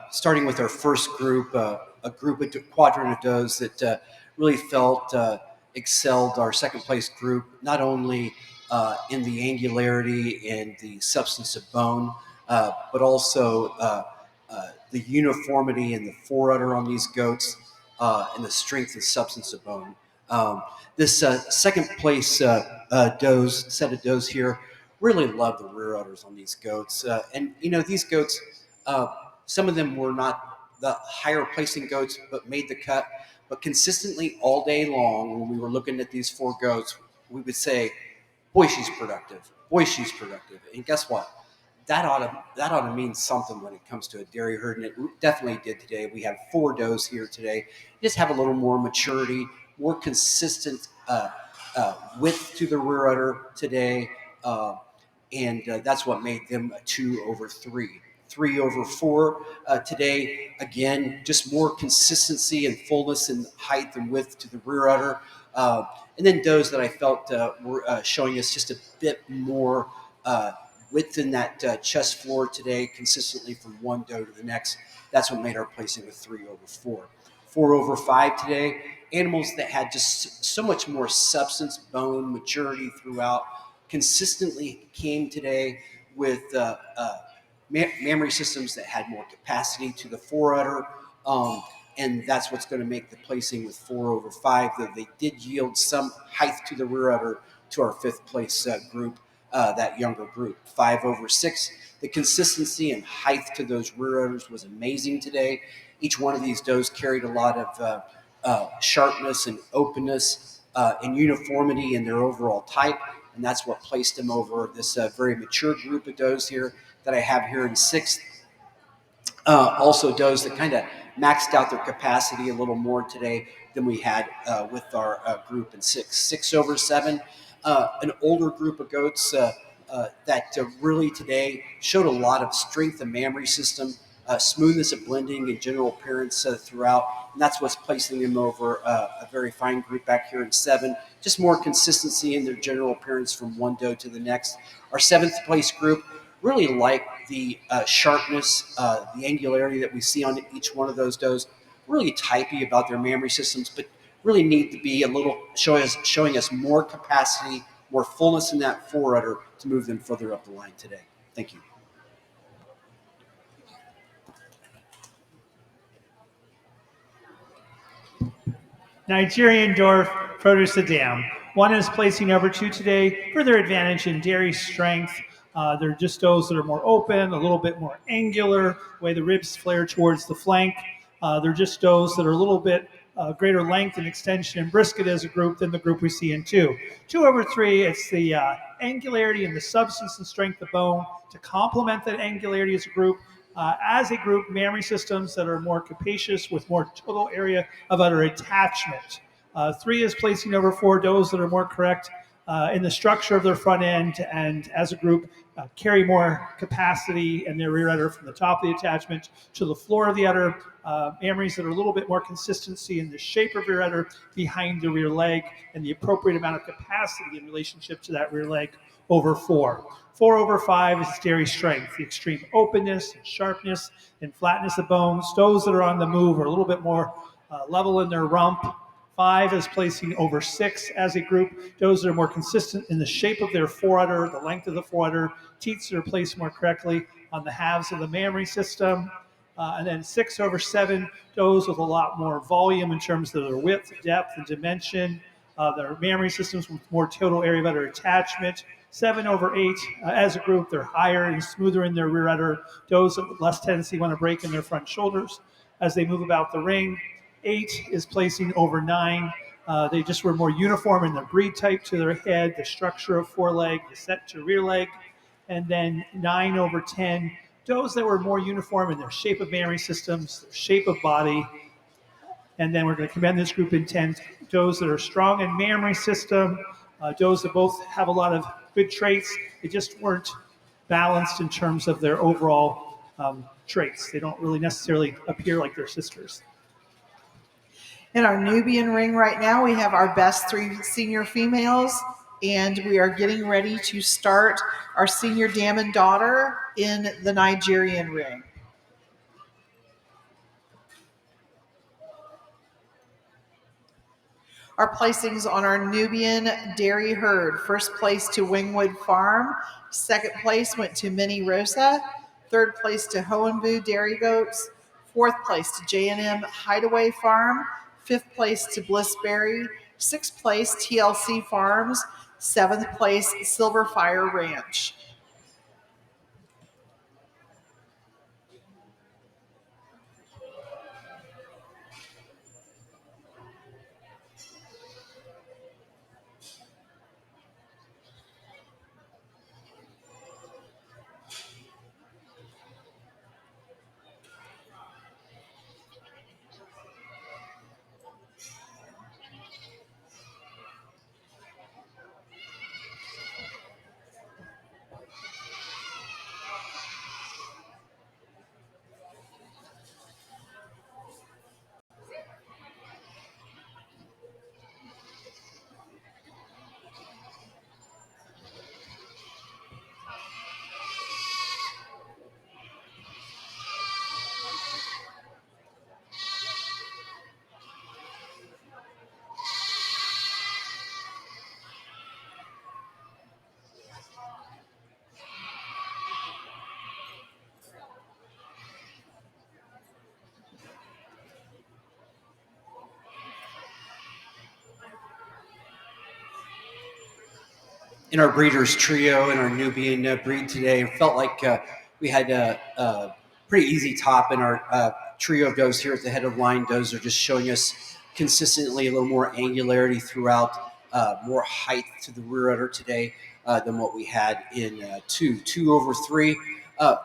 starting with our first group, a quadrant of does that really felt excelled our second place group, not only in the angularity and the substance of bone, but also the uniformity and the forerunner on these goats, and the strength and substance of bone. This second place set of does here, really love the rear udders on these goats. And these goats, some of them were not the higher placing goats, but made the cut. But consistently all day long, when we were looking at these 4 goats, we would say, boy, she's productive. Boy, she's productive. And guess what? That ought to mean something when it comes to a dairy herd, and it definitely did today. We have 4 does here today. Just have a little more maturity, more consistent width to the rear udder today, and that's what made them a 2/3. 3/4 today. Again, just more consistency and fullness and height and width to the rear udder. And then does that I felt were showing us just a bit more width in that chest floor today, consistently from one doe to the next. That's what made our placing a 3/4. 4/5 today. Animals that had just so much more substance, bone, maturity throughout, consistently came today with mammary systems that had more capacity to the forudder, and that's what's going to make the placing with 4/5. Though they did yield some height to the rear udder to our 5th place group, that younger group. 5/6. The consistency and height to those rear udders was amazing today. Each one of these does carried a lot of sharpness and openness and uniformity in their overall type, and that's what placed them over this very mature group of does here that I have here in 6th. Also does that kind of maxed out their capacity a little more today than we had with our group in 6. 6/7, an older group of goats that really today showed a lot of strength of mammary system, smoothness of blending and general appearance throughout, and that's what's placing them over a very fine group back here in 7. Just more consistency in their general appearance from one doe to the next. Our 7th place group really like the sharpness, the angularity that we see on each one of those does. Really typey about their mammary systems, but really need to be a little showing us more capacity, more fullness in that forudder to move them further up the line today. Thank you. Nigerian Dwarf, Produce the Dam. One is placing over 2 today for their advantage in dairy strength. They're just does that are more open, a little bit more angular, the way the ribs flare towards the flank. They're just does that are a little bit greater length and extension and brisket as a group than the group we see in 2. 2/3, it's the angularity and the substance and strength of bone to complement that angularity as a group. Mammary systems that are more capacious with more total area of udder attachment. 3 is placing over 4 does that are more correct in the structure of their front end, and as a group carry more capacity in their rear udder from the top of the attachment to the floor of the udder. Mammaries that are a little bit more consistency in the shape of rear udder behind the rear leg and the appropriate amount of capacity in relationship to that rear leg over 4. 4/5 is dairy strength, the extreme openness and sharpness and flatness of bones. Does that are on the move are a little bit more level in their rump. 5 is placing over 6 as a group. Does that are more consistent in the shape of their forudder, the length of the forudder. Teats that are placed more correctly on the halves of the mammary system. And then 6/7, does with a lot more volume in terms of their width, depth, and dimension. Their mammary systems with more total area of udder attachment. 7/8, as a group, they're higher and smoother in their rear udder. Does with less tendency want to break in their front shoulders as they move about the ring. 8 is placing over 9. They just were more uniform in their breed type to their head, the structure of foreleg, the set to rear leg. And then 9/10, does that were more uniform in their shape of mammary systems, their shape of body. And then we're going to commend this group in 10, does that are strong in mammary system, does that both have a lot of good traits. They just weren't balanced in terms of their overall traits. They don't really necessarily appear like their sisters. In our Nubian ring right now, we have our best 3 senior females. And we are getting ready to start our senior dam and daughter in the Nigerian ring. Our placings on our Nubian dairy herd. First place to Wingwood Farm. Second place went to Mini Rosa. Third place to Hohenbu Dairy Goats. Fourth place to J&M Hideaway Farm. Fifth place to Blissberry. Sixth place TLC Farms. Seventh place Silver Fire Ranch. In our breeders trio in our Nubian breed today, it felt like we had a pretty easy top in our trio of does here at the head of line. Does are just showing us consistently a little more angularity throughout, more height to the rear udder today than what we had in 2 over 3.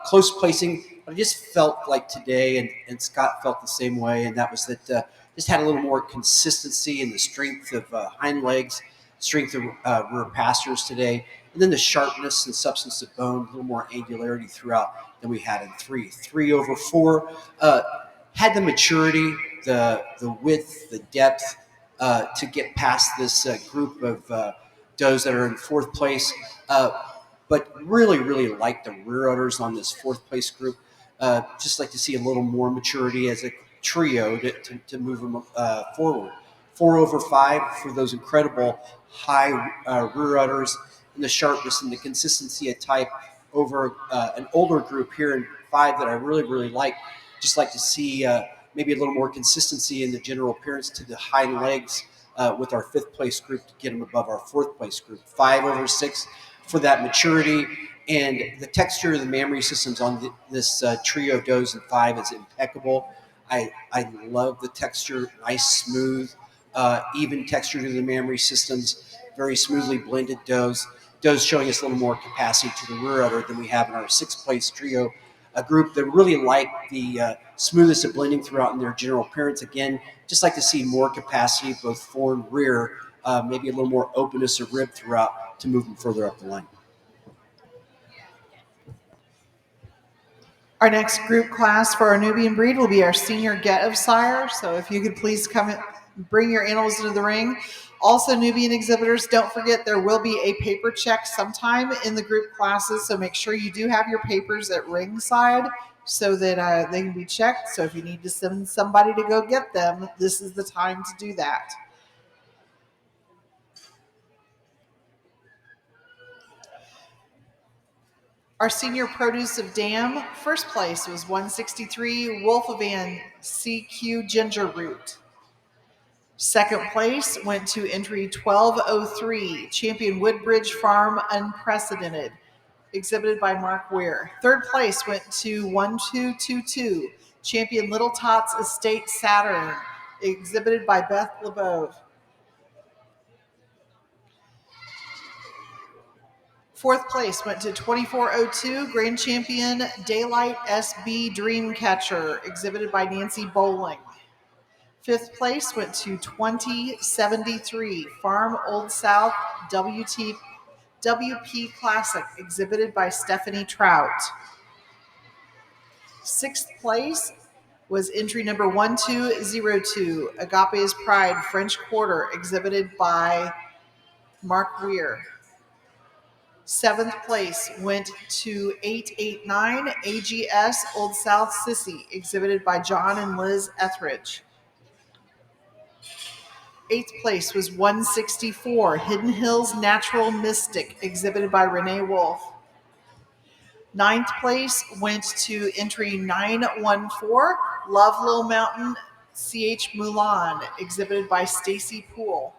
Close placing, but I just felt like today, and Scott felt the same way, and that was that just had a little more consistency in the strength of hind legs, strength of rear pastures today, and then the sharpness and substance of bone, a little more angularity throughout than we had in 3. 3 over 4 had the maturity, the width, the depth to get past this group of does that are in 4th place. But really like the rear udders on this 4th place group. Just like to see a little more maturity as a trio to move them forward. 4 over 5 for those incredible high rear udders and the sharpness and the consistency of type over an older group here in 5 that I really like. Just like to see maybe a little more consistency in the general appearance to the hind legs with our 5th place group to get them above our 4th place group. 5 over 6 for that maturity, and the texture of the mammary systems on this trio of does in 5 is impeccable. I love the texture, nice, smooth, even texture to the mammary systems, very smoothly blended does. Does showing us a little more capacity to the rear udder than we have in our 6th place trio. A group that really like the smoothness of blending throughout in their general appearance. Again, just like to see more capacity, both fore and rear, maybe a little more openness of rib throughout to move them further up the line. Our next group class for our Nubian breed will be our senior get of sire. So if you could please come and bring your animals into the ring. Also, Nubian exhibitors, don't forget there will be a paper check sometime in the group classes. So make sure you do have your papers at ringside so that they can be checked. So if you need to send somebody to go get them, this is the time to do that. Our senior produce of dam, first place was 163 Wolfavan CQ Ginger Root. Second place went to entry 1203 Champion Woodbridge Farm Unprecedented, exhibited by Mark Weir. Third place went to 1222 Champion Little Tots Estate Saturn, exhibited by Beth LeBeau. Fourth place went to 2402 Grand Champion Daylight SB Dreamcatcher, exhibited by Nancy Bowling. Fifth place went to 2073 Farm Old South WP Classic, exhibited by Stephanie Trout. Sixth place was entry number 1202 Agape's Pride French Quarter, exhibited by Mark Weir. 7th place went to 889 AGS Old South Sissy, exhibited by John and Liz Etheridge. 8th place was 164 Hidden Hills Natural Mystic, exhibited by Renee Wolf. 9th place went to entry 914 Love Little Mountain CH Mulan, exhibited by Stacy Poole.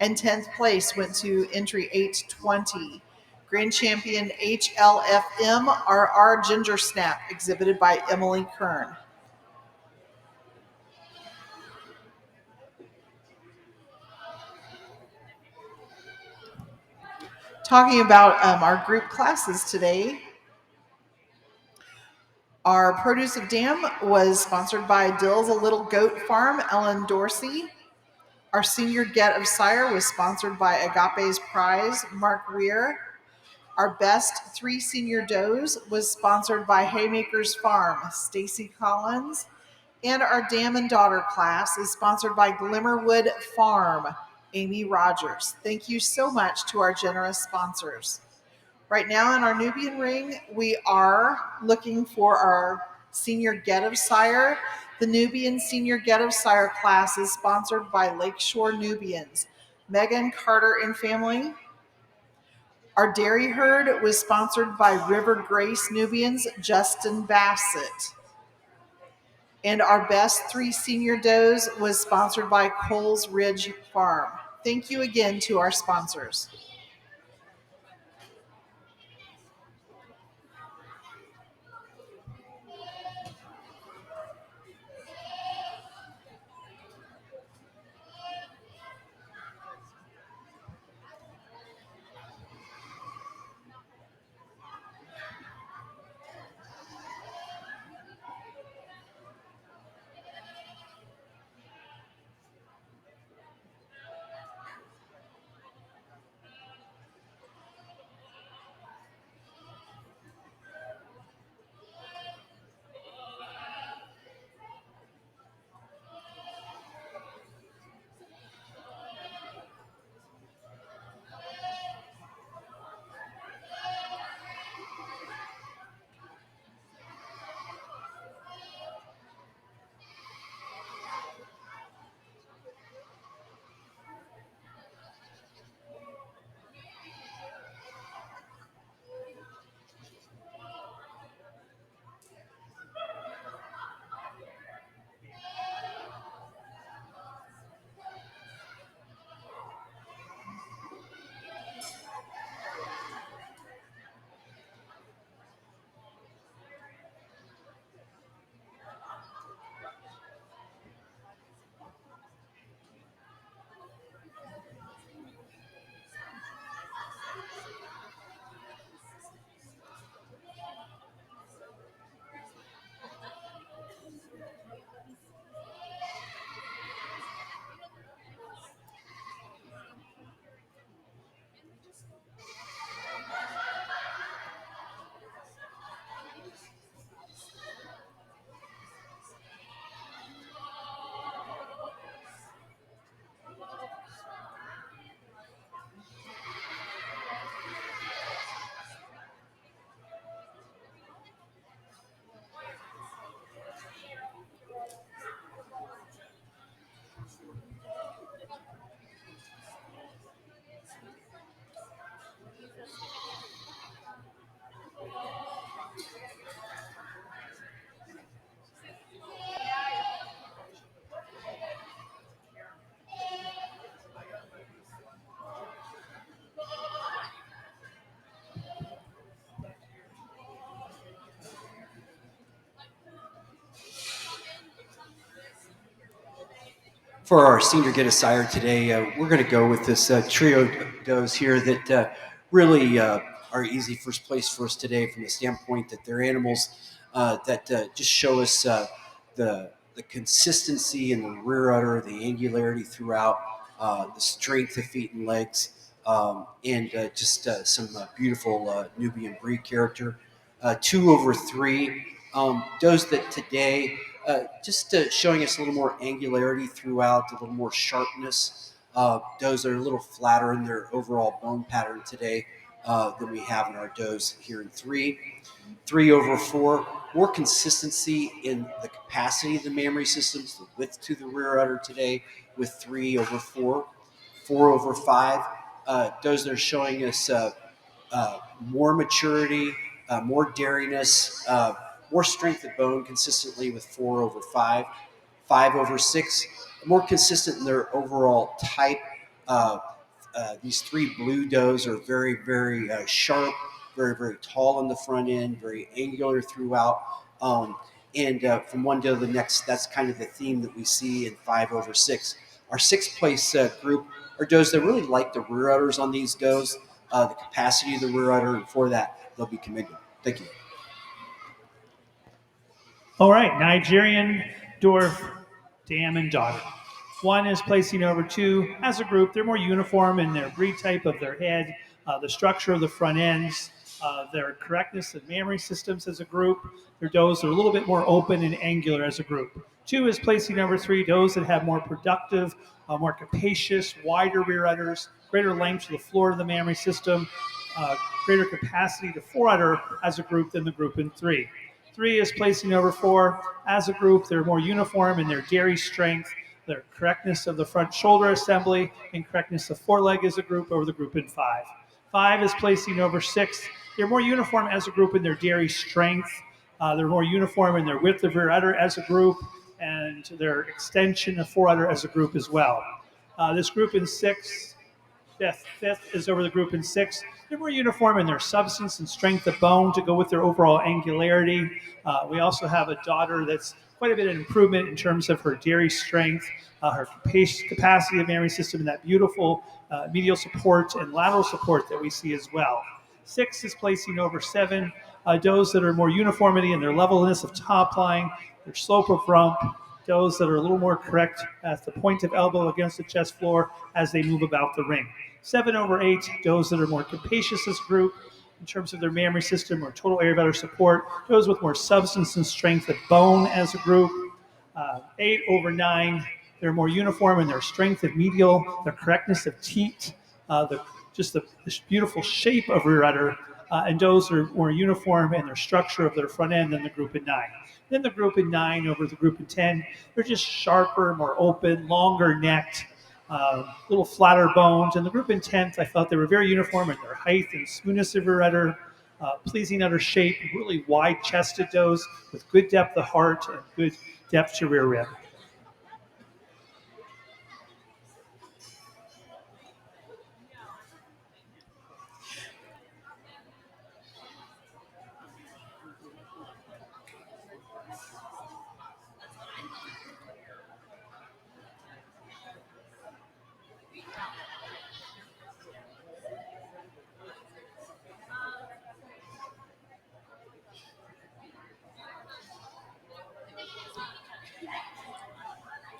And 10th place went to entry 820 Grand Champion HLFM RR Ginger Snap, exhibited by Emily Kern. Talking about our group classes today, our Produce of Dam was sponsored by Dill's A Little Goat Farm, Ellen Dorsey. Our Senior Get of Sire was sponsored by Agape's Prize, Mark Weir. Our Best 3 Senior Does was sponsored by Haymakers Farm, Stacy Collins. And our Dam and Daughter class is sponsored by Glimmerwood Farm, Amy Rogers. Thank you so much to our generous sponsors. Right now in our Nubian ring, we are looking for our Senior Get of Sire. The Nubian Senior Get of Sire class is sponsored by Lakeshore Nubians, Megan Carter and family. Our Dairy Herd was sponsored by River Grace Nubians, Justin Bassett. And our Best 3 Senior Does was sponsored by Coles Ridge Farm. Thank you again to our sponsors. For our Senior Get a Sire today, we're going to go with this trio does here that really are easy first place for us today from the standpoint that they're animals that just show us the consistency in the rear udder, the angularity throughout, the strength of feet and legs, and just some beautiful Nubian breed character. 2 over 3. Does that today, just showing us a little more angularity throughout, a little more sharpness, Does are a little flatter in their overall bone pattern today than we have in our does here in 3. 3/4, more consistency in the capacity of the mammary systems, the width to the rear udder today with 3/4. 4/5, does that are showing us more maturity, more dariness, more strength of bone consistently with 4/5. 5/6, more consistent in their overall type. These 3 blue does are very, very sharp, very, very tall on the front end, very angular throughout. And from one doe to the next, that's kind of the theme that we see in 5/6. Our 6th place group are does that really like the rear udders on these does, the capacity of the rear udder, and for that, they'll be commended. Thank you. All right, Nigerian Dwarf, Dam, and Daughter. 1 is placing over 2 as a group. They're more uniform in their breed type of their head, the structure of the front ends, their correctness of mammary systems as a group. Their does are a little bit more open and angular as a group. 2 is placing over 3 does that have more productive, more capacious, wider rear udders, greater length to the floor of the mammary system, greater capacity to forudder as a group than the group in 3. 3 is placing over 4 as a group. They're more uniform in their dairy strength, their correctness of the front shoulder assembly, and correctness of foreleg as a group over the group in 5. 5 is placing over 6. They're more uniform as a group in their dairy strength. They're more uniform in their width of rear udder as a group, and their extension of forudder as a group as well. This group in 6, fifth is over the group in 6. They're more uniform in their substance and strength of bone to go with their overall angularity. We also have a daughter that's quite a bit of improvement in terms of her dairy strength, her capacity of mammary system, and that beautiful medial support and lateral support that we see as well. 6 is placing over 7. Does that are more uniformity in their levelness of top line, their slope of rump, does that are a little more correct at the point of elbow against the chest floor as they move about the ring. 7/8, does that are more capacious as a group in terms of their mammary system or total area of udder support. Does with more substance and strength of bone as a group. 8/9, they're more uniform in their strength of medial, their correctness of teat, this beautiful shape of rear udder, and does are more uniform in their structure of their front end than the group in 9. Then the group in 9 over the group in 10, they're just sharper, more open, longer necked, little flatter bones. And the group in 10th, I felt they were very uniform in their height and smoothness of rear udder, pleasing udder shape, really wide-chested does with good depth of heart and good depth to rear rib.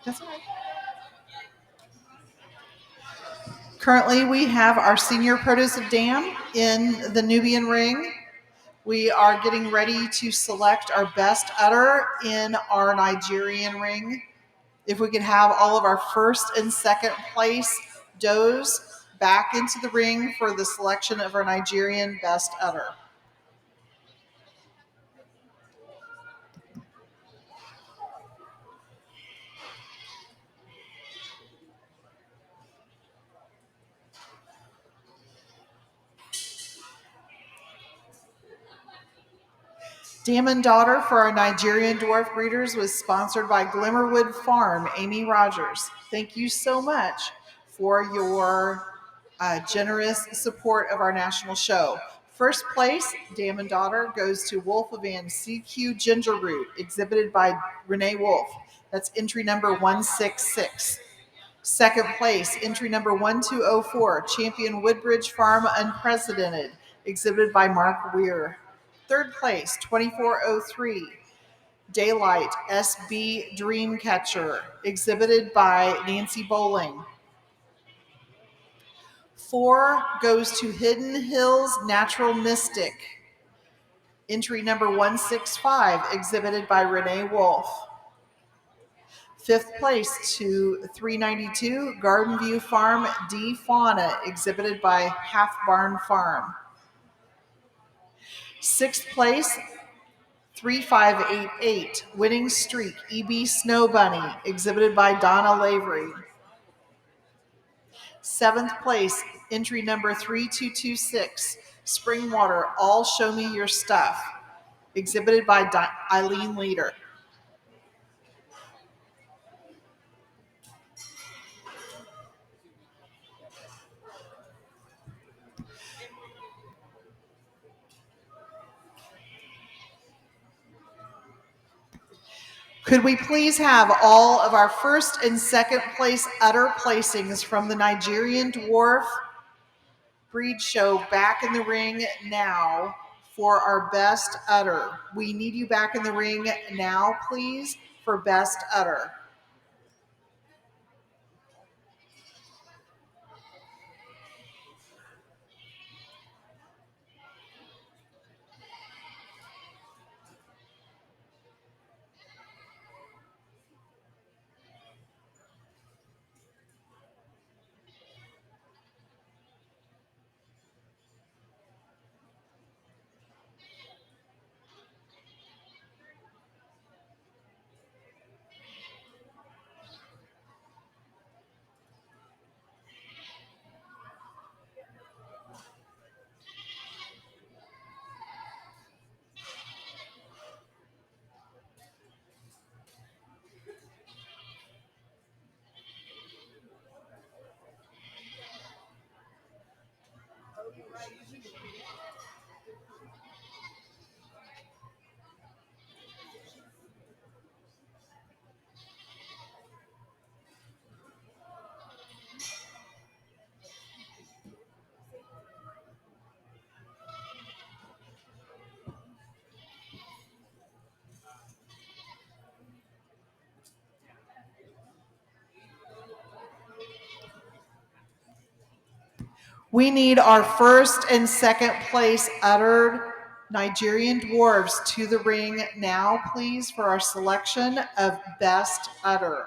That's all right. Currently, we have our senior produce of dam in the Nubian ring. We are getting ready to select our best udder in our Nigerian ring. If we could have all of our first and second place does back into the ring for the selection of our Nigerian best udder. Dam and Daughter for our Nigerian Dwarf breeders was sponsored by Glimmerwood Farm, Amy Rogers. Thank you so much for your generous support of our national show. First place, Dam and Daughter, goes to Wolf of Ann CQ Ginger Root, exhibited by Renee Wolf. That's entry number 166. Second place, entry number 1204, Champion Woodbridge Farm Unprecedented, exhibited by Mark Weir. Third place, 2403, Daylight SB Dreamcatcher, exhibited by Nancy Bowling. 4 goes to Hidden Hills Natural Mystic, entry number 165, exhibited by Renee Wolf. Fifth place to 392 Garden View Farm D Fauna, exhibited by Half Barn Farm. Sixth place, 3588 Winning Streak EB Snow Bunny, exhibited by Donna Lavery. Seventh place, entry number 3226 Springwater All Show Me Your Stuff, exhibited by Eileen Leader. Could we please have all of our first and second place udder placings from the Nigerian Dwarf breed show back in the ring now for our best udder? We need you back in the ring now, please, for best udder. We need our first and second place uddered Nigerian Dwarves to the ring now, please, for our selection of best udder.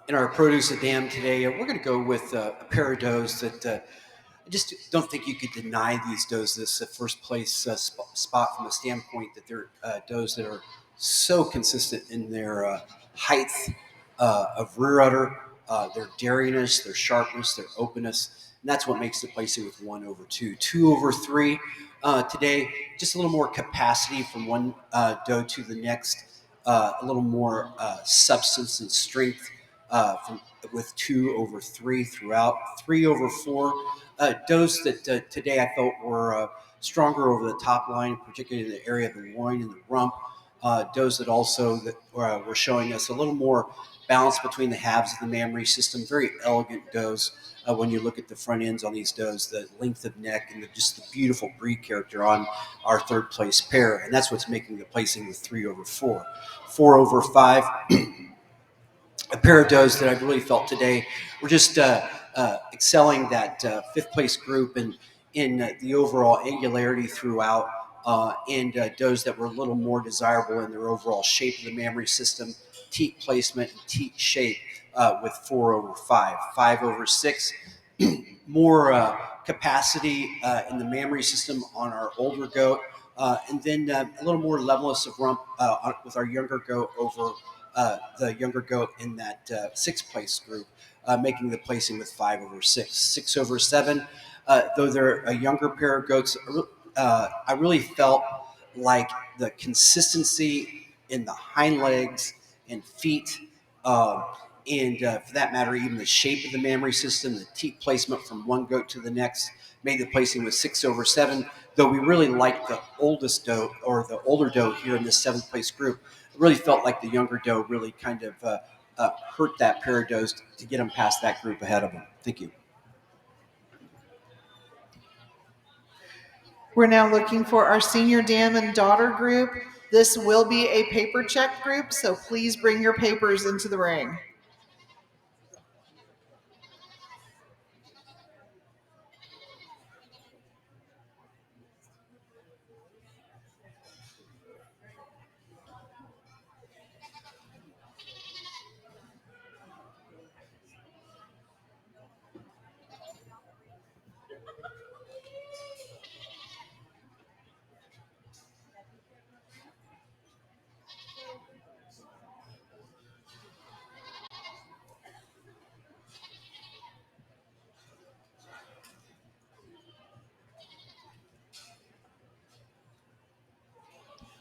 In our produce at dam today, we're going to go with a pair of does that I just don't think you could deny these does this first place spot from the standpoint that they're does that are so consistent in their height of rear udder, their dariness, their sharpness, their openness, and that's what makes the placing with 1/2. 2/3 today, just a little more capacity from one doe to the next, a little more substance and strength with 2/3 throughout. 3/4 does that today I felt were stronger over the top line, particularly in the area of the loin and the rump. Does that also that were showing us a little more balance between the halves of the mammary system. Very elegant does when you look at the front ends on these does, the length of neck and just the beautiful breed character on our third place pair. And that's what's making the placing with 3/4. 4/5. A pair of does that I really felt today were just excelling that fifth place group and in the overall angularity throughout. and does that were a little more desirable in their overall shape of the mammary system, teat placement, and teat shape with 4/5. 5/6, more capacity in the mammary system on our older goat, and then a little more levelness of rump with our younger goat over the younger goat in that sixth place group, making the placing with 5/6. 6/7, though they're a younger pair of goats, I really felt like the consistency in the hind legs and feet, and for that matter, even the shape of the mammary system, the teat placement from one goat to the next, made the placing with 6/7. Though we really liked the oldest doe or the older doe here in this seventh place group, it really felt like the younger doe really kind of hurt that pair of does to get them past that group ahead of them. Thank you. We're now looking for our senior dam and daughter group. This will be a paper check group, so please bring your papers into the ring.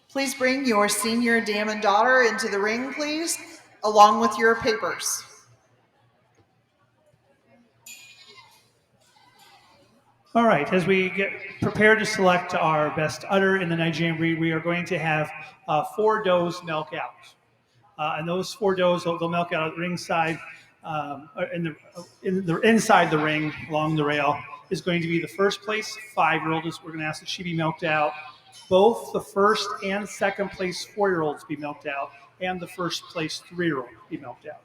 Please bring your senior dam and daughter into the ring, please, along with your papers. All right, as we get prepared to select our best udder in the Nigerian breed, we are going to have 4 does milk out. And those 4 does, they'll milk out at the ringside, inside the ring along the rail is going to be the first place 5-year-old. We're going to ask that she be milked out. Both the first and second place 4-year-olds be milked out, and the first place 3-year-old be milked out.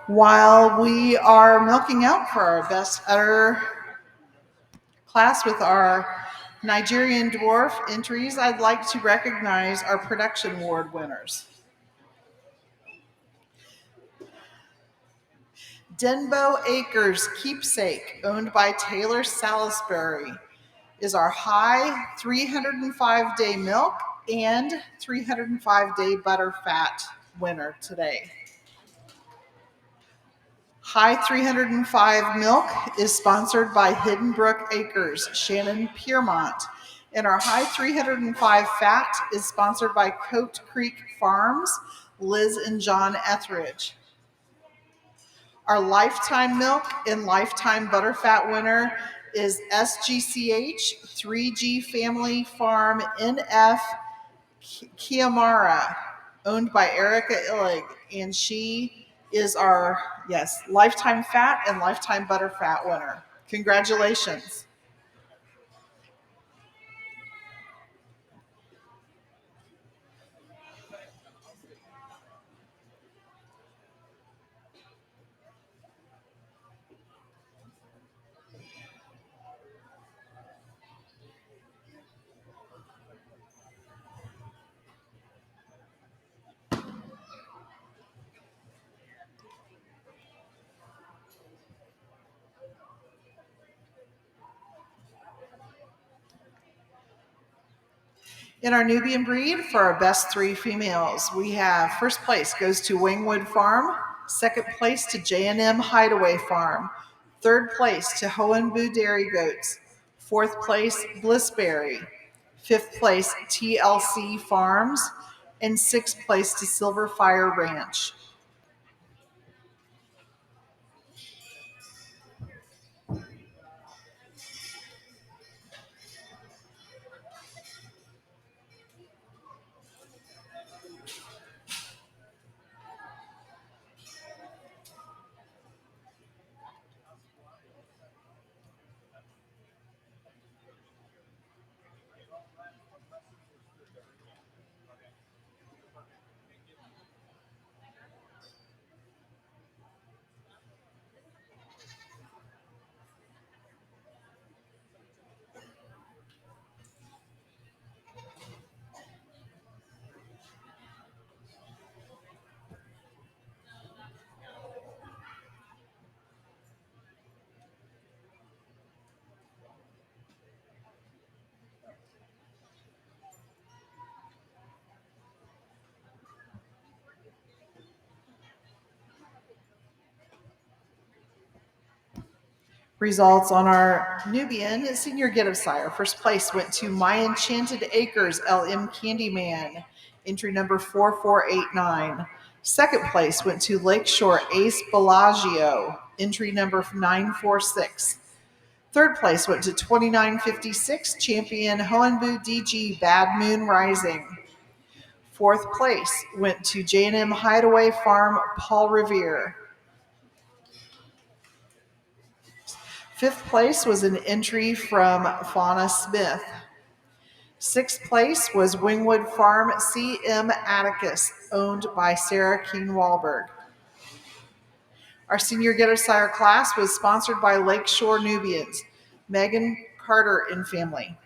While we are milking out for our best udder class with our Nigerian Dwarf entries, I'd like to recognize our production award winners. Denbo Acres Keepsake, owned by Taylor Salisbury, is our high 305-day milk and 305-day butter fat winner today. High 305 Milk is sponsored by Hidden Brook Acres, Shannon Piermont. And our High 305 Fat is sponsored by Coat Creek Farms, Liz and John Etheridge. Our Lifetime Milk and Lifetime Butterfat winner is SGCH 3G Family Farm NF Kiamara, owned by Erica Illig, and she is our, yes, Lifetime Fat and Lifetime Butterfat winner. Congratulations. In our Nubian breed, for our best three females, we have first place goes to Wingwood Farm, second place to J&M Hideaway Farm, third place to Hohenbu Dairy Goats, fourth place Blissberry, fifth place TLC Farms, and sixth place to Silver Fire Ranch. Results on our Nubian Senior Get of Sire. First place went to My Enchanted Acres LM Candyman, entry number 4489. Second place went to Lakeshore Ace Bellagio, entry number 946. Third place went to 2956 Champion Hohenbu DG Bad Moon Rising. Fourth place went to J&M Hideaway Farm Paul Revere. Fifth place was an entry from Fauna Smith. Sixth place was Wingwood Farm CM Atticus, owned by Sarah King Wahlberg. Our Senior Getter Sire class was sponsored by Lakeshore Nubians, Megan Carter and family.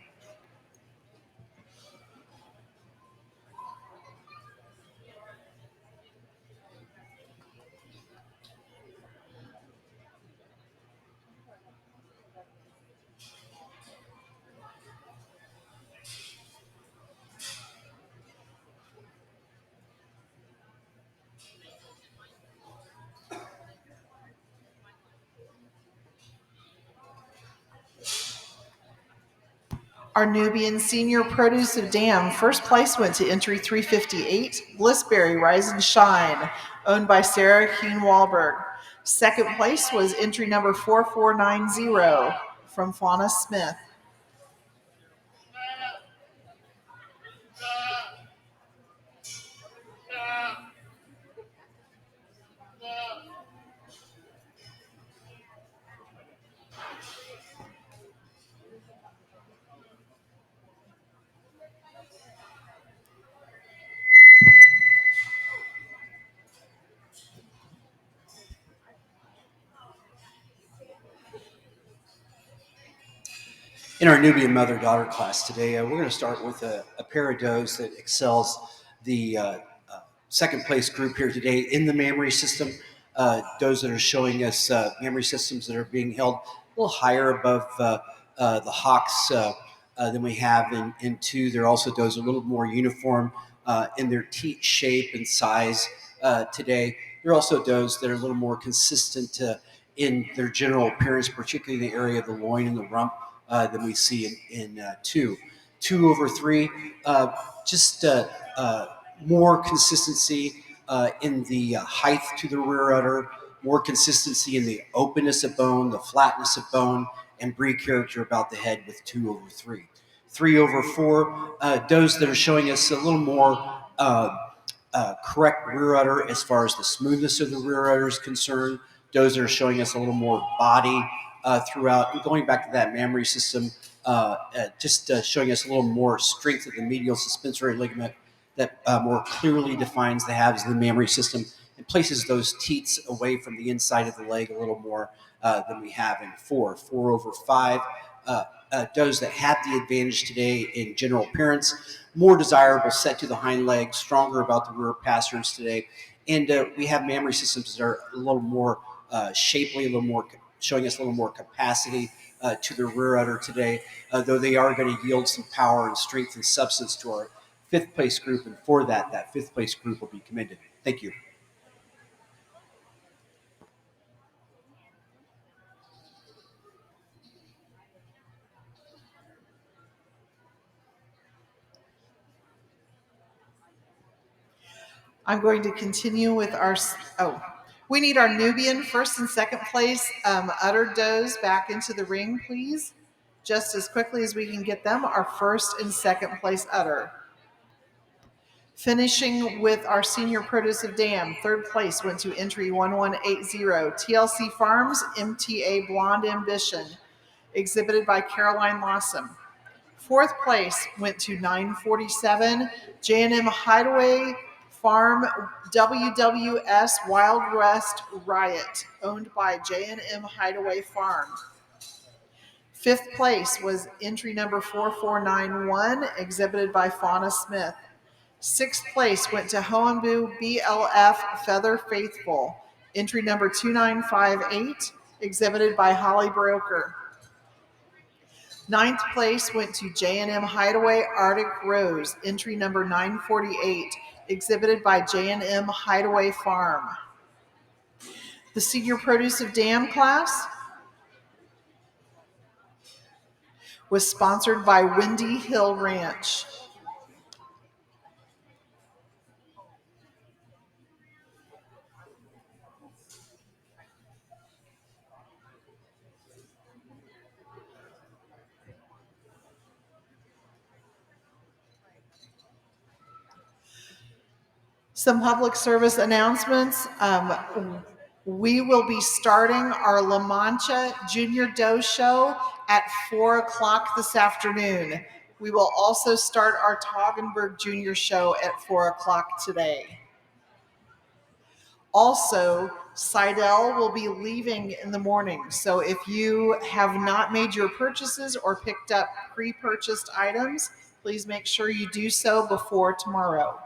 Our Nubian Senior Produce of Dam, first place went to entry 358, Blissberry Rise and Shine, owned by Sarah Keen Wahlberg. Second place was entry number 4490 from Fauna Smith. In our Nubian mother-daughter class today, we're going to start with a pair of does that excels the second place group here today in the mammary system. Does that are showing us mammary systems that are being held a little higher above the hocks than we have in two. They're also does a little more uniform in their teat shape and size today. They're also does that are a little more consistent in their general appearance, particularly in the area of the loin and the rump than we see in two. 2/3, just more consistency in the height to the rear udder, more consistency in the openness of bone, the flatness of bone, and brie character about the head with 2/3. 3/4, does that are showing us a little more correct rear udder as far as the smoothness of the rear udder is concerned. Does are showing us a little more body throughout. And going back to that mammary system, just showing us a little more strength of the medial suspensory ligament that more clearly defines the halves of the mammary system and places those teats away from the inside of the leg a little more than we have in 4. 4/5. Does that have the advantage today in general appearance, more desirable set to the hind leg, stronger about the rear pasterns today. And we have mammary systems that are a little more shapely, a little more showing us a little more capacity to the rear udder today, though they are going to yield some power and strength and substance to our fifth place group. And for that fifth place group will be commended. Thank you. I'm going to continue with we need our Nubian first and second place udder does back into the ring, please. Just as quickly as we can get them, our first and second place udder. Finishing with our senior produce of dam, third place went to entry 1180, TLC Farms MTA Blonde Ambition, exhibited by Caroline Lawson. Fourth place went to 947 J&M Hideaway Farm WWS Wild West Riot, owned by J&M Hideaway Farm. Fifth place was entry number 4491, exhibited by Fauna Smith. Sixth place went to Hohenbu BLF Feather Faithful, entry number 2958, exhibited by Holly Broker. Ninth place went to J&M Hideaway Arctic Rose, entry number 948, exhibited by J&M Hideaway Farm. The senior produce of dam class was sponsored by Windy Hill Ranch. Some public service announcements. We will be starting our La Mancha Junior Doe Show at 4 o'clock this afternoon. We will also start our Toggenburg Junior Show at 4 o'clock today. Also, Seidel will be leaving in the morning, so if you have not made your purchases or picked up pre-purchased items, please make sure you do so before tomorrow.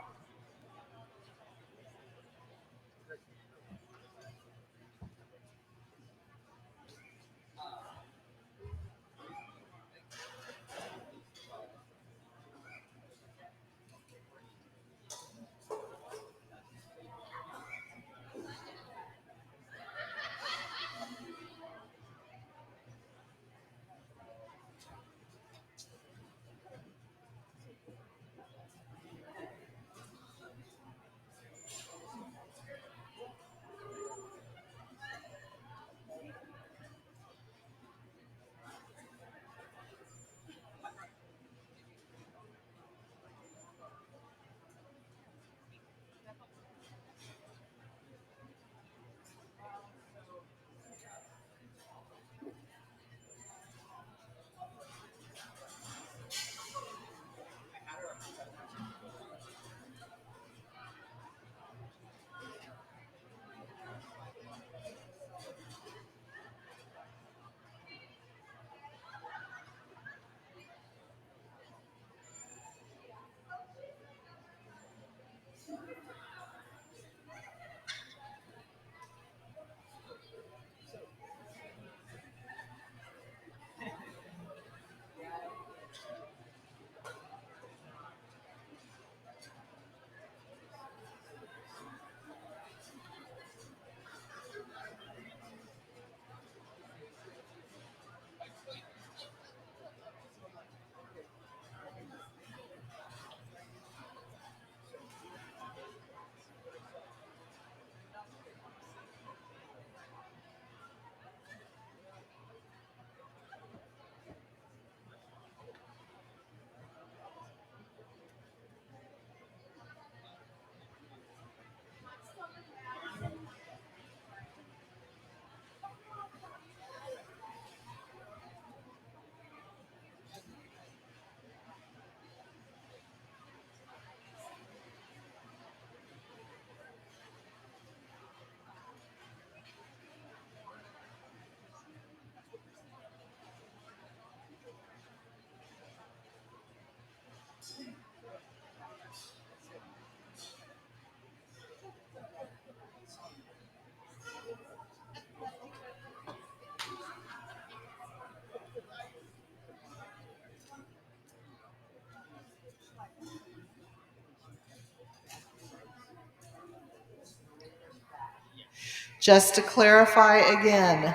Just to clarify again,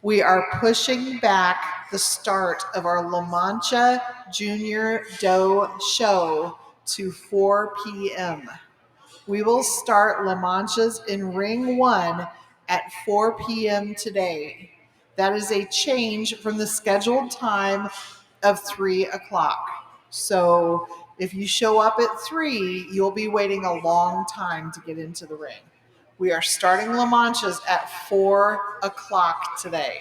we are pushing back the start of our La Mancha Junior Doe show to 4 p.m. We will start La Manchas in Ring 1 at 4 p.m. today. That is a change from the scheduled time of 3 o'clock. So if you show up at 3, you'll be waiting a long time to get into the ring. We are starting La Manchas at 4 o'clock today.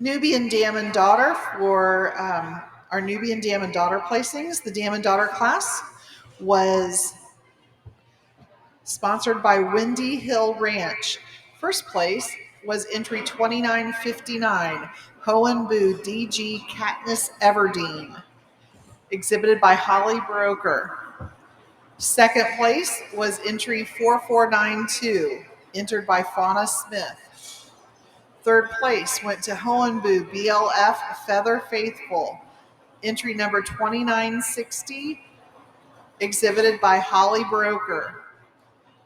Nubian Dam and Daughter for our Nubian Dam and Daughter placings. The Dam and Daughter class was sponsored by Windy Hill Ranch. First place was entry 2959, Hohenbu DG Katniss Everdeen, exhibited by Holly Broker. Second place was entry 4492, entered by Fauna Smith. Third place went to Hohenbu BLF Feather Faithful, entry number 2960, exhibited by Holly Broker.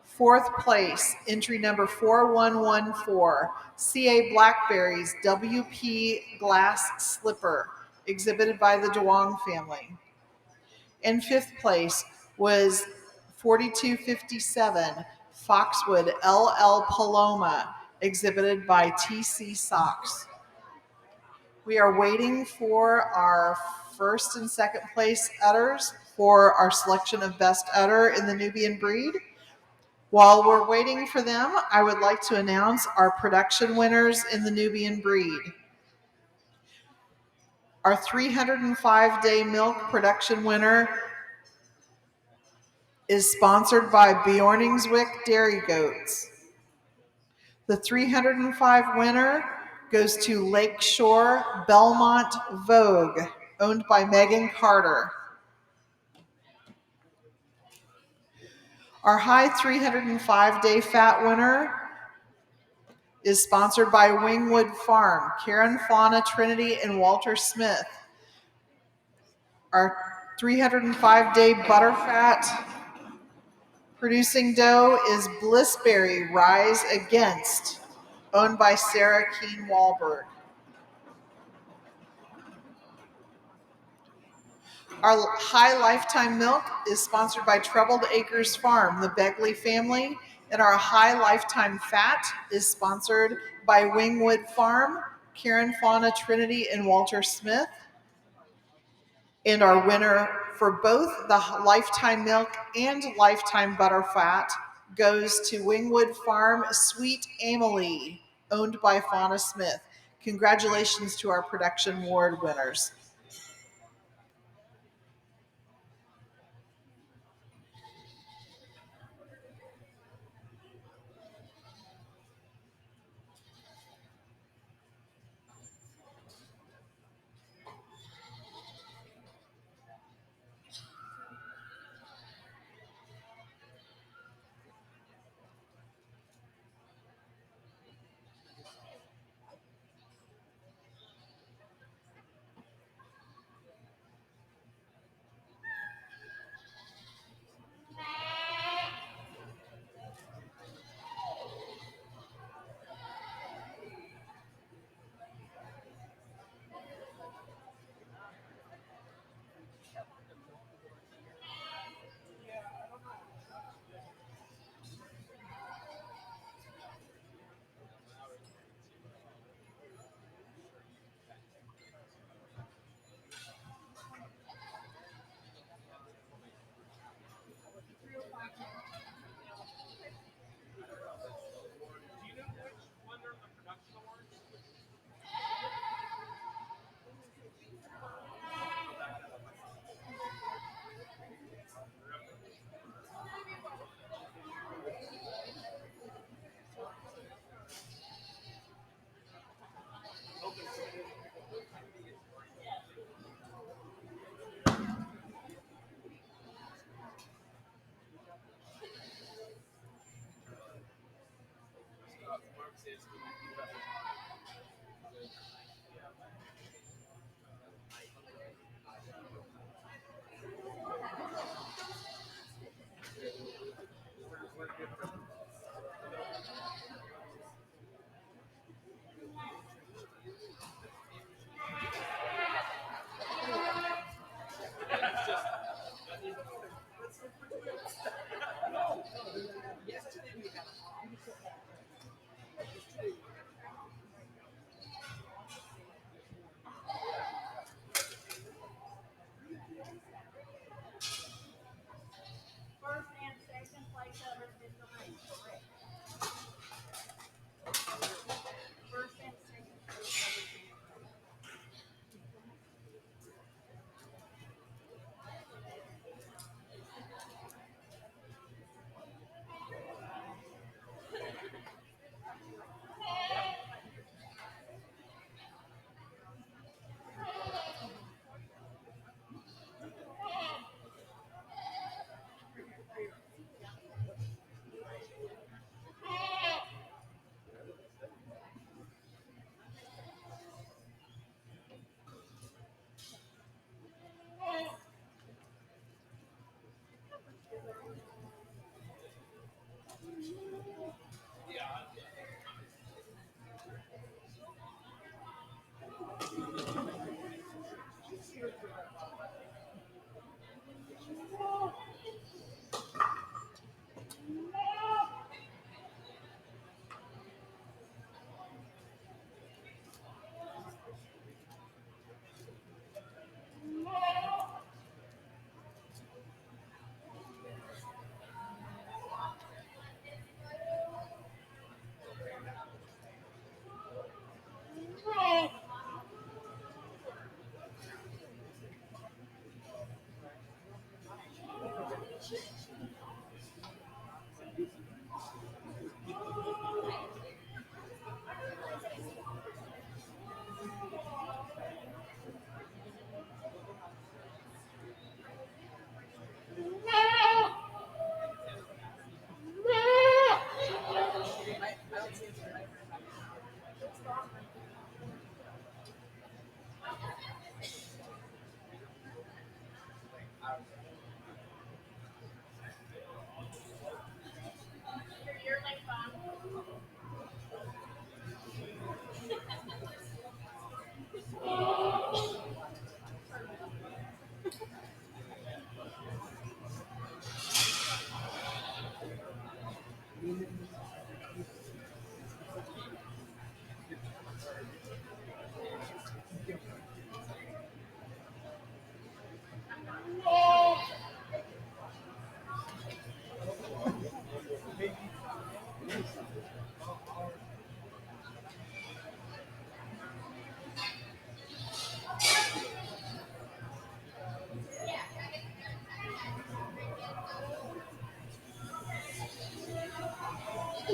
Fourth place, entry number 4114, CA Blackberries WP Glass Slipper, exhibited by the DeWong family. And fifth place was 4257, Foxwood LL Paloma, exhibited by TC Socks. We are waiting for our first and second place udders for our selection of best udder in the Nubian breed. While we're waiting for them, I would like to announce our production winners in the Nubian breed. Our 305-day milk production winner is sponsored by Bjorningswick Dairy Goats. The 305 winner goes to Lakeshore Belmont Vogue, owned by Megan Carter. Our high 305-day fat winner is sponsored by Wingwood Farm, Karen Fauna Trinity and Walter Smith. Our 305-day butterfat producing doe is Blissberry Rise Against, owned by Sarah Keene Wahlberg. Our high lifetime milk is sponsored by Troubled Acres Farm, the Begley family, and our high lifetime fat is sponsored by Wingwood Farm, Karen Fauna Trinity and Walter Smith. And our winner for both the lifetime milk and lifetime butterfat goes to Wingwood Farm Sweet Amelie, owned by Fauna Smith. Congratulations to our production award winners.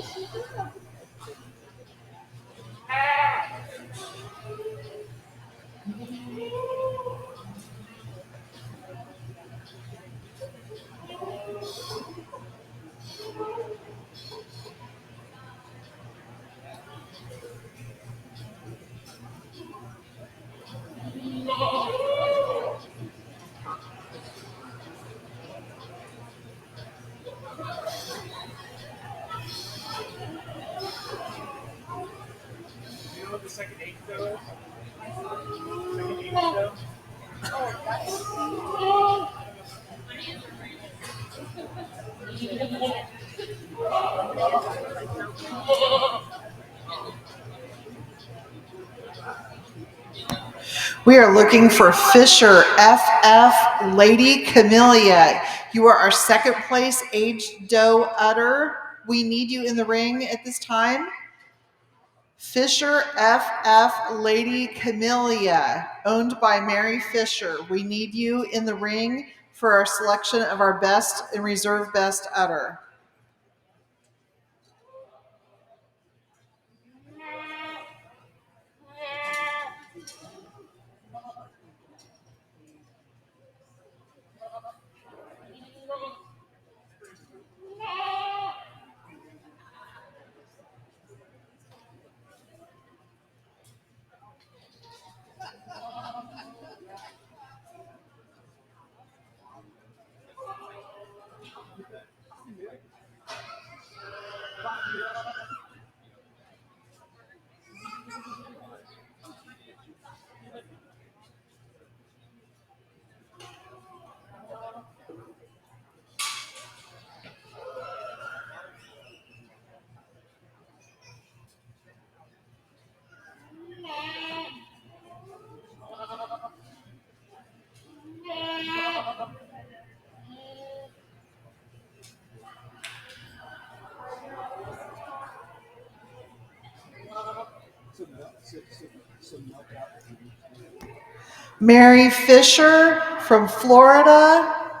You know what the second age though is? Second age though? We are looking for Fisher FF Lady Camellia. You are our second place aged doe udder. We need you in the ring at this time. Fisher FF Lady Camellia, owned by Mary Fisher. We need you in the ring for our selection of our best and reserve best udder. Mary Fisher from Florida.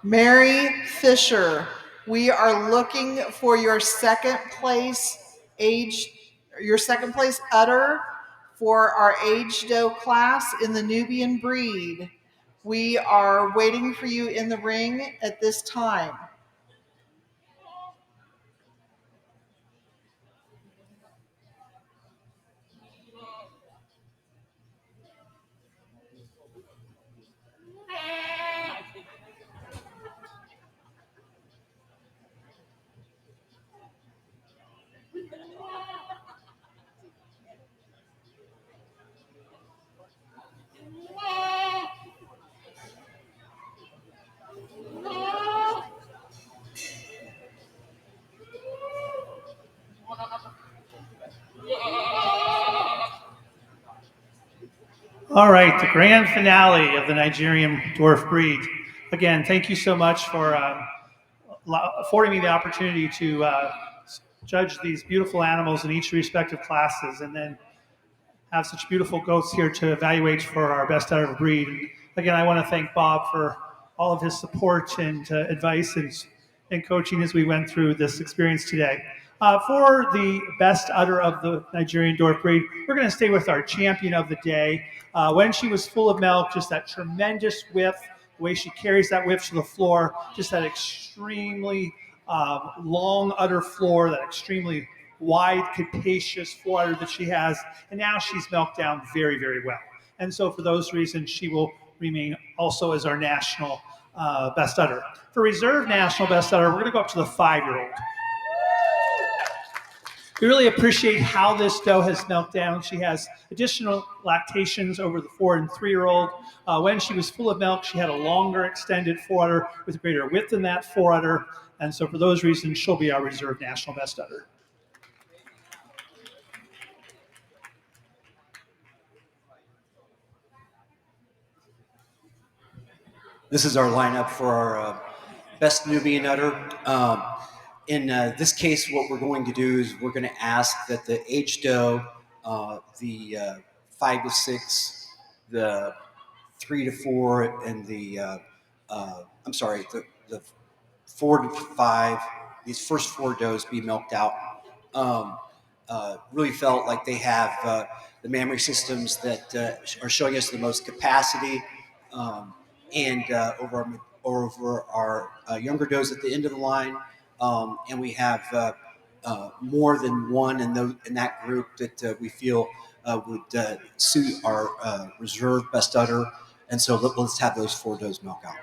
Mary Fisher, we are looking for your second place udder for our age doe class in the Nubian breed. We are waiting for you in the ring at this time. All right, the grand finale of the Nigerian Dwarf breed. Again, thank you so much for affording me the opportunity to judge these beautiful animals in each respective classes, and then have such beautiful goats here to evaluate for our best out of breed. Again, I want to thank Bob for all of his support and advice and coaching as we went through this experience today. For the best udder of the Nigerian Dwarf breed, we're going to stay with our champion of the day. When she was full of milk, just that tremendous whiff, the way she carries that whiff to the floor, just that extremely long udder floor, that extremely wide, capacious foreudder that she has, and now she's milked down very, very well. And so for those reasons, she will remain also as our national best udder. For reserve national best udder, we're going to go up to the 5-year-old. We really appreciate how this doe has milked down. She has additional lactations over the 4 and 3-year-old. When she was full of milk, she had a longer extended foreudder with greater width than that foreudder. And so for those reasons, she'll be our reserve national best udder. This is our lineup for our best Nubian udder. In this case, what we're going to do is we're going to ask that the age doe, the 5 to 6, the 3 to 4, and the 4 to 5 these first 4 does be milked out. Um, really felt like they have the mammary systems that are showing us the most capacity, um, and over our younger does at the end of the line, and we have more than one in that group that we feel would suit our reserve best udder, and so let's have those 4 does milk out.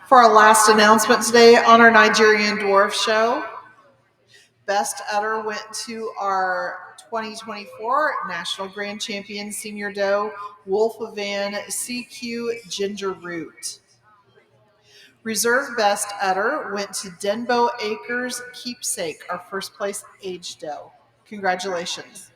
For our last announcement today on our Nigerian Dwarf show, Best Udder went to our 2024 National Grand Champion Senior Doe, Wolf of Van CQ Ginger Root. Reserve Best Udder went to Denbo Acres Keepsake, our first place age doe. Congratulations.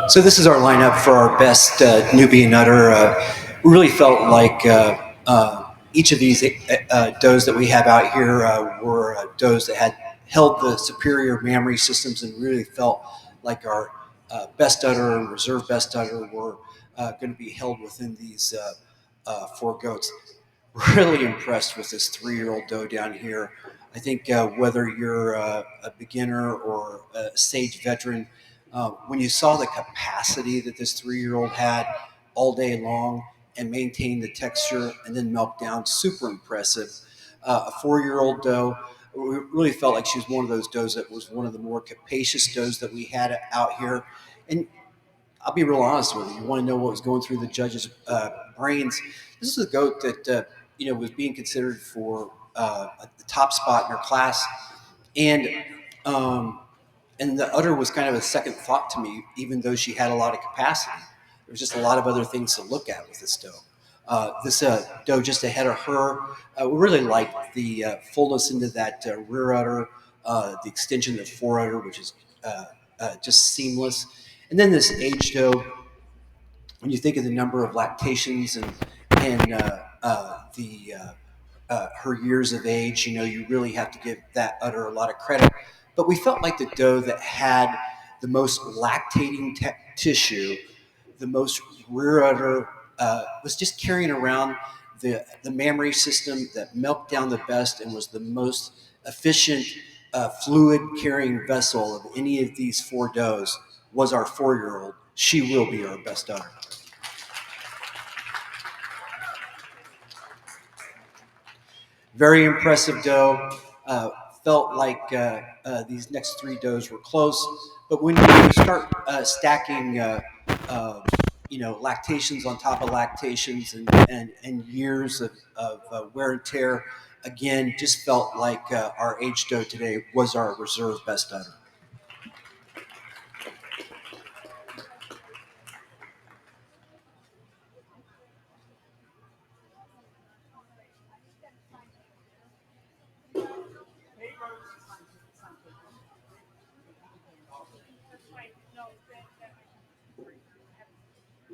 So this is our lineup for our best Nubian udder. We really felt like each of these does that we have out here were does that had held the superior mammary systems, and really felt like our best udder and reserve best udder were going to be held within these four goats. Really impressed with this 3-year-old doe down here. I think whether you're a beginner or a sage veteran, when you saw the capacity that this 3-year-old had all day long and maintain the texture and then melt down, super impressive. A 4-year-old doe, we really felt like she was one of those does that was one of the more capacious does that we had out here. And I'll be real honest with you. You want to know what was going through the judges' brains? This is a goat that was being considered for the top spot in her class, and um, and the udder was kind of a second thought to me, even though she had a lot of capacity. There was just a lot of other things to look at with this doe. This doe just ahead of her, we really liked the fullness into that rear udder, the extension of the fore udder, which is just seamless. And then this age doe, when you think of the number of lactations and her years of age, you really have to give that udder a lot of credit. But we felt like the doe that had the most lactating tissue, the most rear udder, was just carrying around the mammary system that milked down the best and was the most efficient fluid carrying vessel of any of these four does, was our 4-year-old. She will be our best udder. Very impressive doe. Felt like these next 3 does were close, but when you start stacking, lactations on top of lactations and years of wear and tear, again, just felt like our age doe today was our reserve best udder.